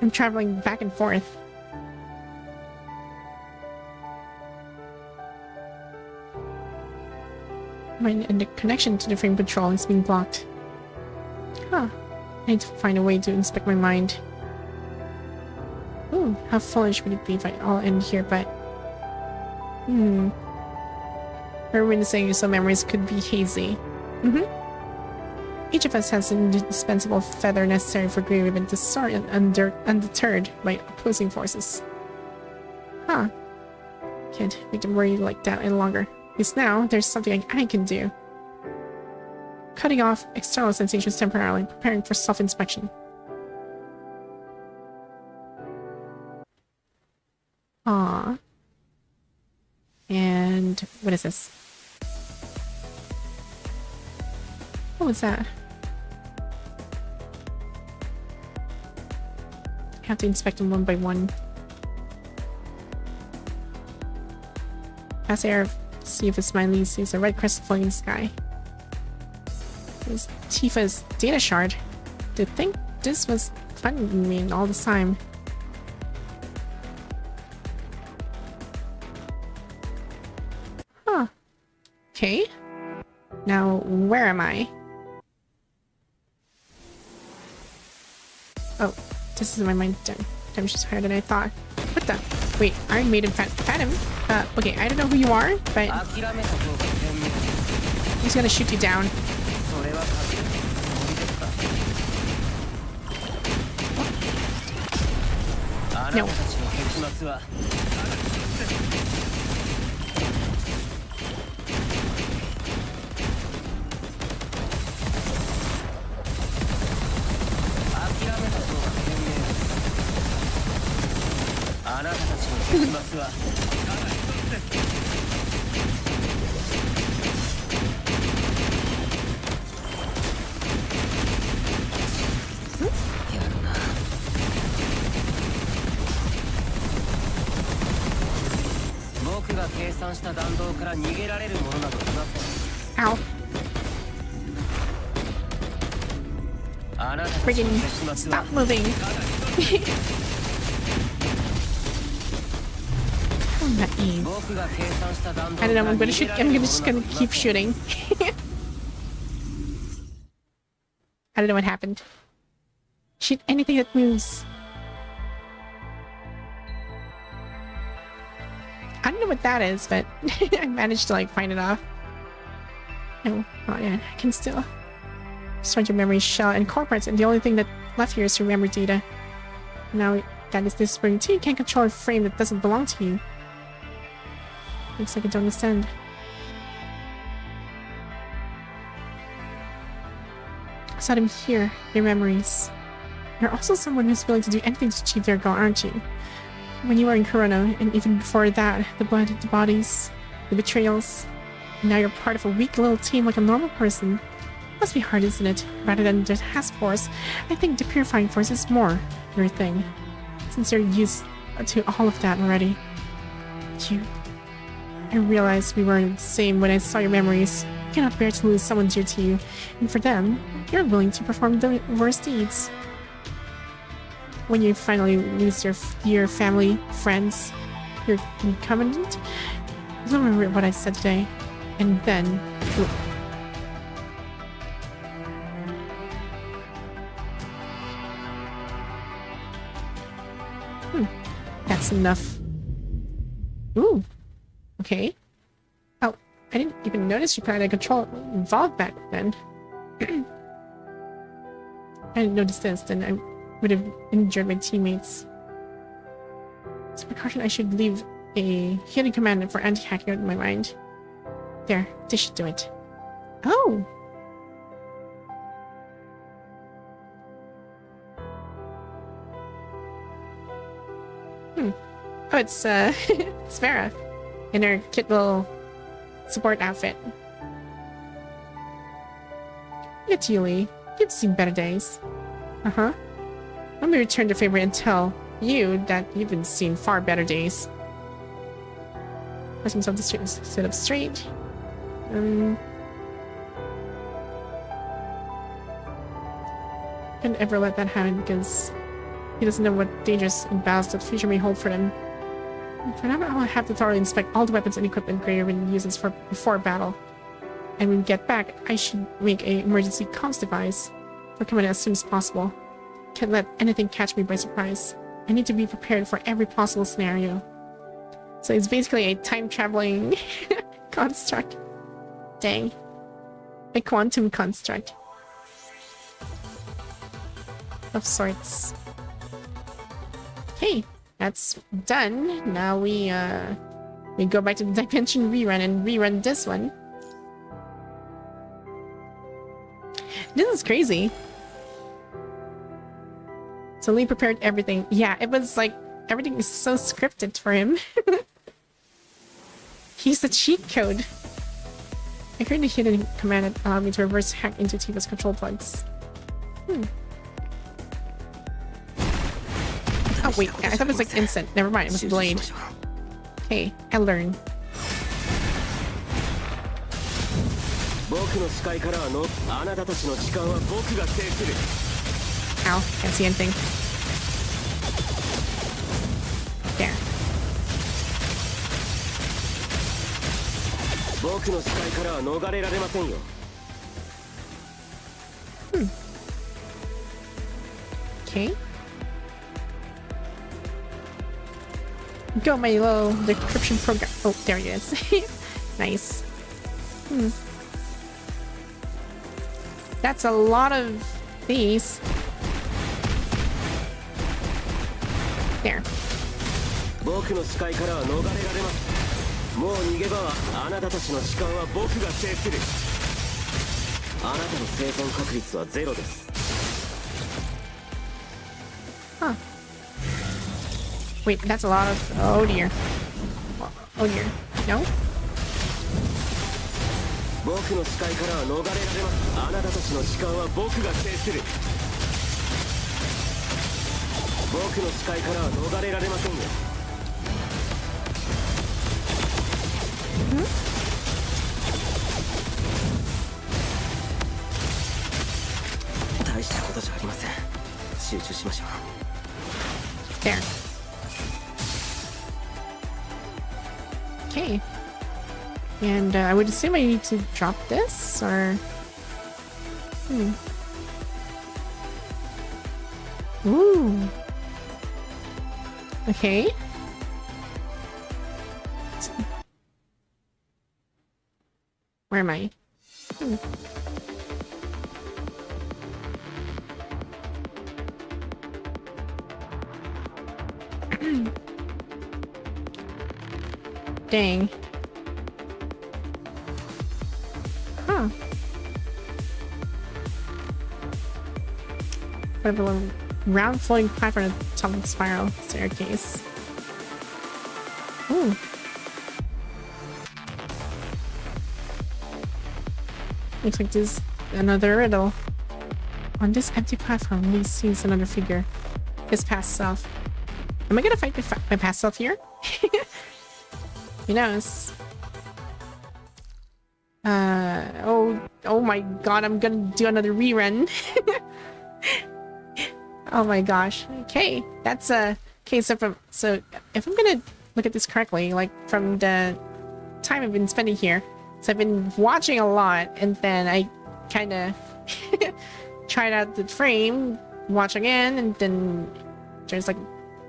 I'm traveling back and forth. And the connection to the frame control is being blocked. Huh. I need to find a way to inspect my mind. Ooh, how foolish would it be if I all end here, but... Everyone saying some memories could be hazy. Each of us has an indispensable feather necessary for grieving to soar undeterred by opposing forces. Huh. Can't make them worry like that any longer. Because now, there's something I can do. Cutting off external sensations temporarily, preparing for self-inspection. Aww. And what is this? What was that? I have to inspect them one by one. Pass air, see if it's Miley sees a red crystal floating in the sky. This Tifa's data shard. To think this was fun me all this time. Huh. Okay. Now, where am I? Oh, this is my mind done. I'm just higher than I thought. What the? Wait, Iron Maiden Phantom? Okay, I don't know who you are, but I'm just gonna shoot you down. No. Ow. Friggin' stop moving. Oh, not Eve. I don't know, I'm just gonna keep shooting. I don't know what happened. Shoot anything that moves. I don't know what that is, but I managed to like find it off. Oh yeah, I can still start your memory shell and incorporates, and the only thing that left here is your memory data. Now that is this spring too, you can't control a frame that doesn't belong to you. Looks like I don't understand. I saw them here, your memories. You're also someone who's willing to do anything to achieve their goal, aren't you? When you were in Corona, and even before that, the blood, the bodies, the betrayals, and now you're part of a weak little team like a normal person. Must be hard, isn't it? Rather than the task force, I think the purifying force is more your thing. Since you're used to all of that already. I realized we weren't the same when I saw your memories. You cannot bear to lose someone dear to you, and for them, you're willing to perform the worst deeds. When you finally lose your family, friends, your covenant, you'll remember what I said today, and then. That's enough. Ooh. Okay. Oh, I didn't even notice you planted a control involved back then. I didn't notice this, then I would have injured my teammates. As a precaution, I should leave a hidden command for anti-hacking in my mind. There, this should do it. Oh! Oh, it's it's Vera in her cute little support outfit. Look at you, Lee. You've seen better days. Uh-huh. Let me return the favor and tell you that you've been seeing far better days. Press himself to sit up straight. Can't ever let that happen because he doesn't know what dangerous and battles the future may hold for them. For now, I'll have to thoroughly inspect all the weapons and equipment Grayraven uses before battle. And when we get back, I should make an emergency comms device for coming as soon as possible. Can't let anything catch me by surprise. I need to be prepared for every possible scenario. So it's basically a time-traveling construct. Dang. A quantum construct. Of sorts. Okay, that's done. Now we go back to the dimension rerun and rerun this one. This is crazy. So Lee prepared everything. Yeah, it was like everything is so scripted for him. He's the cheat code. I created a hidden command that allowed me to reverse hack into Tifa's control plugs. Oh wait, I thought it was like instant. Never mind, it was blade. Okay, I learned. Ow, can't see anything. There. Okay. Go, my little decryption program. Oh, there he is. Nice. That's a lot of these. There. 僕の視界からは逃れられます。もう逃げ場はあなたたちの視界は僕が制する。あなたの生存確率はゼロです。 Huh. Wait, that's a lot of... Oh dear. Oh dear. No? 僕の視界からは逃れられます。あなたたちの時間は僕が制する。僕の視界からは逃れられませんよ。大したことじゃありません。集中しましょう。 There. Okay. And I would assume I need to drop this, or... Ooh. Okay. Where am I? Dang. Huh. What a little round floating platform at the top of the spiral staircase. Ooh. Looks like this another riddle. On this empty platform, Lee sees another figure. His past self. Am I gonna fight my past self here? Who knows? Oh my god, I'm gonna do another rerun. Oh my gosh. Okay, that's a case of so if I'm gonna look at this correctly, like from the time I've been spending here, so I've been watching a lot, and then I kind of tried out the frame, watch again, and then there's like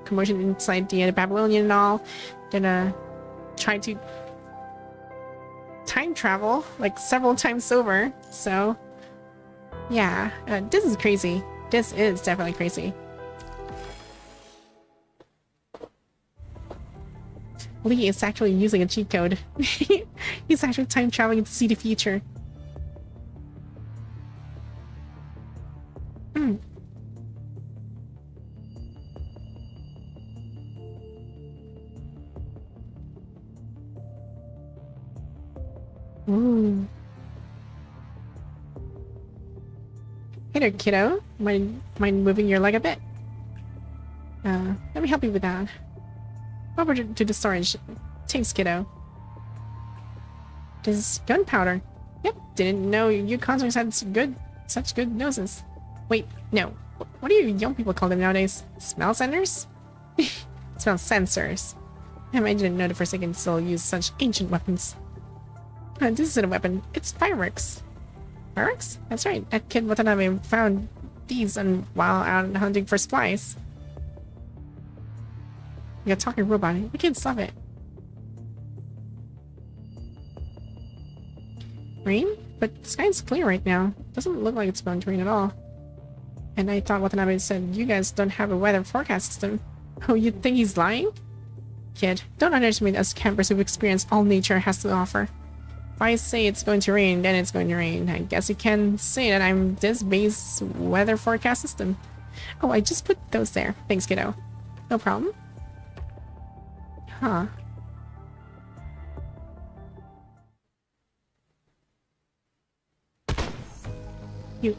commotion inside the Babylonian and all. Then try to time travel like several times over. So yeah, this is crazy. This is definitely crazy. Lee is actually using a cheat code. He's actually time traveling to see the future. Ooh. Hey there, kiddo. Mind moving your leg a bit? Let me help you with that. Over to the storage. Thanks, kiddo. This is gunpowder. Yep, didn't know you concerts had such good noses. Wait, no. What do you young people call them nowadays? Smell sensors? Smell sensors. I didn't know the Forsaken still use such ancient weapons. This isn't a weapon, it's fireworks. Fireworks? That's right, that kid Watanabe found these while out hunting for supplies. You got a talking robot, we can't stop it. Rain? But the sky's clear right now. Doesn't look like it's going to rain at all. And I thought Watanabe said you guys don't have a weather forecast system. Oh, you think he's lying? Kid, don't underestimate us campers who've experienced all nature has to offer. If I say it's going to rain, then it's going to rain. I guess you can say that I'm this base weather forecast system. Oh, I just put those there. Thanks, kiddo. No problem. Huh. You,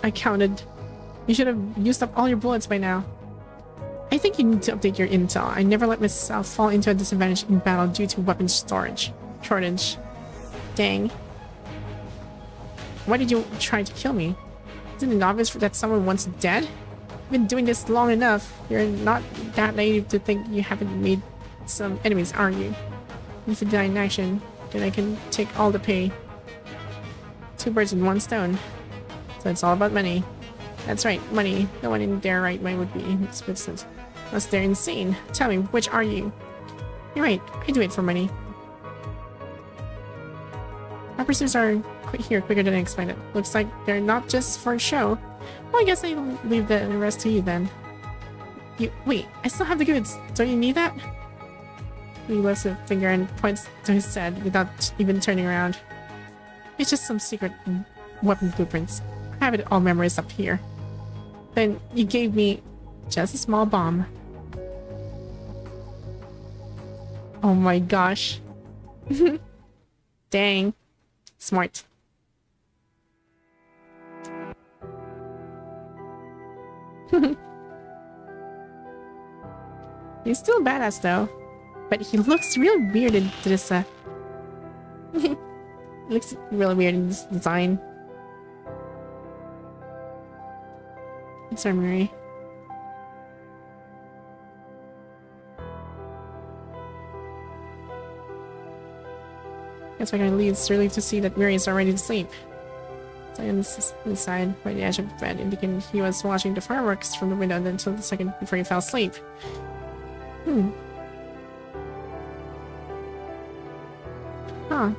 I counted. You should have used up all your bullets by now. I think you need to update your intel. I never let myself fall into a disadvantage in battle due to weapon shortage. Dang. Why did you try to kill me? Isn't it obvious that someone wants dead? You've been doing this long enough. You're not that naive to think you haven't made some enemies, are you? If you die in action, then I can take all the pay. 2 birds with 1 stone. So it's all about money. That's right, money. No one in their right mind would be in this business. Unless they're insane. Tell me, which are you? You're right, I do it for money. Our pursuits are here quicker than I expected. Looks like they're not just for show. Well, I guess I'll leave the rest to you then. Wait, I still have the goods. Don't you need that? He lifts a finger and points to his head without even turning around. It's just some secret weapon blueprints. I have it all memorized up here. Then you gave me just a small bomb. Oh my gosh. Dang. Smart. He's still badass though. But he looks real weird in this he looks really weird in this design. It's our Miri. Guess we're gonna leave. It's relieved to see that Miri is already asleep. So on the side by the edge of the bed, indicating he was watching the fireworks from the window until the second before he fell asleep. Huh.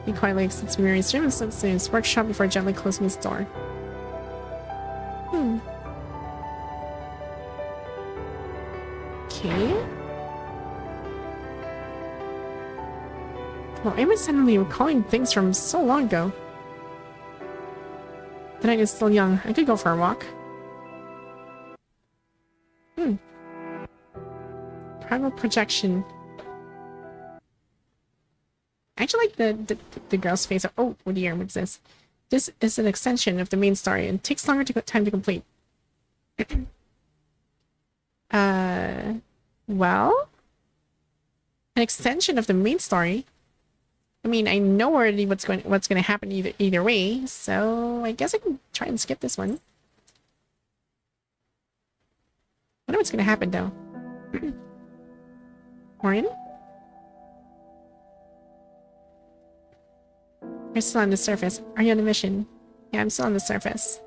He quietly exits Miri's room and slips in his workshop before gently closing his door. Okay. Well, I'm suddenly recalling things from so long ago. The night is still young. I could go for a walk. Primal projection. I actually like the girl's face. Oh dear, what's this? This is an extension of the main story and takes longer time to complete. Well, an extension of the main story. I mean, I know already what's going to happen either way, so I guess I can try and skip this one. I know what's going to happen though. Orion? You're still on the surface. Are you on a mission? Yeah, I'm still on the surface.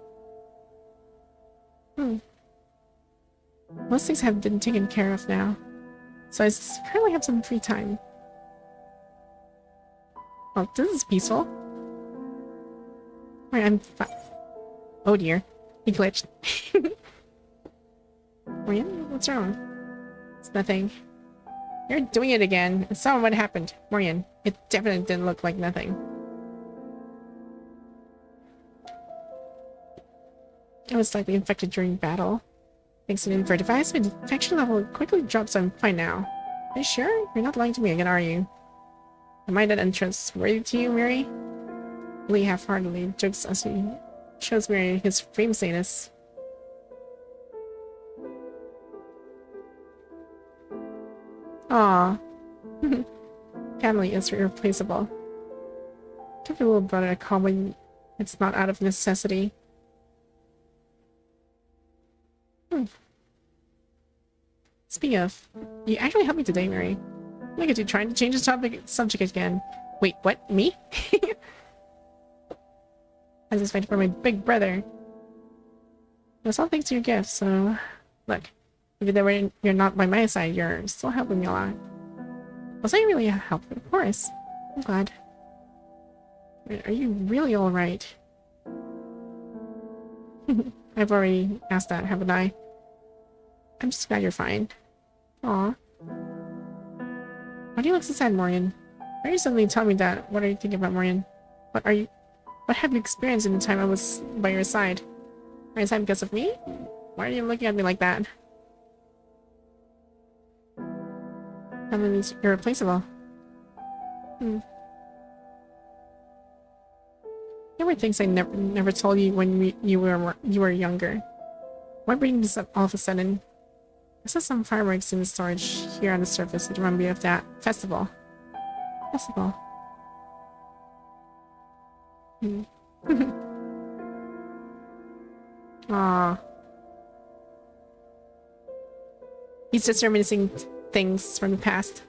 Most things have been taken care of now. So I currently have some free time. Oh, this is peaceful. Alright, I'm fine. Oh dear. He glitched. Morian, what's wrong? It's nothing. You're doing it again. I saw what happened. Morian, it definitely didn't look like nothing. I was slightly infected during battle. Thanks to the Imperfect device, my infection level quickly dropped, so I'm fine now. Are you sure? You're not lying to me again, are you? Am I that untrustworthy to you, Miri? Lee half-heartedly jokes as he shows Miri his frame status. Aww. Family is irreplaceable. Give your little brother a call when it's not out of necessity. Speaking of, you actually helped me today, Miri. Look at you trying to change the subject again. Wait, what? Me? I was just fighting for my big brother. It was all thanks to your gift, so... Look, even though you're not by my side, you're still helping me a lot. Was I really a help? Of course. I'm glad. Are you really alright? I've already asked that, haven't I? I'm just glad you're fine. Aw. Why do you look so sad, Morian? Why are you suddenly telling me that? What are you thinking about, Morian? What have you experienced in the time I was by your side? Are you sad because of me? Why are you looking at me like that? Family is irreplaceable. There were things I never told you when you were younger. Why bring this up all of a sudden? I saw some fireworks in the storage here on the surface. It reminded me of that festival. Aww. He's just reminiscing things from the past.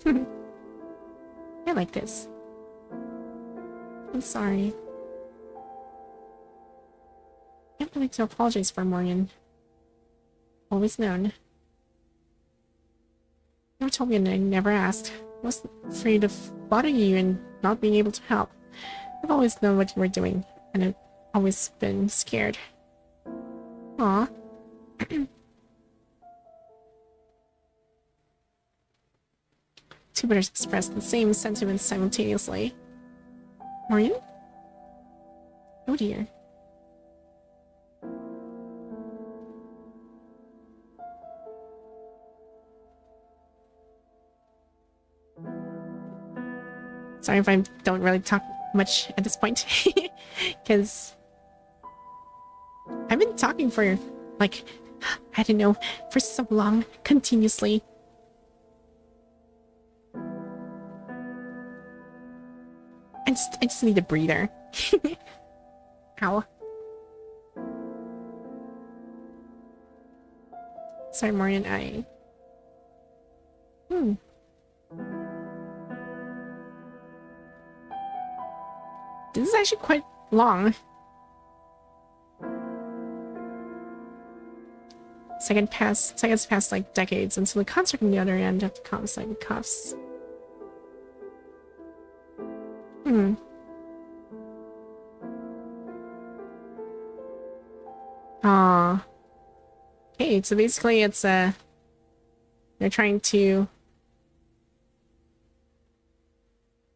I like this. I'm sorry. I have nothing to apologize for, Morgan. Always known. Never told me and I never asked. I was afraid of bothering you and not being able to help. I've always known what you were doing, and I've always been scared. Aw. Two brothers expressed the same sentiments simultaneously. Morgan? Oh dear. Sorry if I don't really talk much at this point, because I've been talking for, like, I don't know, for so long, continuously. I just need a breather. Ow. Sorry, Morgan, This is actually quite long. Seconds pass like decades until the concert on the other end of the like cuffs. Aw. Okay, so basically it's they're trying to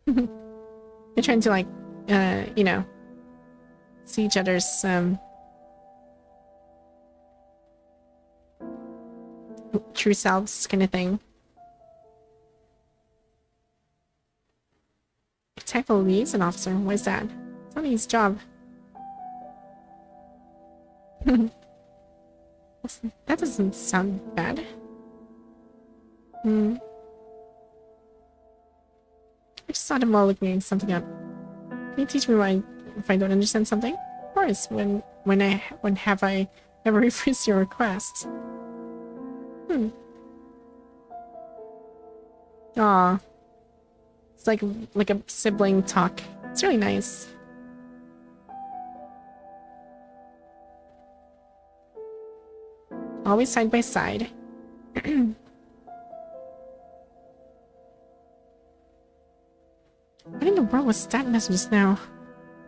they're trying to like you know, see each other's true selves kind of thing. Type of liaison officer, what is that? It's not his job. That doesn't sound bad. I just thought him while looking something up. Can you teach me why if I don't understand something? Of course. When have I ever refused your request? Aw. It's like a sibling talk. It's really nice. Always side by side. What in the world was that message now?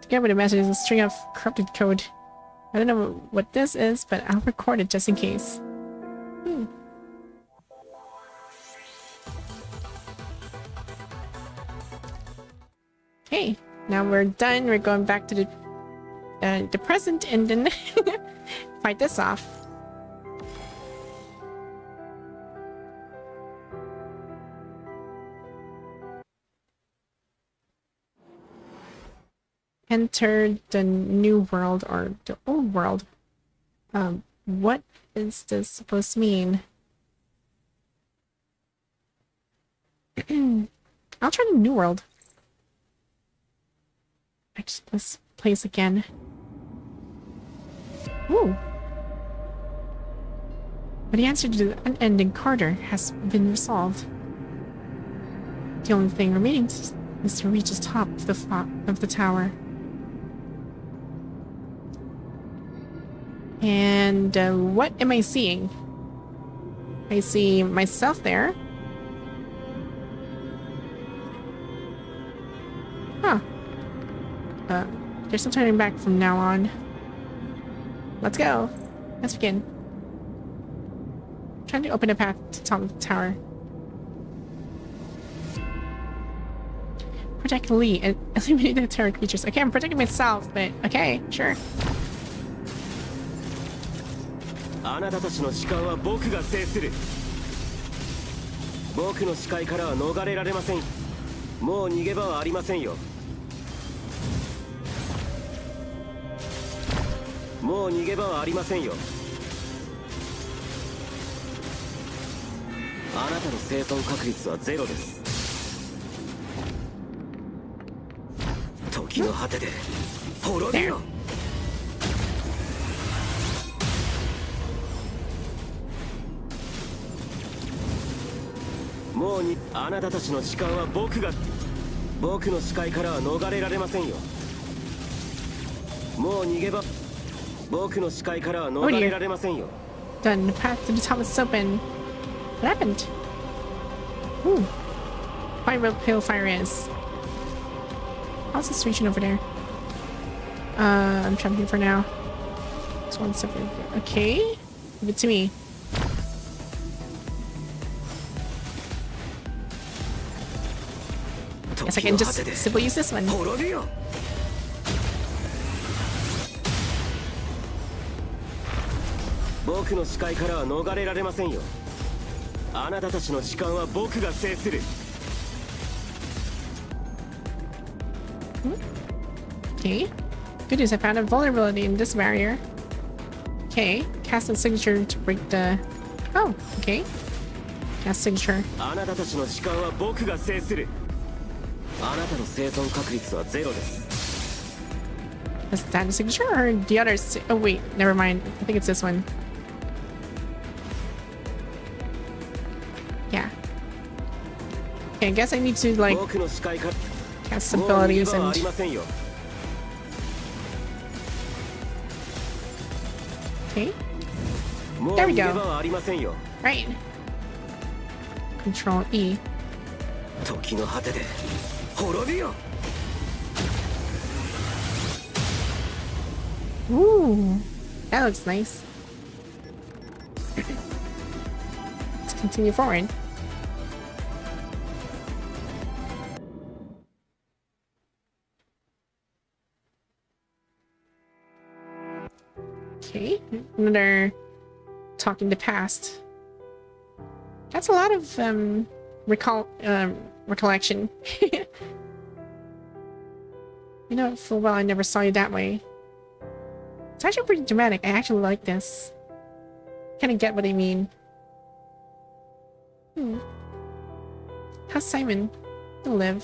Together with the message is a string of corrupted code. I don't know what this is, but I'll record it just in case. Okay, now we're done. We're going back to the present and then fight this off. Enter the new world or the old world. What is this supposed to mean? I'll try the new world. Exit this place again. Ooh. But the answer to the unending corridor has been resolved. The only thing remaining is to reach the top of the tower. And what am I seeing? I see myself there. Huh. There's no turning back from now on. Let's go. Let's begin. I'm trying to open a path to the top of the tower. Protect Lee and eliminate the terror creatures. Okay, I'm protecting myself, but okay, sure. あなたたちの視界は僕が制する。僕の視界からは逃れられません。もう逃げ場はありませんよ。もう逃げ場はありませんよ。あなたの生存確率はゼロです。時の果てで滅びろ。もうにあなたたちの時間は僕の視界からは逃れられませんよ。もう逃げ場僕の視界からは逃れられませんよ。 Done. The path to the top is open. What happened? Ooh. Quite where Pale-Fire is. How's the situation over there? I'm jumping for now. This one's separate. Okay. Give it to me. Guess I can just simply use this one. 滅びよ。僕の視界からは逃れられませんよ。あなたたちの時間は僕が制する。Okay. Good news, I found a vulnerability in this barrier. Okay. Cast a signature to break the... Oh, okay. Cast signature. あなたたちの時間は僕が制する。あなたの生存確率はゼロです。Is that a signature or the others? Oh wait, never mind. I think it's this one. Yeah. Okay, I guess I need to like 僕の視界から cast もう逃げ abilities 場はあ and りませんよ。 okay. もう There we 逃 go. げ場はありませんよ。 Right. Control E. 時の果てで滅びよ。 Ooh, that looks nice. Let's continue forward. Okay, another talking the past. That's a lot of recollection. You know full well I never saw you that way. It's actually pretty dramatic. I actually like this. Kind of get what I mean. How's Simon? He'll live.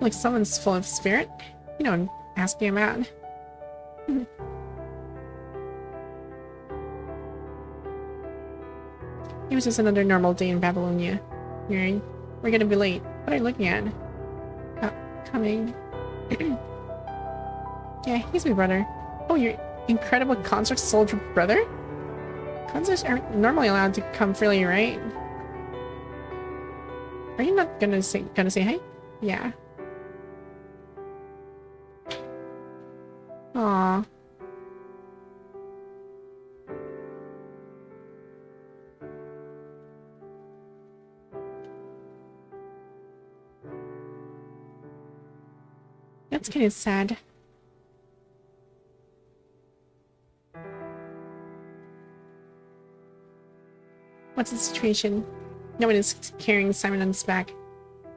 Like someone's full of spirit. You know, ask me him out. It was just another normal day in Babylonia. We're gonna be late. What are you looking at? Coming. Yeah, he's my brother. Oh, your incredible construct soldier brother? Constructs aren't normally allowed to come freely, right? Are you not gonna say hi? Yeah. Aww. That's kind of sad. What's the situation? No one is carrying Simon on his back.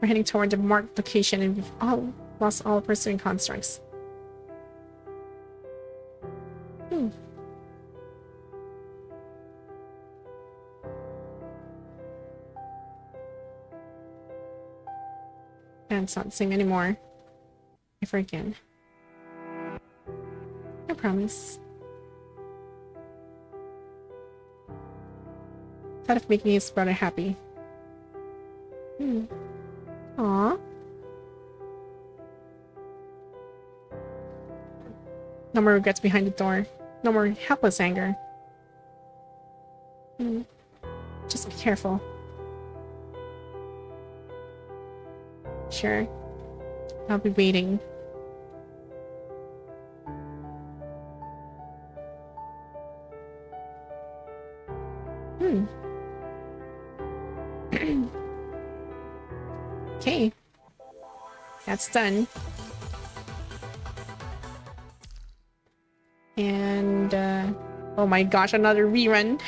We're heading toward the marked location and we've all lost all pursuing constructs. And it's not the same anymore. Ever again. I promise. Thought of making his brother happy. Aww. No more regrets behind the door. No more helpless anger. Just be careful. Sure. I'll be waiting. Okay. That's done. And, oh my gosh, another rerun.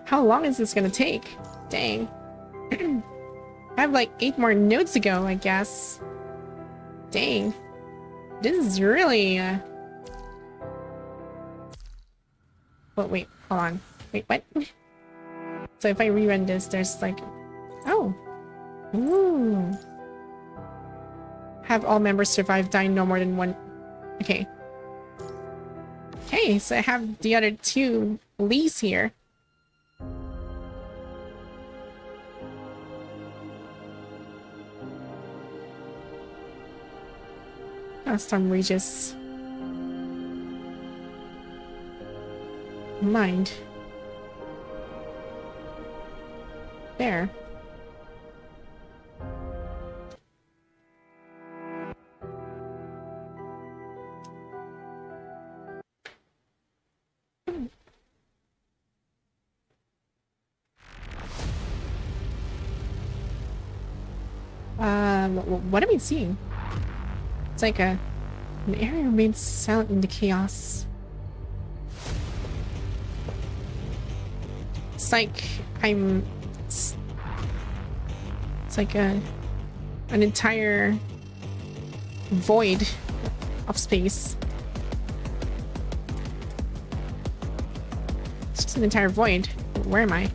How long is this gonna take? Dang. I have like 8 more notes to go, I guess. Dang. This is really, Oh, wait, hold on. Wait, what? So if I rerun this, there's like... Oh. Ooh. Have all members survive dying no more than one... Okay. Okay, so I have the other two Lees here. Oh, Storm Regis. Mind. There. What am I seeing? It's like an area remains silent in the chaos. It's like it's like an entire void of space. It's just an entire void. Where am I?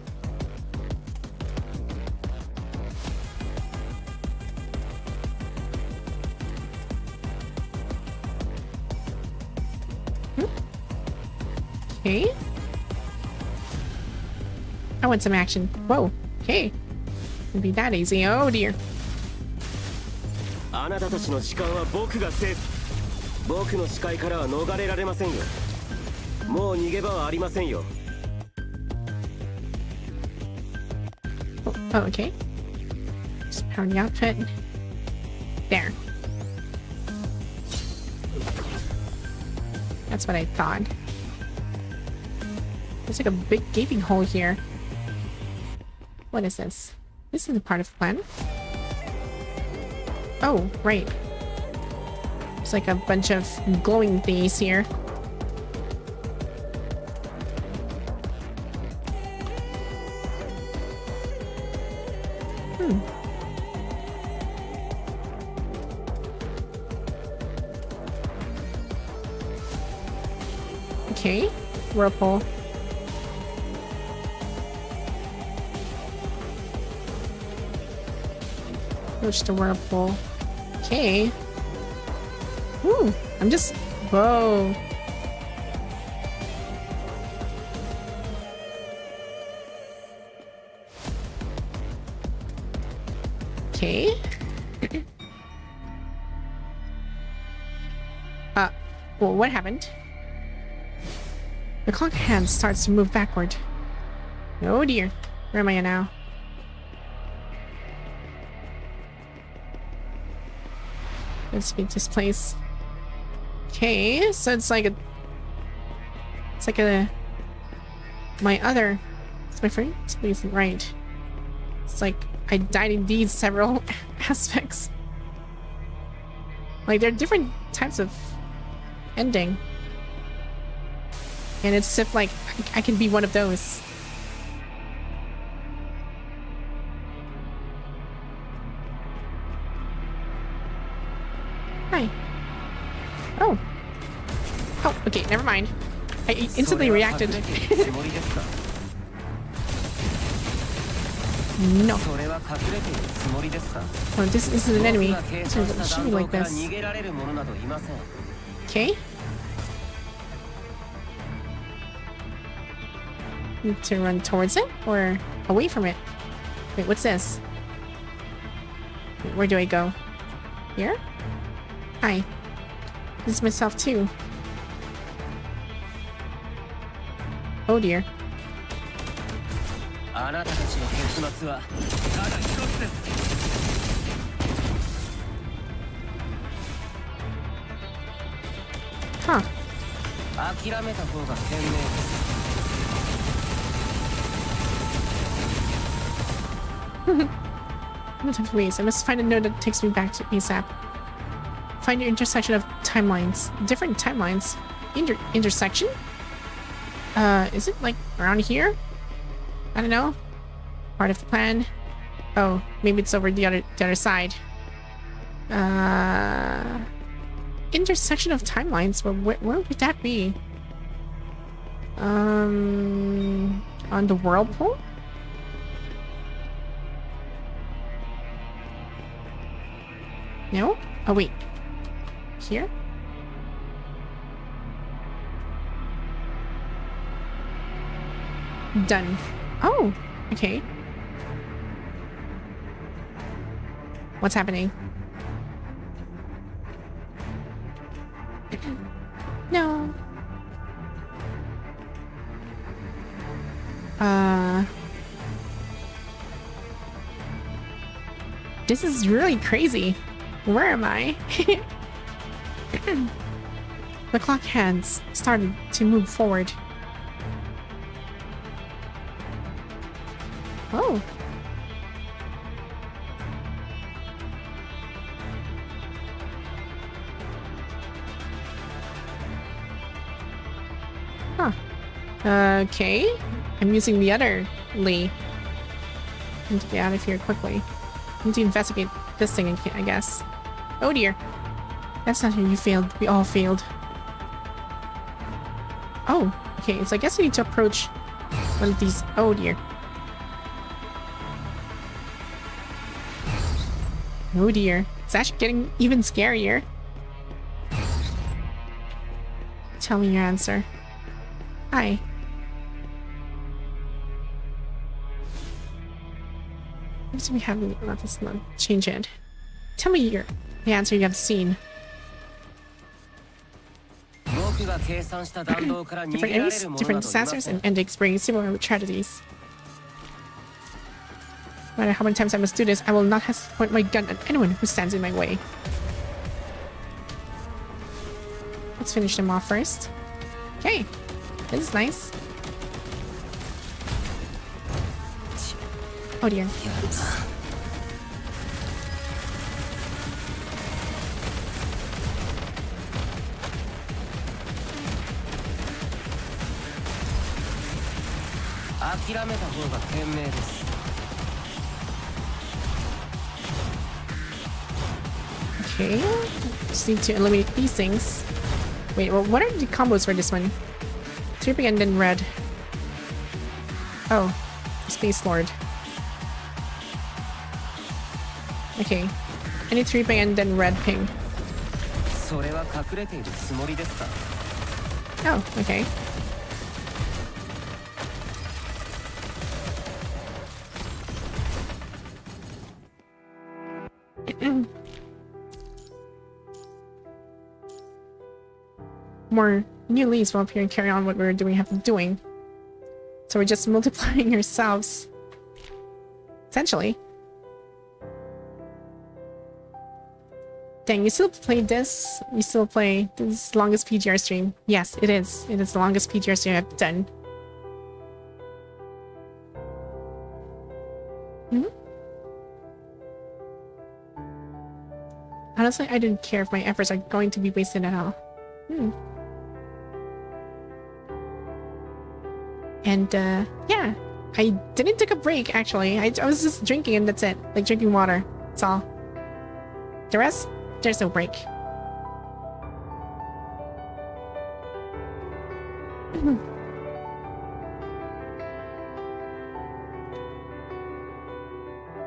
Okay. I want some action. Whoa. Okay. It'd be that easy. Oh dear. あなたたちの時間は僕が制す。僕の視界からは逃れられませんよ。もう逃げ場はありませんよ。Oh, okay. Just power the outfit. There. That's what I thought. There's like a big gaping hole here. What is this? This isn't part of the plan. Oh, right. There's like a bunch of glowing thingies here. Okay. Whirlpool. Approach the whirlpool. Okay. Ooh, I'm just... Whoa. Okay. Well, what happened? The clock hand starts to move backward. Oh dear. Where am I now? Let's beat this place. Okay, so it's like a... It's like a... My other... It's my friend? This isn't right. It's like I died in these several aspects. Like, there are different types of ending. And it's as if, like, I can be one of those. Hi. Oh. Oh, okay, never mind. I instantly reacted. No. Oh, this is an enemy. So it should be like this. Okay. Need to run towards it or away from it? Wait, what's this? Wait, where do I go? Here? Hi. This is myself too. Oh dear. Huh. Ways. I must find a node that takes me back to ASAP. Find your intersection of timelines. Different timelines. Intersection? Is it like around here? I don't know. Part of the plan. Oh, maybe it's over the other side. Intersection of timelines. Well, where would that be? On the whirlpool? No? Oh wait. Here? Done. Oh, okay. What's happening? No. This is really crazy. Where am I? The clock hands started to move forward. Oh. Huh. Okay. I'm using the other Lee. I need to get out of here quickly. I need to investigate this thing, I guess. Oh dear. That's not how you failed. We all failed. Oh, okay. So I guess I need to approach one of these. Oh dear. Oh dear. It's actually getting even scarier. Tell me your answer. Hi. What do we have? Let's not change it. Tell me the answer you have seen. Different enemies, different disasters, and endings bring similar tragedies. No matter how many times I must do this, I will not hesitate to point my gun at anyone who stands in my way. Let's finish them off first. Okay, this is nice. Oh dear. Oops. Okay, just need to eliminate these things. Wait, well, what are the combos for this one? 3 and then red. Oh, Space Lord. Okay, I need 3 and then red ping. Oh, okay. More new leads will appear and carry on what we have been doing. So we're just multiplying ourselves. Essentially. Dang, you still play this? You still play this longest PGR stream? Yes, it is. It is the longest PGR stream I've done. Honestly, I didn't care if my efforts are going to be wasted at all. And, yeah. I didn't take a break, actually. I was just drinking and that's it. Like, drinking water. That's all. The rest, there's no break.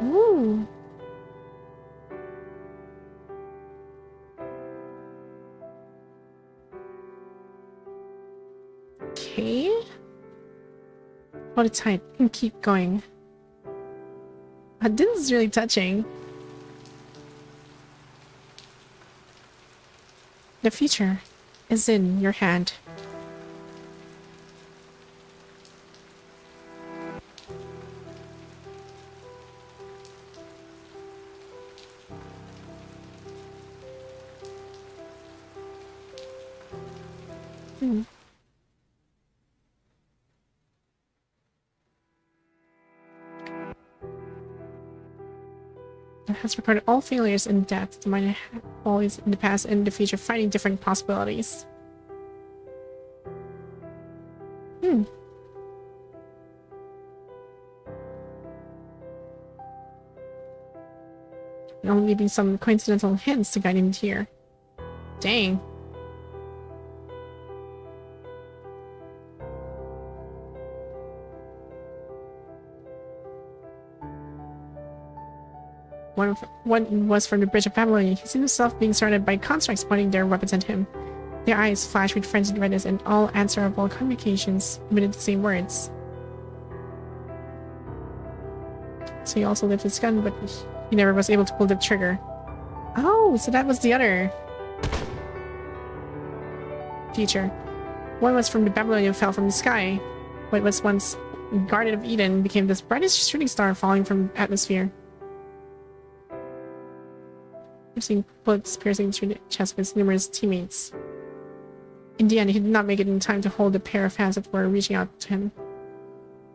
Ooh. Okay. Hold it tight and keep going. This is really touching. The future is in your hand. It has recorded all failures and deaths. The mind always in the past and in the future, finding different possibilities. And only leaving some coincidental hints to guide him here. Dang. One was from the Bridge of Babylon. He seen himself being surrounded by constructs pointing their weapons at him. Their eyes flashed with frenzied redness, and all answerable communications emitted the same words. So he also lifted his gun, but he never was able to pull the trigger. Oh, so that was the other feature. One was from the Babylonian fell from the sky. What was once Garden of Eden became this brightest shooting star falling from atmosphere. I've seen bullets piercing through the chest of his numerous teammates. In the end, he did not make it in time to hold a pair of hands that were reaching out to him.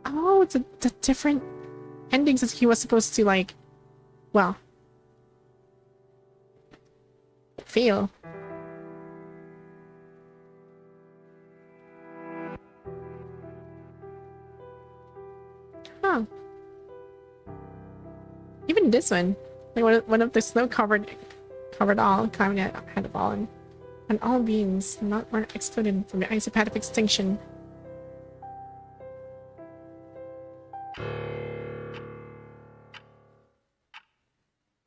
Oh, it's the different endings that he was supposed to, like, well, fail. Huh. Even this one, like one of the snow covered all, climbing had a fallen. And all beings not were excluded from the icy path of extinction.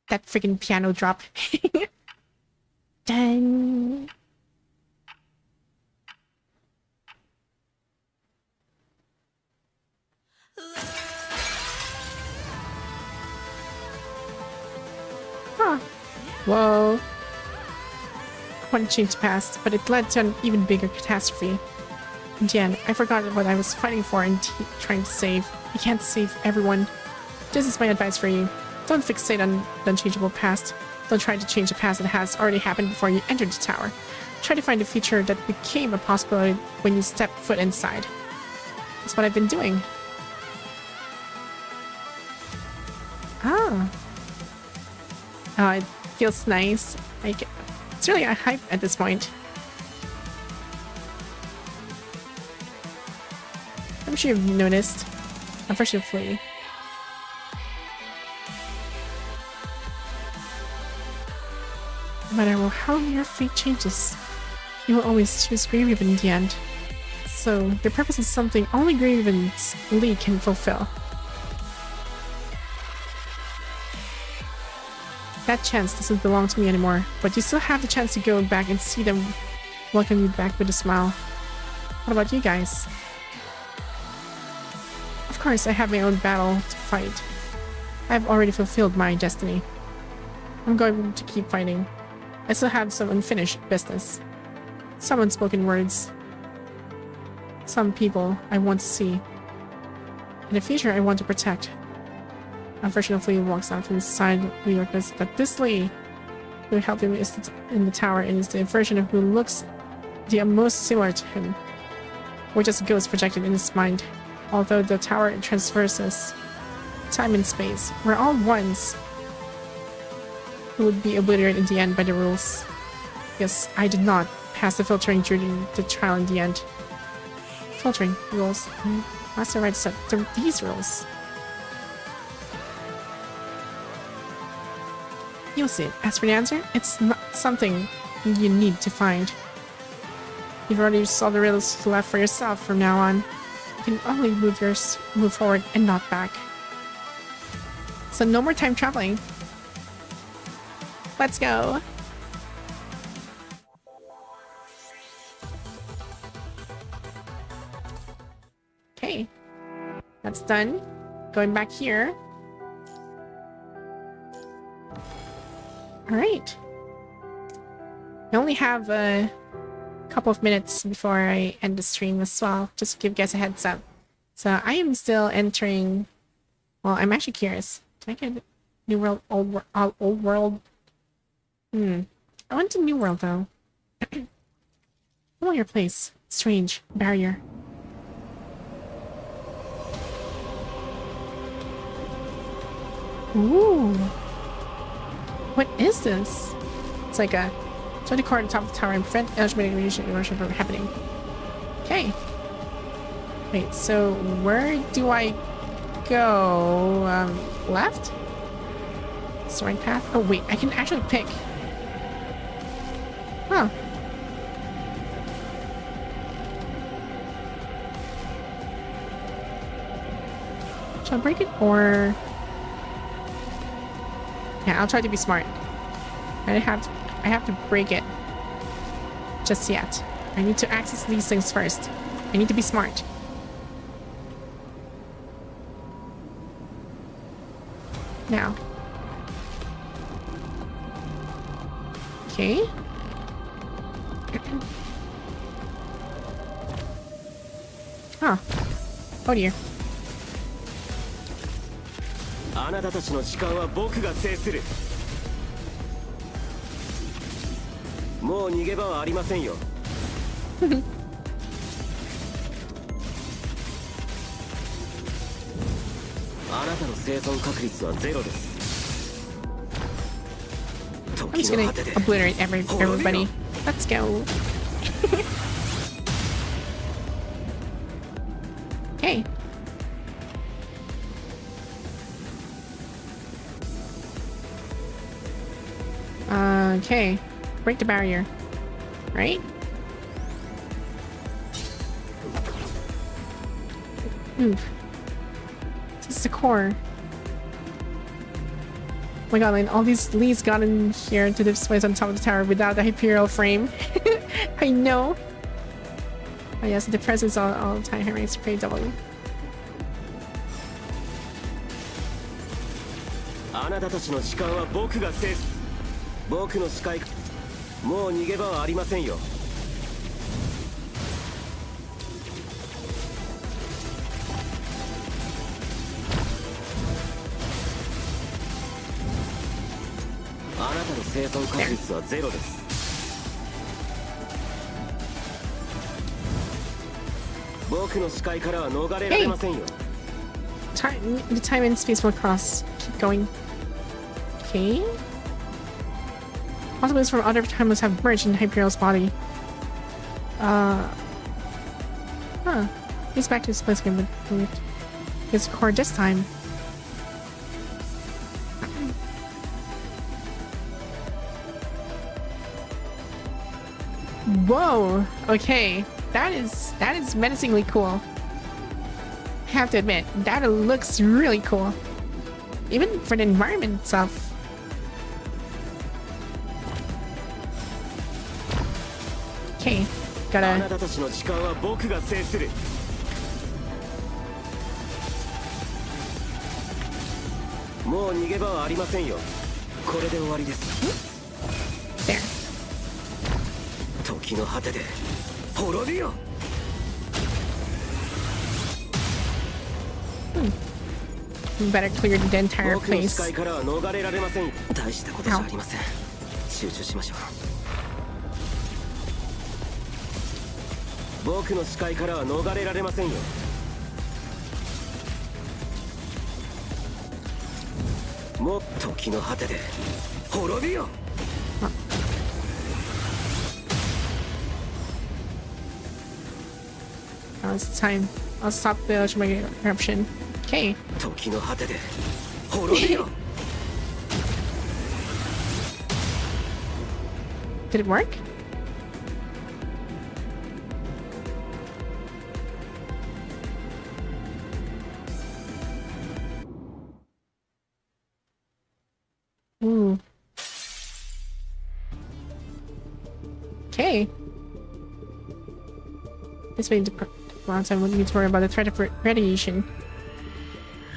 That freaking piano drop. Dun. Huh. Whoa. I want to change the past, but it led to an even bigger catastrophe. In the end, I forgot what I was fighting for and trying to save. You can't save everyone. This is my advice for you. Don't fixate on the unchangeable past. Don't try to change the past that has already happened before you entered the tower. Try to find a future that became a possibility when you stepped foot inside. That's what I've been doing. Ah. Oh, it feels nice. Like, it's really a hype at this point. I'm sure you've noticed. Unfortunately. No matter how your fate changes, you will always choose Greyraven in the end. So, their purpose is something only Greyraven's League can fulfill. That chance doesn't belong to me anymore, but you still have the chance to go back and see them welcome you back with a smile. What about you guys? Of course, I have my own battle to fight. I've already fulfilled my destiny. I'm going to keep fighting. I still have some unfinished business. Some unspoken words. Some people I want to see. In the future, I want to protect. Unfortunately, he walks out from the side of New York that this lady who helped him is in the tower and is the version of who looks the most similar to him. We're just ghosts projected in his mind. Although the tower traverses time and space, we're all ones who would be obliterated in the end by the rules. Yes, I did not pass the filtering during the trial in the end. Filtering rules. Master Right set these rules. You'll see it. As for the answer, it's not something you need to find. You've already saw the riddles left for yourself from now on. You can only move forward and not back. So no more time traveling. Let's go. Okay. That's done. Going back here. Alright. I only have a couple of minutes before I end the stream as well, just to give you guys a heads up. So I am still entering... Well, I'm actually curious. Can I get New World, Old World? I went to New World, though. Familiar place. Strange. Barrier. Ooh. What is this? It's like a 20 cord on top of the tower and prevent eligibility erosion from happening. Okay. Wait, so where do I go? Left? Soaring path? Oh wait, I can actually pick. Huh. Shall I break it or... Yeah, I'll try to be smart. I have to break it. Just yet. I need to access these things first. I need to be smart. Now. Okay. Huh. Oh dear. あなたたちの時間は僕が制する。もう逃げ場はありませんよ。あなたの生存確率はゼロです。 I'm just gonna obliterate everybody. Let's go. Okay. Okay. Break the barrier. Right? Move. This is the core. Oh my god, Lynne, all these leads got in here to this place on top of the tower without the Hyperial frame. I know. Oh yes, the presence all the time ranks to pay double. あなたたちの時間は僕が制す。僕の視界。もう逃げ場はありませんよ。あなたの生存確率はゼロです。僕の視界からは逃れられませんよ。The time and space will cross. Keep going. Okay. Possibilities from other timeless have merged in Hyperial's body. Huh. He's back to his place again, but his core this time. Whoa. Okay. That is menacingly cool. I have to admit, that looks really cool. Even for the environment itself. Okay, gotta. あなたたちの時間は僕が制する。もう逃げ場はありませんよ。これで終わりです。There. 時の果てで滅びよ。Better clear the entire 僕の視 place. 界からは逃れられません。大したことじゃありません。集中しましょう。僕の視界からは逃れられませんよ。もっと時の果てで滅びよ。Now it's time. I'll stop the electromagnetic eruption. Okay. 時の果てで滅びよ。Did it work? Ooh. Okay. This way to long time wouldn't need to worry about the threat of radiation.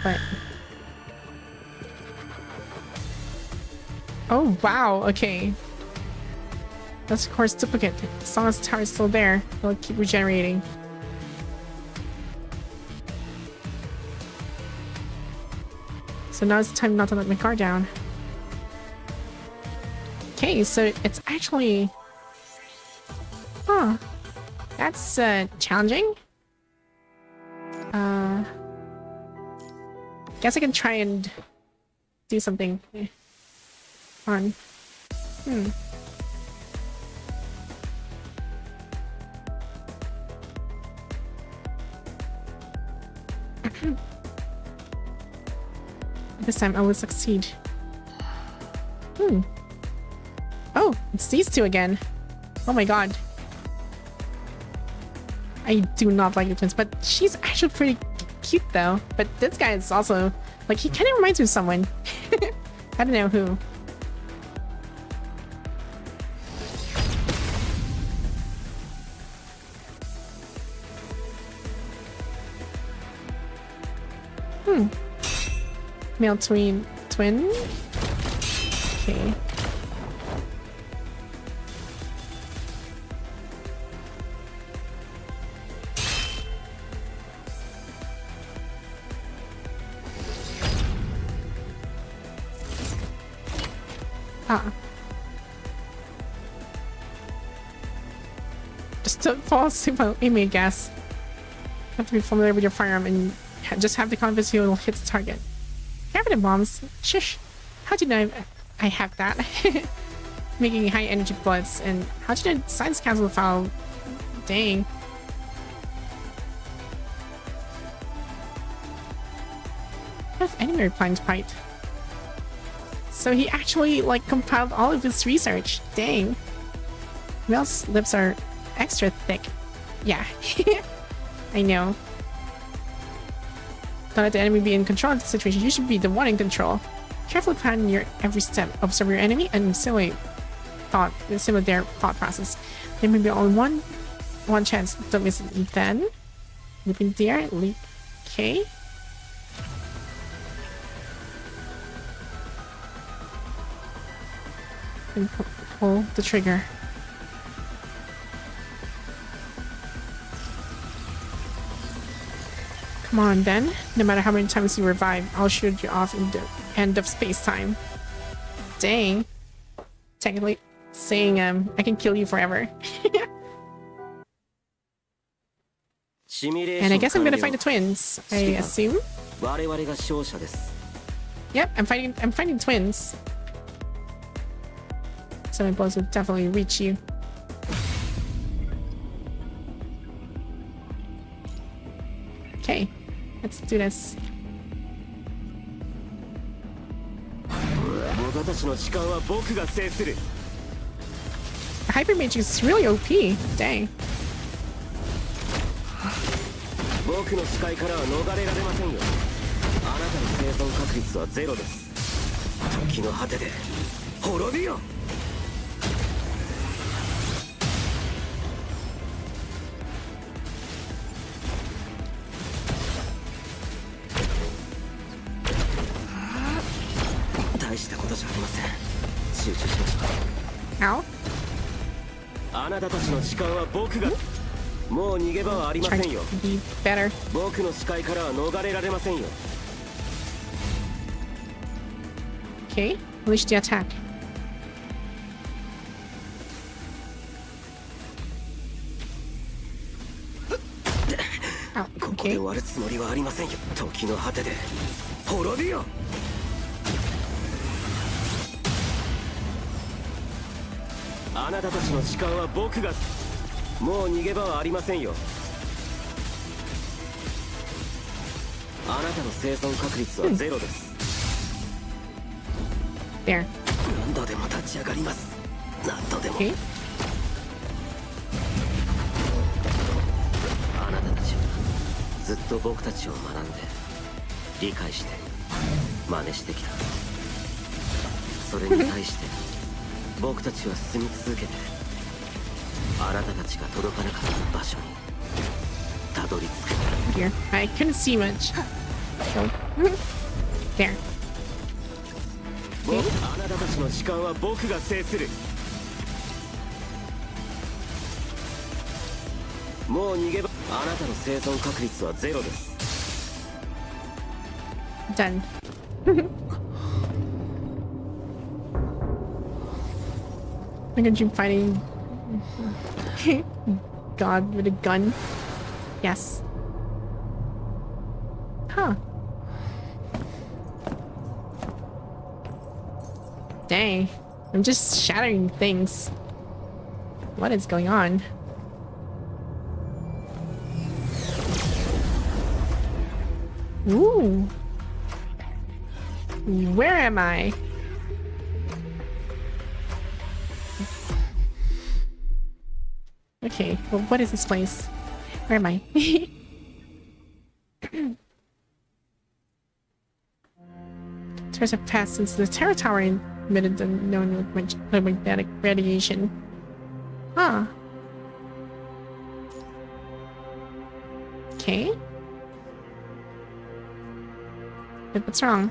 But oh wow, okay. That's of course duplicate. As long as the tower is still there, it'll keep regenerating. So now it's time not to let my guard down. Okay, so it's actually... Huh. That's challenging. Guess I can try and do something fun. This time I will succeed. Oh, it's these two again. Oh my god. I do not like the twins, but she's actually pretty cute though. But this guy is also, like, he kind of reminds me of someone. I don't know who. Male twin. twin. Okay. Ah. Just don't fall asleep while aiming, I guess. You have to be familiar with your firearm and just have the confidence you will hit the target. Gravity bombs? Shush. How do you know I have that? Making high energy bullets, and how do you know science cancel file? Dang. What if enemy replying to fight? So he actually like compiled all of his research. Dang. Mel's lips are extra thick. Yeah. I know. Don't let the enemy be in control of the situation. You should be the one in control. Carefully plan your every step. Observe your enemy and simulate their thought process. There may be only one chance. Don't miss it. Then leap in the air. Leap. Okay. And pull the trigger. Come on, then. No matter how many times you revive, I'll shoot you off in the end of space-time. Dang. Technically saying, I can kill you forever. And I guess I'm gonna fight the twins, I assume. Yep, I'm fighting twins. So my blows will definitely reach you. Okay, let's do this. The Hyper Mage is really OP. Dang. 僕の視界からは逃れられませんよ。あなたの生存確率はゼロです。時の果てで滅びよ。大したことじゃありません。集中しましょう。Ow. あなたたちの時間は僕が。もう逃げ場はありませんよ。僕の視界からは逃れられませんよ。Okay, unleash the attack. Oh, ここで終わるつもりはありませんよ。時の果てで滅びよ。あなたたちの時間は僕が。もう逃げ場はありませんよ。あなたの生存確率はゼロです。There. 何度でも立ち上がります。何度でも。Okay. あなたたちはずっと僕たちを学んで理解して真似してきた。それに対して僕たちは進み続けて。あなたたちが届かなかった場所にたどり着く。Here. I couldn't see much. So. There. あなたたちの時間は僕が制する。もう逃げ場。あなたの生存確率はゼロです。Done. Look at you fighting God with a gun. Yes. Huh. Dang. I'm just shattering things. What is going on? Ooh. Where am I? Okay, well, what is this place? Where am I? Years have passed since the Terra Tower emitted the known magnetic radiation. Huh. Okay. But what's wrong?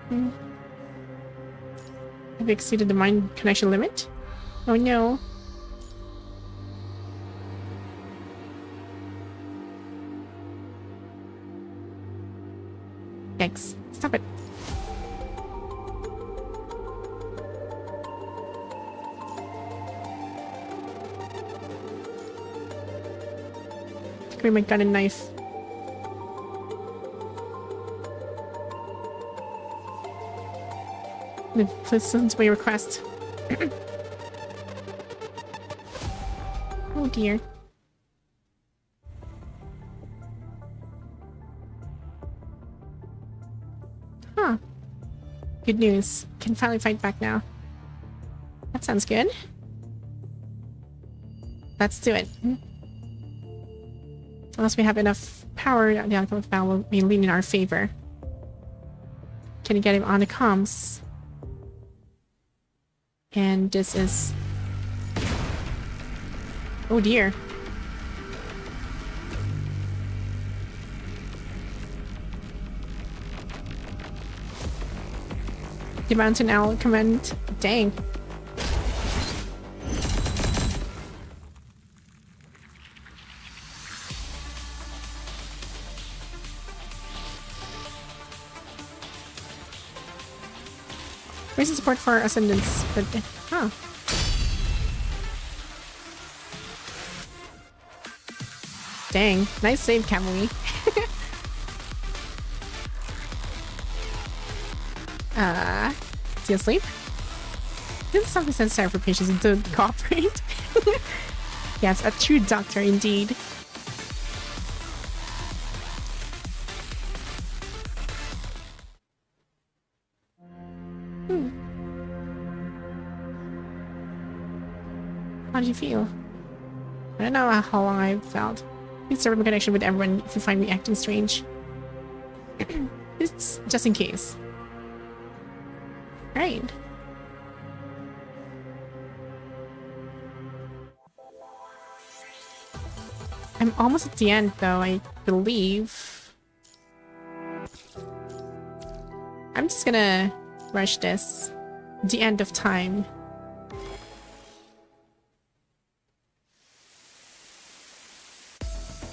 Have you exceeded the mind connection limit? Oh no. Yikes. Stop it. Take away my gun and knife. Please listen to my request. Oh dear. Huh. Good news. Can finally fight back now. That sounds good. Let's do it. Unless we have enough power, the outcome of the battle will be lean in our favor. Can you get him on the comms? And this is... Oh dear. The mountain owl command. Dang. Where's the support for ascendants? But, huh. Dang. Nice save, cavalry. Is he asleep? This is something necessary for patients to cooperate. Yes, a true doctor indeed. How do you feel? I don't know how long I've felt. Please serve my connection with everyone if you find me acting strange. It's just in case. Right. I'm almost at the end though, I believe. I'm just gonna rush this. The end of time.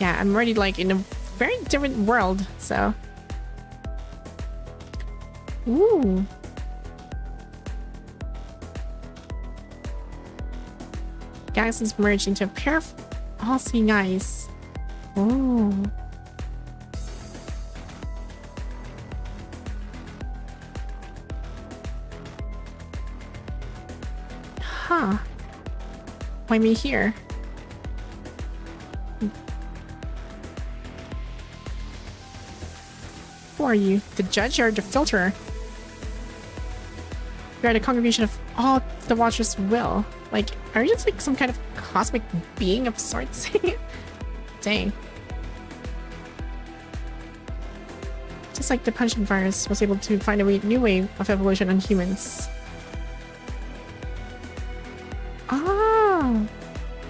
Yeah, I'm already like in a very different world, so. Ooh. Galaxies merged into a pair of all-seeing eyes. Ooh. Huh. Why me here? Who are you? The judge or the filterer? You are the congregation of all the Watcher's will. Like, are you just like some kind of cosmic being of sorts? Dang. Just like the punching virus was able to find a new way of evolution on humans. Oh!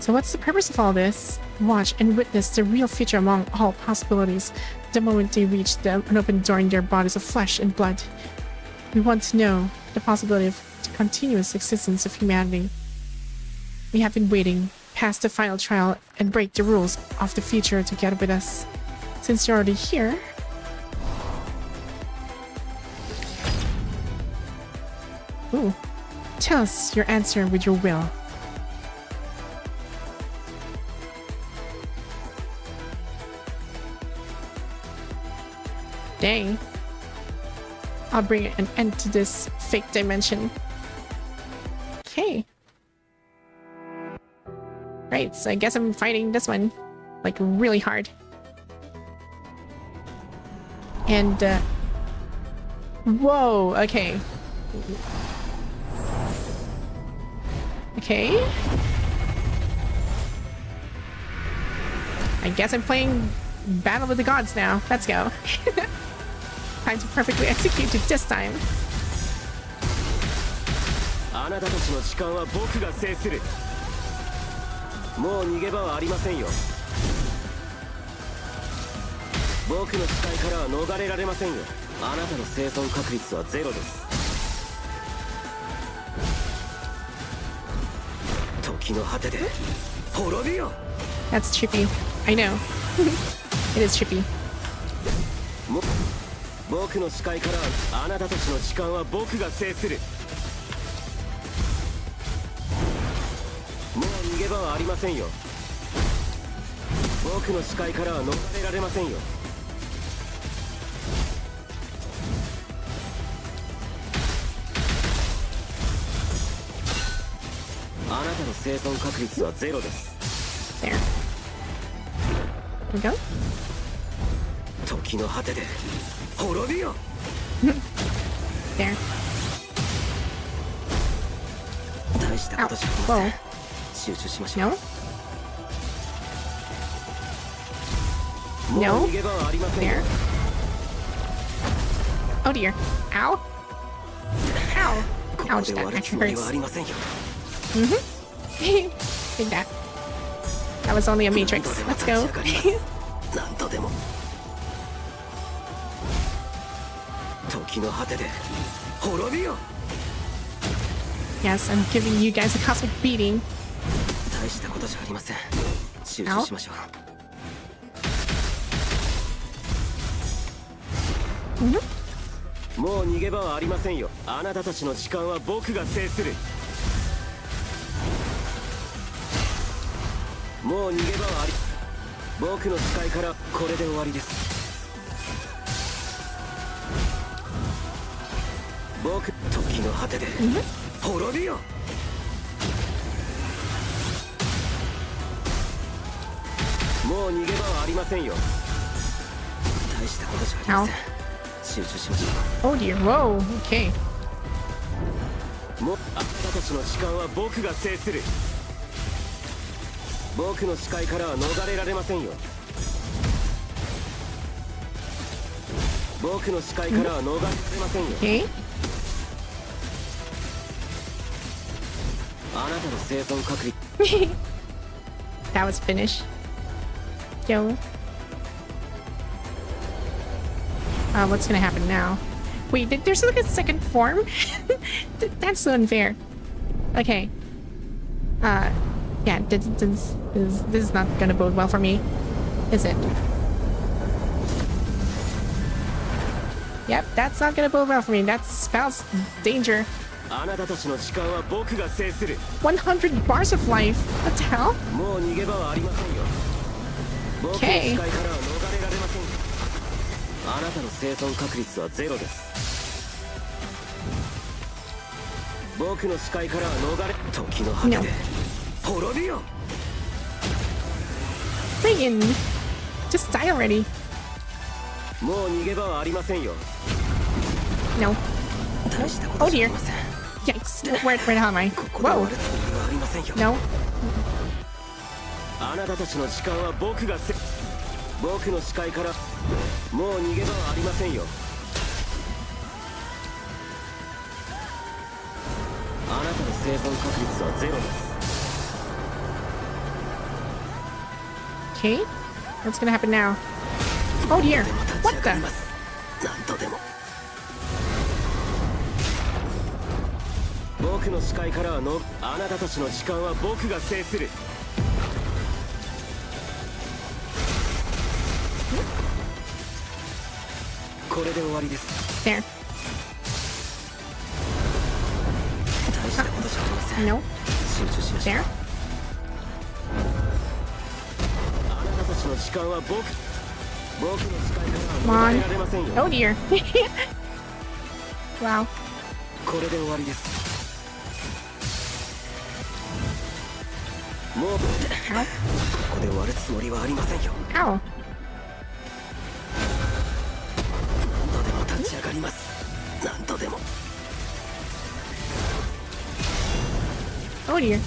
So what's the purpose of all this? Watch and witness the real future among all possibilities. The moment they reach an open door in their bodies of flesh and blood. We want to know the possibility of the continuous existence of humanity. We have been waiting past the final trial and break the rules of the future together with us. Since you're already here... Ooh. Tell us your answer with your will. Dang. I'll bring an end to this fake dimension. Okay. Right, so I guess I'm fighting this one, like, really hard. And, whoa, okay. Okay. I guess I'm playing Battle with the Gods now. Let's go. Time to perfectly execute it this time. あなたたちの時間は僕が制する。もう逃げ場はありませんよ。僕の視界からは逃れられませんよ。あなたの生存確率はゼロです。時の果てで滅びよ。 That's trippy. I know. It is trippy. 僕の視界からあなたたちの時間は僕が制する。もう逃げ場はありませんよ。僕の視界からは逃れられませんよ。あなたの生存確率はゼロです。 There. There we go. 時の果てで滅びよ。 There. 大したことじゃありません。集中しましょう。 No? もう No? 逃げ場はありませんよ。 There. Oh dear. Ow. Ow. こ Ouch, こで終 that わる actually つもりはあ hurts. りませんよ。 Take that. That was only a matrix. Let's go. 何度でも時の果てで滅びよ。 Yes, I'm giving you guys a cosmic beating. 大したことじゃありません。集中しましょう。もう逃げ場はありませんよ。あなたたちの時間は僕が制する。もう逃げ場はあり、僕の視界からこれで終わりです。僕、時の果てで滅びよ。もう逃げ場はありませんよ。大したことじゃありません。集中しましょ Oh dear. Whoa. Okay. う。もうあなたたちの時間は僕が制する。僕の視界からは逃れられませんよ。僕の視界からは逃れられませんよ。 Okay. あなたの生存確率 That was finish. Yo. What's gonna happen now? Wait, there's like a second form? That's so unfair. Okay. Yeah, this is not gonna bode well for me, is it? Yep, that's not gonna bode well for me. That spells danger. あなたたちの時間は僕が制する。100 bars of life. What the hell? もう逃げ場はありませんよ。僕の視界からは逃れられませんよ。あなたの生存確率はゼロです。僕の視界からは逃れ、時の果てで滅びよ。 Friggin'. Just die already. もう逃げ場はありませんよ。 No. 大したこ Oh とじゃあ dear. りません。 Yikes. Where the hell am I? ここで終 Whoa. わるつもりはありませんよ。 No. あなたたちの時間は僕が僕の視界からもう逃げ場はありませんよ。あなたの生存確率はゼロです。 Okay. What's gonna happen now? Oh dear. でも立ち What 上がり the? ます。何度でも。僕の視界からはのあなたたちの時間は僕が制する。これで終わりです。 There. 大したことじゃありません。 No. 集中しましょう。 There. あなたたちの時間は僕の視界から Come は逃 on. れられませんよ。 Oh dear. Wow. これで終わりです。もうこ Ow. こで終わるつもりはありませんよ。 Ow. 何度でも立ち上がります。何度でも。 Oh dear.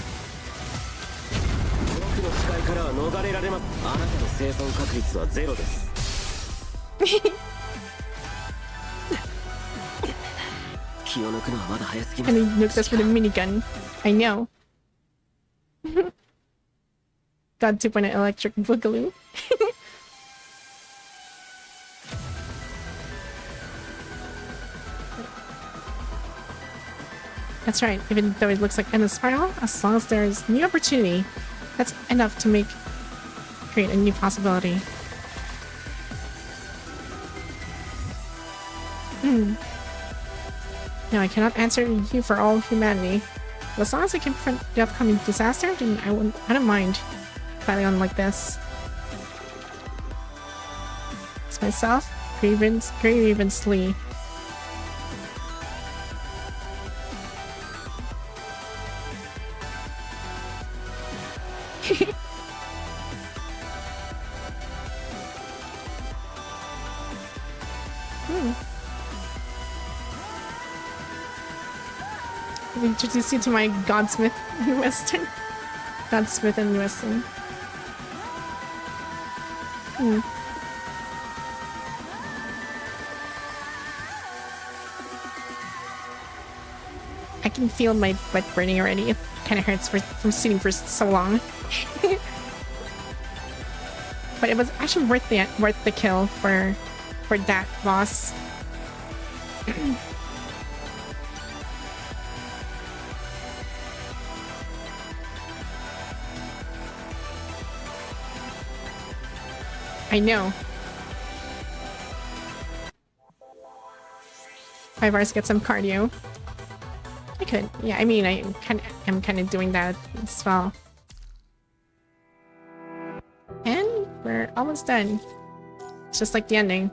僕の視界からは逃れられます。あなたの生存確率はゼロです。気を抜くのはまだ早すぎま And す。 he nukes us with a minigun. I know. God 2.0 electric boogaloo. That's right, even though it looks like endless spiral, as long as there's new opportunity, that's enough to create a new possibility. No, I cannot answer you for all humanity. But as long as I can prevent the upcoming disaster, then I don't mind fighting on like this. It's myself, Grievance Lee. Introduce you to my Godsmith and Western. Godsmith and Western. I can feel my butt burning already. It kind of hurts from sitting for so long. But it was actually worth the kill for that boss. I know. 5 hours to get some cardio. I could. Yeah, I mean, I'm kind of doing that as well. And we're almost done. It's just like the ending.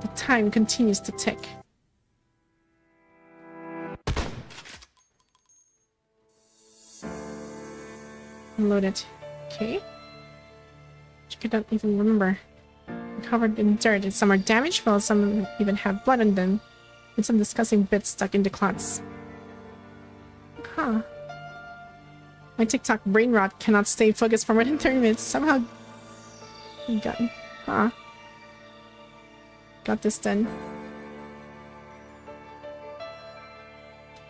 The time continues to tick. Unload it. Okay. I don't even remember. Covered in dirt and some are damaged, while some even have blood on them, with some disgusting bits stuck into clots. Huh. My TikTok brain rot cannot stay focused for more than 30 minutes. Somehow... Got this done.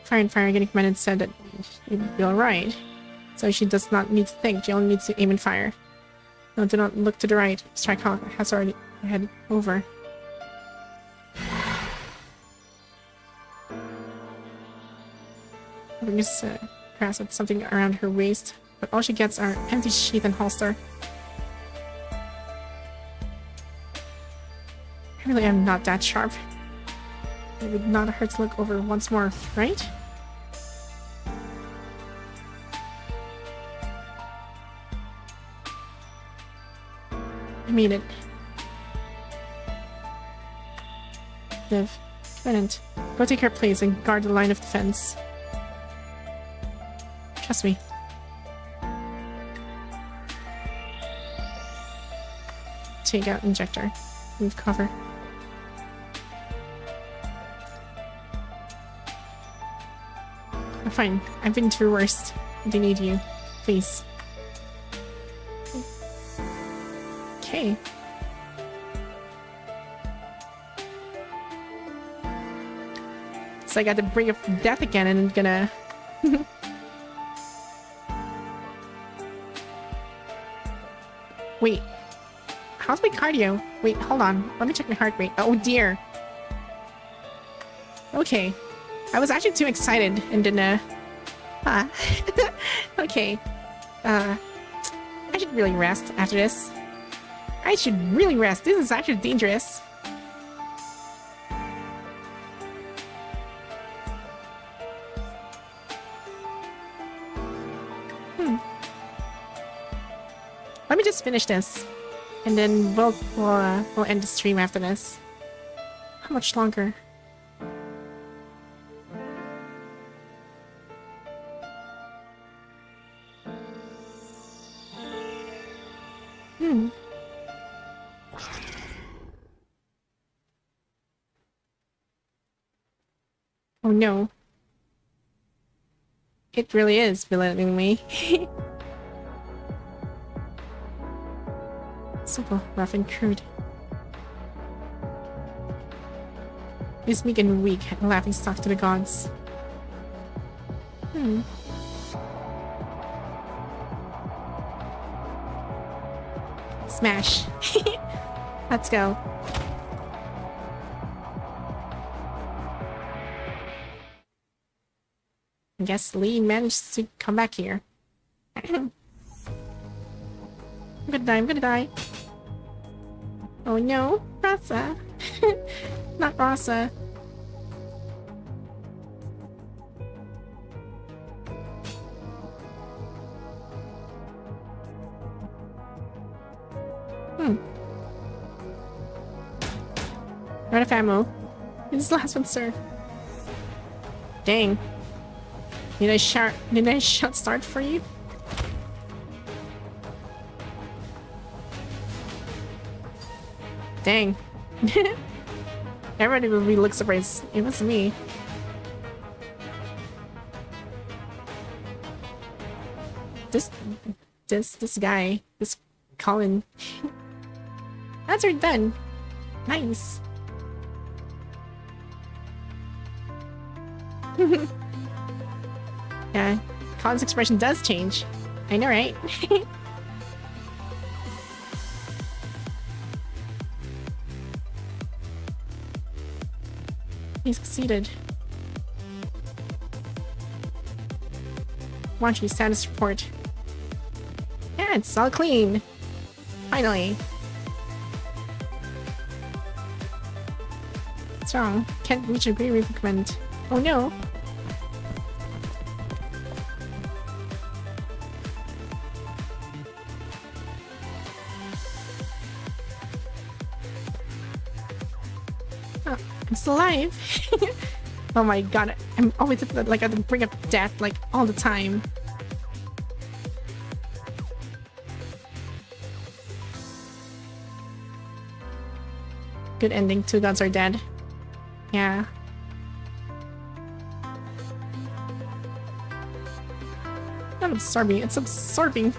Fire and Fire getting commanded said that it would be alright. So she does not need to think, she only needs to aim and fire. No, do not look to the right. Strike has already headed over. I think just grasp at something around her waist, but all she gets are empty sheath and holster. I really am not that sharp. It would not hurt to look over once more, right? I made it. Liv, Lieutenant, go take her place and guard the line of defense. Trust me. Take out injector. Move cover. I'm fine. I've been through worse. They need you. Please. Okay. So I got the brink of death again and I'm gonna... Wait. How's my cardio? Wait, hold on. Let me check my heart rate. Oh dear. Okay. I was actually too excited and then okay. I should really rest after this. I should really rest. This is actually dangerous. Let me just finish this, and then we'll end the stream after this. How much longer? Oh no. It really is belittling me. Simple, rough and crude. This meek and weak, a laughing stock to the gods. Smash. Let's go. I guess Lee managed to come back here. I'm gonna die. Oh no, Rasa. Not Rasa. Out of ammo. This is the last one, sir. Dang. Did I shot start for you? Dang. Everybody will really look surprised. It was me. This guy. This Colin. That's already done. Nice. Yeah, Colin's expression does change. I know, right? He succeeded. Watch your status report. Yeah, it's all clean. Finally. What's wrong? Can't reach a great recommend. Oh no. Oh, I'm still alive. Oh my god, I'm always at the, like at the brink of death, like all the time. Good ending. 2 gods are dead. Yeah. Not absorbing, it's absorbing.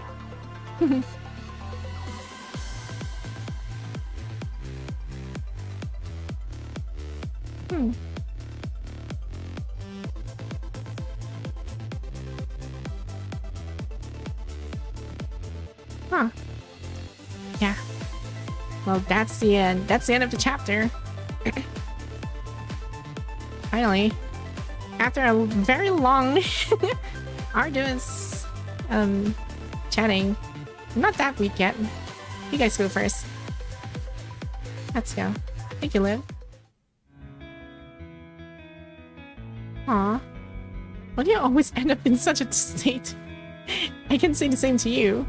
Huh. Yeah. Well, that's the end. That's the end of the chapter. Finally. After a very long, arduous, chatting. I'm not that weak yet. You guys go first. Let's go. Thank you, Liv. Aw. Why do you always end up in such a state? I can say the same to you.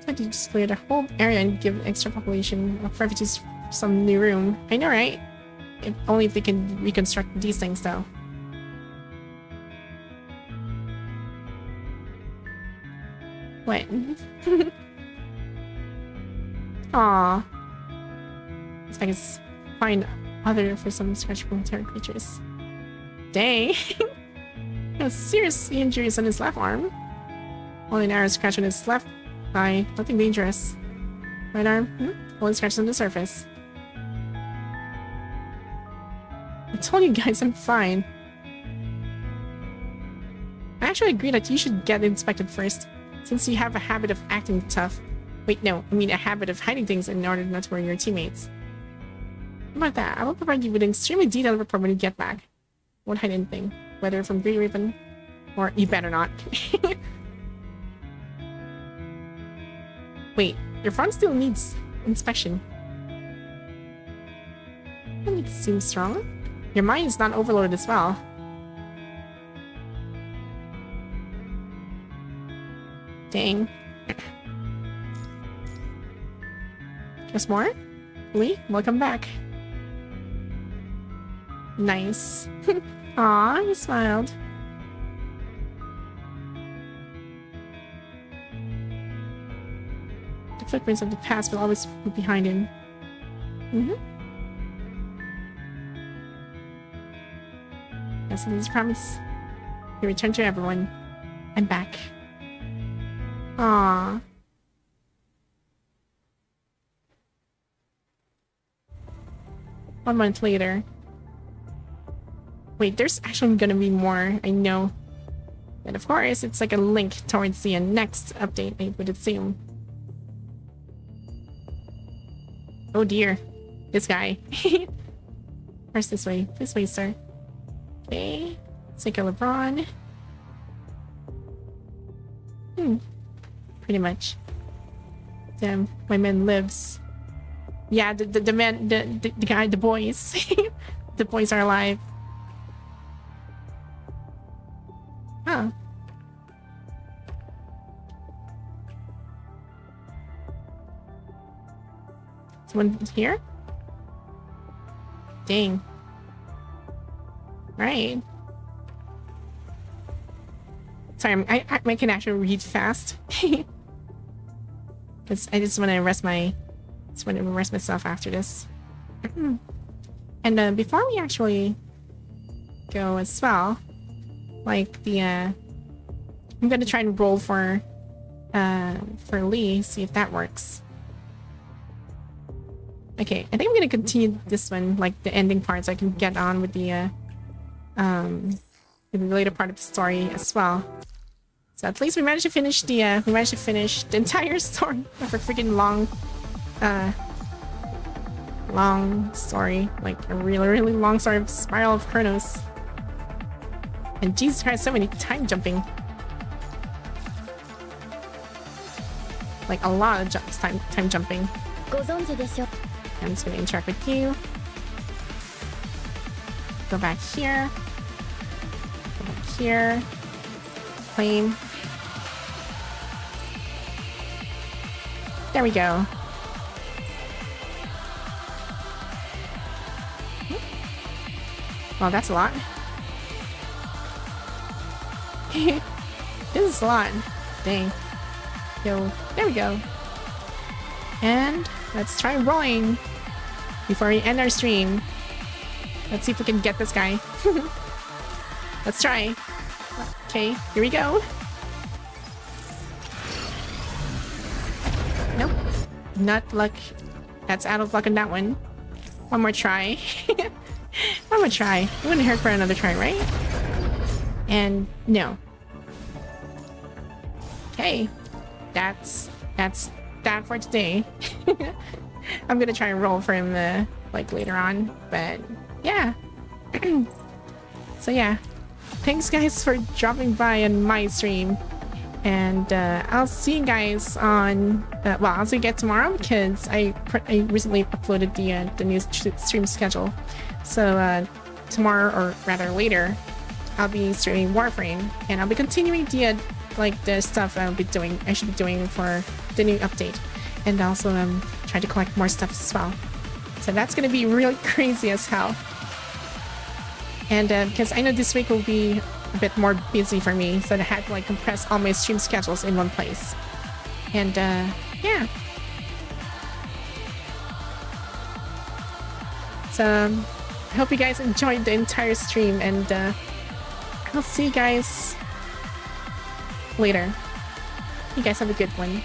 I to just clear the whole area and give extra population of refugees some new room. I know, right? If only if they can reconstruct these things, though. What? Aww. Let's if I can find other for some scratchable terror creatures. Dang. He has serious injuries on his left arm. Only an arrow scratch on his left thigh. Nothing dangerous. Right arm? Only scratches on the surface. I told you guys I'm fine. I actually agree that you should get inspected first, since you have a habit of acting tough. Wait, no, I mean a habit of hiding things in order not to worry your teammates. How about that? I will provide you with an extremely detailed report when you get back. Won't hide anything, whether from Green Ribbon or you better not. Wait, your front still needs inspection. That seems strong. Your mind is not overloaded as well. Dang. Just more? Lee, welcome back. Nice. Aw, he smiled. The footprints of the past will always be behind him. Yes, and his promise. He returned to everyone. I'm back. Aww. 1 month later. Wait, there's actually gonna be more, I know. And of course, it's like a link towards the next update, I would assume. Oh dear. This guy. First this way, sir. Okay. Psycho LeBron. Pretty much. Damn, my man lives. Yeah, the man, the guy, the boys. The boys are alive. Huh. Someone here? Dang. Right. Sorry, I can actually read fast. Because I just want to rest myself after this. And before we actually go as well, like I'm gonna try and roll for Lee, see if that works. Okay, I think I'm gonna continue this one, like the ending part, so I can get on with the later part of the story as well. So at least we managed to finish the entire story of a freaking long story, like a really long story of Spiral of Chronos. And Jesus Christ, so many time jumping. Like a lot of time jumping. ご存知でしょ I'm just gonna interact with you. Go back here. Go back here. Claim. There we go. Well, that's a lot. This is a lot. Dang. Yo, there we go. And let's try rolling before we end our stream. Let's see if we can get this guy. Let's try. Okay, here we go. Nope. Not luck. That's out of luck on that one. One more try. One more try. It wouldn't hurt for another try, right? And no. Okay. That's that for today. I'm gonna try and roll for him like later on, but yeah. So yeah, thanks guys for dropping by on my stream, and I'll see you guys on well, I'll see you guys tomorrow because I recently uploaded the new stream schedule. So tomorrow, or rather later, I'll be streaming Warframe, and I'll be continuing the stuff I should be doing for the new update, and also trying to collect more stuff as well. So that's gonna be really crazy as hell. And because I know this week will be a bit more busy for me, so I had to like compress all my stream schedules in one place. And yeah. So I hope you guys enjoyed the entire stream, and I'll see you guys later. You guys have a good one.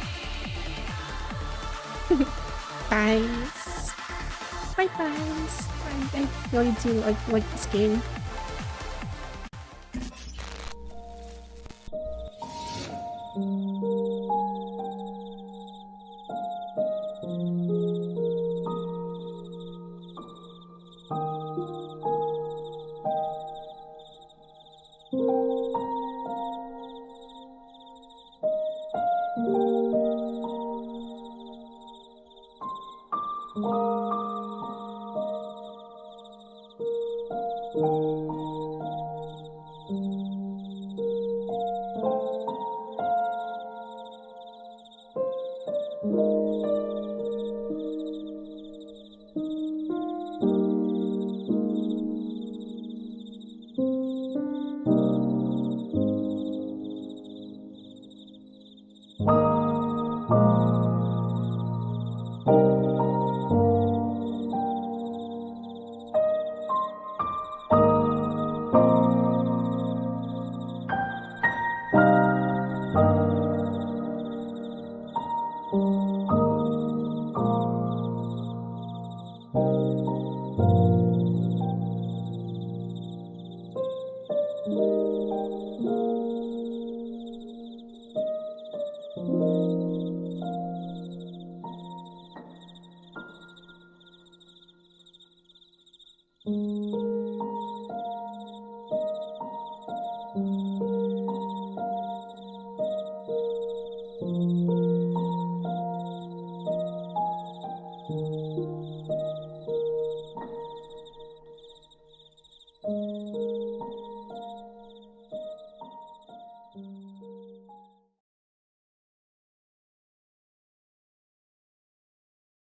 Bye. Bye guys. I really do like this game. る